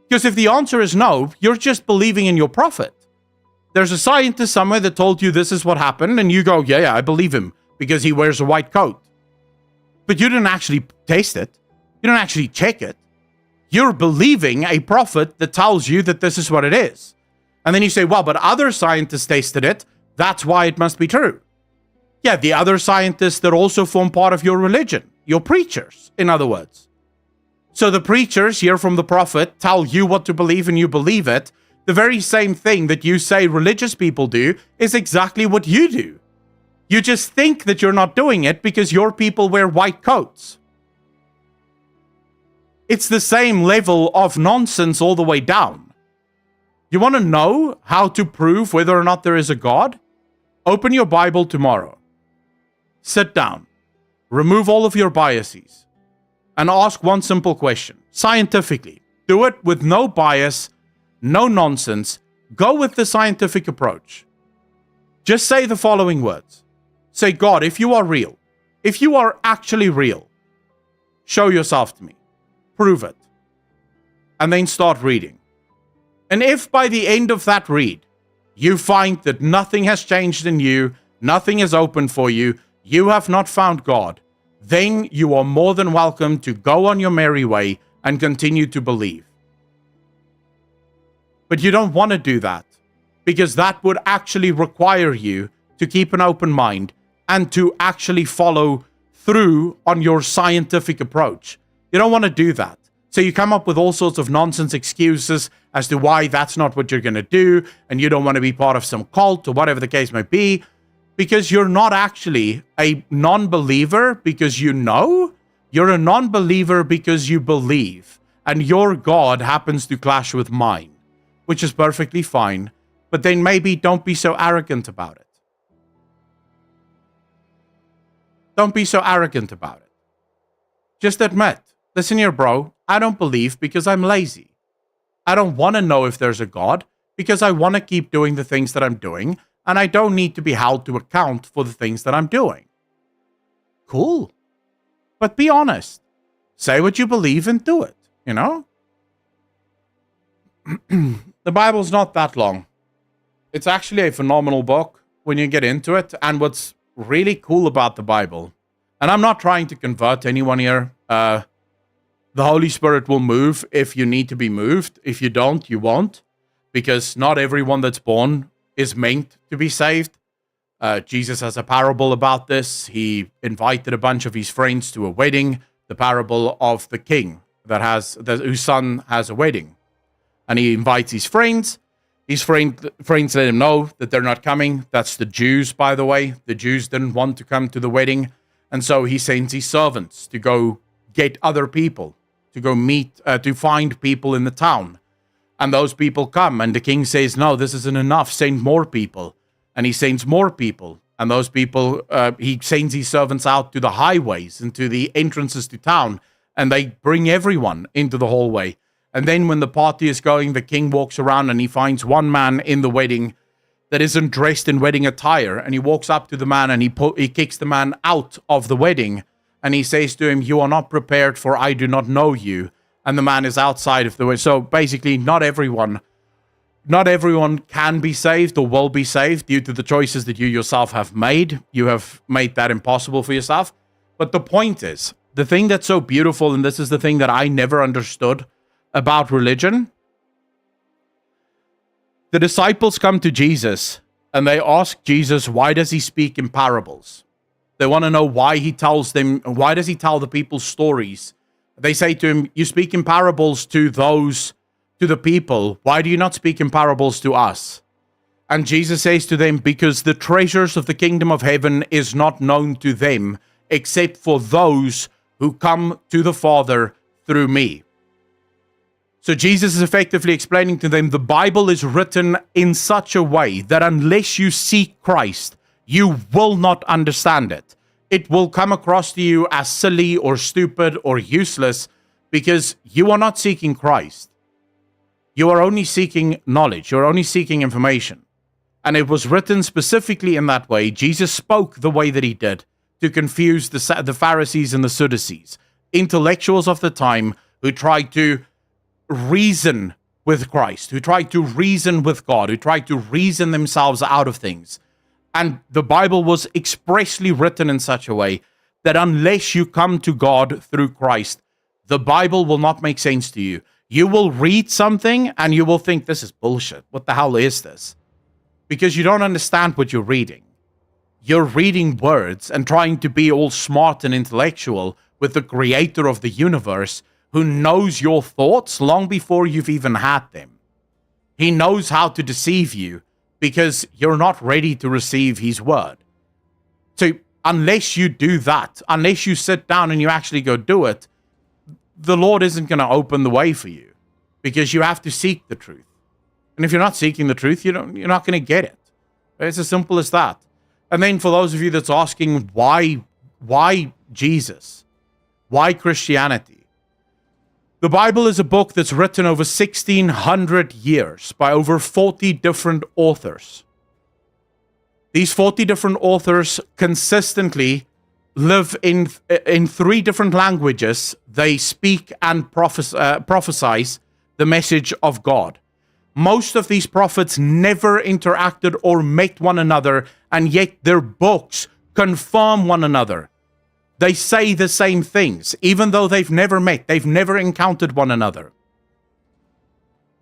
Because if the answer is no, you're just believing in your prophet. There's a scientist somewhere that told you this is what happened, and you go, yeah, I believe him because he wears a white coat. But you didn't actually taste it. You don't actually check it. You're believing a prophet that tells you that this is what it is. And then you say, well, but other scientists tested it. That's why it must be true. Yeah, the other scientists that also form part of your religion, your preachers, in other words. So the preachers hear from the prophet, tell you what to believe, and you believe it. The very same thing that you say religious people do is exactly what you do. You just think that you're not doing it because your people wear white coats. It's the same level of nonsense all the way down. You want to know how to prove whether or not there is a God? Open your Bible tomorrow. Sit down. Remove all of your biases. And ask one simple question. Scientifically. Do it with no bias, no nonsense. Go with the scientific approach. Just say the following words. Say, God, if you are real, if you are actually real, show yourself to me. Prove it. And then start reading. And if by the end of that read, you find that nothing has changed in you, nothing is open for you, you have not found God, then you are more than welcome to go on your merry way and continue to believe. But you don't want to do that, because that would actually require you to keep an open mind and to actually follow through on your scientific approach. You don't want to do that. So you come up with all sorts of nonsense excuses as to why that's not what you're going to do, and you don't want to be part of some cult or whatever the case may be, because you're not actually a non-believer because you know. You're a non-believer because you believe, and your God happens to clash with mine, which is perfectly fine, but then maybe don't be so arrogant about it. Don't be so arrogant about it. Just admit, listen here, bro, I don't believe because I'm lazy. I don't want to know if there's a God because I want to keep doing the things that I'm doing, and I don't need to be held to account for the things that I'm doing. Cool. But be honest. Say what you believe and do it, you know? The Bible's not that long. It's actually a phenomenal book when you get into it, and what's really cool about the Bible, and I'm not trying to convert anyone here. The Holy Spirit will move if you need to be moved. If you don't, you won't, because not everyone that's born is meant to be saved. Jesus has a parable about this. He invited a bunch of his friends to a wedding, the parable of the king whose son has a wedding. And he invites his friends. His friends let him know that they're not coming. That's the Jews, by the way. The Jews didn't want to come to the wedding. And so he sends his servants to go get other people, to go meet, to find people in the town. And those people come, and the king says, no, this isn't enough. Send more people. And he sends more people. And those people, he sends his servants out to the highways and to the entrances to town. And they bring everyone into the hallway. And then when the party is going, the king walks around and he finds one man in the wedding that isn't dressed in wedding attire. And he walks up to the man and he kicks the man out of the wedding. And he says to him, you are not prepared, for I do not know you. And the man is outside of the wedding. So basically, not everyone can be saved or will be saved due to the choices that you yourself have made. You have made that impossible for yourself. But the point is, the thing that's so beautiful, and this is the thing that I never understood about religion, the disciples come to Jesus and they ask Jesus, why does he speak in parables? They want to know why he tells them, why does he tell the people stories? They say to him, you speak in parables to the people. Why do you not speak in parables to us? And Jesus says to them, because the treasures of the kingdom of heaven is not known to them, except for those who come to the Father through me. So Jesus is effectively explaining to them, the Bible is written in such a way that unless you seek Christ, you will not understand it. It will come across to you as silly or stupid or useless because you are not seeking Christ. You are only seeking knowledge. You're only seeking information. And it was written specifically in that way. Jesus spoke the way that he did to confuse the Pharisees and the Sadducees, intellectuals of the time who tried to reason with Christ, who tried to reason with God, who tried to reason themselves out of things. And the Bible was expressly written in such a way that unless you come to God through Christ, The Bible will not make sense to you. You will read something and you will think, this is bullshit. What the hell is this? Because you don't understand what you're reading. You're reading words and trying to be all smart and intellectual with the creator of the universe who knows your thoughts long before you've even had them. He knows how to deceive you because you're not ready to receive his word. So unless you do that, unless you sit down and you actually go do it, the Lord isn't going to open the way for you because you have to seek the truth. And if you're not seeking the truth, you're not going to get it. It's as simple as that. And then for those of you that's asking why Jesus? Why Christianity? The Bible is a book that's written over 1,600 years by over 40 different authors. These 40 different authors consistently live in 3 different languages. They speak and prophesize the message of God. Most of these prophets never interacted or met one another, and yet their books confirm one another. They say the same things, even though they've never met, they've never encountered one another.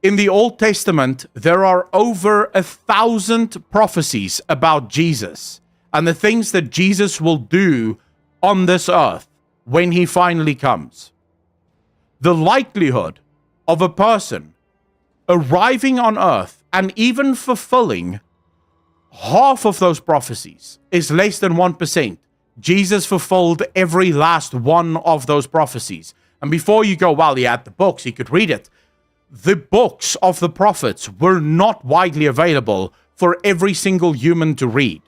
In the Old Testament, there are over 1,000 prophecies about Jesus and the things that Jesus will do on this earth when he finally comes. The likelihood of a person arriving on earth and even fulfilling half of those prophecies is less than 1%. Jesus fulfilled every last one of those prophecies. And before you go, well, he had the books, he could read it. The books of the prophets were not widely available for every single human to read.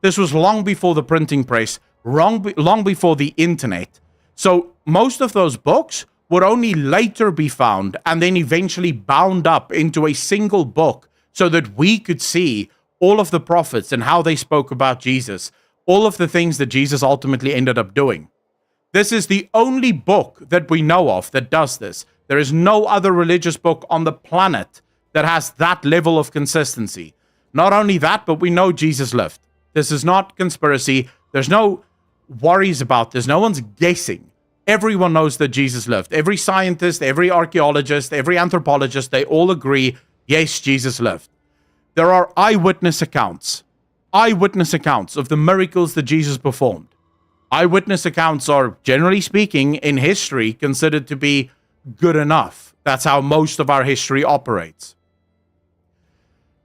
This was long before the printing press, long before the internet. So most of those books would only later be found and then eventually bound up into a single book so that we could see all of the prophets and how they spoke about Jesus, all of the things that Jesus ultimately ended up doing. This is the only book that we know of that does this. There is no other religious book on the planet that has that level of consistency. Not only that, but we know Jesus lived. This is not conspiracy. There's no worries about this. No one's guessing. Everyone knows that Jesus lived. Every scientist, every archaeologist, every anthropologist, they all agree, yes, Jesus lived. There are eyewitness accounts of the miracles that Jesus performed. Eyewitness accounts are, generally speaking, in history considered to be good enough. That's how most of our history operates.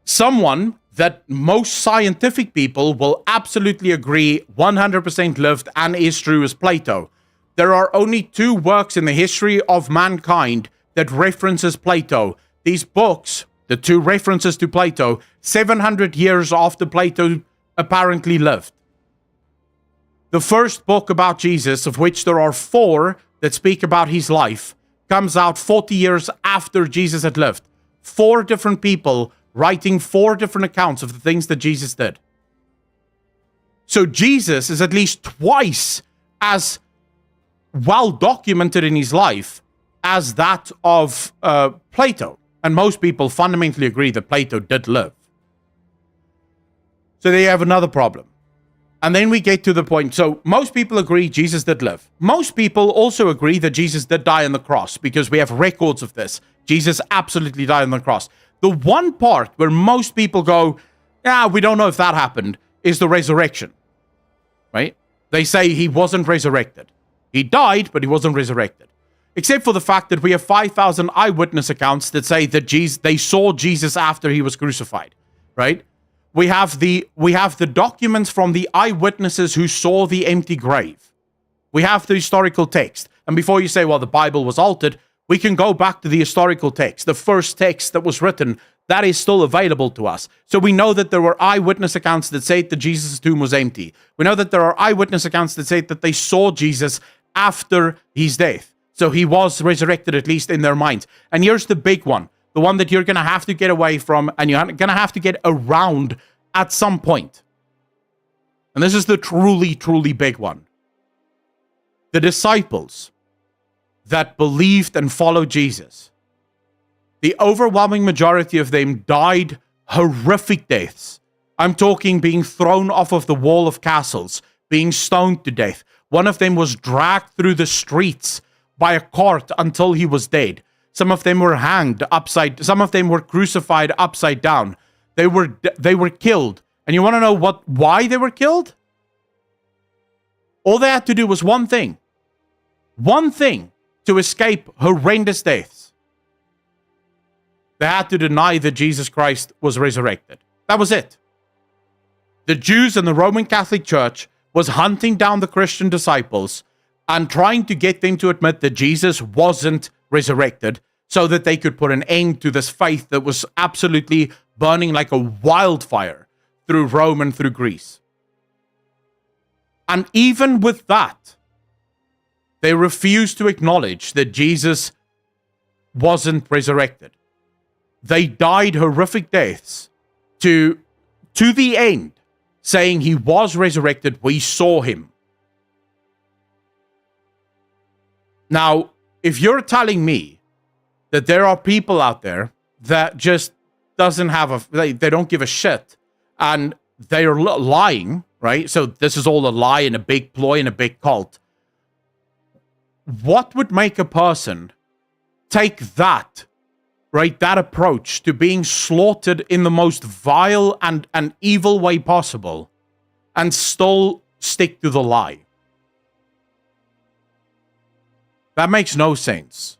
Someone that most scientific people will absolutely agree 100% lived and is true is Plato. There are only 2 works in the history of mankind that references Plato. These books, the 2 references to Plato, 700 years after Plato apparently lived. The first book about Jesus, of which there are 4 that speak about his life, comes out 40 years after Jesus had lived. 4 different people writing 4 different accounts of the things that Jesus did. So Jesus is at least twice as well documented in his life as that of Plato. And most people fundamentally agree that Plato did live. So they have another problem. And then we get to the point. So most people agree Jesus did live. Most people also agree that Jesus did die on the cross because we have records of this. Jesus absolutely died on the cross. The one part where most people go, we don't know if that happened, is the resurrection. Right? They say he wasn't resurrected. He died, but he wasn't resurrected. Except for the fact that we have 5,000 eyewitness accounts that say that they saw Jesus after he was crucified. Right? We have the documents from the eyewitnesses who saw the empty grave. We have the historical text. And before you say, well, the Bible was altered, we can go back to the historical text. The first text that was written, that is still available to us. So we know that there were eyewitness accounts that say that Jesus' tomb was empty. We know that there are eyewitness accounts that say that they saw Jesus after his death. So he was resurrected, at least in their minds. And here's the big one. The one that you're going to have to get away from and you're going to have to get around at some point. And this is the truly, truly big one. The disciples that believed and followed Jesus, the overwhelming majority of them died horrific deaths. I'm talking being thrown off of the wall of castles, being stoned to death. One of them was dragged through the streets by a cart until he was dead. Some of them were hanged upside, some of them were crucified upside down. They were killed. And you want to know why they were killed? All they had to do was one thing to escape horrendous deaths. They had to deny that Jesus Christ was resurrected. That was it. The Jews and the Roman Catholic Church was hunting down the Christian disciples and trying to get them to admit that Jesus wasn't resurrected so that they could put an end to this faith that was absolutely burning like a wildfire through Rome and through Greece. And even with that, they refused to acknowledge that Jesus wasn't resurrected. They died horrific deaths to the end, saying he was resurrected, we saw him. Now, if you're telling me that there are people out there that just they don't give a shit, and they are lying, right? So this is all a lie and a big ploy and a big cult. What would make a person take that, right, that approach to being slaughtered in the most vile and evil way possible and still stick to the lie? That makes no sense.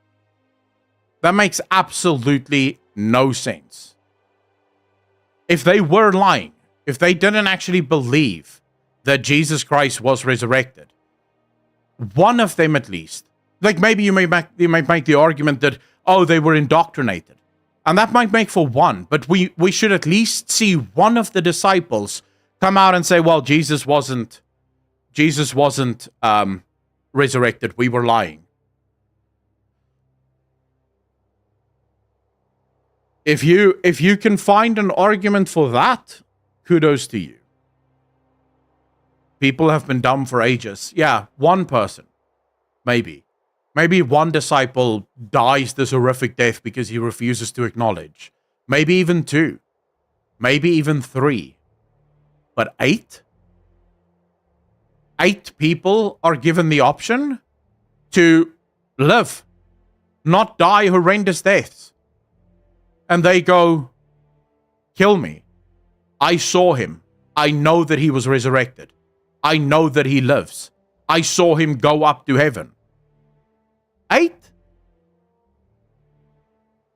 That makes absolutely no sense. If they were lying, if they didn't actually believe that Jesus Christ was resurrected, one of them at least, like maybe you might make the argument that, oh, they were indoctrinated. And that might make for one, but we should at least see one of the disciples come out and say, well, Jesus wasn't resurrected. We were lying. If you can find an argument for that, kudos to you. People have been dumb for ages. Yeah, one person. Maybe. Maybe one disciple dies this horrific death because he refuses to acknowledge. Maybe even 2. Maybe even 3. But 8? 8 people are given the option to live, not die horrendous deaths. And they go, kill me. I saw him. I know that he was resurrected. I know that he lives. I saw him go up to heaven. 8?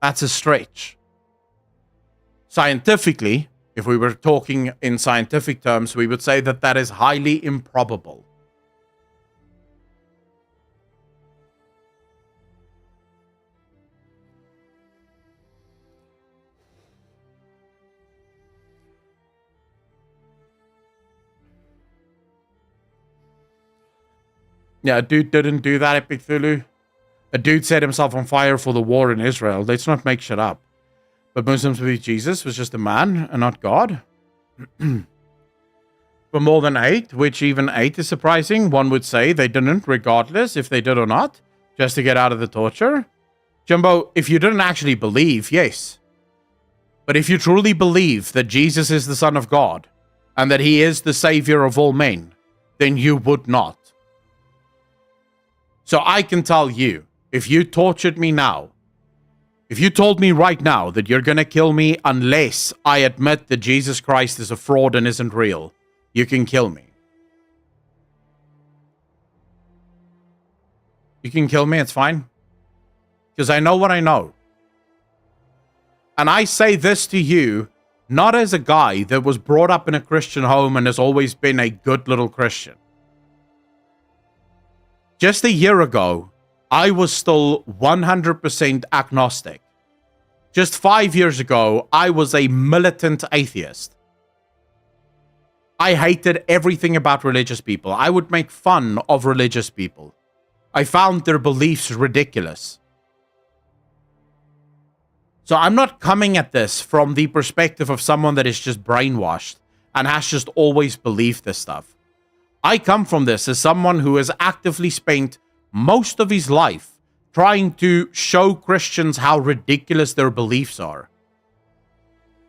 That's a stretch. Scientifically, if we were talking in scientific terms, we would say that that is highly improbable. Yeah, a dude didn't do that, Epic Thulu. A dude set himself on fire for the war in Israel. Let's not make shit up. But Muslims believe Jesus was just a man and not God. For more than 8, which even 8 is surprising, one would say they didn't, regardless if they did or not, just to get out of the torture. Jumbo, if you didn't actually believe, yes. But if you truly believe that Jesus is the Son of God and that he is the Savior of all men, then you would not. So I can tell you, if you tortured me now, if you told me right now that you're going to kill me unless I admit that Jesus Christ is a fraud and isn't real, you can kill me. You can kill me, it's fine. Because I know what I know. And I say this to you, not as a guy that was brought up in a Christian home and has always been a good little Christian. Just a year ago, I was still 100% agnostic. Just 5 years ago, I was a militant atheist. I hated everything about religious people. I would make fun of religious people. I found their beliefs ridiculous. So I'm not coming at this from the perspective of someone that is just brainwashed and has just always believed this stuff. I come from this as someone who has actively spent most of his life trying to show Christians how ridiculous their beliefs are.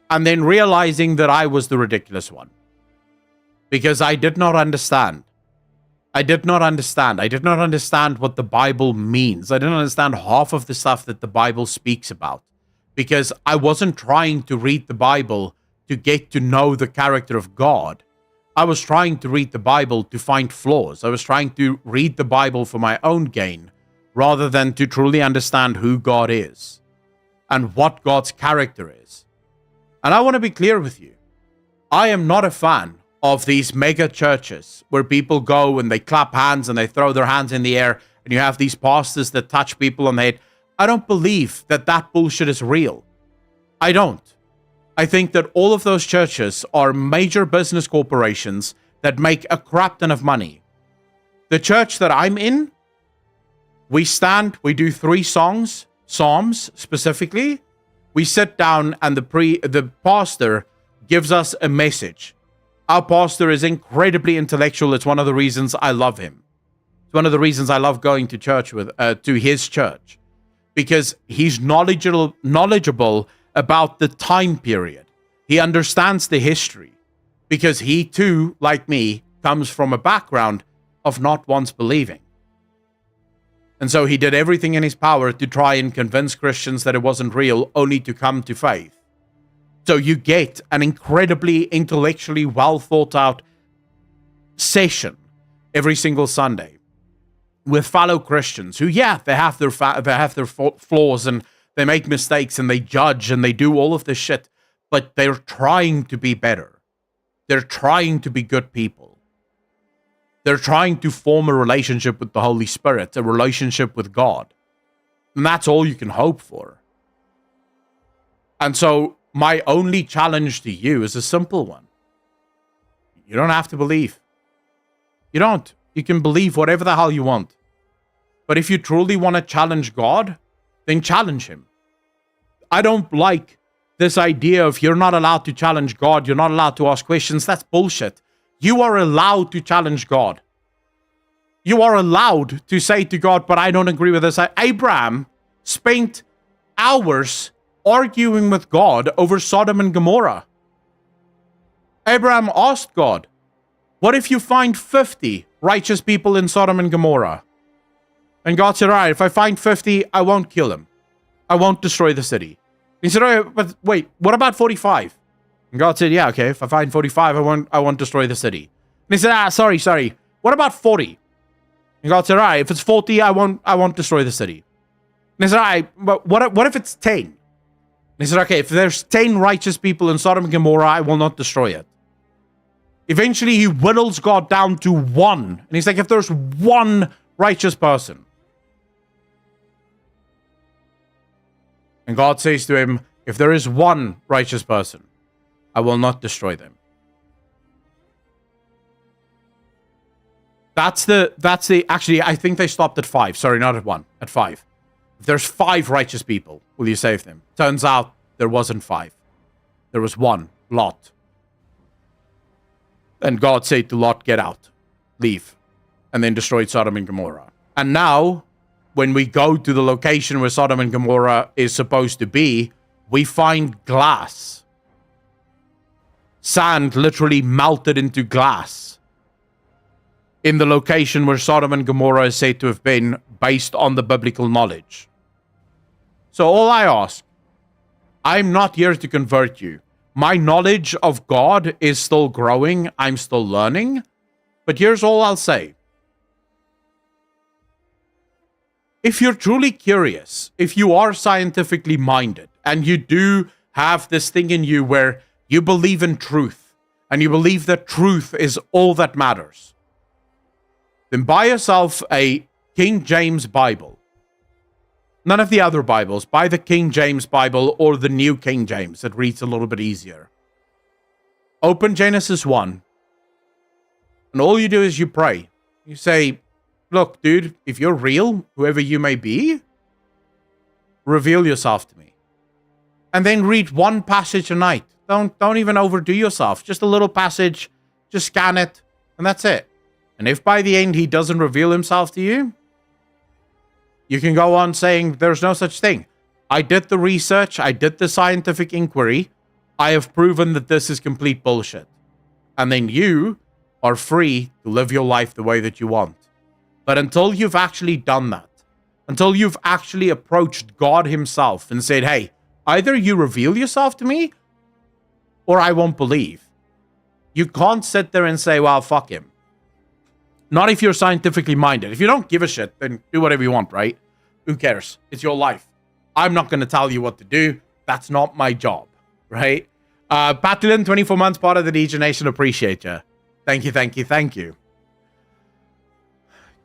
And then realizing that I was the ridiculous one. Because I did not understand. I did not understand. I did not understand what the Bible means. I didn't understand half of the stuff that the Bible speaks about because I wasn't trying to read the Bible to get to know the character of God. I was trying to read the Bible to find flaws. I was trying to read the Bible for my own gain rather than to truly understand who God is and what God's character is. And I want to be clear with you. I am not a fan of these mega churches where people go and they clap hands and they throw their hands in the air and you have these pastors that touch people on the head. I don't believe that that bullshit is real. I don't. I think that all of those churches are major business corporations that make a crap ton of money. The church that I'm in, we stand, we do 3 songs, psalms specifically. We sit down and the pastor gives us a message. Our pastor is incredibly intellectual. It's one of the reasons I love him. It's one of the reasons I love going to church to his church, because he's knowledgeable about the time period. He understands the history, because he too, like me, comes from a background of not once believing. And so he did everything in his power to try and convince Christians that it wasn't real, only to come to faith. So you get an incredibly intellectually well thought out session every single Sunday with fellow Christians who, yeah, they have their flaws and they make mistakes and they judge and they do all of this shit, but they're trying to be better. They're trying to be good people. They're trying to form a relationship with the Holy Spirit, a relationship with God. And that's all you can hope for. And so my only challenge to you is a simple one. You don't have to believe. You don't. You can believe whatever the hell you want. But if you truly want to challenge God, then challenge him. I don't like this idea of you're not allowed to challenge God, you're not allowed to ask questions. That's bullshit. You are allowed to challenge God. You are allowed to say to God, but I don't agree with this. Abraham spent hours arguing with God over Sodom and Gomorrah. Abraham asked God, what if you find 50 righteous people in Sodom and Gomorrah? And God said, all right, if I find 50, I won't kill them. I won't destroy the city. He said, oh, but wait, what about 45? And God said, yeah, okay, if I find 45, I won't destroy the city. And he said, sorry. What about 40? And God said, all right, if it's 40, I won't destroy the city. And he said, all right, but what if it's 10? And he said, okay, if there's 10 righteous people in Sodom and Gomorrah, I will not destroy it. Eventually, he whittles God down to 1. And he's like, if there's 1 righteous person. And God says to him, if there is 1 righteous person, I will not destroy them. Actually, I think they stopped at 5. Sorry, not at 1, at 5. If there's 5 righteous people, will you save them? Turns out there wasn't 5. There was 1, Lot. And God said to Lot, get out, leave, and then destroyed Sodom and Gomorrah. And now, when we go to the location where Sodom and Gomorrah is supposed to be, we find glass. Sand literally melted into glass in the location where Sodom and Gomorrah is said to have been based on the biblical knowledge. So all I ask, I'm not here to convert you. My knowledge of God is still growing. I'm still learning. But here's all I'll say. If you're truly curious, if you are scientifically minded, and you do have this thing in you where you believe in truth, and you believe that truth is all that matters, then buy yourself a King James Bible. None of the other Bibles. Buy the King James Bible or the New King James. It reads a little bit easier. Open Genesis 1. And all you do is you pray. You say, look, dude, if you're real, whoever you may be, reveal yourself to me. And then read 1 passage a night. Don't even overdo yourself. Just a little passage. Just scan it. And that's it. And if by the end he doesn't reveal himself to you, you can go on saying there's no such thing. I did the research. I did the scientific inquiry. I have proven that this is complete bullshit. And then you are free to live your life the way that you want. But until you've actually done that, until you've actually approached God himself and said, hey, either you reveal yourself to me or I won't believe. You can't sit there and say, well, fuck him. Not if you're scientifically minded. If you don't give a shit, then do whatever you want, right? Who cares? It's your life. I'm not going to tell you what to do. That's not my job, right? Patulin, 24 months, part of the DJ Nation. Appreciate you. Thank you, thank you, thank you.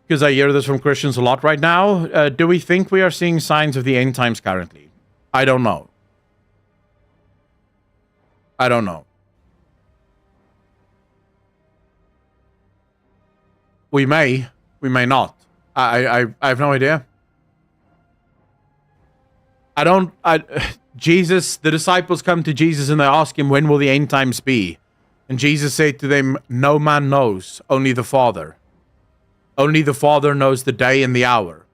Because I hear this from Christians a lot right now. Do we think we are seeing signs of the end times currently? I don't know. I don't know. We may not. I have no idea. Jesus, the disciples come to Jesus and they ask him, when will the end times be? And Jesus said to them, no man knows, only the Father. Only the Father knows the day and the hour.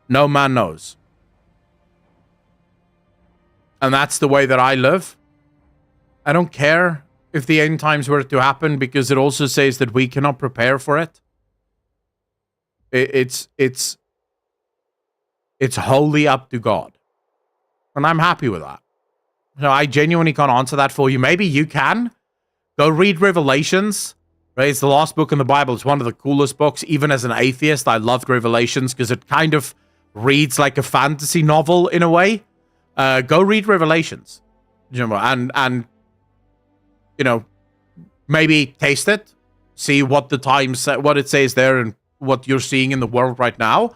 No man knows. And that's the way that I live. I don't care if the end times were to happen, because it also says that we cannot prepare for it. It's wholly up to God. And I'm happy with that. So I genuinely can't answer that for you. Maybe you can. Go read Revelations. Right? It's the last book in the Bible. It's one of the coolest books. Even as an atheist, I loved Revelations because it kind of reads like a fantasy novel in a way. Go read Revelations. And you know, maybe taste it. See what the times, what it says there and what you're seeing in the world right now.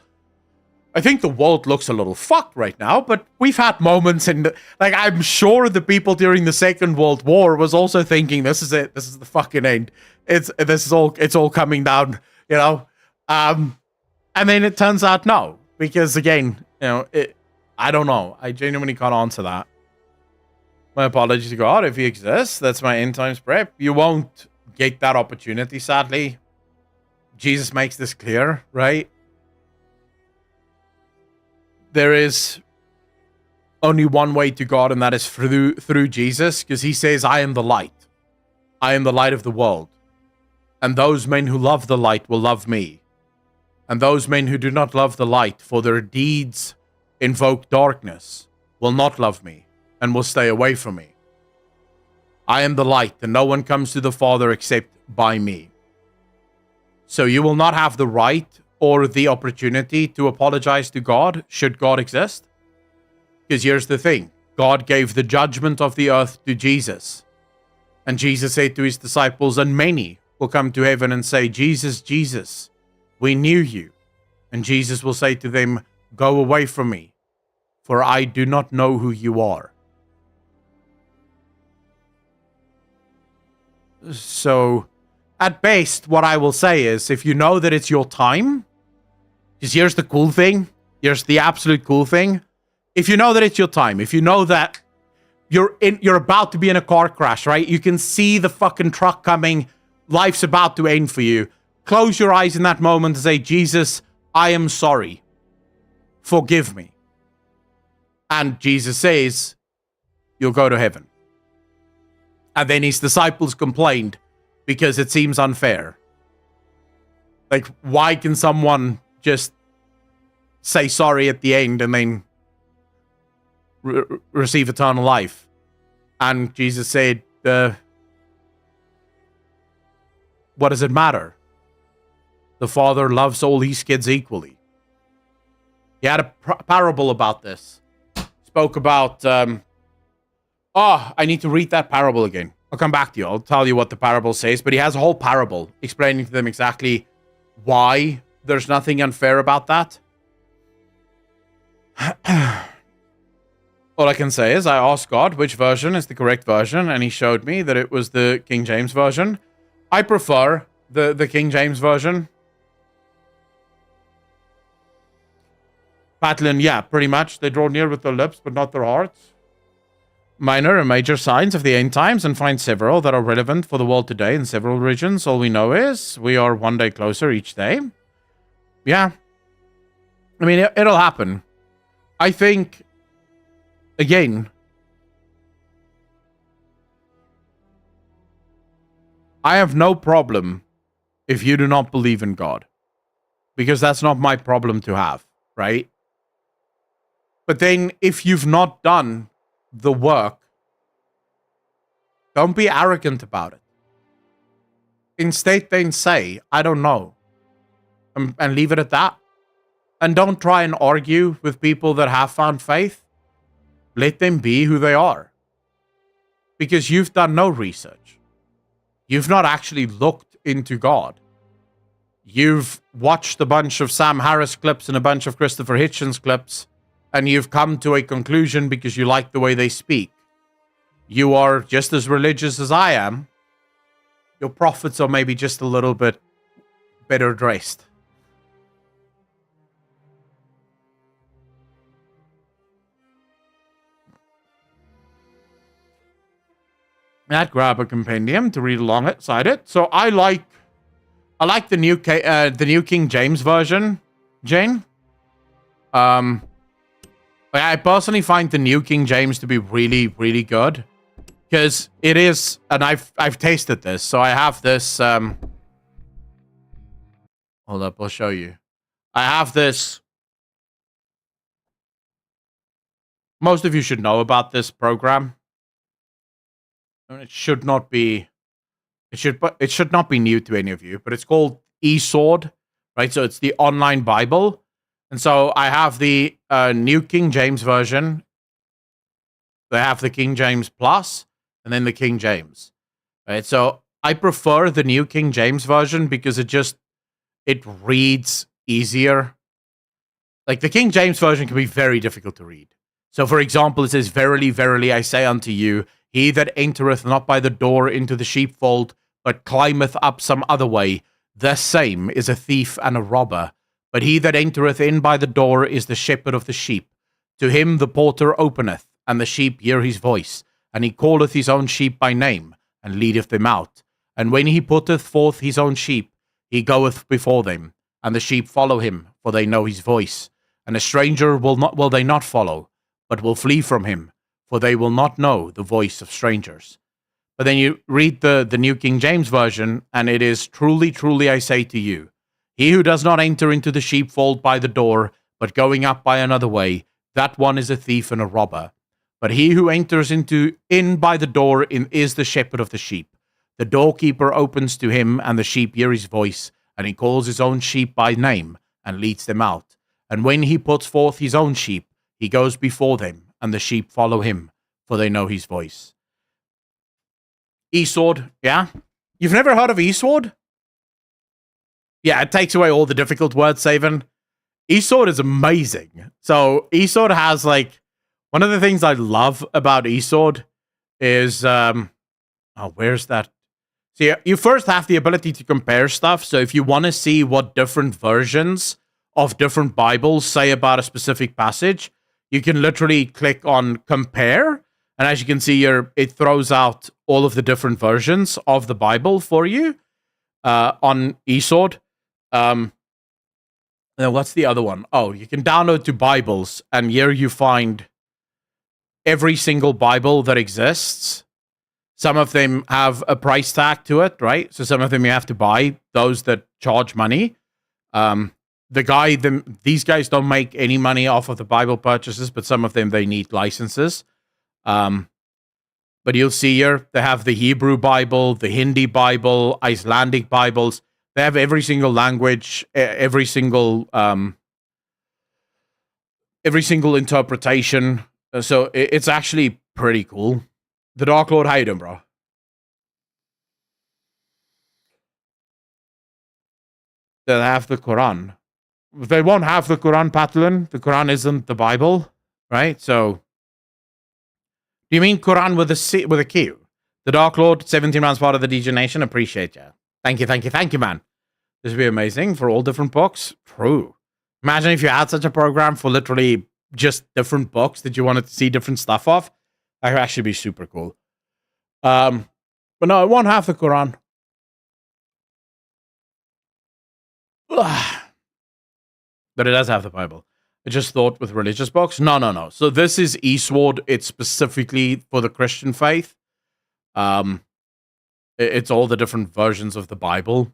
I think the world looks a little fucked right now, but we've had moments in like, I'm sure the people during the Second World War was also thinking, this is it, this is the fucking end. It's all coming down, you know? And then it turns out no, because again, you know, I don't know. I genuinely can't answer that. My apologies to God if he exists. That's my end times prep. You won't get that opportunity, sadly. Jesus makes this clear, right? There is only one way to God, and that is through Jesus, because he says, I am the light. I am the light of the world. And those men who love the light will love me. And those men who do not love the light, for their deeds invoke darkness, will not love me and will stay away from me. I am the light, and no one comes to the Father except by me. So you will not have the right or the opportunity to apologize to God, should God exist. Because here's the thing. God gave the judgment of the earth to Jesus. And Jesus said to his disciples, and many will come to heaven and say, Jesus, Jesus, we knew you. And Jesus will say to them, go away from me, for I do not know who you are. So, at best, what I will say is, if you know that it's your time, because here's the cool thing, here's the absolute cool thing. If you know that it's your time, if you know that you're about to be in a car crash, right? You can see the fucking truck coming, life's about to end for you. Close your eyes in that moment and say, Jesus, I am sorry. Forgive me. And Jesus says, you'll go to heaven. And then his disciples complained because it seems unfair. Like, why can someone just say sorry at the end and then receive eternal life? And Jesus said, what does it matter? The Father loves all his kids equally. He had a parable about this. Spoke about... I need to read that parable again. I'll come back to you. I'll tell you what the parable says. But he has a whole parable explaining to them exactly why there's nothing unfair about that. All I can say is I asked God which version is the correct version, and he showed me that it was the King James version. I prefer the King James version. Patlin, yeah, pretty much. They draw near with their lips, but not their hearts. Minor and major signs of the end times, and find several that are relevant for the world today in several regions. All we know is we are one day closer each day. Yeah. I mean, it'll happen. I think, again, I have no problem if you do not believe in God, because that's not my problem to have, right? But then if you've not done the work, don't be arrogant about it. Instead, then say, I don't know, and leave it at that. And don't try and argue with people that have found faith. Let them be who they are. Because you've done no research. You've not actually looked into God. You've watched a bunch of Sam Harris clips and a bunch of Christopher Hitchens clips, and you've come to a conclusion because you like the way they speak. You are just as religious as I am. Your prophets are maybe just a little bit better dressed. I'd grab a compendium to read alongside it. So I like the new King James version, Jane. I personally find the new King James to be really, really good, because it is, and I've tasted this. So I have this. Hold up, I'll show you. I have this. Most of you should know about this program. It should not be. It should not be new to any of you, but it's called eSword, right? So it's the online Bible, and so I have the new King James version. They have the King James Plus, and then the King James, right? So I prefer the new King James version because it reads easier. Like the King James version can be very difficult to read. So, for example, it says, "Verily, verily, I say unto you, he that entereth not by the door into the sheepfold, but climbeth up some other way, the same is a thief and a robber. But he that entereth in by the door is the shepherd of the sheep. To him the porter openeth, and the sheep hear his voice. And he calleth his own sheep by name, and leadeth them out. And when he putteth forth his own sheep, he goeth before them, and the sheep follow him, for they know his voice. And a stranger will they not follow, but will flee from him, for they will not know the voice of strangers." But then you read the New King James Version, and it is, "Truly, truly, I say to you, he who does not enter into the sheepfold by the door, but going up by another way, that one is a thief and a robber. But he who enters in by the door is the shepherd of the sheep. The doorkeeper opens to him, and the sheep hear his voice, and he calls his own sheep by name, and leads them out. And when he puts forth his own sheep, he goes before them, and the sheep follow him, for they know his voice." eSword, yeah? You've never heard of eSword? Yeah, it takes away all the difficult words, Saven. eSword is amazing. So eSword has, like, one of the things I love about eSword is, where's that? So you first have the ability to compare stuff. So if you want to see what different versions of different Bibles say about a specific passage, you can literally click on compare, and as you can see here, it throws out all of the different versions of the Bible for you on eSword. And then what's the other one? Oh, you can download to Bibles, and here you find every single Bible that exists. Some of them have a price tag to it, right? So some of them you have to buy, those that charge money. These guys don't make any money off of the Bible purchases, but some of them, they need licenses. But you'll see here, they have the Hebrew Bible, the Hindi Bible, Icelandic Bibles. They have every single language, every single interpretation. So it's actually pretty cool. The Dark Lord, how you doing, bro? They have the Quran. They won't have the Quran, Patlin. The Quran isn't the Bible, right? So, do you mean Quran with a Q? The Dark Lord, 17 rounds part of the DJ Nation. Appreciate you. Thank you, man. This would be amazing for all different books. True. Imagine if you had such a program for literally just different books that you wanted to see different stuff of. That would actually be super cool. But no, it won't have the Quran. But it does have the Bible. I just thought with religious books. No. So this is eSword. It's specifically for the Christian faith. It's all the different versions of the Bible.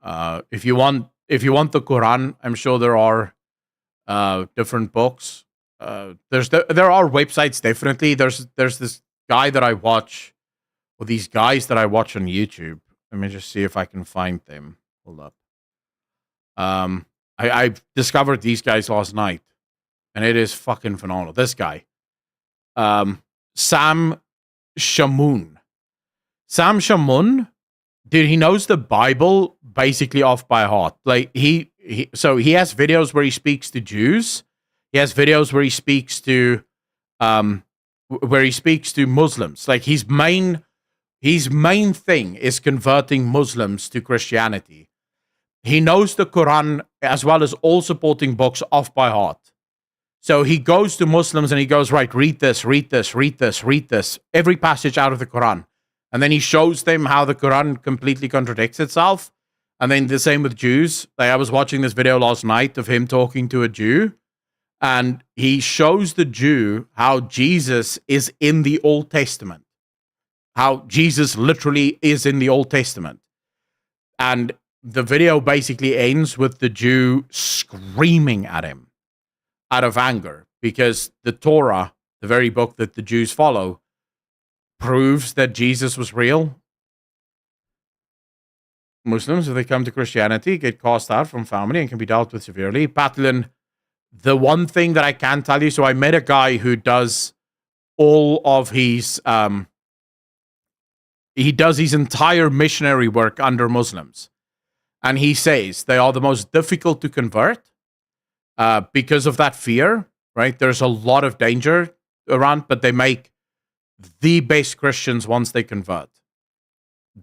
If you want the Quran, I'm sure there are different books. There are websites, definitely. There's this guy that I watch, or these guys that I watch on YouTube. Let me just see if I can find them. Hold up. I discovered these guys last night, and it is fucking phenomenal. This guy, Sam Shamoun. Sam Shamoun, dude, he knows the Bible basically off by heart. Like he has videos where he speaks to Jews. He has videos where he speaks to Muslims. Like his main thing is converting Muslims to Christianity. He knows the Quran as well as all supporting books off by heart. So he goes to Muslims and he goes, right, read this, every passage out of the Quran. And then he shows them how the Quran completely contradicts itself. And then the same with Jews. Like I was watching this video last night of him talking to a Jew. And he shows the Jew how Jesus is in the Old Testament. How Jesus literally is in the Old Testament. And the video basically ends with the Jew screaming at him out of anger because the Torah, the very book that the Jews follow, proves that Jesus was real. Muslims, if they come to Christianity, get cast out from family and can be dealt with severely. Patlin, the one thing that I can tell you, so I met a guy who does all of his, he does his entire missionary work under Muslims. And he says they are the most difficult to convert because of that fear, right? There's a lot of danger around, but they make the best Christians once they convert.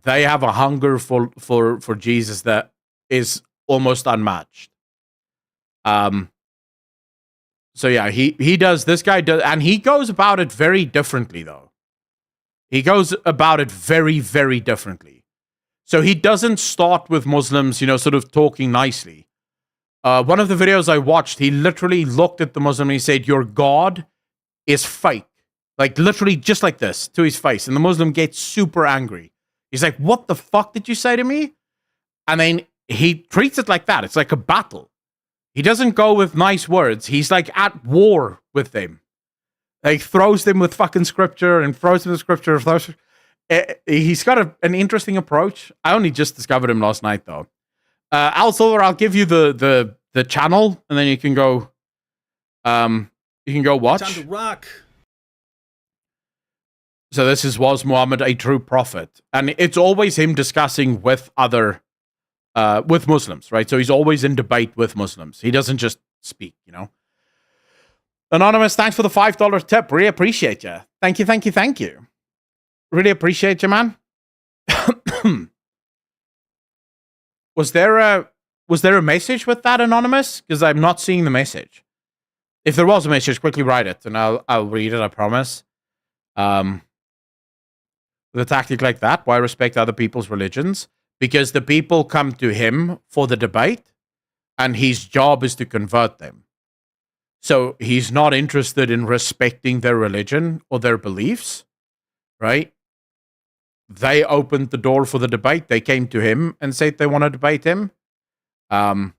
They have a hunger for Jesus that is almost unmatched. So yeah, he does, this guy does, and he goes about it very differently though. He goes about it very, very differently. So he doesn't start with Muslims, sort of talking nicely. One of the videos I watched, he literally looked at the Muslim and he said, your God is fake. Like literally just like this to his face. And the Muslim gets super angry. He's like, what the fuck did you say to me? And then he treats it like that. It's like a battle. He doesn't go with nice words. He's like at war with them. Like throws them with fucking scripture and throws them with scripture. He's got an interesting approach. I only just discovered him last night though. Al Silver, I'll give you the channel and then you can go watch. Time to rock. So this was Muhammad a true prophet? And it's always him discussing with with Muslims, right? So he's always in debate with Muslims. He doesn't just speak, Anonymous, thanks for the $5 tip. Really appreciate you. Thank you. Really appreciate you, man. Was there a message with that, Anonymous? Because I'm not seeing the message. If there was a message, quickly write it and I'll read it, I promise. With a tactic like that, why respect other people's religions? Because the people come to him for the debate and his job is to convert them. So he's not interested in respecting their religion or their beliefs, right? They opened the door for the debate. They came to him and said they want to debate him. So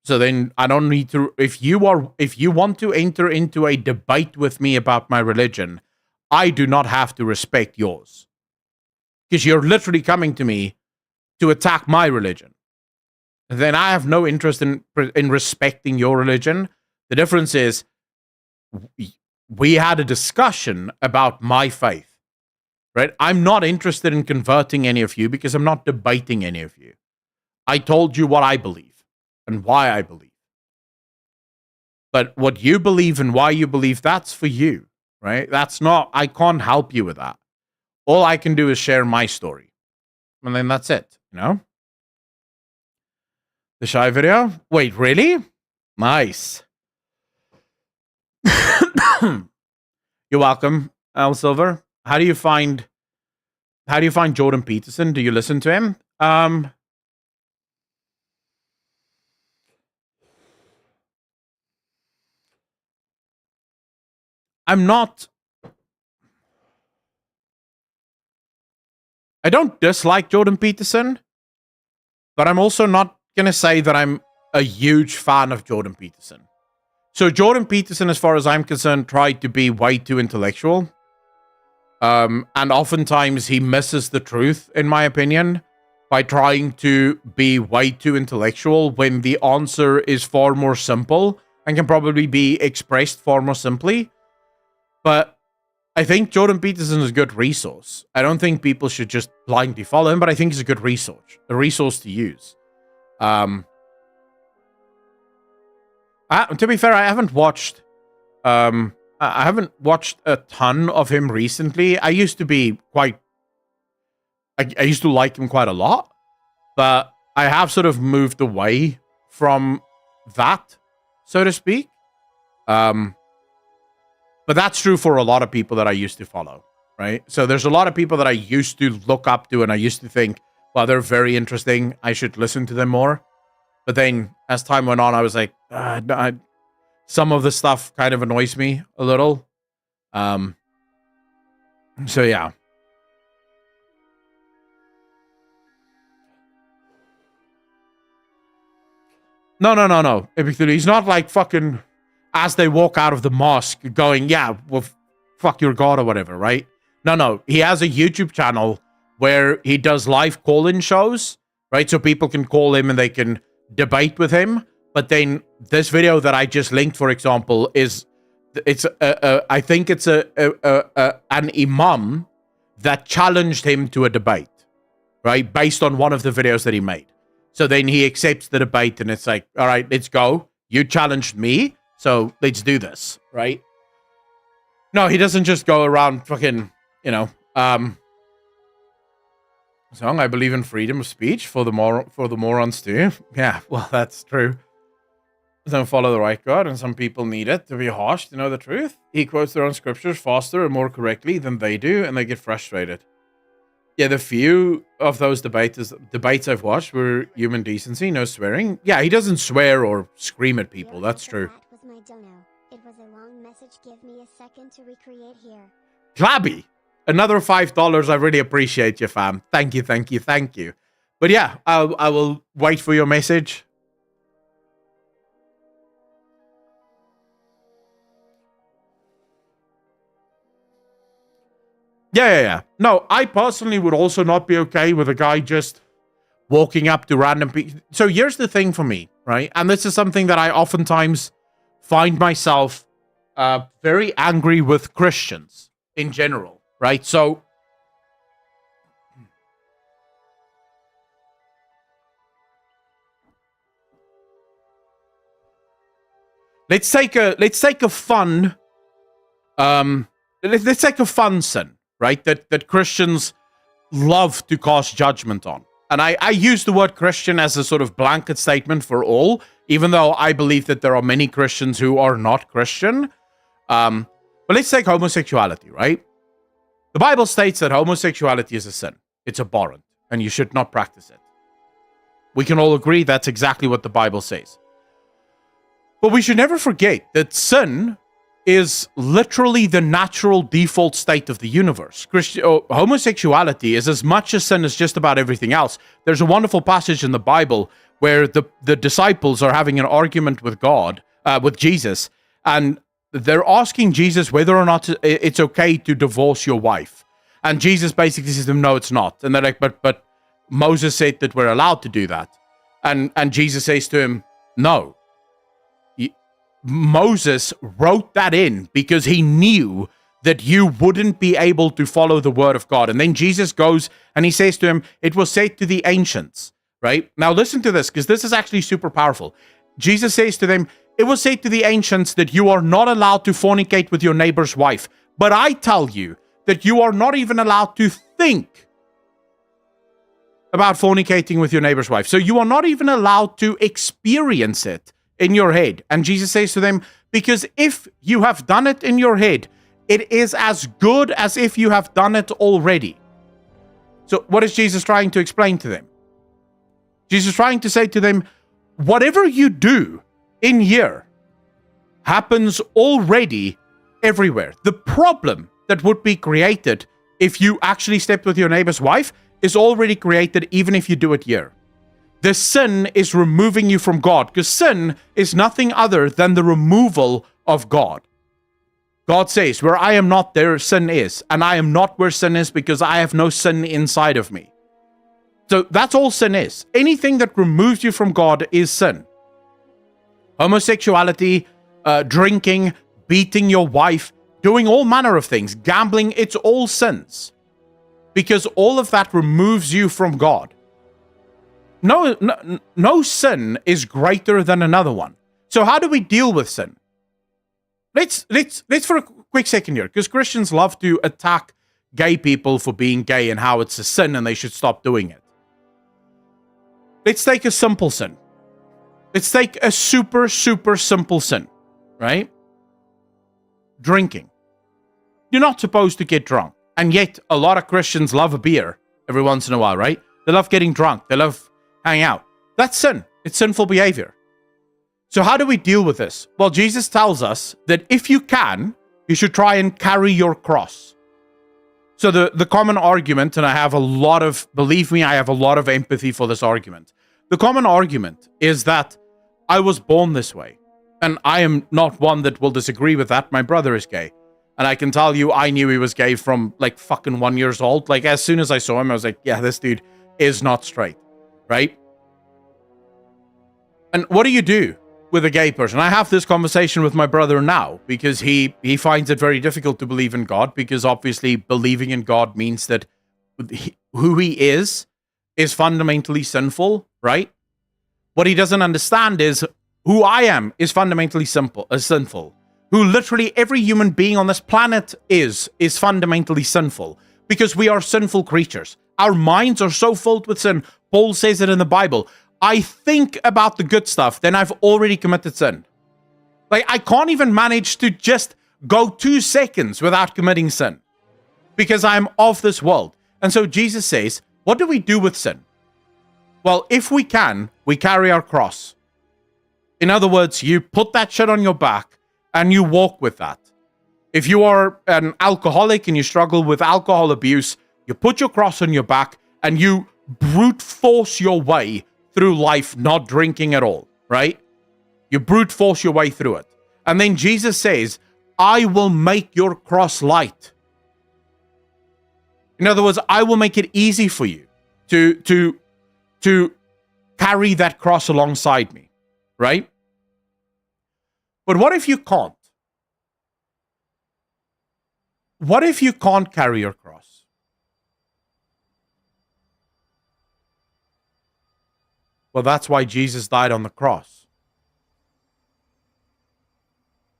then I don't need to, if you want to enter into a debate with me about my religion, I do not have to respect yours. Because you're literally coming to me to attack my religion. Then I have no interest in respecting your religion. The difference is we had a discussion about my faith, right? I'm not interested in converting any of you because I'm not debating any of you. I told you what I believe and why I believe. But what you believe and why you believe, that's for you, right? I can't help you with that. All I can do is share my story. And then that's it, The shy video? Wait, really? Nice. You're welcome, Al Silver. How do you find Jordan Peterson? Do you listen to him? I'm not I don't dislike Jordan Peterson, but I'm also not going to say that I'm a huge fan of Jordan Peterson. So Jordan Peterson, as far as I'm concerned, tried to be way too intellectual. And oftentimes he misses the truth, in my opinion, by trying to be way too intellectual when the answer is far more simple and can probably be expressed far more simply. But I think Jordan Peterson is a good resource. I don't think people should just blindly follow him, but I think he's a good resource to use. To be fair, I haven't watched a ton of him recently. I used to be quite... I used to like him quite a lot, but I have sort of moved away from that, so to speak. But that's true for a lot of people that I used to follow, right? So there's a lot of people that I used to look up to and I used to think, well, they're very interesting. I should listen to them more. But then as time went on, I was like, some of the stuff kind of annoys me a little. So yeah. No. He's not like fucking, as they walk out of the mosque going, yeah, well, fuck your God or whatever, right? No. He has a YouTube channel where he does live call-in shows, right? So people can call him and they can debate with him. But then this video that I just linked, for example, I think it's an imam that challenged him to a debate, right? Based on one of the videos that he made. So then he accepts the debate and it's like, all right, let's go. You challenged me, so let's do this, right? No, he doesn't just go around fucking, song, I believe in freedom of speech for the morons too. Yeah, well, that's true. Don't follow the right God, and some people need it to be harsh to know the truth. He quotes their own scriptures faster and more correctly than they do, and they get frustrated. Yeah, the few of those debates I've watched were human decency, no swearing. Yeah, he doesn't swear or scream at people. That's true. That was my dono. It was a long message. Give me a second to recreate here. Clabby, another $5. I really appreciate you, fam. Thank you. But yeah, I will wait for your message. Yeah. No, I personally would also not be okay with a guy just walking up to random people. So here's the thing for me, right? And this is something that I oftentimes find myself very angry with Christians in general, right? So let's take a fun sin. Right, that Christians love to cast judgment on. And I use the word Christian as a sort of blanket statement for all, even though I believe that there are many Christians who are not Christian. But let's take homosexuality, right? The Bible states that homosexuality is a sin. It's abhorrent, and you should not practice it. We can all agree that's exactly what the Bible says. But we should never forget that sin is literally the natural default state of the universe. Homosexuality is as much a sin as just about everything else. There's a wonderful passage in the Bible where the disciples are having an argument with God, with Jesus, and they're asking Jesus whether or not it's okay to divorce your wife. And Jesus basically says to them, no, it's not. And they're like, but Moses said that we're allowed to do that. And Jesus says to him, no. Moses wrote that in because he knew that you wouldn't be able to follow the word of God. And then Jesus goes and he says to him, it was said to the ancients, right? Now listen to this, because this is actually super powerful. Jesus says to them, it was said to the ancients that you are not allowed to fornicate with your neighbor's wife. But I tell you that you are not even allowed to think about fornicating with your neighbor's wife. So you are not even allowed to experience it in your head. And Jesus says to them, because if you have done it in your head, it is as good as if you have done it already. So what is Jesus trying to explain to them? Jesus is trying to say to them, whatever you do in here happens already everywhere. The problem that would be created if you actually slept with your neighbor's wife is already created even if you do it here. The sin is removing you from God, because sin is nothing other than the removal of God. God says, where I am not, there sin is. And I am not where sin is because I have no sin inside of me. So that's all sin is. Anything that removes you from God is sin. Homosexuality, drinking, beating your wife, doing all manner of things, gambling, it's all sins. Because all of that removes you from God. No sin is greater than another one. So how do we deal with sin? Let's for a quick second here, because Christians love to attack gay people for being gay and how it's a sin and they should stop doing it. Let's take a simple sin. Let's take a super simple sin, right? Drinking. You're not supposed to get drunk. And yet, a lot of Christians love a beer every once in a while, right? They love getting drunk. They love hanging out. That's sin. It's sinful behavior. So how do we deal with this? Well, Jesus tells us that if you can, you should try and carry your cross. So the common argument, and I have a lot of, believe me, I have a lot of empathy for this argument. The common argument is that I was born this way. And I am not one that will disagree with that. My brother is gay. And I can tell you, I knew he was gay from like fucking 1 year old. Like as soon as I saw him, I was like, yeah, this dude is not straight. Right? And what do you do with a gay person? I have this conversation with my brother now because he finds it very difficult to believe in God, because obviously believing in God means that who he is fundamentally sinful, right? What he doesn't understand is who I am is fundamentally sinful. Who literally every human being on this planet is fundamentally sinful, because we are sinful creatures. Our minds are so filled with sin. Paul says it in the Bible. I think about the good stuff, then I've already committed sin. Like, I can't even manage to just go 2 seconds without committing sin, because I'm of this world. And so Jesus says, what do we do with sin? Well, if we can, we carry our cross. In other words, you put that shit on your back and you walk with that. If you are an alcoholic and you struggle with alcohol abuse, you put your cross on your back and you brute force your way through life not drinking at all, right? You brute force your way through it. And then Jesus says, I will make your cross light. In other words, I will make it easy for you to carry that cross alongside me, right? But what if you can't? What if you can't carry your cross? Well, that's why Jesus died on the cross.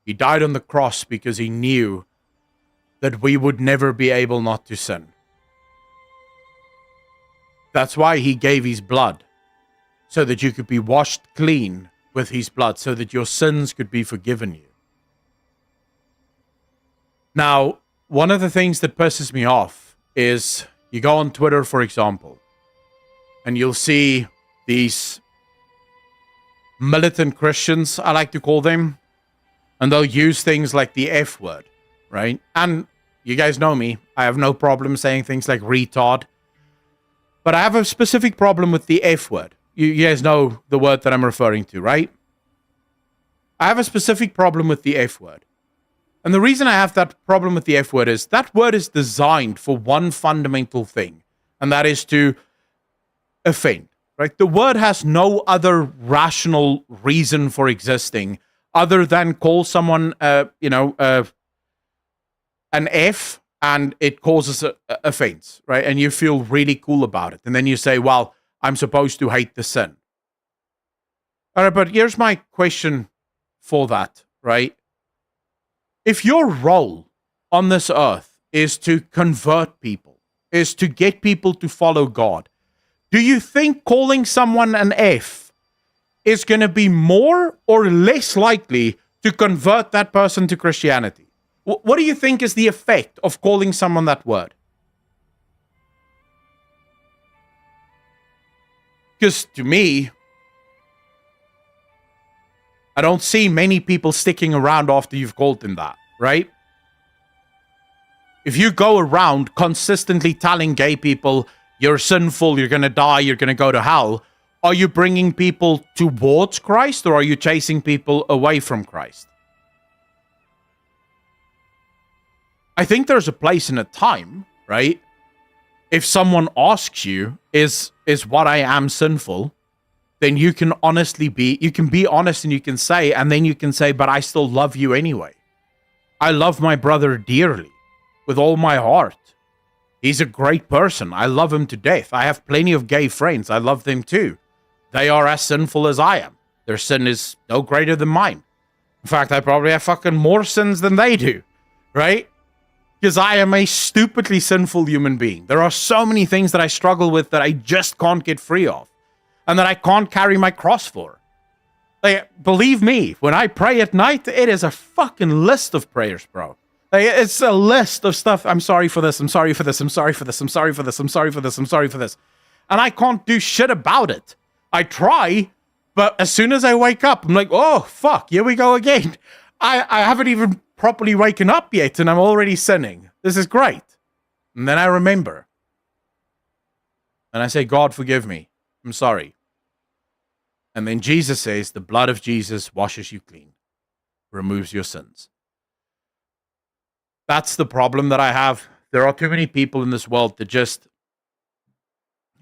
He died on the cross because he knew that we would never be able not to sin. That's why he gave his blood, so that you could be washed clean with his blood, so that your sins could be forgiven you. Now, one of the things that pisses me off is you go on Twitter, for example, and you'll see these militant Christians, I like to call them, and they'll use things like the F word, right? And you guys know me. I have no problem saying things like retard. But I have a specific problem with the F word. You guys know the word that I'm referring to, right? I have a specific problem with the F word. And the reason I have that problem with the F word is that word is designed for one fundamental thing, and that is to offend, right? The word has no other rational reason for existing other than call someone, an F, and it causes offense, right? And you feel really cool about it. And then you say, well, I'm supposed to hate the sin. All right, but here's my question for that, right? If your role on this earth is to convert people, is to get people to follow God, do you think calling someone an F is going to be more or less likely to convert that person to Christianity? What do you think is the effect of calling someone that word? Because to me, I don't see many people sticking around after you've called them that, right? If you go around consistently telling gay people, you're sinful, you're going to die, you're going to go to hell, are you bringing people towards Christ or are you chasing people away from Christ? I think there's a place and a time, right? If someone asks you, is what I am sinful? Then you can be honest and you can say, and then you can say, but I still love you anyway. I love my brother dearly with all my heart. He's a great person. I love him to death. I have plenty of gay friends. I love them too. They are as sinful as I am. Their sin is no greater than mine. In fact, I probably have fucking more sins than they do, right? Because I am a stupidly sinful human being. There are so many things that I struggle with that I just can't get free of. And that I can't carry my cross for. Like, believe me, when I pray at night, it is a fucking list of prayers, bro. Like, it's a list of stuff. I'm sorry for this. I'm sorry for this. I'm sorry for this. I'm sorry for this. I'm sorry for this. I'm sorry for this. And I can't do shit about it. I try, but as soon as I wake up, I'm like, oh, fuck, here we go again. I haven't even properly waken up yet, and I'm already sinning. This is great. And then I remember. And I say, God, forgive me. I'm sorry. And then Jesus says, the blood of Jesus washes you clean, removes your sins. That's the problem that I have. There are too many people in this world that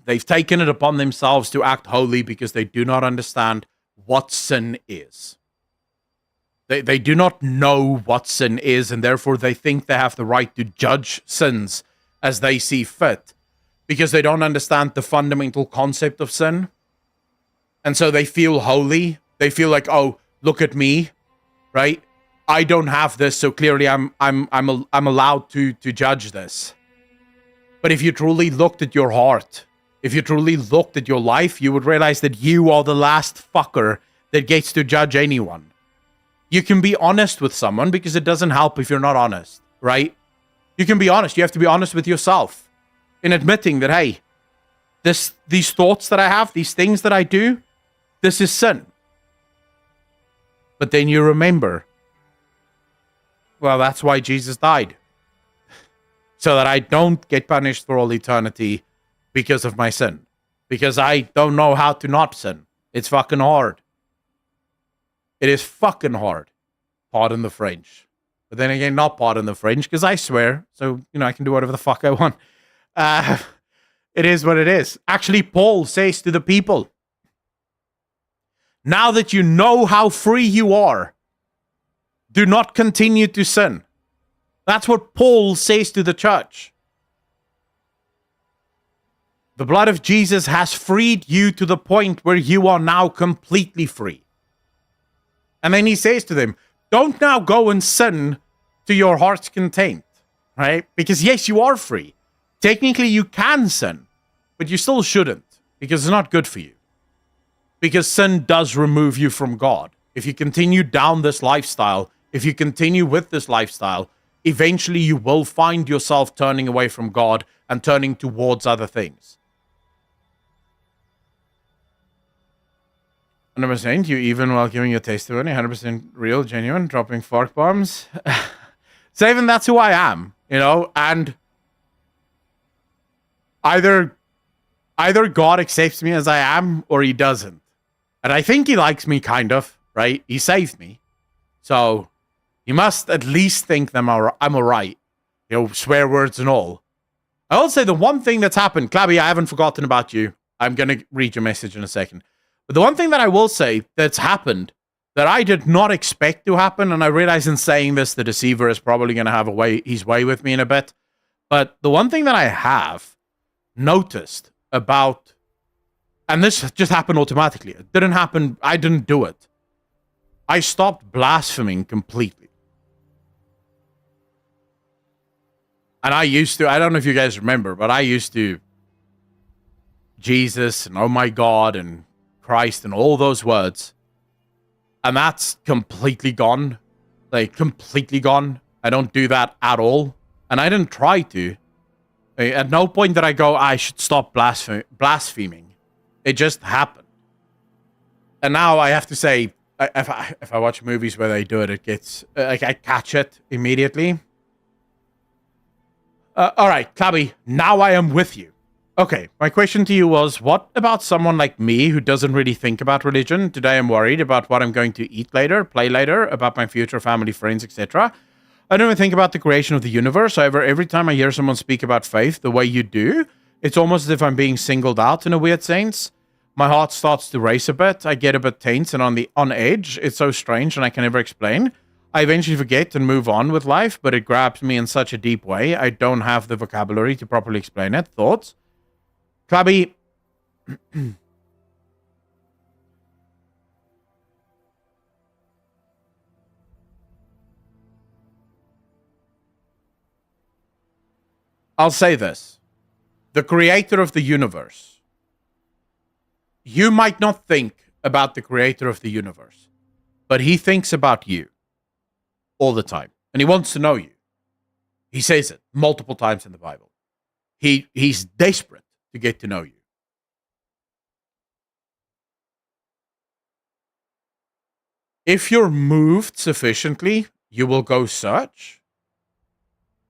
they've taken it upon themselves to act holy because they do not understand what sin is. They do not know what sin is, and therefore they think they have the right to judge sins as they see fit because they don't understand the fundamental concept of sin. And so they feel holy. They feel like, oh, look at me, right? I don't have this, so clearly I'm allowed to judge this. But if you truly looked at your heart, if you truly looked at your life, you would realize that you are the last fucker that gets to judge anyone. You can be honest with someone because it doesn't help if you're not honest, right? You can be honest. You have to be honest with yourself in admitting that, hey, these thoughts that I have, these things that I do, this is sin. But then you remember, well, that's why Jesus died. So that I don't get punished for all eternity because of my sin. Because I don't know how to not sin. It's fucking hard. It is fucking hard. Pardon the French. But then again, not pardon the French, because I swear. So, I can do whatever the fuck I want. It is what it is. Actually, Paul says to the people, now that you know how free you are, do not continue to sin. That's what Paul says to the church. The blood of Jesus has freed you to the point where you are now completely free. And then he says to them, don't now go and sin to your heart's content, right? Because yes, you are free. Technically, you can sin, but you still shouldn't because it's not good for you. Because sin does remove you from God. If you continue down this lifestyle, if you continue with this lifestyle, eventually you will find yourself turning away from God and turning towards other things. 100% you even while giving your testimony, 100% real, genuine, dropping fart bombs. So even that's who I am, and either God accepts me as I am or he doesn't. And I think he likes me kind of, right? He saved me. So he must at least think that I'm all right. Swear words and all. I will say the one thing that's happened, Clabby, I haven't forgotten about you. I'm going to read your message in a second. But the one thing that I will say that's happened that I did not expect to happen, and I realize in saying this, the deceiver is probably going to have his way with me in a bit. But the one thing that I have noticed about, and this just happened automatically. It didn't happen. I didn't do it. I stopped blaspheming completely. And I used to, I don't know if you guys remember, but I used to Jesus and oh my God and Christ and all those words. And that's completely gone. Like, completely gone. I don't do that at all. And I didn't try to. At no point did I go, I should stop blaspheming. It just happened. And now I have to say, if I watch movies where they do it, it gets, like, I catch it immediately. All right, Clabby, now I am with you. Okay, my question to you was, what about someone like me who doesn't really think about religion? Today I'm worried about what I'm going to eat later, play later, about my future family, friends, etc. I don't even think about the creation of the universe. However, every time I hear someone speak about faith the way you do, it's almost as if I'm being singled out in a weird sense. My heart starts to race a bit. I get a bit tense and on edge. It's so strange and I can never explain. I eventually forget and move on with life, but it grabs me in such a deep way. I don't have the vocabulary to properly explain it. Thoughts? Clubby. I'll say this. The creator of the universe. You might not think about the creator of the universe, but he thinks about you all the time, and he wants to know you. He says it multiple times in the Bible. He's desperate to get to know you. If you're moved sufficiently, you will go search.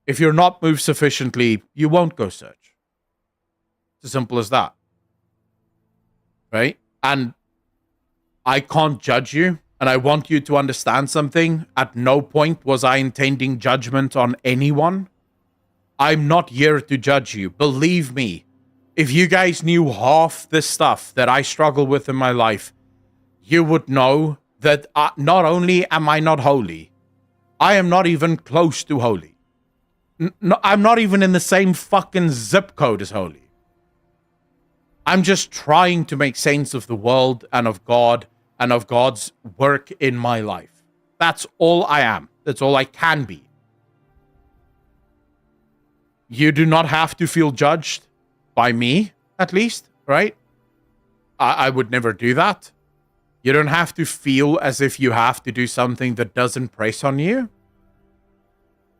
If you're not moved sufficiently, you won't go search. It's as simple as that. Right? And I can't judge you, and I want you to understand something. At no point was I intending judgment on anyone. I'm not here to judge you. Believe me, if you guys knew half the stuff that I struggle with in my life, you would know that not only am I not holy, I am not even close to holy. No, I'm not even in the same fucking zip code as holy. I'm just trying to make sense of the world and of God and of God's work in my life. That's all I am. That's all I can be. You do not have to feel judged by me, at least, right? I would never do that. You don't have to feel as if you have to do something that doesn't press on you.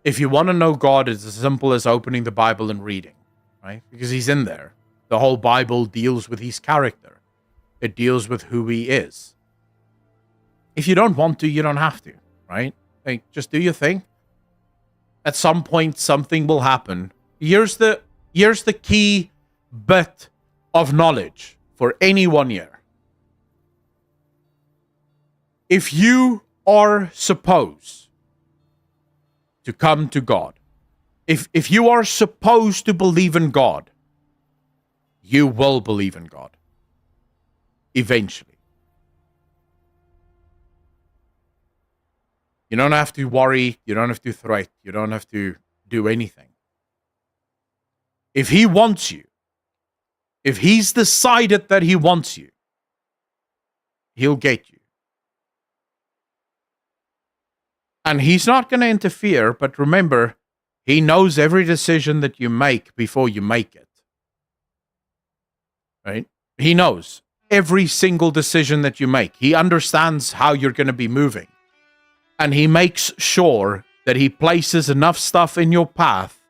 If you want to know God, it's as simple as opening the Bible and reading, right? Because he's in there. The whole Bible deals with his character. It deals with who he is. If you don't want to, you don't have to, right? Like, just do your thing. At some point, something will happen. Here's the key bit of knowledge for any 1 year. If you are supposed to come to God, if you are supposed to believe in God, you will believe in God. Eventually. You don't have to worry. You don't have to threat. You don't have to do anything. If he wants you, if he's decided that he wants you, he'll get you. And he's not going to interfere, but remember, he knows every decision that you make before you make it. Right? He knows every single decision that you make. He understands how you're going to be moving. And he makes sure that he places enough stuff in your path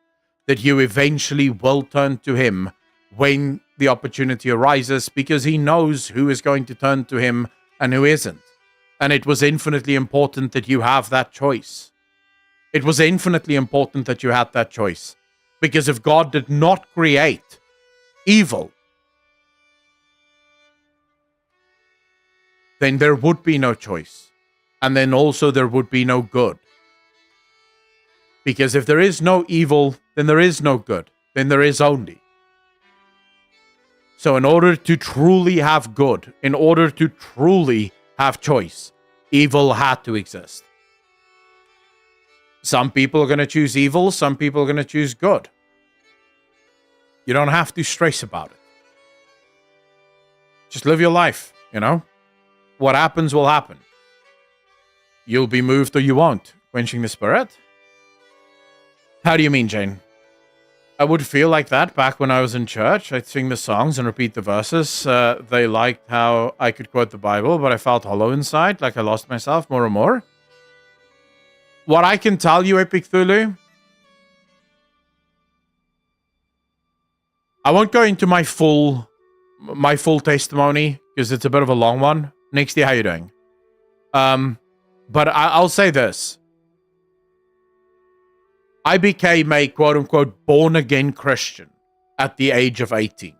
that you eventually will turn to him when the opportunity arises, because he knows who is going to turn to him and who isn't. And it was infinitely important that you have that choice. It was infinitely important that you had that choice. Because if God did not create evil, then there would be no choice. And then also there would be no good. Because if there is no evil, then there is no good. Then there is only. So in order to truly have good, in order to truly have choice, evil had to exist. Some people are going to choose evil, some people are going to choose good. You don't have to stress about it. Just live your life, you know? What happens will happen. You'll be moved or you won't. Quenching the spirit? How do you mean, Jane? I would feel like that back when I was in church. I'd sing the songs and repeat the verses. They liked how I could quote the Bible, but I felt hollow inside, like I lost myself more and more. What I can tell you, Epic Thulu, I won't go into my full testimony because it's a bit of a long one. Nixty, how you doing? But I'll say this. I became a quote-unquote born-again Christian at the age of 18.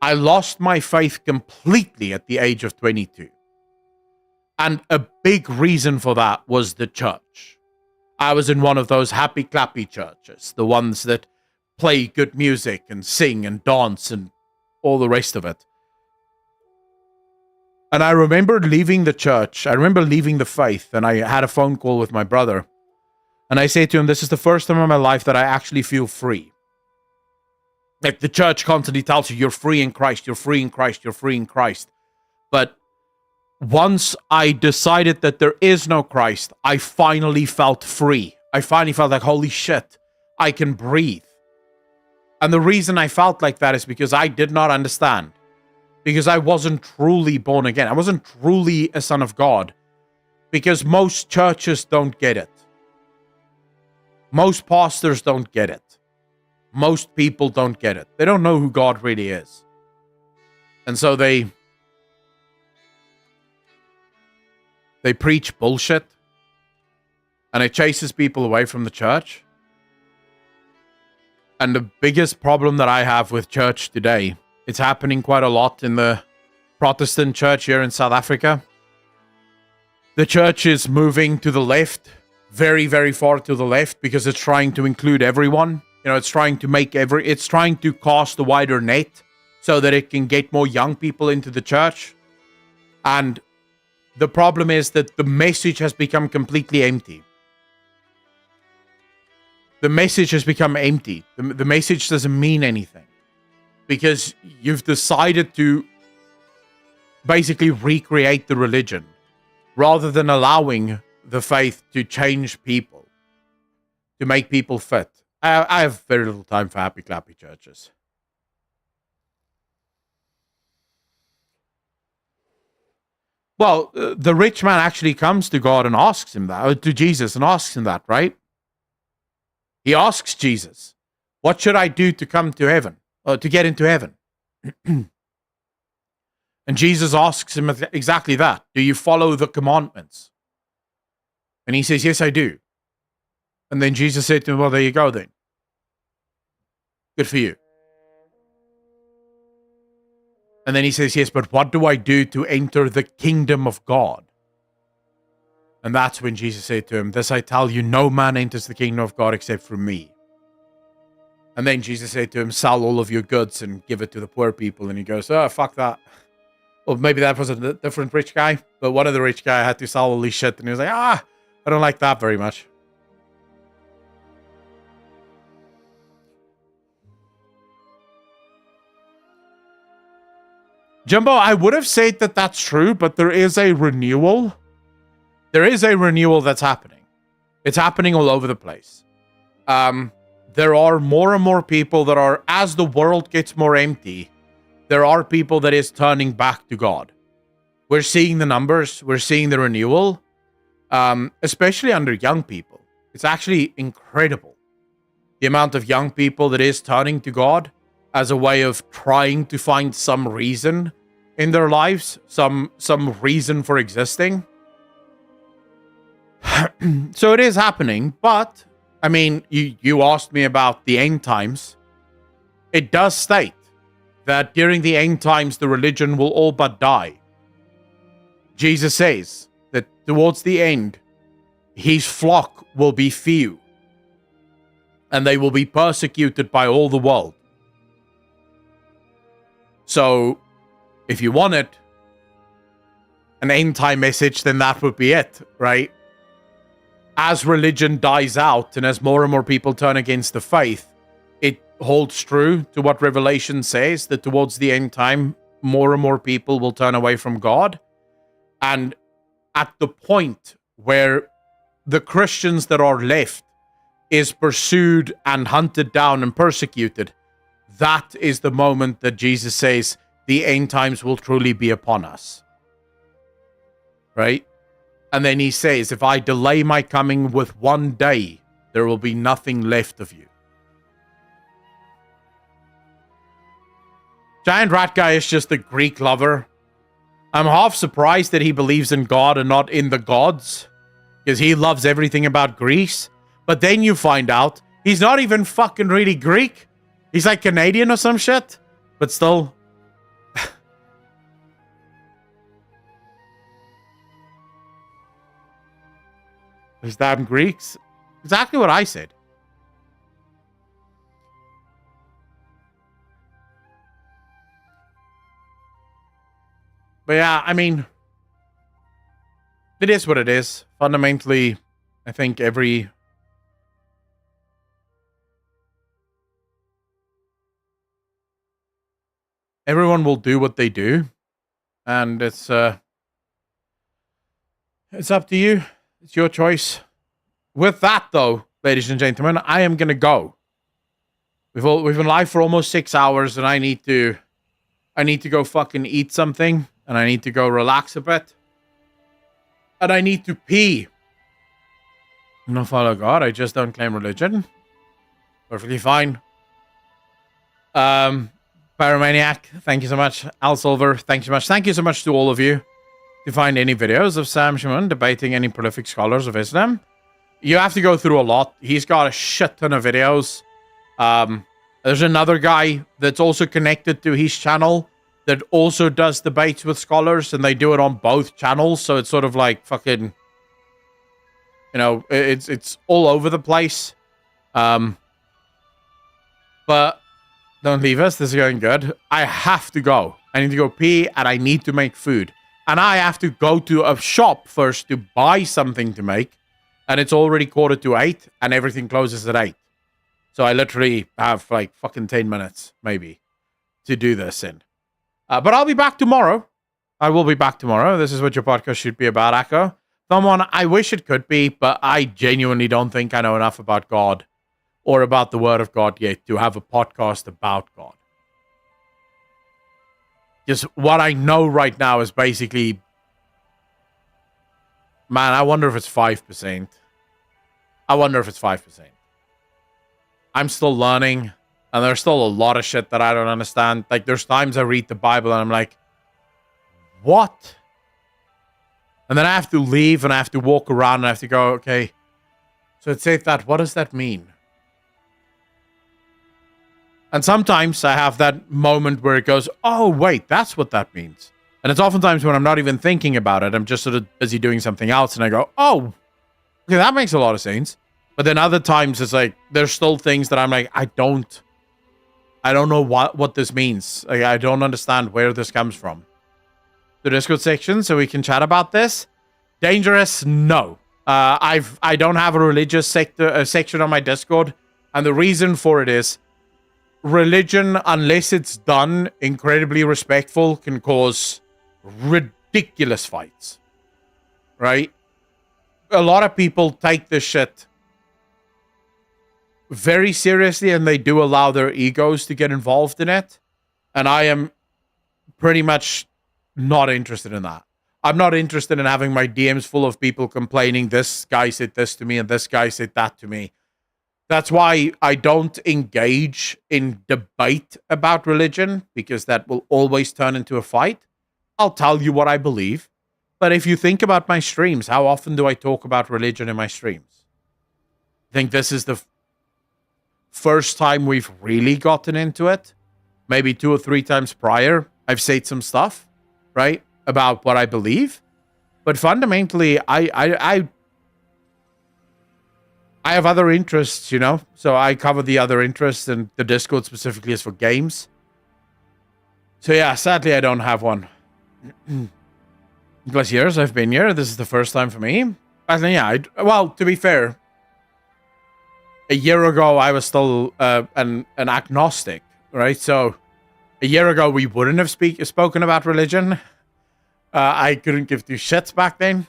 I lost my faith completely at the age of 22. And a big reason for that was the church. I was in one of those happy clappy churches, the ones that play good music and sing and dance and all the rest of it. And I remember leaving the church. I remember leaving the faith, and I had a phone call with my brother. And I said to him, this is the first time in my life that I actually feel free. Like the church constantly tells you, you're free in Christ, you're free in Christ, you're free in Christ. But once I decided that there is no Christ, I finally felt free. I finally felt like, holy shit, I can breathe. And the reason I felt like that is because I did not understand. Because I wasn't truly born again. I wasn't truly a son of God. Because most churches don't get it. Most pastors don't get it. Most people don't get it. They don't know who God really is. And so they preach bullshit. And it chases people away from the church. And the biggest problem that I have with church today, it's happening quite a lot in the Protestant church here in South Africa. The church is moving to the left, very, very far to the left, because it's trying to include everyone. You know, it's trying to cast a wider net so that it can get more young people into the church. And the problem is that the message has become completely empty. The message has become empty. The message doesn't mean anything. Because you've decided to basically recreate the religion rather than allowing the faith to change people, to make people fit. I have very little time for happy clappy churches. Well, the rich man actually comes to God and asks him that, or to Jesus and asks him that, right? He asks Jesus, what should I do to come to heaven, or to get into heaven? And Jesus asks him exactly that. Do you follow the commandments? And he says, yes, I do. And then Jesus said to him, well, there you go then. Good for you. And then he says, yes, but what do I do to enter the kingdom of God? And that's when Jesus said to him, this I tell you, no man enters the kingdom of God except through me. And then Jesus said to him, sell all of your goods and give it to the poor people. And he goes, oh, fuck that. Well, maybe that was a different rich guy. But one of the rich guy had to sell all his shit. And he was like, I don't like that very much. Jumbo, I would have said that that's true, but there is a renewal. There is a renewal that's happening. It's happening all over the place. There are more and more people that are, as the world gets more empty, there are people that is turning back to God. We're seeing the numbers. We're seeing the renewal, especially under young people. It's actually incredible. The amount of young people that is turning to God as a way of trying to find some reason in their lives, some reason for existing. So it is happening, but I mean, you asked me about the end times. It does state that during the end times, the religion will all but die. Jesus says that towards the end, his flock will be few, and they will be persecuted by all the world. So, if you wanted an end time message, then that would be it, right? As religion dies out and as more and more people turn against the faith, it holds true to what Revelation says, that towards the end time, more and more people will turn away from God. And at the point where the Christians that are left is pursued and hunted down and persecuted, that is the moment that Jesus says the end times will truly be upon us. Right? And then he says, if I delay my coming with one day, there will be nothing left of you. Giant Rat Guy is just a Greek lover. I'm half surprised that he believes in God and not in the gods, because he loves everything about Greece. But then you find out he's not even fucking really Greek. He's like Canadian or some shit, but still. Those damn Greeks. Exactly what I said. But yeah, I mean, it is what it is. Fundamentally, I think everyone will do what they do, and it's up to you. It's your choice. With that, though, ladies and gentlemen, I am gonna go. We've been live for almost 6 hours, and I need to go fucking eat something, and I need to go relax a bit, and I need to pee. I don't follow God. I just don't claim religion. Perfectly fine. Pyromaniac, thank you so much. Al Silver, thank you so much. Thank you so much to all of you. To find any videos of Sam Shamoun debating any prolific scholars of Islam, you have to go through a lot. He's got a shit ton of videos. There's another guy that's also connected to his channel that also does debates with scholars, and they do it on both channels, so it's sort of like fucking, you know, it's all over the place. But don't leave us. This is going good. I have to go. I need to go pee, and I need to make food. And I have to go to a shop first to buy something to make. And it's already 7:45, and everything closes at 8. So I literally have like fucking 10 minutes, maybe, to do this in. But I'll be back tomorrow. I will be back tomorrow. This is what your podcast should be about, Echo. Someone, I wish it could be, but I genuinely don't think I know enough about God or about the Word of God yet to have a podcast about God. Just what I know right now is basically, man, I wonder if it's 5%. I wonder if it's 5%. I'm still learning, and there's still a lot of shit that I don't understand. Like, there's times I read the Bible, and I'm like, what? And then I have to leave, and I have to walk around, and I have to go, okay, so it said that, what does that mean? And sometimes I have that moment where it goes, oh, wait, that's what that means. And it's oftentimes when I'm not even thinking about it. I'm just sort of busy doing something else. And I go, oh, okay, that makes a lot of sense. But then other times it's like, there's still things that I'm like, I don't know what this means. Like, I don't understand where this comes from. The Discord section so we can chat about this. Dangerous? No. I don't have a religious section on my Discord. And the reason for it is, religion, unless it's done incredibly respectful, can cause ridiculous fights. Right? A lot of people take this shit very seriously, and they do allow their egos to get involved in it. And I am pretty much not interested in that. I'm not interested in having my DMs full of people complaining, this guy said this to me and this guy said that to me. That's why I don't engage in debate about religion, because that will always turn into a fight. I'll tell you what I believe. But if you think about my streams, how often do I talk about religion in my streams? I think this is the first time we've really gotten into it. Maybe 2 or 3 times prior, I've said some stuff, right, about what I believe. But fundamentally, I have other interests, you know, so I cover the other interests, and the Discord specifically is for games. So yeah, sadly, I don't have one. Plus years I've been here. This is the first time for me. I think, yeah, well, to be fair, a year ago, I was still an agnostic, right? So a year ago, we wouldn't have spoken about religion. I couldn't give 2 shits back then.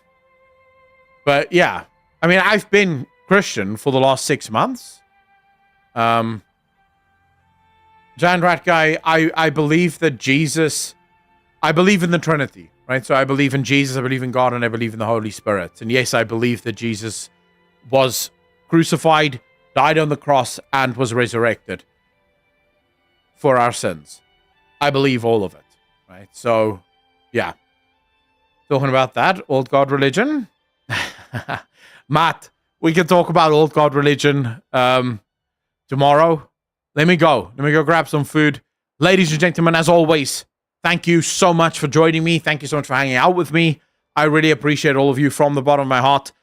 But yeah, I mean, I've been Christian for the last 6 months. Giant Rat Guy, I believe that Jesus, I believe in the Trinity, right? So I believe in Jesus, I believe in God, and I believe in the Holy Spirit. And yes, I believe that Jesus was crucified, died on the cross, and was resurrected for our sins. I believe all of it, right? So, yeah. Talking about that, old God religion. Matt, we can talk about old God religion tomorrow, let me go. Let me go grab some food. Ladies and gentlemen, as always, thank you so much for joining me. Thank you so much for hanging out with me. I really appreciate all of you from the bottom of my heart.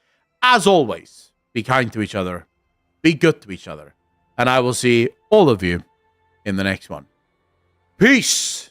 As always, be kind to each other. Be good to each other. And I will see all of you in the next one. Peace!